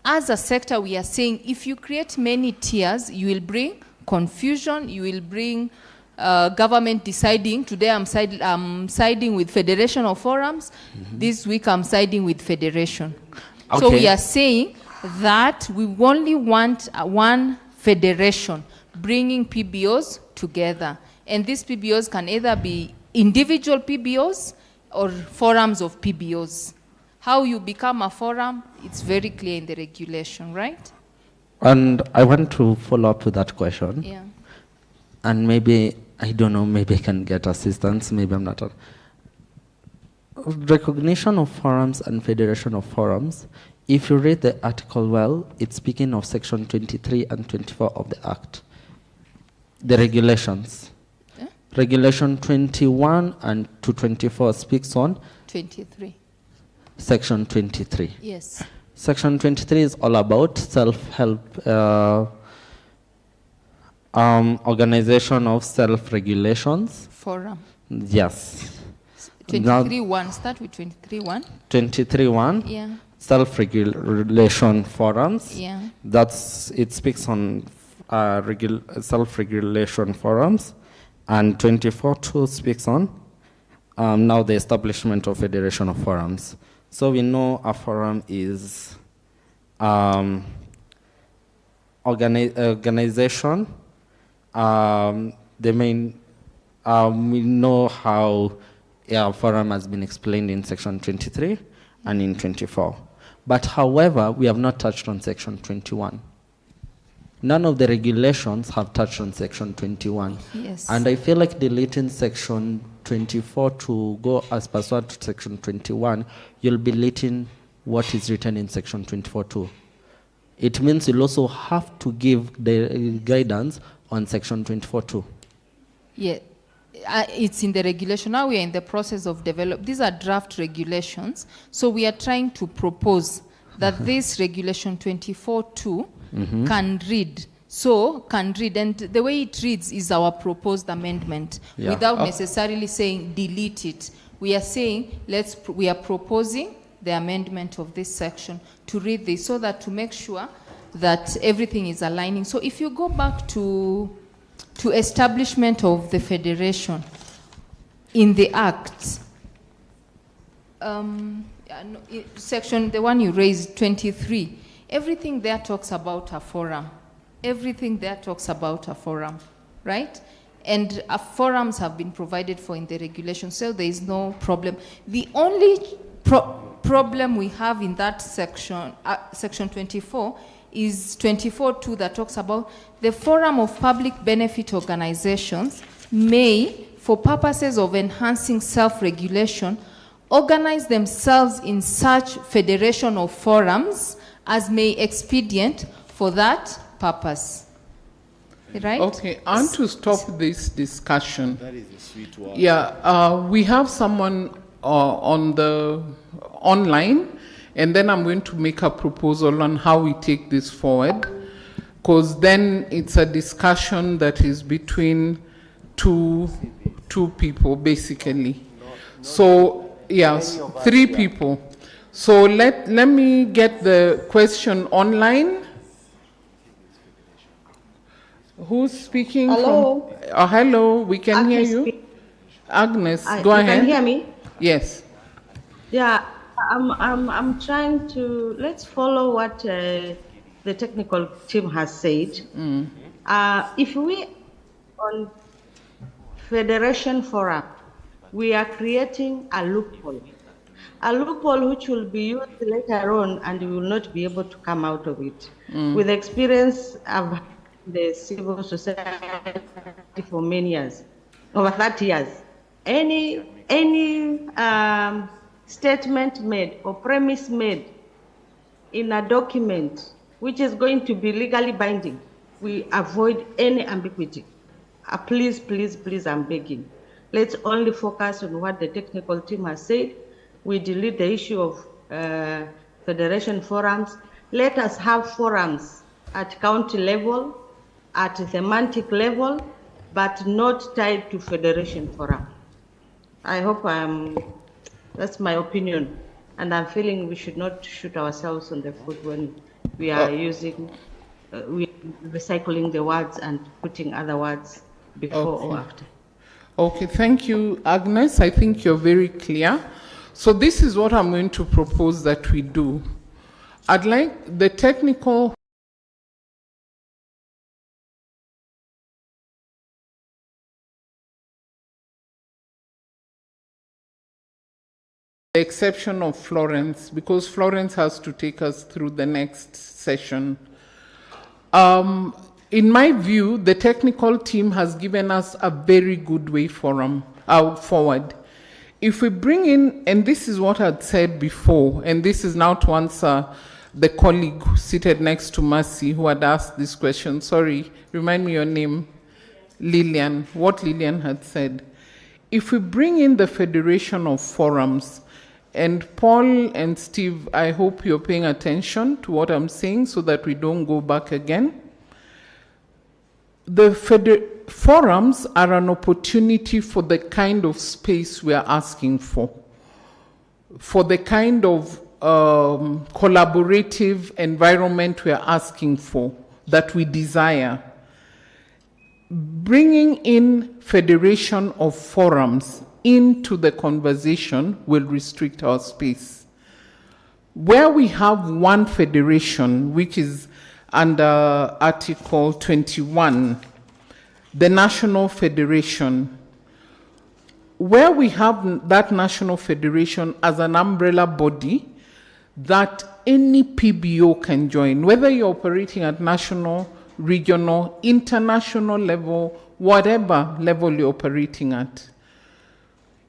As a sector, we are saying if you create many tiers, you will bring confusion, you will bring government deciding, today I'm siding with Federation of Forums, this week I'm siding with Federation. Okay. So we are saying that we only want one federation bringing PBOs together. And these PBOs can either be individual PBOs or forums of PBOs. How you become a forum, it's very clear in the regulation, right? And I want to follow up to that question. Yeah. And maybe, I don't know, maybe I can get assistance, maybe I'm not. Recognition of forums and Federation of Forums, if you read the article well, it's speaking of Section 23 and 24 of the Act. The regulations. Yeah? Regulation 21 and 224 speaks on 23. Section 23. Yes. Section 23 is all about self-help, organization of self-regulations. Forum. Yes. 23.1, start with 23.1. 23.1. Yeah. Self-regulation forums. Yeah. It speaks on self-regulation forums. And 24.2 speaks on now the establishment of Federation of Forums. So we know a forum is organization the main, we know how forum has been explained in section 23 and in 24. But however, we have not touched on section 21. None of the regulations have touched on section 21. Yes. And I feel like deleting section 24 to go as pursuant to section 21, you'll be deleting what is written in section 24 too. It means you'll also have to give the guidance on section 24 too. Yeah, it's in the regulation. Now we are in the process of develop. These are draft regulations. So we are trying to propose that this regulation 24.2 can read. So can read, and the way it reads is our proposed amendment, without necessarily saying delete it. We are saying we are proposing the amendment of this section to read this, so that to make sure that everything is aligning. So if you go back to establishment of the federation in the Act, section, the one you raised, 23, everything there talks about a forum. Everything there talks about a forum, right? And forums have been provided for in the regulation, so there is no problem. The only problem we have in that section, section 24, is 24.2 that talks about the forum of public benefit organizations may, for purposes of enhancing self-regulation, organize themselves in such federation of forums as may expedient for that purpose. Right? Okay, I want to stop this discussion. That is a sweet word. Yeah, we have someone on the online, and then I'm going to make a proposal on how we take this forward, because then it's a discussion that is between two people, basically. So, yes, three people. So let me get the question online. Who's speaking? Hello. From, hello, we can Agnes hear you. Agnes, go you ahead. Can hear me? Yes. Yeah, I'm trying to, let's follow what the technical team has said. If we, on Federation Forum, we are creating a loophole which will be used later on and we will not be able to come out of it. With experience of the civil society for many years, over 30 years, any statement made or premise made in a document which is going to be legally binding, we avoid any ambiguity. Please, please, please, I'm begging. Let's only focus on what the technical team has said. We delete the issue of federation forums. Let us have forums at county level, at semantic level, but not tied to federation forum. I hope that's my opinion. And I'm feeling we should not shoot ourselves on the foot when we are we are recycling the words and putting other words before or after. Okay, thank you, Agnes. I think you're very clear. So this is what I'm going to propose that we do. I'd like the technical the exception of Florence, because Florence has to take us through the next session. In my view, the technical team has given us a very good way forward. If we bring in, and this is what I'd said before, and this is now to answer the colleague seated next to Mercy who had asked this question. Sorry, remind me your name. Lillian, what Lillian had said. If we bring in the Federation of Forums, and Paul and Steve, I hope you're paying attention to what I'm saying so that we don't go back again. The forums are an opportunity for the kind of space we are asking for the kind of collaborative environment we are asking for, that we desire. Bringing in federation of forums into the conversation will restrict our space. Where we have one federation, which is under Article 21, the national federation, where we have that national federation as an umbrella body that any PBO can join, whether you're operating at national, regional, international level, whatever level you're operating at,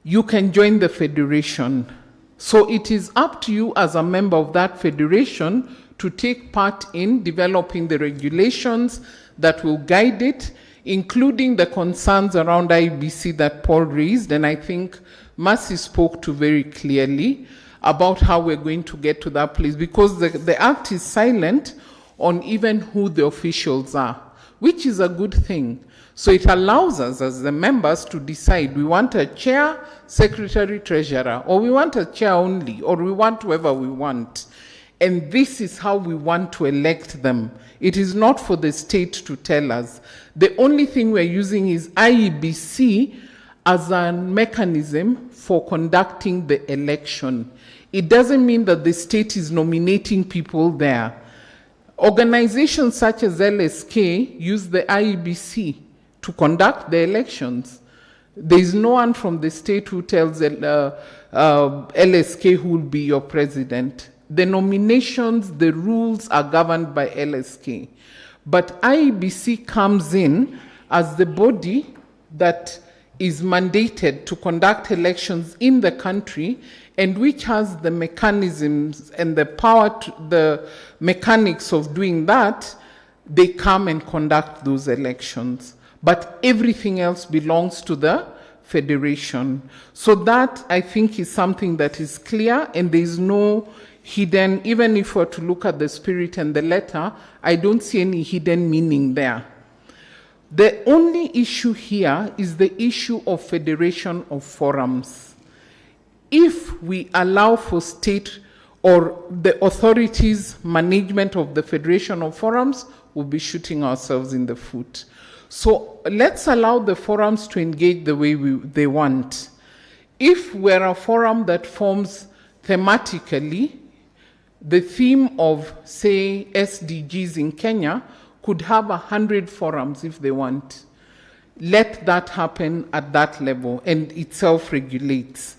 you can join the federation. So it is up to you as a member of that federation to take part in developing the regulations that will guide it, including the concerns around IBC that Paul raised, and I think Mercy spoke to very clearly about how we're going to get to that place, because the Act is silent on even who the officials are, which is a good thing. So it allows us as the members to decide, we want a chair, secretary, treasurer, or we want a chair only, or we want whoever we want. And this is how we want to elect them. It is not for the state to tell us. The only thing we're using is IEBC as a mechanism for conducting the election. It doesn't mean that the state is nominating people there. Organizations such as LSK use the IEBC to conduct the elections. There is no one from the state who tells LSK who will be your president. The nominations, the rules are governed by LSK. But IEBC comes in as the body that is mandated to conduct elections in the country, and which has the mechanisms and the power, the mechanics of doing that. They come and conduct those elections. But everything else belongs to the federation. So that, I think, is something that is clear, and there is no hidden, even if we're to look at the spirit and the letter, I don't see any hidden meaning there. The only issue here is the issue of federation of forums. If we allow for state or the authorities' management of the federation of forums, we'll be shooting ourselves in the foot. So let's allow the forums to engage the way they want. If we're a forum that forms thematically, the theme of, say, SDGs in Kenya could have 100 forums if they want. Let that happen at that level, and it self-regulates.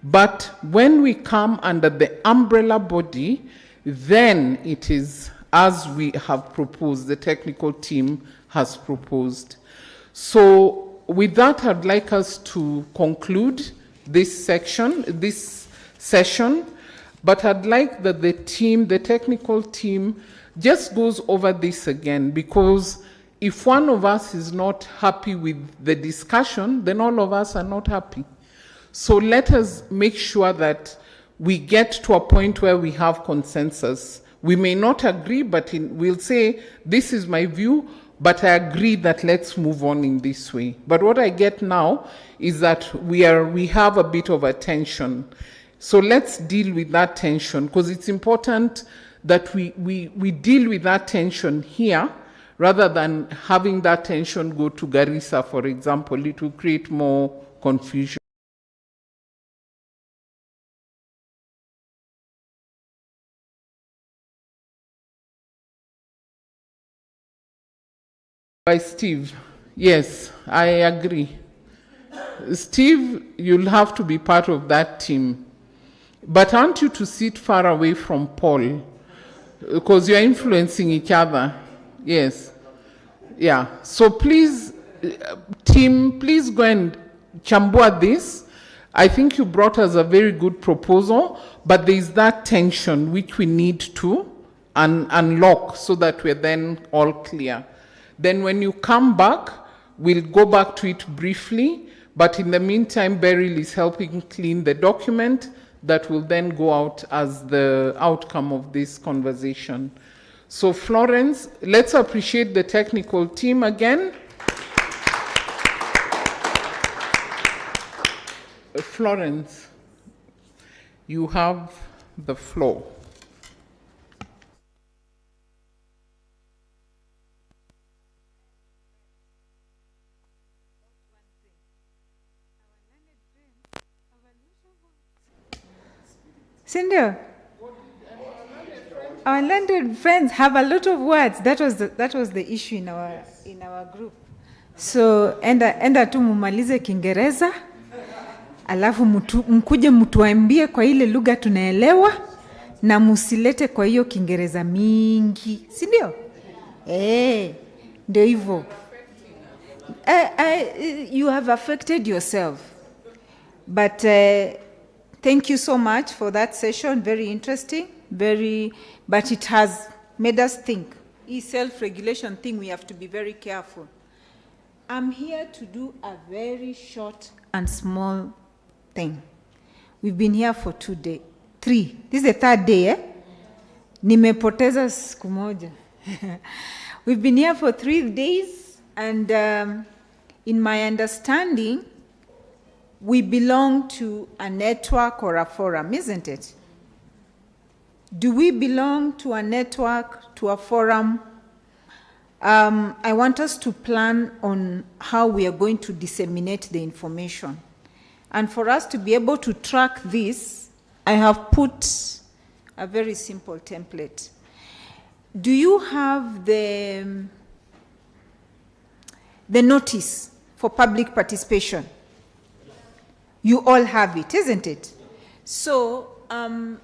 But when we come under the umbrella body, then it is as we have proposed, the technical team has proposed. So with that, I'd like us to conclude this session, but I'd like that the team, the technical team, just goes over this again, because if one of us is not happy with the discussion, then all of us are not happy. So let us make sure that we get to a point where we have consensus. We may not agree, but we'll say, this is my view, but I agree that let's move on in this way. But what I get now is that we have a bit of a tension. So let's deal with that tension, because it's important that we deal with that tension here, rather than having that tension go to Garissa, for example. It will create more confusion. By Steve. Yes, I agree. Steve, you'll have to be part of that team. But aren't you to sit far away from Paul? Because you're influencing each other. Yes. Yeah. So please, team, please go and chambua this. I think you brought us a very good proposal, but there is that tension which we need to unlock so that we're then all clear. Then when you come back, we'll go back to it briefly, but in the meantime, Beryl is helping clean the document that will then go out as the outcome of this conversation. So Florence, let's appreciate the technical team again. Florence, you have the floor. Cindy, our learned friends have a lot of words. That was the issue in our group. So enda tu mumalize Kiingereza, alafu mkuje mtuambie kwa ile lugha tunaelewa, na musilete kwa hiyo Kiingereza mingi, si ndio? Ndio hivyo. You have affected yourself. But thank you so much for that session. Very interesting. But it has made us think. Self-regulation thing, we have to be very careful. I'm here to do a very short and small thing. We've been here for 3 days. This is the 3rd day, Nimepoteza siku moja. We've been here for 3 days, and in my understanding, we belong to a network or a forum, isn't it? Do we belong to a network, to a forum? I want us to plan on how we are going to disseminate the information. And for us to be able to track this, I have put a very simple template. Do you have the notice for public participation? You all have it, isn't it? So on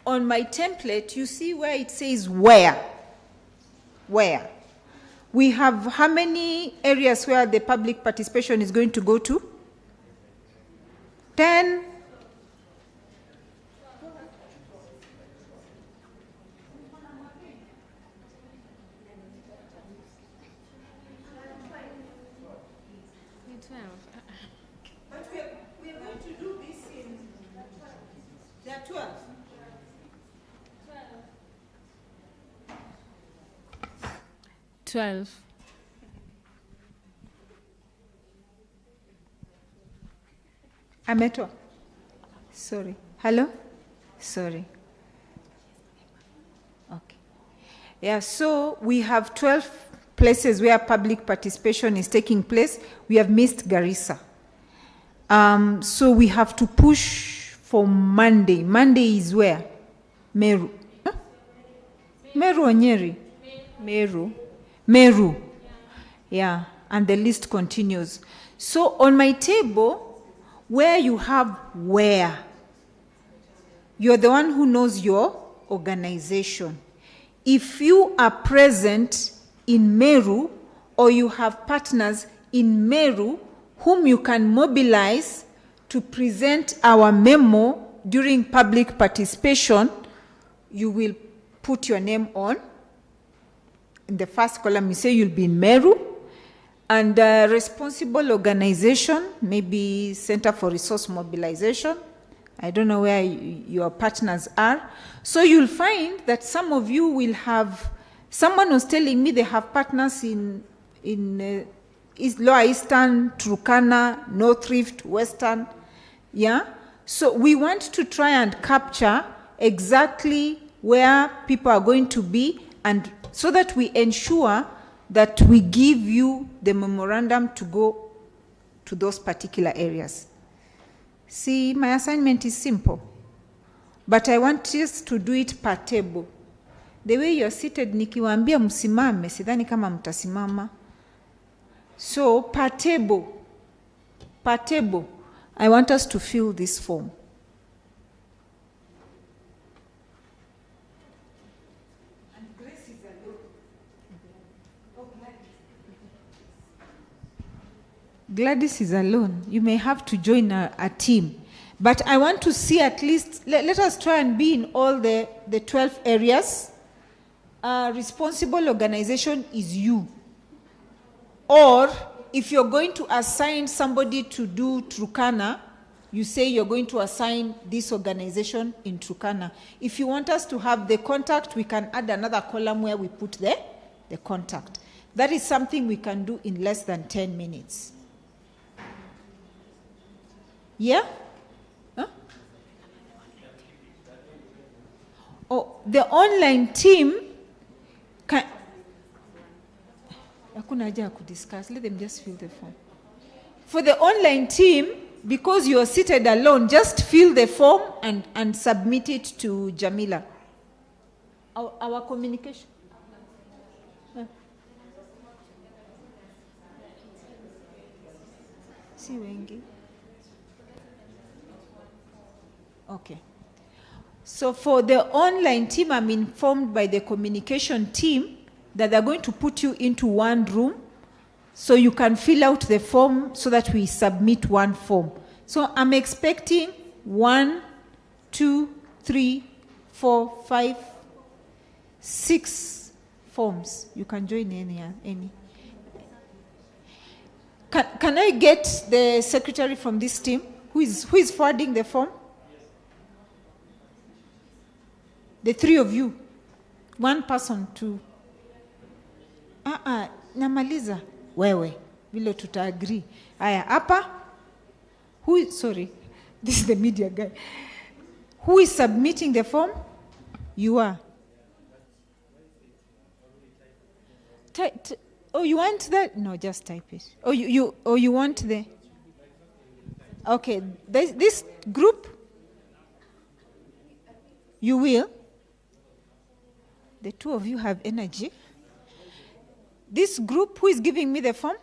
my template, you see where it says where. We have how many areas where the public participation is going to go to? 10. But we are going to do this in... There are 12. 12. Ameto. Sorry. Hello? Sorry. Okay. Yeah, so we have 12 places where public participation is taking place. We have missed Garissa. So we have to push for Monday. Monday is where? Meru. Huh? Meru or Nyeri? Meru. Yeah, and the list continues. So on my table, where you have where, you're the one who knows your organization. If you are present in Meru, or you have partners in Meru whom you can mobilize to present our memo during public participation, you will put your name on. In the first column, you say you'll be in Meru, and a responsible organization, maybe Center for Resource Mobilization. I don't know where your partners are. So you'll find that some of you will have, someone was telling me they have partners in Lower Eastern, Turkana, North Rift, Western. Yeah? So we want to try and capture exactly where people are going to be, and so that we ensure that we give you the memorandum to go to those particular areas. See, my assignment is simple, but I want us to do it per table. The way you're seated, nikiwaambia msimame, sidhani kama mtasimama. So per table, I want us to fill this form. Gladys is alone. You may have to join a team. But I want to see at least, let us try and be in all the 12 areas. Responsible organization is you. Or if you're going to assign somebody to do Turkana, you say you're going to assign this organization in Turkana. If you want us to have the contact, we can add another column where we put the contact. That is something we can do in less than 10 minutes. Yeah? Huh? Oh, the online team can... Hakuna haja ya kudiscuss. Let them just fill the form. For the online team, because you're seated alone, just fill the form and submit it to Jamila. Our communication. Si wengi. Okay. So for the online team, I'm informed by the communication team that they're going to put you into one room so you can fill out the form so that we submit one form. So I'm expecting 1, 2, 3, 4, 5, 6 forms. You can join any. Can I get the secretary from this team who is forwarding the form? The 3 of you. 1 person, 2. Namaliza. Wewe. Vile tuta agree. Aya, hapa. Sorry. This is the media guy. Who is submitting the form? You are. Oh, you want that? No, just type it. Oh, you want the... Okay, this group? You will? The 2 of you have energy. This group, who is giving me the form?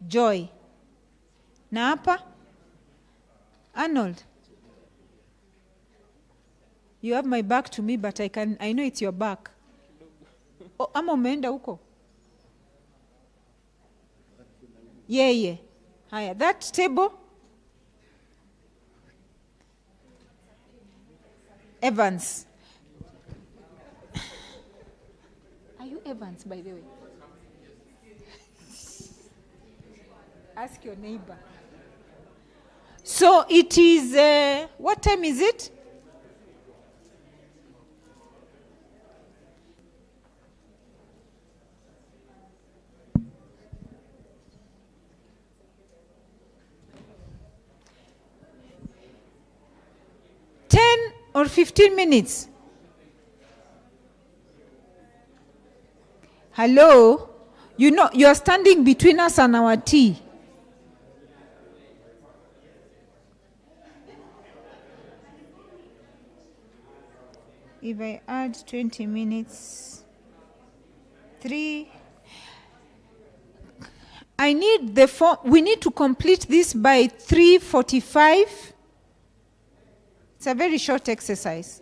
Joy. Na hapa? Arnold. You have my back to me, but I know it's your back. Oh, ama umeenda huko? Yeah. Haya, that table. Evans. Are you Evans, by the way? Ask your neighbor. So it is, what time is it? Or 15 minutes. Hello? You know, you are standing between us and our tea. If I add 20 minutes, 3. I need the form. We need to complete this by 3:45. It's a very short exercise.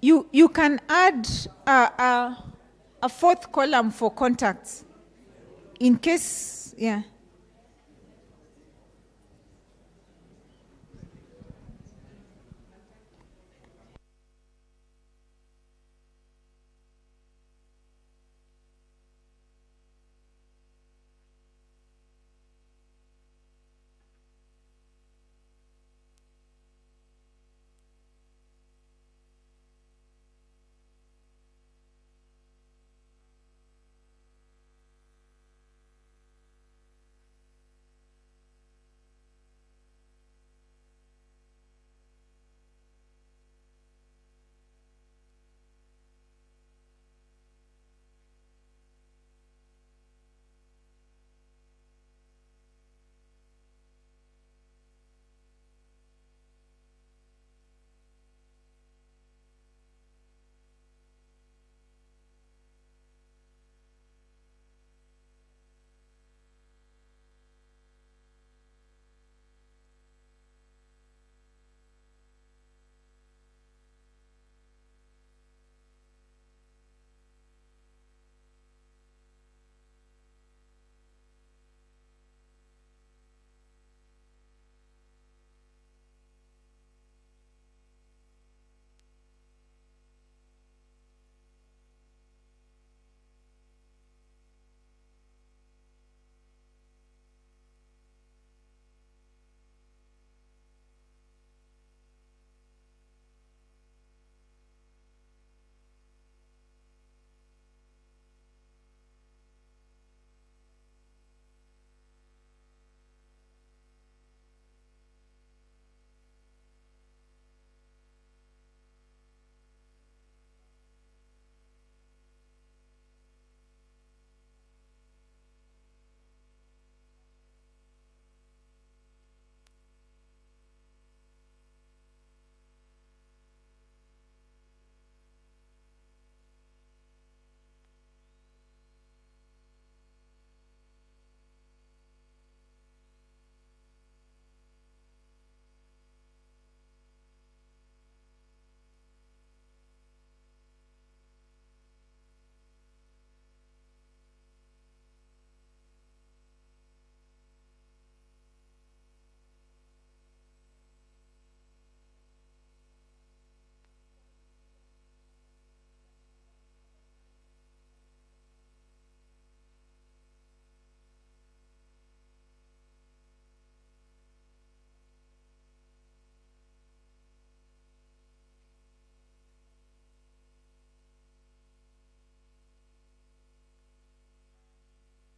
You can add a 4th column for contacts in case, yeah.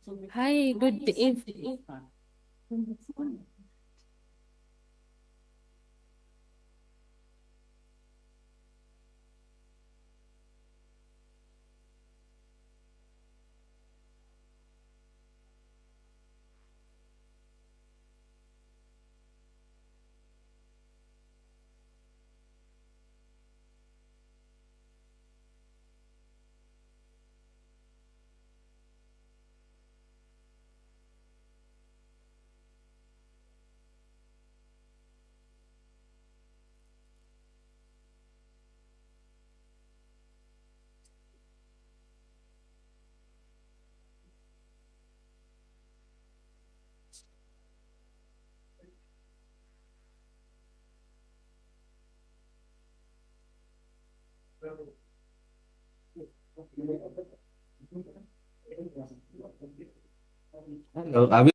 Hi, good evening. Hello, are we?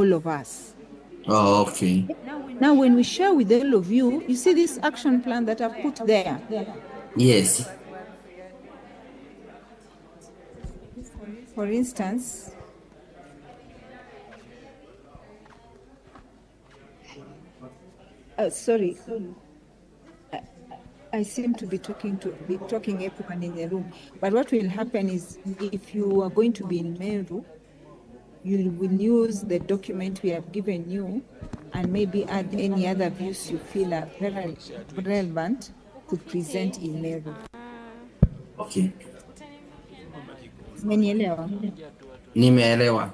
all of us. Oh, okay. Now, when we share with all of you, you see this action plan that I've put there. Yes. For instance, sorry, I seem to be talking everyone in the room. But what will happen is, if you are going to be in Meru, you will use the document we have given you and maybe add any other views you feel are very relevant to present in Meru. Okay. Umenielewa? Nimeelewa.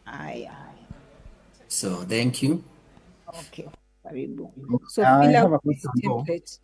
Aya. So, thank you. Okay. Karibu. So I fill have a out this question though. template.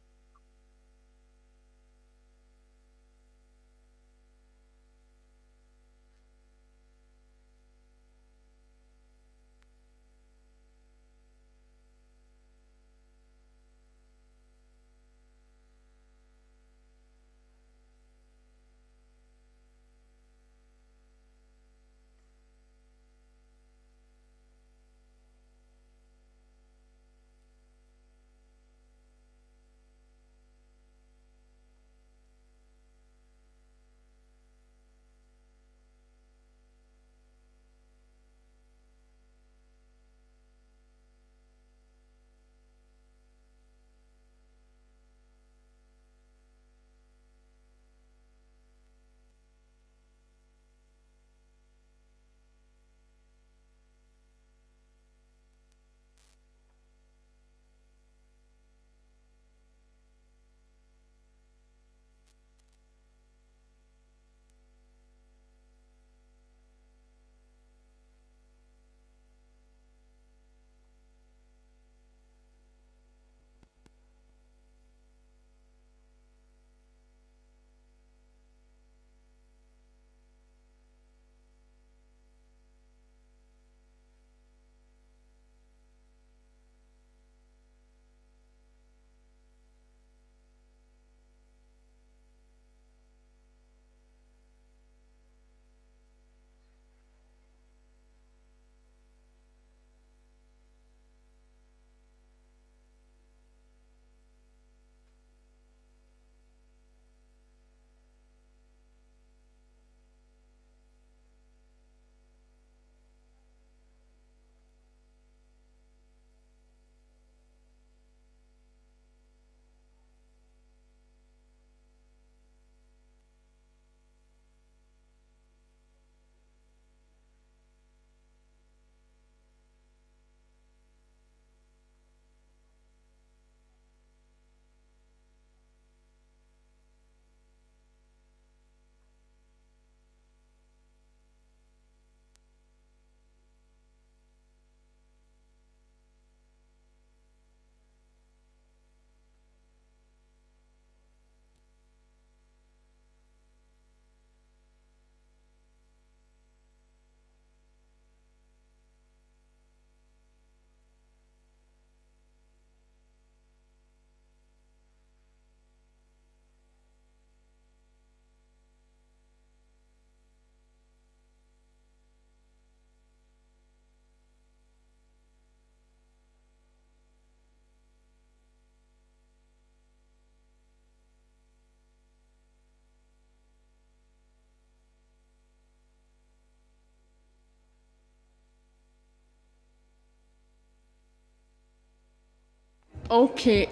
Okay,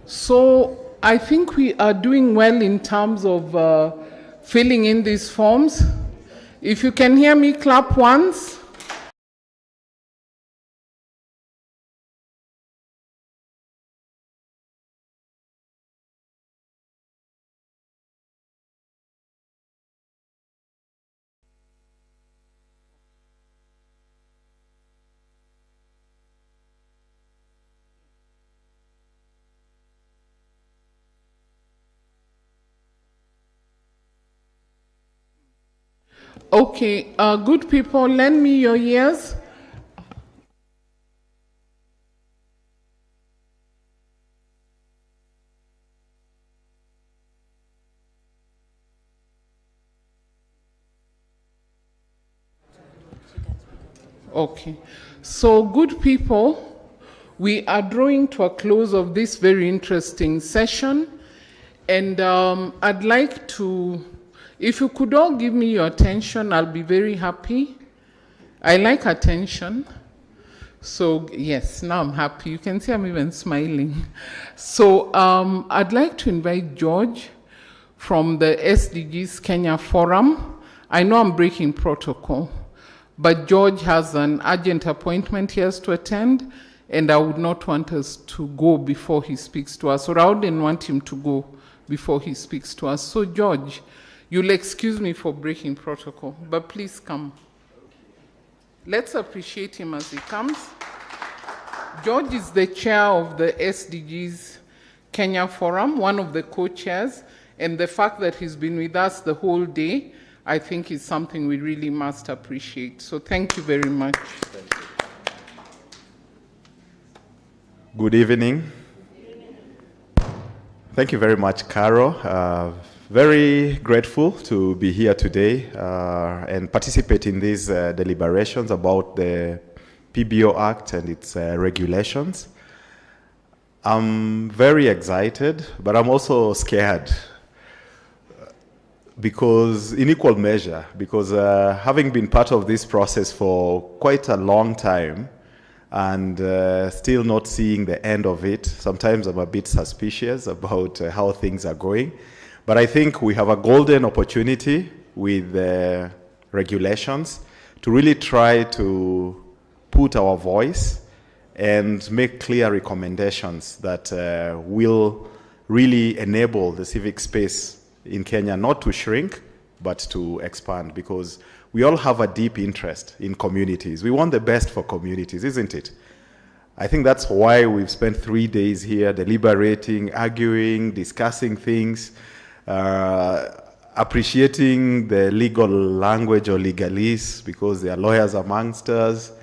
so I think we are doing well in terms of filling in these forms. If you can hear me, clap once. Okay, good people, lend me your ears. Okay. So, good people, we are drawing to a close of this very interesting session. And I'd like to, if you could all give me your attention, I'll be very happy. I like attention. So, yes, now I'm happy. You can see I'm even smiling. So, I'd like to invite George from the SDGs Kenya Forum. I know I'm breaking protocol, but George has an urgent appointment he has to attend, and I would not want us to go before he speaks to us, or I wouldn't want him to go before he speaks to us. So, George, you'll excuse me for breaking protocol, but please come. Let's appreciate him as he comes. George is the chair of the SDGs Kenya Forum, one of the co-chairs, and the fact that he's been with us the whole day, I think is something we really must appreciate. So thank you very much. Good evening. Thank you very much, Caro. Very grateful to be here today and participate in these deliberations about the PBO Act and its regulations. I'm very excited, but I'm also scared because in equal measure, because having been part of this process for quite a long time and still not seeing the end of it, sometimes I'm a bit suspicious about how things are going. But I think we have a golden opportunity with the regulations to really try to put our voice and make clear recommendations that will really enable the civic space in Kenya not to shrink, but to expand, because we all have a deep interest in communities. We want the best for communities, isn't it? I think that's why we've spent 3 days here deliberating, arguing, discussing things, appreciating the legal language or legalese, because there are lawyers amongst us.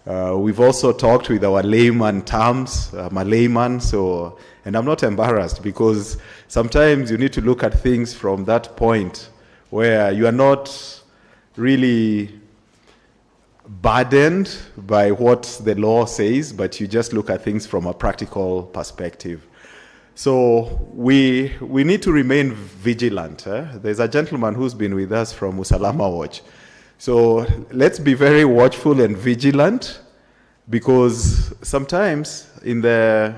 We've also talked with our layman terms. I'm a layman, so, and I'm not embarrassed, because sometimes you need to look at things from that point where you are not really burdened by what the law says, but you just look at things from a practical perspective. So we need to remain vigilant. There's a gentleman who's been with us from Usalama Watch. So let's be very watchful and vigilant, because sometimes in the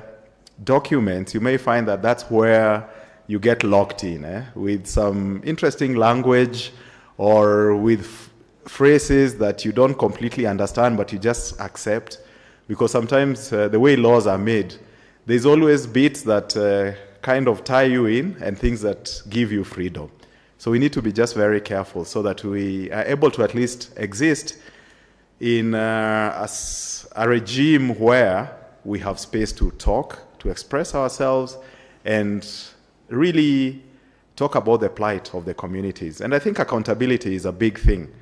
documents you may find that that's where you get locked in with some interesting language or with phrases that you don't completely understand but you just accept, because sometimes the way laws are made, there's always bits that kind of tie you in and things that give you freedom. So we need to be just very careful so that we are able to at least exist in a regime where we have space to talk, to express ourselves, and really talk about the plight of the communities. And I think accountability is a big thing,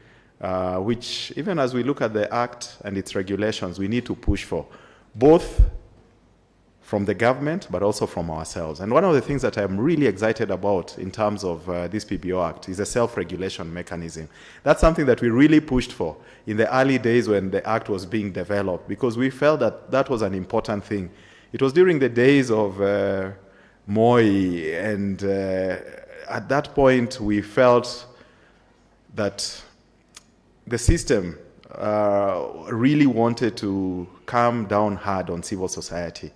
which even as we look at the Act and its regulations, we need to push for, both from the government, but also from ourselves. And one of the things that I'm really excited about in terms of this PBO Act is a self-regulation mechanism. That's something that we really pushed for in the early days when the Act was being developed, because we felt that that was an important thing. It was during the days of Moi, and at that point we felt that the system really wanted to come down hard on civil society.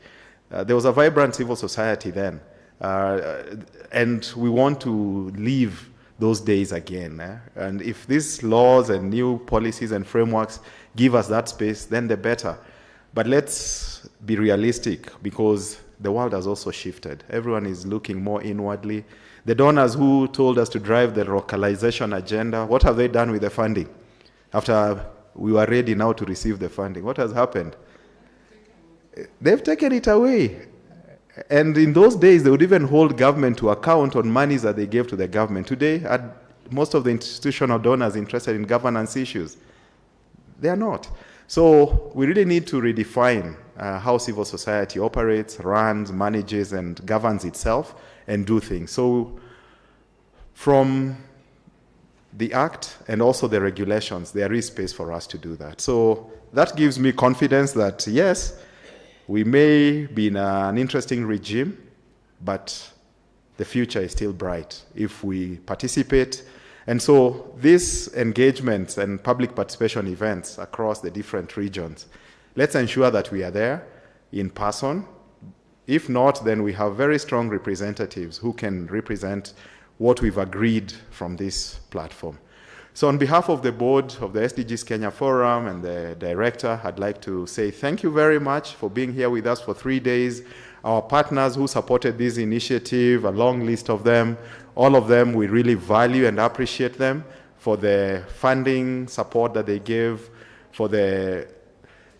There was a vibrant civil society then, and we want to live those days again. And if these laws and new policies and frameworks give us that space, then the better. But let's be realistic, because the world has also shifted. Everyone is looking more inwardly. The donors who told us to drive the localization agenda, what have they done with the funding? After we were ready now to receive the funding, what has happened? They've taken it away. And in those days, they would even hold government to account on monies that they gave to the government. Today, most of the institutional donors interested in governance issues, they are not. So we really need to redefine how civil society operates, runs, manages, and governs itself, and do things. So from the Act and also the regulations, there is space for us to do that. So that gives me confidence that, yes, we may be in an interesting regime, but the future is still bright if we participate. And so these engagements and public participation events across the different regions, let's ensure that we are there in person. If not, then we have very strong representatives who can represent what we've agreed from this platform. So on behalf of the board of the SDGs Kenya Forum and the director, I'd like to say thank you very much for being here with us for 3 days. Our partners who supported this initiative, a long list of them, all of them, we really value and appreciate them for the funding support that they gave, for the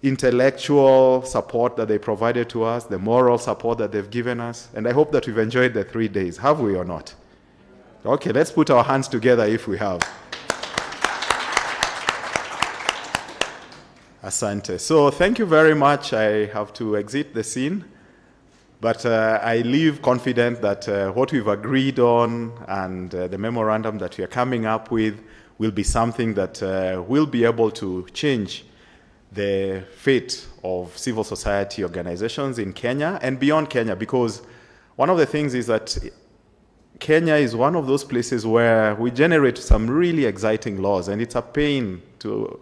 intellectual support that they provided to us, the moral support that they've given us. And I hope that we've enjoyed the 3 days. Have we or not? Okay, let's put our hands together if we have. Asante. So thank you very much. I have to exit the scene. But I leave confident that what we've agreed on and the memorandum that we are coming up with will be something that will be able to change the fate of civil society organizations in Kenya and beyond Kenya, because one of the things is that Kenya is one of those places where we generate some really exciting laws, and it's a pain to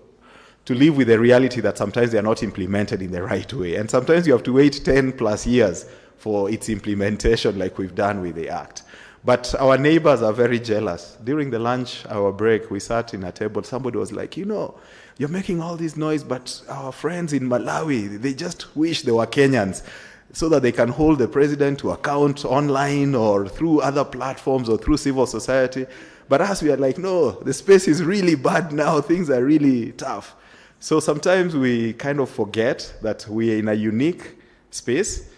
live with the reality that sometimes they are not implemented in the right way. And sometimes you have to wait 10 plus years for its implementation, like we've done with the Act. But our neighbors are very jealous. During the lunch hour break, we sat in a table. Somebody was like, you know, you're making all this noise, but our friends in Malawi, they just wish they were Kenyans so that they can hold the president to account online or through other platforms or through civil society. But us, we are like, no, the space is really bad now. Things are really tough. So sometimes we kind of forget that we are in a unique space,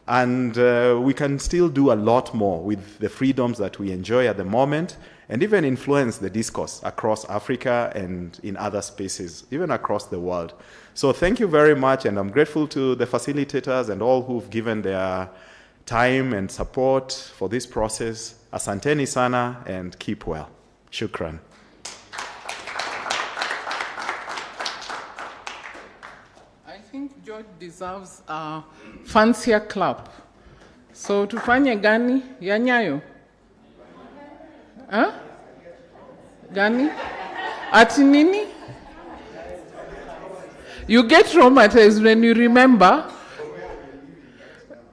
and we can still do a lot more with the freedoms that we enjoy at the moment, and even influence the discourse across Africa and in other spaces, even across the world. So thank you very much, and I'm grateful to the facilitators and all who've given their time and support for this process. Asanteni sana, and keep well. Shukran. I think George deserves a fancier clap. So tufanye gani ya Nyayo? Huh? Gani? Ati nini? You get traumatized when you remember.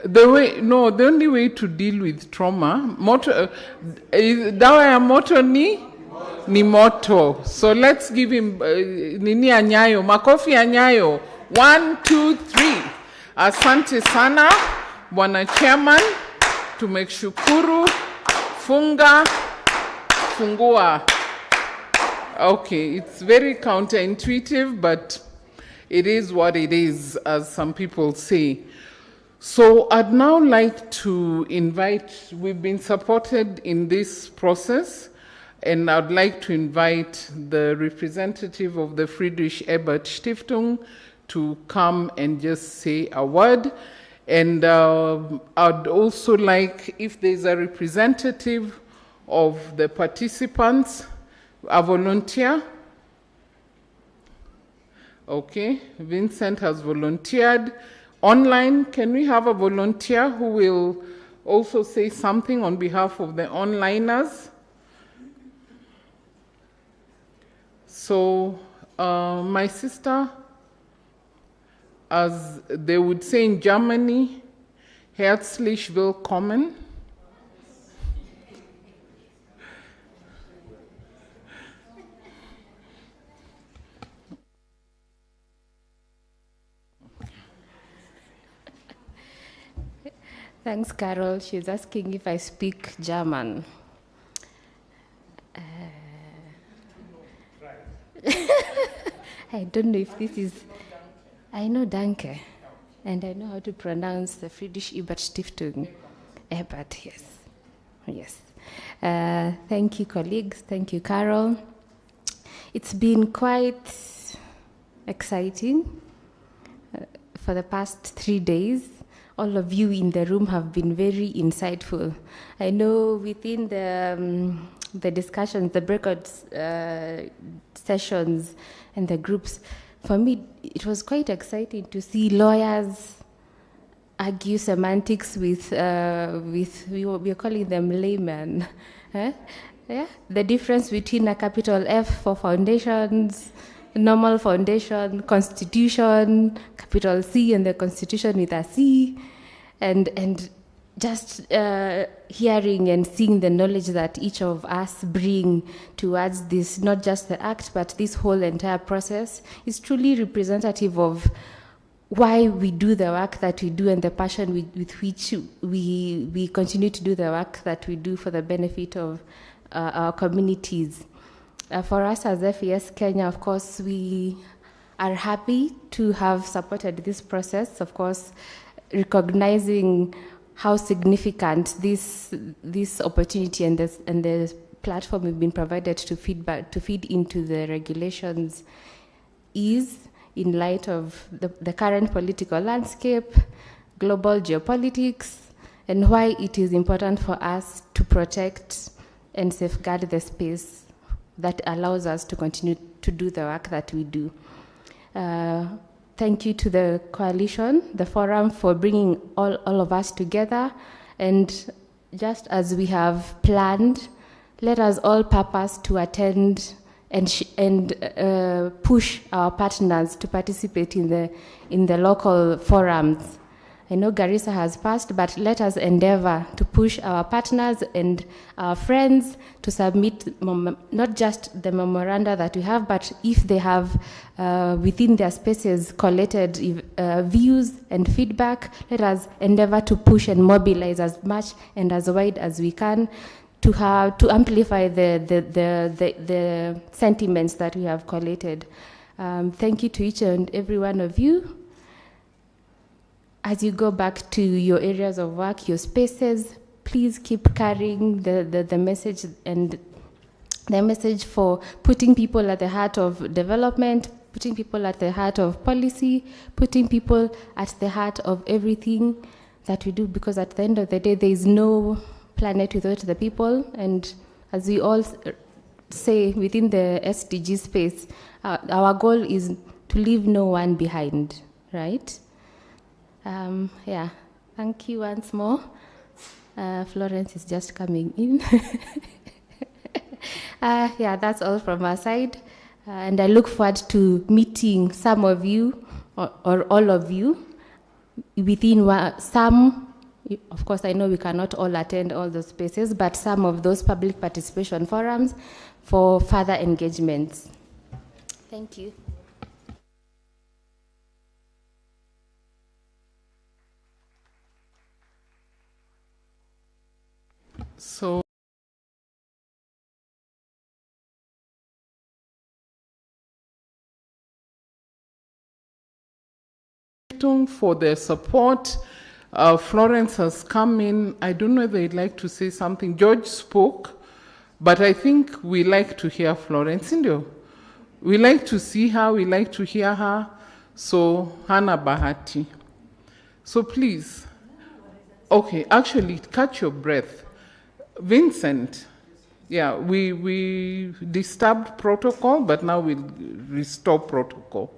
The only way to deal with trauma, dawa ya moto ni moto. So let's give him nini ya Nyayo, makofi ya Nyayo. 1, 2, 3. Asante sana, Bwana Chairman. Tumeshukuru. Funga. Fungua. Okay, it's very counterintuitive, but it is what it is, as some people say. So I'd now like to invite, we've been supported in this process, and I'd like to invite the representative of the Friedrich Ebert Stiftung to come and just say a word. And I'd also like, if there's a representative of the participants, a volunteer. Okay, Vincent has volunteered. Online, can we have a volunteer who will also say something on behalf of the onliners? So, my sister, as they would say in Germany, herzlich willkommen. Thanks, Carol. She's asking if I speak German. I don't know if this is... I know Danke, and I know how to pronounce the Friedrich Ebert Stiftung. Ebert, yes. Yes. Thank you, colleagues. Thank you, Carol. It's been quite exciting for the past 3 days. All of you in the room have been very insightful. I know within the the discussions, the breakout sessions, and the groups, for me, it was quite exciting to see lawyers argue semantics with we are calling them laymen. Yeah, the difference between a capital F for foundations, normal foundation, constitution, capital C, and the constitution with a C, and just hearing and seeing the knowledge that each of us bring towards this, not just the act, but this whole entire process, is truly representative of why we do the work that we do and the passion with which we continue to do the work that we do for the benefit of our communities. For us as FES Kenya, of course, we are happy to have supported this process, of course, recognizing how significant this opportunity and the platform we've been provided to feed into the regulations is, in light of the current political landscape, global geopolitics, and why it is important for us to protect and safeguard the space that allows us to continue to do the work that we do. Thank you to the coalition, the forum, for bringing all of us together. And just as we have planned, let us all purpose to attend and push our partners to participate in the local forums. I know Garissa has passed, but let us endeavor to push our partners and our friends to submit not just the memoranda that we have, but if they have within their spaces collated views and feedback, let us endeavor to push and mobilize as much and as wide as we can to amplify the sentiments that we have collated. Thank you to each and every one of you. As you go back to your areas of work, your spaces, please keep carrying the message and the message for putting people at the heart of development, putting people at the heart of policy, putting people at the heart of everything that we do, because at the end of the day, there is no planet without the people. And as we all say within the SDG space, our goal is to leave no one behind, right? Yeah, thank you once more. Florence is just coming in. Yeah, that's all from our side. And I look forward to meeting some of you or all of you within some. Of course, I know we cannot all attend all those spaces, but some of those public participation forums for further engagements. Thank you. So for their support. Florence has come in. I don't know if they'd like to say something. George spoke, but I think we like to hear Florence. We like to see her, we like to hear her. So, Hana Bahati. So please, okay, actually, catch your breath. Vincent, yeah, we disturbed protocol, but now we'll restore protocol.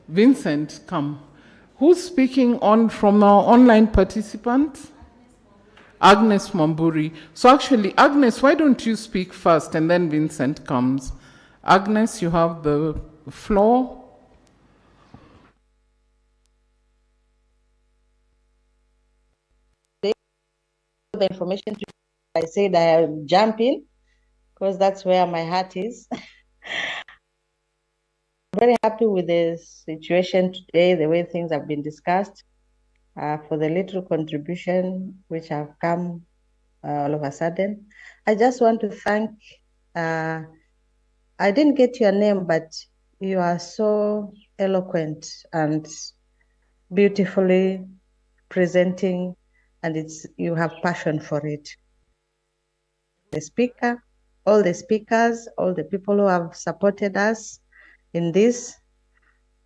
Vincent, come. Who's speaking on from our online participants? Agnes Mamburi. So actually, Agnes, why don't you speak first and then Vincent comes. Agnes, you have the floor. The information I said I'll jump in because that's where my heart is. Very happy with the situation today, the way things have been discussed, for the little contribution which have come all of a sudden. I just want to thank, I didn't get your name, but you are so eloquent and beautifully presenting, and you have passion for it. The speaker, all the speakers, all the people who have supported us in this,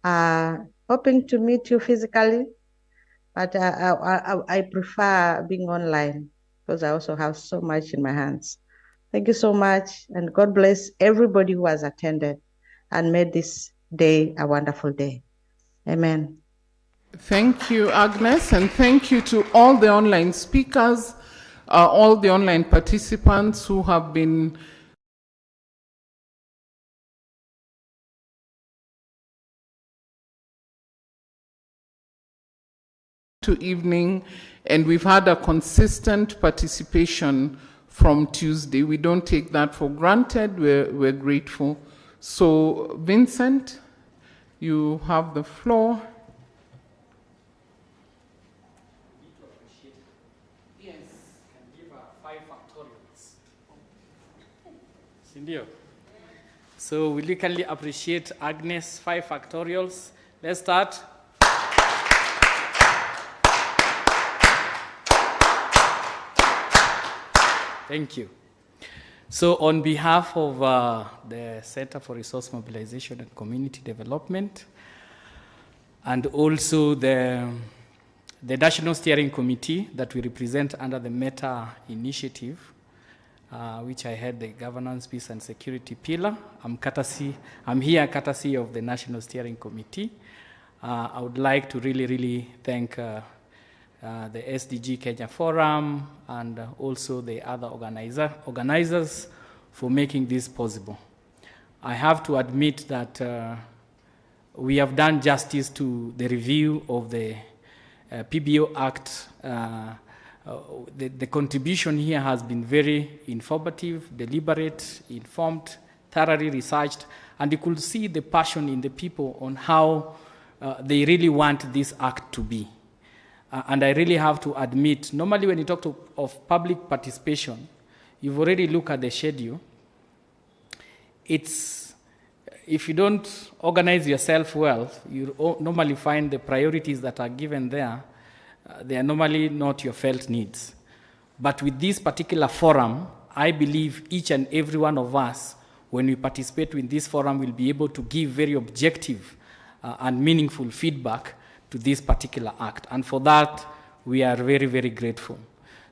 hoping to meet you physically, but I prefer being online because I also have so much in my hands. Thank you so much, and God bless everybody who has attended and made this day a wonderful day. Amen. Thank you, Agnes, and thank you to all the online speakers, all the online participants who have been to evening, and we've had a consistent participation from Tuesday. We don't take that for granted. We're grateful. So, Vincent, you have the floor. Yes. Can give 5 factorials. Sindio. So we really appreciate Agnes 5 factorials. Let's start. Thank you. So on behalf of the Center for Resource Mobilization and Community Development, and also the National Steering Committee that we represent under the META initiative, which I head the Governance, Peace and Security pillar. I'm here courtesy of the National Steering Committee. I would like to really thank the SDG Kenya Forum and also the other organizers for making this possible. I have to admit that we have done justice to the review of the PBO Act. The contribution here has been very informative, deliberate, informed, thoroughly researched, and you could see the passion in the people on how they really want this act to be. And I really have to admit, normally when you talk of public participation, you've already looked at the schedule. If you don't organize yourself well, you normally find the priorities that are given there, they are normally not your felt needs. But with this particular forum, I believe each and every one of us, when we participate in this forum, will be able to give very objective and meaningful feedback to this particular act. And for that, we are very grateful.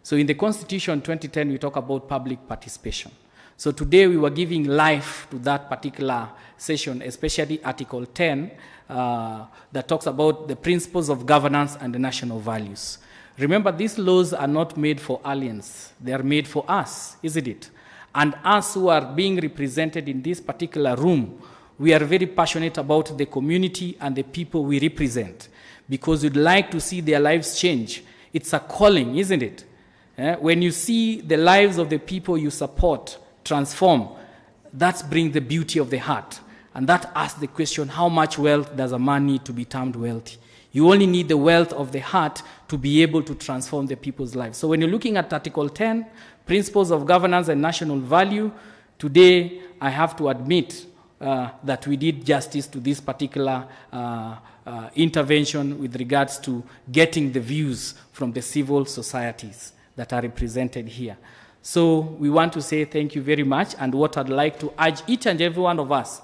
So in the Constitution 2010, we talk about public participation. So today we were giving life to that particular session, especially Article 10, that talks about the principles of governance and the national values. Remember, these laws are not made for aliens. They are made for us, isn't it? And us who are being represented in this particular room, we are very passionate about the community and the people we represent, because we'd like to see their lives change. It's a calling, isn't it? When you see the lives of the people you support transform, that brings the beauty of the heart. And that asks the question, how much wealth does a man need to be termed wealthy? You only need the wealth of the heart to be able to transform the people's lives. So when you're looking at Article 10, Principles of Governance and National Value, today I have to admit that we did justice to this particular intervention with regards to getting the views from the civil societies that are represented here. So we want to say thank you very much, and what I'd like to urge each and every one of us,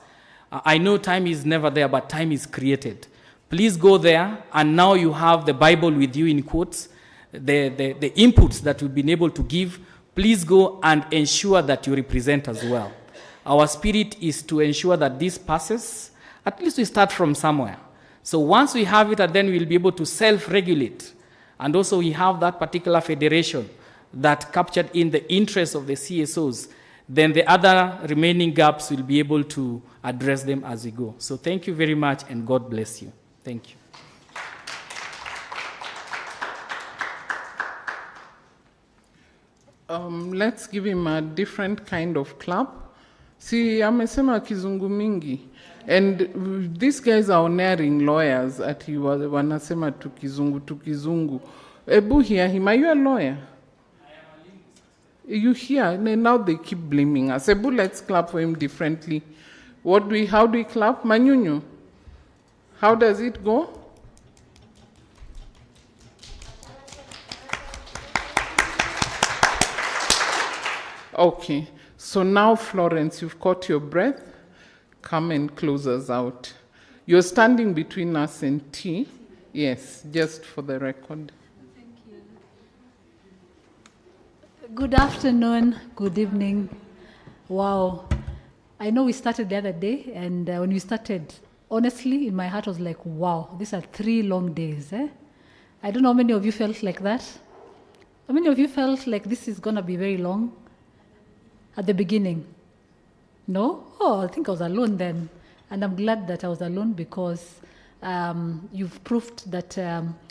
I know time is never there, but time is created. Please go there, and now you have the Bible with you in quotes, the inputs that we've been able to give. Please go and ensure that you represent as well. Our spirit is to ensure that this passes. At least we start from somewhere. So once we have it, and then we'll be able to self-regulate. And also we have that particular federation that captured in the interests of the CSOs. Then the other remaining gaps, we'll be able to address them as we go. So thank you very much, and God bless you. Thank you. Let's give him a different kind of clap. Si amesema kizungu mingi. And these guys are honoring lawyers at wanasema tukizungu. Ebu hear him. Are you a lawyer? You hear? And now they keep blaming us. Ebu, let's clap for him differently. How do we clap? Manyunyu. How does it go? Okay. So now, Florence, you've caught your breath. Come and close us out. You're standing between us and tea. Yes, just for the record. Thank you. Good afternoon, good evening. Wow. I know we started the other day, and when we started, honestly, in my heart, I was like, wow, these are 3 long days. I don't know how many of you felt like that. How many of you felt like this is going to be very long at the beginning? No? Oh, I think I was alone then. And I'm glad that I was alone because you've proved that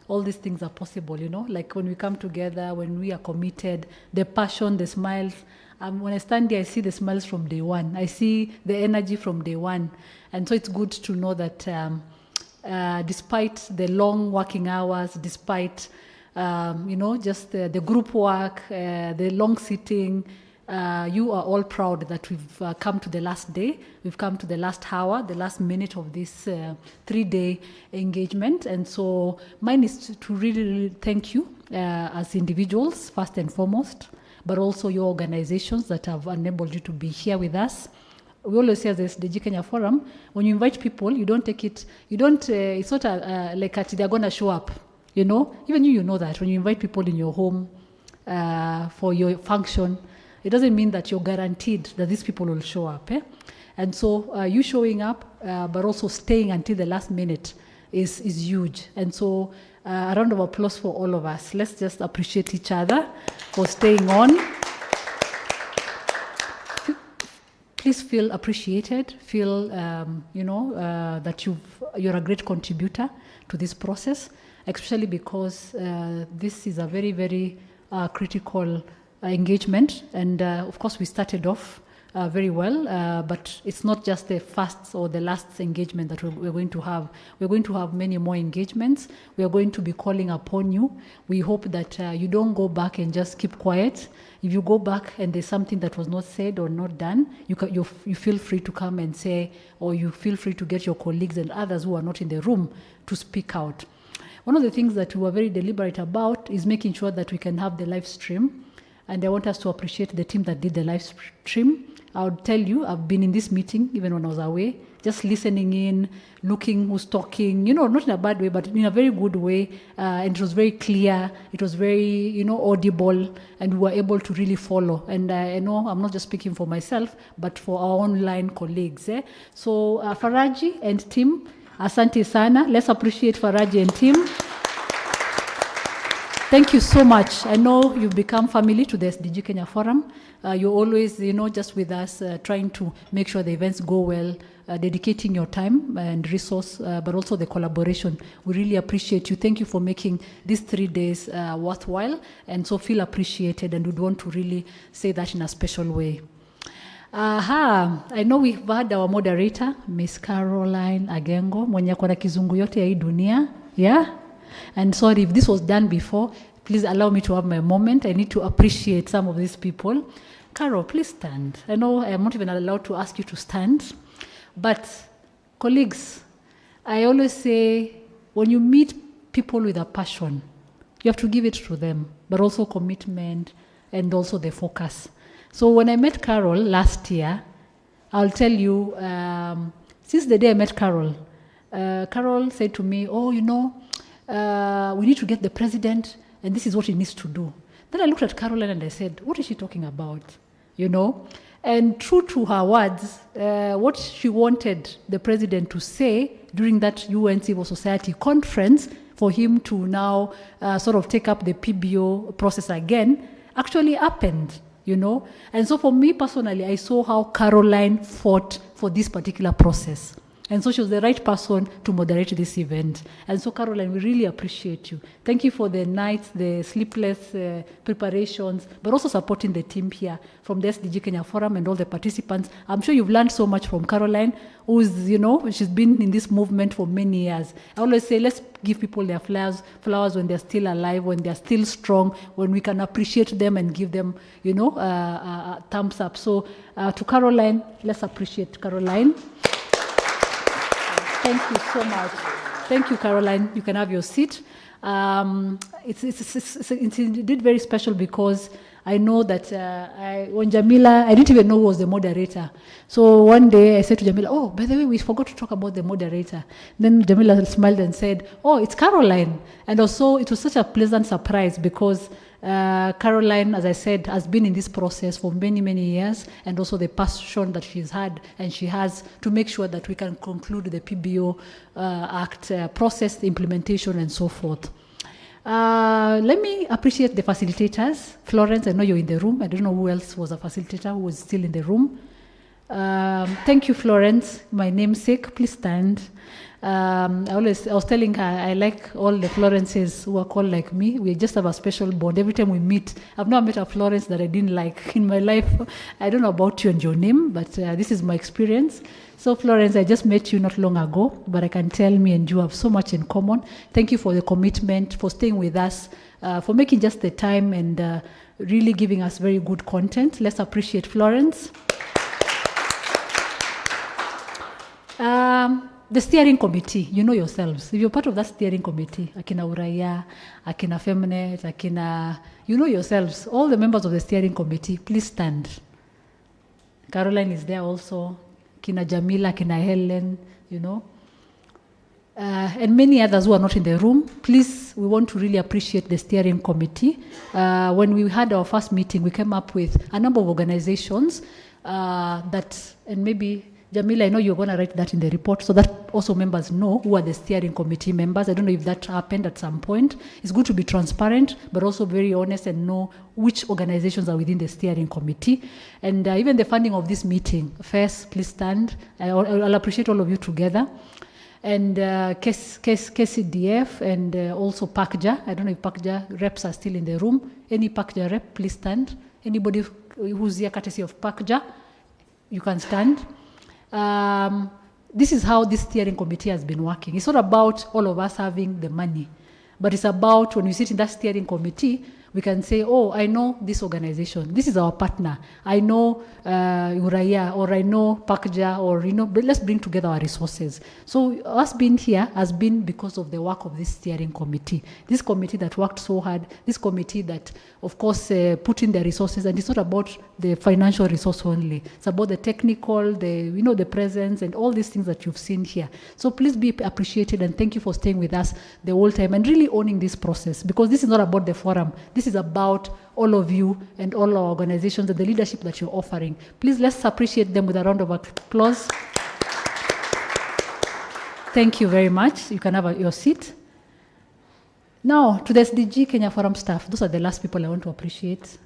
all these things are possible, you know? Like when we come together, when we are committed, the passion, the smiles. When I stand here, I see the smiles from day one. I see the energy from day one. And so it's good to know that despite the long working hours, despite, just the group work, the long sitting, you are all proud that we've come to the last day. We've come to the last hour, the last minute of this 3-day engagement. And so mine is to really, really thank you as individuals, first and foremost, but also your organizations that have enabled you to be here with us. We always say as the SDG Kenya Forum, when you invite people, you don't take it, it's not like they're going to show up, you know? Even you know that when you invite people in your home for your function, it doesn't mean that you're guaranteed that these people will show up. And so you showing up, but also staying until the last minute is huge. And so a round of applause for all of us. Let's just appreciate each other for staying on. Please feel appreciated. Feel, that you're a great contributor to this process, especially because this is a very, very critical engagement. And of course, we started off very well, but it's not just the first or the last engagement that we're going to have. We're going to have many more engagements. We are going to be calling upon you. We hope that you don't go back and just keep quiet. If you go back and there's something that was not said or not done, you feel free to come and say, or you feel free to get your colleagues and others who are not in the room to speak out. One of the things that we were very deliberate about is making sure that we can have the live stream. And I want us to appreciate the team that did the live stream. I would tell you, I've been in this meeting, even when I was away, just listening in, looking who's talking, not in a bad way, but in a very good way. And it was very clear. It was very, audible, and we were able to really follow. And I know I'm not just speaking for myself, but for our online colleagues. So Faraji and team, asante sana. Let's appreciate Faraji and team. Thank you so much. I know you've become family to the SDG Kenya Forum. You're always, just with us, trying to make sure the events go well, dedicating your time and resource, but also the collaboration. We really appreciate you. Thank you for making these 3 days worthwhile, and so feel appreciated, and we'd want to really say that in a special way. I know we've had our moderator, Miss Caroline Agengo, mwenye kwa kizungu yote ya hii dunia. Yeah? And sorry if this was done before, please allow me to have my moment. I need to appreciate some of these people. Carol, please stand. I know I am not even allowed to ask you to stand, but colleagues, I always say when you meet people with a passion, you have to give it to them, but also commitment and also the focus. So when I met Carol last year, I'll tell you, since the day I met Carol, Carol said to me, we need to get the president, and this is what he needs to do. Then I looked at Caroline and I said, what is she talking about? And true to her words, what she wanted the president to say during that UN Civil Society conference for him to now sort of take up the PBO process again actually happened, And so for me personally, I saw how Caroline fought for this particular process. And so she was the right person to moderate this event. And so, Caroline, we really appreciate you. Thank you for the nights, the sleepless preparations, but also supporting the team here from the SDG Kenya Forum and all the participants. I'm sure you've learned so much from Caroline, who's, she's been in this movement for many years. I always say, let's give people their flowers when they're still alive, when they're still strong, when we can appreciate them and give them, a thumbs up. So to Caroline, let's appreciate Caroline. Thank you so much. Thank you, Caroline. You can have your seat. It's indeed very special because I know that when Jamila, I didn't even know who was the moderator. So one day I said to Jamila, oh, by the way, we forgot to talk about the moderator. Then Jamila smiled and said, oh, it's Caroline. And also it was such a pleasant surprise because Caroline, as I said, has been in this process for many, many years, and also the passion that she's had and she has to make sure that we can conclude the PBO Act process, the implementation, and so forth. Let me appreciate the facilitators. Florence, I know you're in the room. I don't know who else was a facilitator who was still in the room. Thank you, Florence, my namesake. Please stand. I was telling her, I like all the Florences who are called like me. We just have a special bond. Every time we meet, I've never met a Florence that I didn't like in my life. I don't know about you and your name, but this is my experience. So Florence, I just met you not long ago, but I can tell me and you have so much in common. Thank you for the commitment, for staying with us, for making just the time and really giving us very good content. Let's appreciate Florence. The steering committee, you know yourselves. If you're part of that steering committee, Akina Uraya, Akina Femnet, Akina, you know yourselves. All the members of the steering committee, please stand. Caroline is there also. Kina Jamila, Kina Helen, you know. And many others who are not in the room. Please, we want to really appreciate the steering committee. When we had our first meeting, we came up with a number of organizations that, and maybe Jamila, I know you're going to write that in the report so that also members know who are the steering committee members. I don't know if that happened at some point. It's good to be transparent, but also very honest and know which organizations are within the steering committee. And even the funding of this meeting. First, please stand. I'll appreciate all of you together. And KCDF and also PACJA. I don't know if PACJA reps are still in the room. Any PACJA rep, please stand. Anybody who's here courtesy of PACJA, you can stand. This is how this steering committee has been working. It's not about all of us having the money, but it's about when we sit in that steering committee, we can say, oh, I know this organization. This is our partner. I know Uraya, or I know PACJA, or, you know, but let's bring together our resources. So us being here has been because of the work of this steering committee. This committee that worked so hard, this committee that, of course, put in the resources, and it's not about the financial resource only. It's about the technical, the presence, and all these things that you've seen here. So please be appreciated, and thank you for staying with us the whole time and really owning this process, because this is not about the forum. This is about all of you and all our organizations and the leadership that you're offering. Please, let's appreciate them with a round of applause. Thank you very much. You can have your seat. Now, to the SDG Kenya Forum staff, those are the last people I want to appreciate.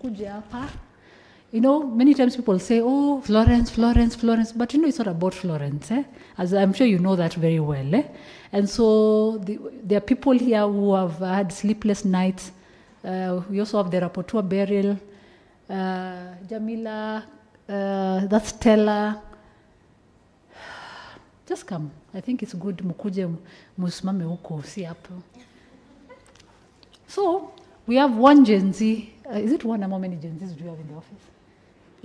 You know, many times people say, oh, Florence, but you know, it's not about Florence, as I'm sure you know that very well. And so there are people here who have had sleepless nights. We also have the rapporteur Beryl, Jamila, that's Stella. Just come. I think it's good mukuje musimame huko si hapo. So we have one Gen Z. Is it one? How many Gen Zs do you have in the office?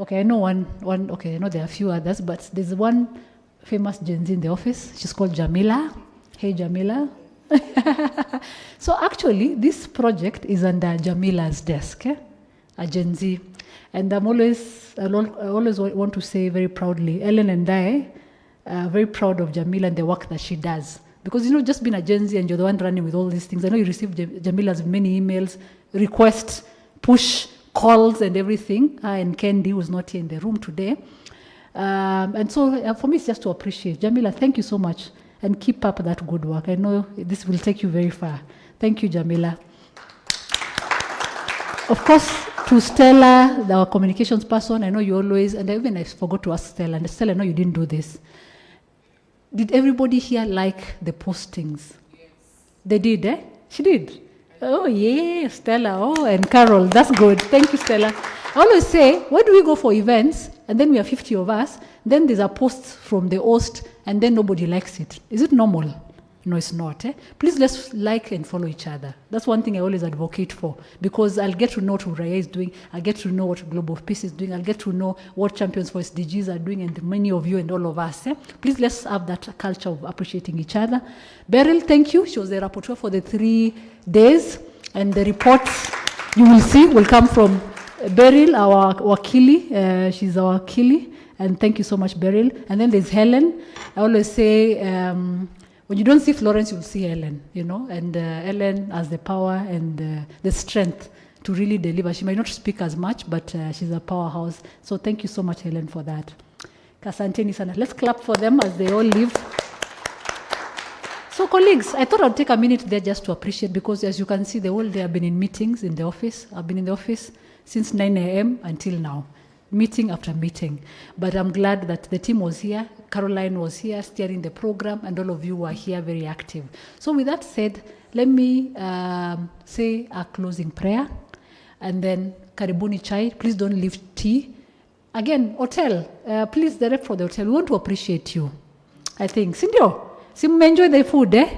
Okay, I know one. Okay, I know there are a few others, but there's one famous Gen Z in the office. She's called Jamila. Hey, Jamila. So actually, this project is under Jamila's desk, a Gen Z. And I always want to say very proudly, Ellen and I are very proud of Jamila and the work that she does. Because, you know, just being a Gen Z and you're the one running with all these things, I know you received Jamila's many emails, requests, push, calls and everything. And Kendi, who's not here in the room today. And so for me, it's just to appreciate. Jamila, thank you so much. And keep up that good work. I know this will take you very far. Thank you, Jamila. Of course, to Stella, our communications person, I know you always, and even I forgot to ask Stella, and Stella, I know you didn't do this. Did everybody here like the postings? Yes. They did, eh? She did. Oh, yeah, Stella. Oh, and Carol. That's good. Thank you, Stella. I always say, why do we go for events, and then we are 50 of us, then there's a post from the host, and then nobody likes it? Is it normal? No, it's not. Please, let's like and follow each other. That's one thing I always advocate for, because I'll get to know what Uraya is doing, I'll get to know what Global Peace is doing, I'll get to know what Champions for SDGs are doing, and many of you and all of us. Please, let's have that culture of appreciating each other. Beryl, thank you. She was the rapporteur for the 3 days, and the reports you will see will come from Beryl, our wakili. She's our wakili. And thank you so much, Beryl. And then there's Helen. I always say, when you don't see Florence, you'll see Helen, you know. And Helen has the power and the strength to really deliver. She might not speak as much, but she's a powerhouse. So thank you so much, Helen, for that. Kasanteni sana. Let's clap for them as they all leave. So colleagues, I thought I'd take a minute there just to appreciate, because as you can see, the whole day I've been in meetings in the office. I've been in the office since 9 a.m. until now, meeting after meeting. But I'm glad that the team was here. Caroline was here steering the program, and all of you were here very active. So with that said, let me say a closing prayer, and then karibuni chai. Please don't leave tea. Again, hotel, please direct for the hotel. We want to appreciate you, I think. Sindio? Sim, enjoy the food, eh?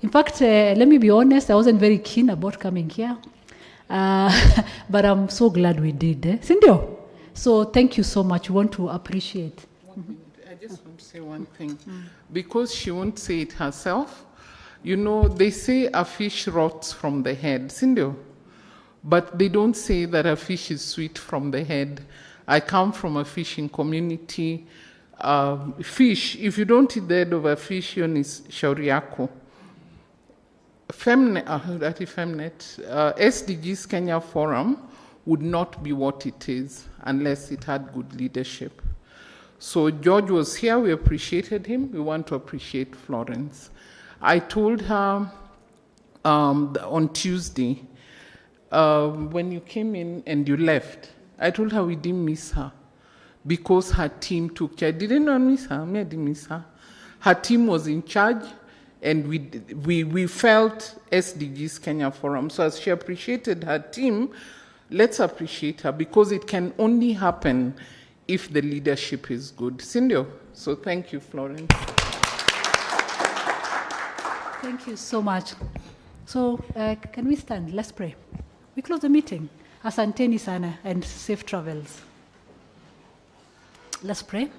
In fact, let me be honest, I wasn't very keen about coming here. But I'm so glad we did, eh? Sindio? So thank you so much. We want to appreciate. I just want to say one thing. Because she won't say it herself, you know, they say a fish rots from the head, Sindio? But they don't say that a fish is sweet from the head. I come from a fishing community. Fish, if you don't eat the head of a fish, yun is shauri yako. SDGs Kenya Forum would not be what it is unless it had good leadership. So George was here, we appreciated him, we want to appreciate Florence. I told her on Tuesday, when you came in and you left, I told her we didn't miss her because her team took charge. I didn't know miss her, I didn't miss her. Her team was in charge, and we felt SDGs Kenya Forum. So as she appreciated her team, let's appreciate her, because it can only happen if the leadership is good. Sindio? So thank you, Florence. Thank you so much. So can we stand? Let's pray. We close the meeting. Asanteni sana and safe travels. Let's pray.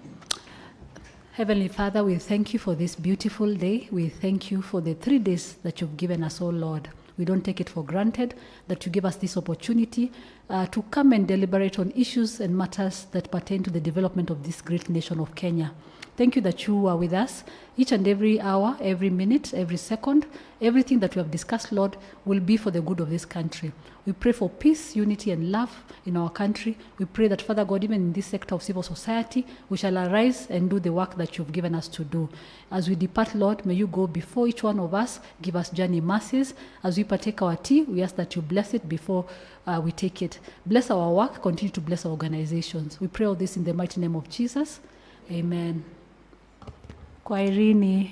Heavenly Father, we thank you for this beautiful day. We thank you for the 3 days that you've given us, oh Lord. We don't take it for granted that you give us this opportunity to come and deliberate on issues and matters that pertain to the development of this great nation of Kenya. Thank you that you are with us each and every hour, every minute, every second. Everything that we have discussed, Lord, will be for the good of this country. We pray for peace, unity, and love in our country. We pray that, Father God, even in this sector of civil society, we shall arise and do the work that you've given us to do. As we depart, Lord, may you go before each one of us, give us journey mercies. As we partake our tea, we ask that you bless it before we take it. Bless our work, continue to bless our organizations. We pray all this in the mighty name of Jesus. Amen. Kwairini.